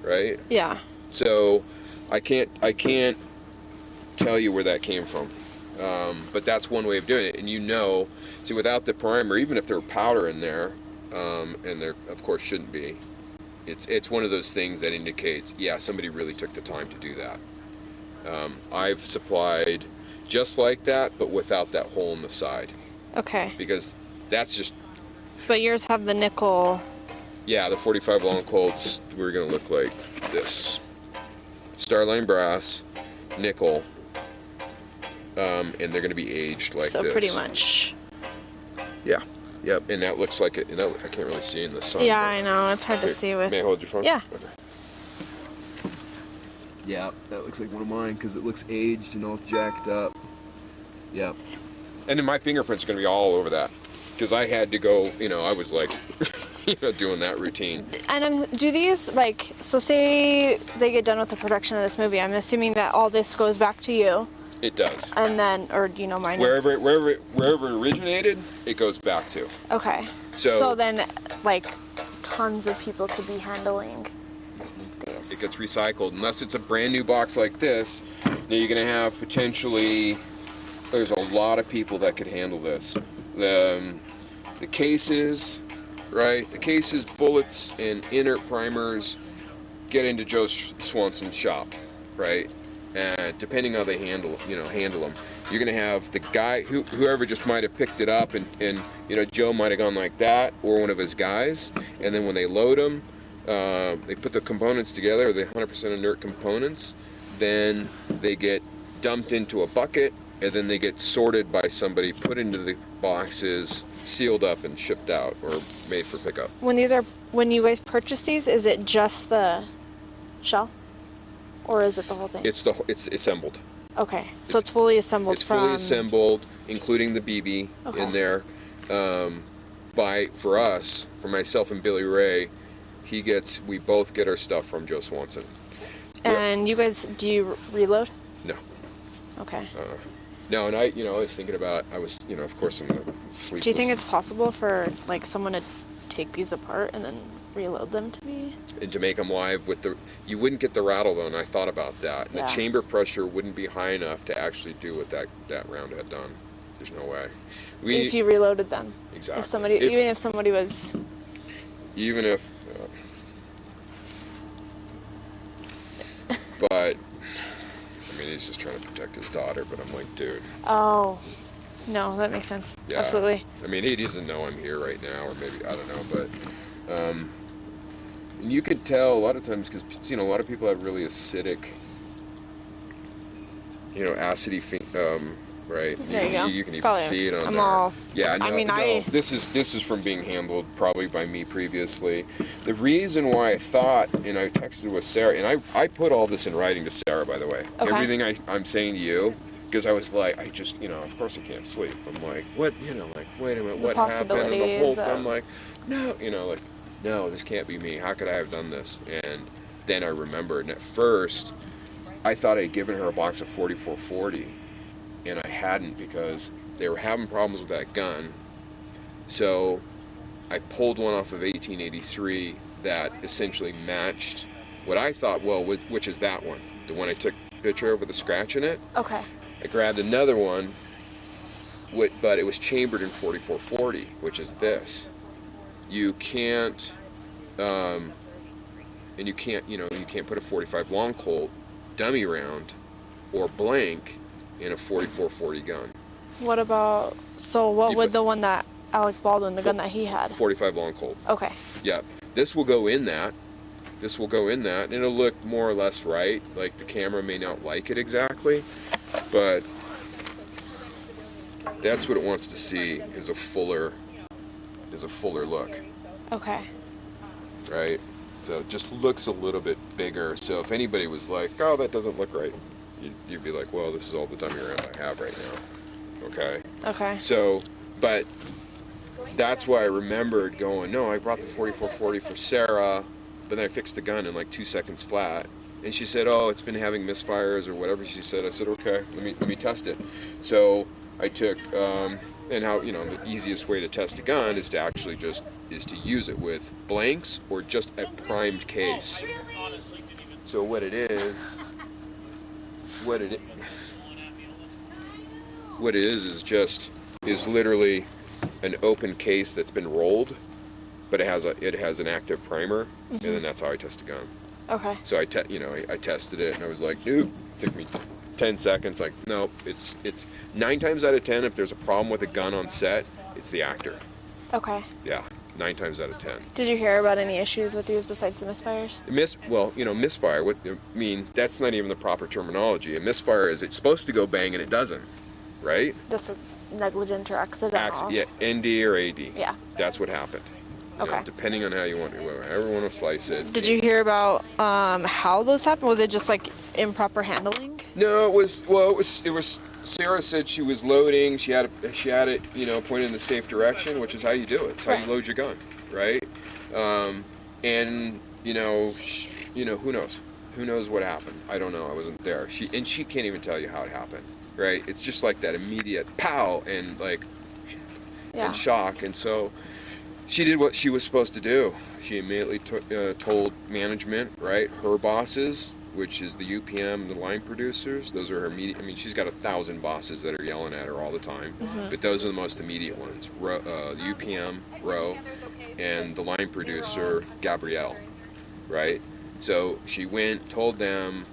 right? Yeah. So I can't tell you where that came from, but that's one way of doing it. And see, without the primer, even if there were powder in there, and there of course shouldn't be, it's one of those things that indicates, yeah, somebody really took the time to do that. I've supplied just like that, but without that hole in the side. Okay. Because that's just... But yours have the nickel... Yeah, the 45 long Colts were going to look like this. Starline brass, nickel, and they're going to be aged like this. So pretty much... Yeah. Yep, and that looks like it. And I can't really see in the sun. Yeah, I know. It's hard to see with... May I hold your phone? Yeah. Okay. Yeah, that looks like one of mine because it looks aged and all jacked up. Yep. And then my fingerprints are going to be all over that because I had to go, I was like, doing that routine. And do these, so say they get done with the production of this movie, I'm assuming that all this goes back to you. It does. And then, or minus... Wherever it originated, it goes back to. Okay. So then, tons of people could be handling these. It gets recycled. Unless it's a brand new box like this, then you're going to have potentially... There's a lot of people that could handle this. The cases, right? The cases, bullets, and inert primers get into Joe Swanson's shop, right? Depending how they handle them. You're gonna have the guy, whoever just might have picked it up, and Joe might have gone like that, or one of his guys, and then when they load them, they put the components together, the 100% inert components, then they get dumped into a bucket, and then they get sorted by somebody, put into the boxes, sealed up, and shipped out, or made for pickup. When you guys purchase these, is it just the shell? Or is it the whole thing? It's assembled. Okay, so it's fully assembled. It's fully assembled, including the BB in there. For us, for myself and Billy Ray, we both get our stuff from Joe Swanson. And you guys, do you reload? No. Okay. No, and I was thinking about, of course, I'm sleepless. Do you think it's possible for someone to take these apart and then reload them to be? And to make them live you wouldn't get the rattle though, and I thought about that. And the chamber pressure wouldn't be high enough to actually do what that round had done. There's no way. If you reloaded them. Exactly. Even if somebody was... Even if... but... he's just trying to protect his daughter, but I'm like, dude. Oh. No, that makes sense. Yeah. Absolutely. He doesn't know I'm here right now, or maybe, I don't know, but... and you could tell a lot of times, because, a lot of people have really acidic, acidy, right? There you go. You can even probably see it on there. Yeah, this is from being handled probably by me previously. The reason why I thought, and I texted with Sarah, and I put all this in writing to Sarah, by the way. Okay. Everything I'm saying to you, because I was like, of course I can't sleep. I'm like, what, wait a minute, what happened? And the whole, I'm like, no, no, this can't be me. How could I have done this? And then I remembered, and at first, I thought I'd given her a box of 4440, and I hadn't because they were having problems with that gun. So I pulled one off of 1883 that essentially matched what I thought, which is that one, the one I took a picture of with a scratch in it. Okay. I grabbed another one, but it was chambered in 4440, which is this. You can't, and you can't put a 45 long Colt dummy round or blank in a 44-40 gun. What about, so what You would put- the one that Alec Baldwin, the gun that he had? 45 long Colt. Okay. Yep. This will go in that. This will go in that, and it'll look more or less right. Like the camera may not like it exactly, but that's what it wants to see is a fuller look, Okay. right? So it just looks a little bit bigger. So if anybody was like, "Oh, that doesn't look right," you'd be like, "Well, this is all the dummy round I have right now." Okay. Okay. So, but that's why I remembered going, no, I brought the 44-40 for Sarah, but then I fixed the gun in like 2 seconds flat. And she said, oh, it's been having misfires or whatever she said. I said, okay, let me test it. So I took, and how, the easiest way to test a gun is to actually is to use it with blanks or just a primed case. So what it is literally an open case that's been rolled, but it has an active primer, and then that's how I test a gun. Okay. So I tested it, and I was like, nope. It took me 10 seconds. Like, nope. It's 9 times out of 10. If there's a problem with a gun on set, it's the actor. Okay. Yeah, 9 times out of 10. Did you hear about any issues with these besides the misfires? Misfire. That's not even the proper terminology. A misfire is it's supposed to go bang and it doesn't, right? Just a negligent or accidental? Yeah, ND or AD. Yeah. That's what happened. Okay. Depending on how you want, however you want to slice it. Did you hear about how those happened? Was it just like improper handling? No, it was. Sarah said she was loading. She had it, pointed in the safe direction, which is how you do it. It's how you load your gun, right? And who knows? Who knows what happened? I don't know. I wasn't there. She can't even tell you how it happened, right? It's just like that immediate pow and like and shock, and so. She did what she was supposed to do. She immediately told management, right, her bosses, which is the UPM and the line producers. Those are her immediate. I mean, she's got 1,000 bosses that are yelling at her all the time, but those are the most immediate ones. The UPM, Ro, and the line producer, Gabrielle, right? So she went, told them,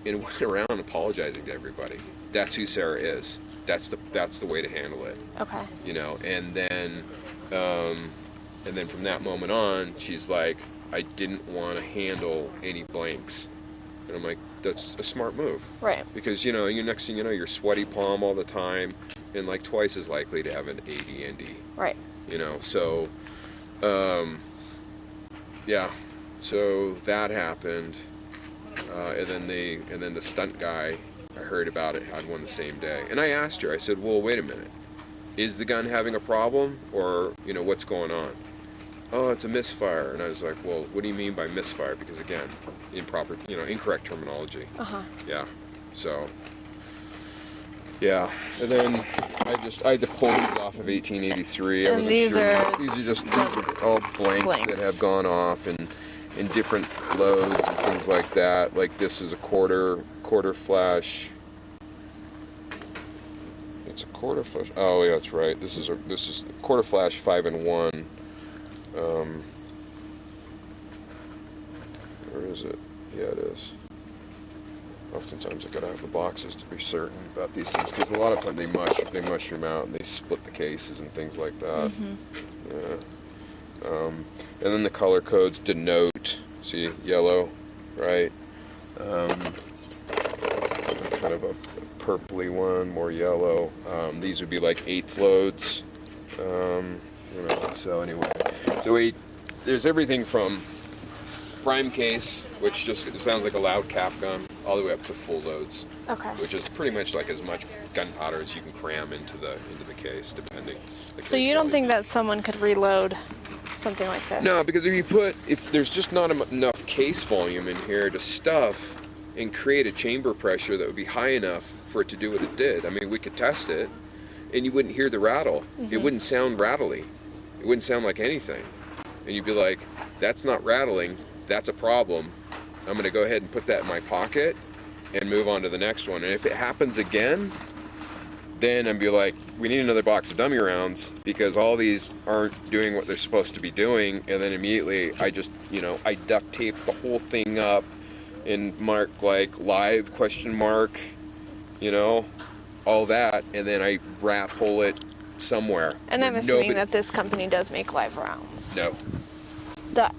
and went around apologizing to everybody. That's who Sarah is. That's the way to handle it. Okay. And then from that moment on, she's like, I didn't want to handle any blanks. And I'm like, that's a smart move. Right. Because, you next thing you know, you're sweaty palm all the time and like twice as likely to have an AD&D. Right. So, yeah. So that happened. And then the stunt guy, I heard about it, had one the same day. And I asked her, I said, well, wait a minute. Is the gun having a problem, or what's going on? Oh, it's a misfire. And I was like, well, what do you mean by misfire? Because again, incorrect terminology. Yeah. So yeah, and then I had to pull these off of 1883. I And wasn't these sure. are These are all blanks that have gone off and in different loads and things like that. Like this is a quarter flash. It's a quarter flash. Oh yeah, that's right. This is a quarter flash 5-in-1. Where is it? Yeah, it is. Oftentimes I gotta have the boxes to be certain about these things because a lot of times they mushroom out and they split the cases and things like that. Yeah. And then the color codes denote. See, yellow, right? Kind of a purpley one, more yellow. These would be like 1/8 loads. So anyway, there's everything from prime case, which just sounds like a loud cap gun, all the way up to full loads. Okay. Which is pretty much like as much gunpowder as you can cram into the case, depending. So you don't think that someone could reload something like this? No, because if there's just not enough case volume in here to stuff and create a chamber pressure that would be high enough for it to do what it did. I mean, we could test it, and you wouldn't hear the rattle. It wouldn't sound rattly. It wouldn't sound like anything. And you'd be like, that's not rattling. That's a problem. I'm going to go ahead and put that in my pocket and move on to the next one. And if it happens again, then I'd be like, we need another box of dummy rounds because all these aren't doing what they're supposed to be doing. And then immediately I just, I duct tape the whole thing up and mark like live ? you know, all that, and then I rat hole it somewhere. And I'm assuming that this company does make live rounds. No.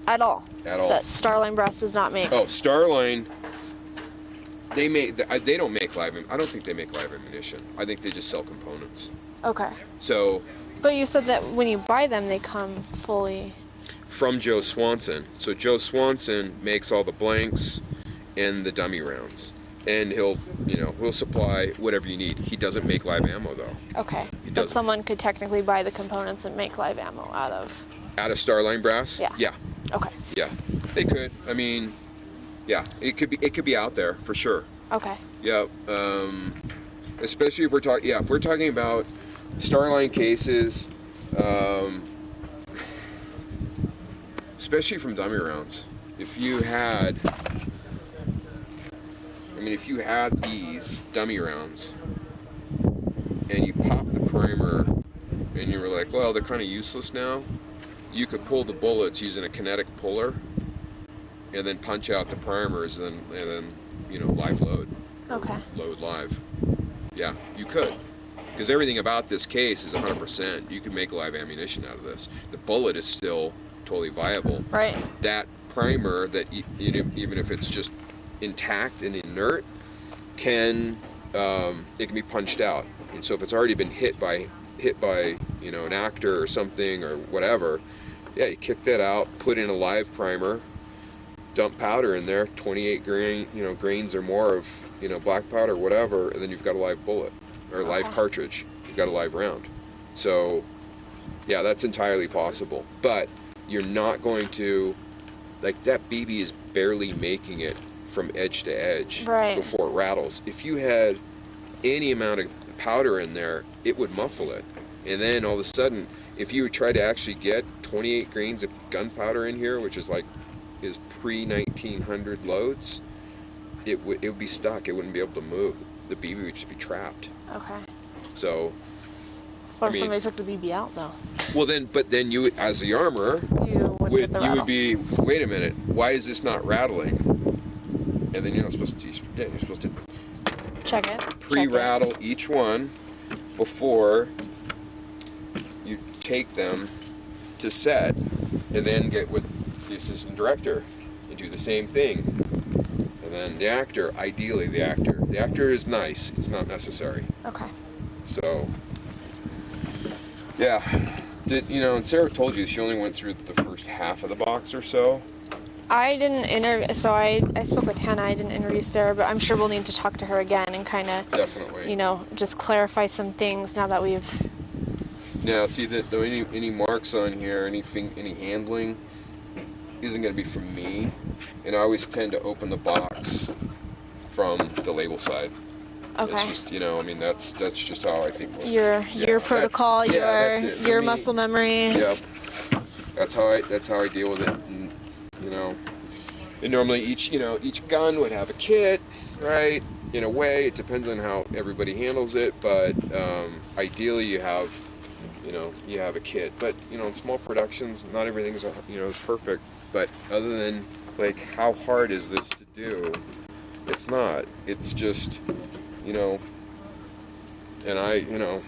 At all? At all. That Starline Brass does not make? Oh, Starline, they don't make live, I don't think they make live ammunition. I think they just sell components. Okay. So, But you said that when you buy them, they come fully... from Joe Swanson. So Joe Swanson makes all the blanks and the dummy rounds. And he'll supply whatever you need. He doesn't make live ammo though. Okay. But someone could technically buy the components and make live ammo out of Starline Brass? Yeah. Yeah. Okay. Yeah. They could. I mean, yeah, it could be out there for sure. Okay. Yeah. Especially if we're talking about Starline cases, especially from dummy rounds. If you had these dummy rounds and you pop the primer and you were like, well, they're kind of useless now, you could pull the bullets using a kinetic puller and then punch out the primers and then live load. Okay. Load live. Yeah, you could. Because everything about this case is 100%. You can make live ammunition out of this. The bullet is still totally viable. Right. That primer, that even if it's just intact and inert, it can be punched out. And so if it's already been hit by an actor or something or whatever, yeah, you kick that out, put in a live primer, dump powder in there, 28 grains or more of black powder, whatever, and then you've got a live bullet or a live cartridge. You've got a live round. So yeah, that's entirely possible. But you're not going to, like, that BB is barely making it from edge to edge before it rattles. If you had any amount of powder in there, it would muffle it. And then all of a sudden, if you try to actually get 28 grains of gunpowder in here, which is pre-1900 loads, it would be stuck. It wouldn't be able to move. The BB would just be trapped. Okay. So, What if somebody took the BB out though? Well then, but then you, as the armorer, would be, wait a minute, why is this not rattling? And then you're not supposed to. You're supposed to check it. Pre-rattle each one before you take them to set, and then get with the assistant director and do the same thing. And then the actor, ideally the actor is nice. It's not necessary. Okay. So, yeah, and Sarah told you she only went through the first half of the box or so. I didn't interview, so I spoke with Hannah. I didn't interview Sarah, but I'm sure we'll need to talk to her again and kind of, definitely, just clarify some things now that we've. Now, see that any marks on here, any handling, isn't going to be from me, and I always tend to open the box from the label side. Okay. It's just, that's just how I think most your protocol, your muscle memory. Yep. That's how I deal with it. And normally each gun would have a kit, right? In a way, it depends on how everybody handles it, but ideally you have a kit. But in small productions, not everything's is perfect. But other than how hard is this to do? It's not. It's just and I don't know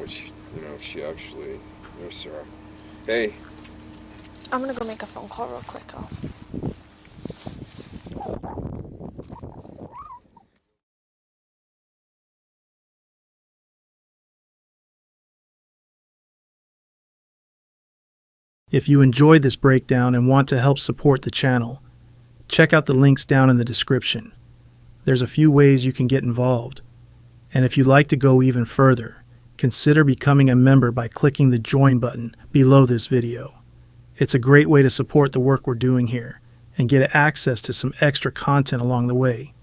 which if she actually. There's Sarah. Hey. I'm gonna go make a phone call real quick. If you enjoyed this breakdown and want to help support the channel, check out the links down in the description. There's a few ways you can get involved. And if you'd like to go even further, consider becoming a member by clicking the join button below this video. It's a great way to support the work we're doing here and get access to some extra content along the way.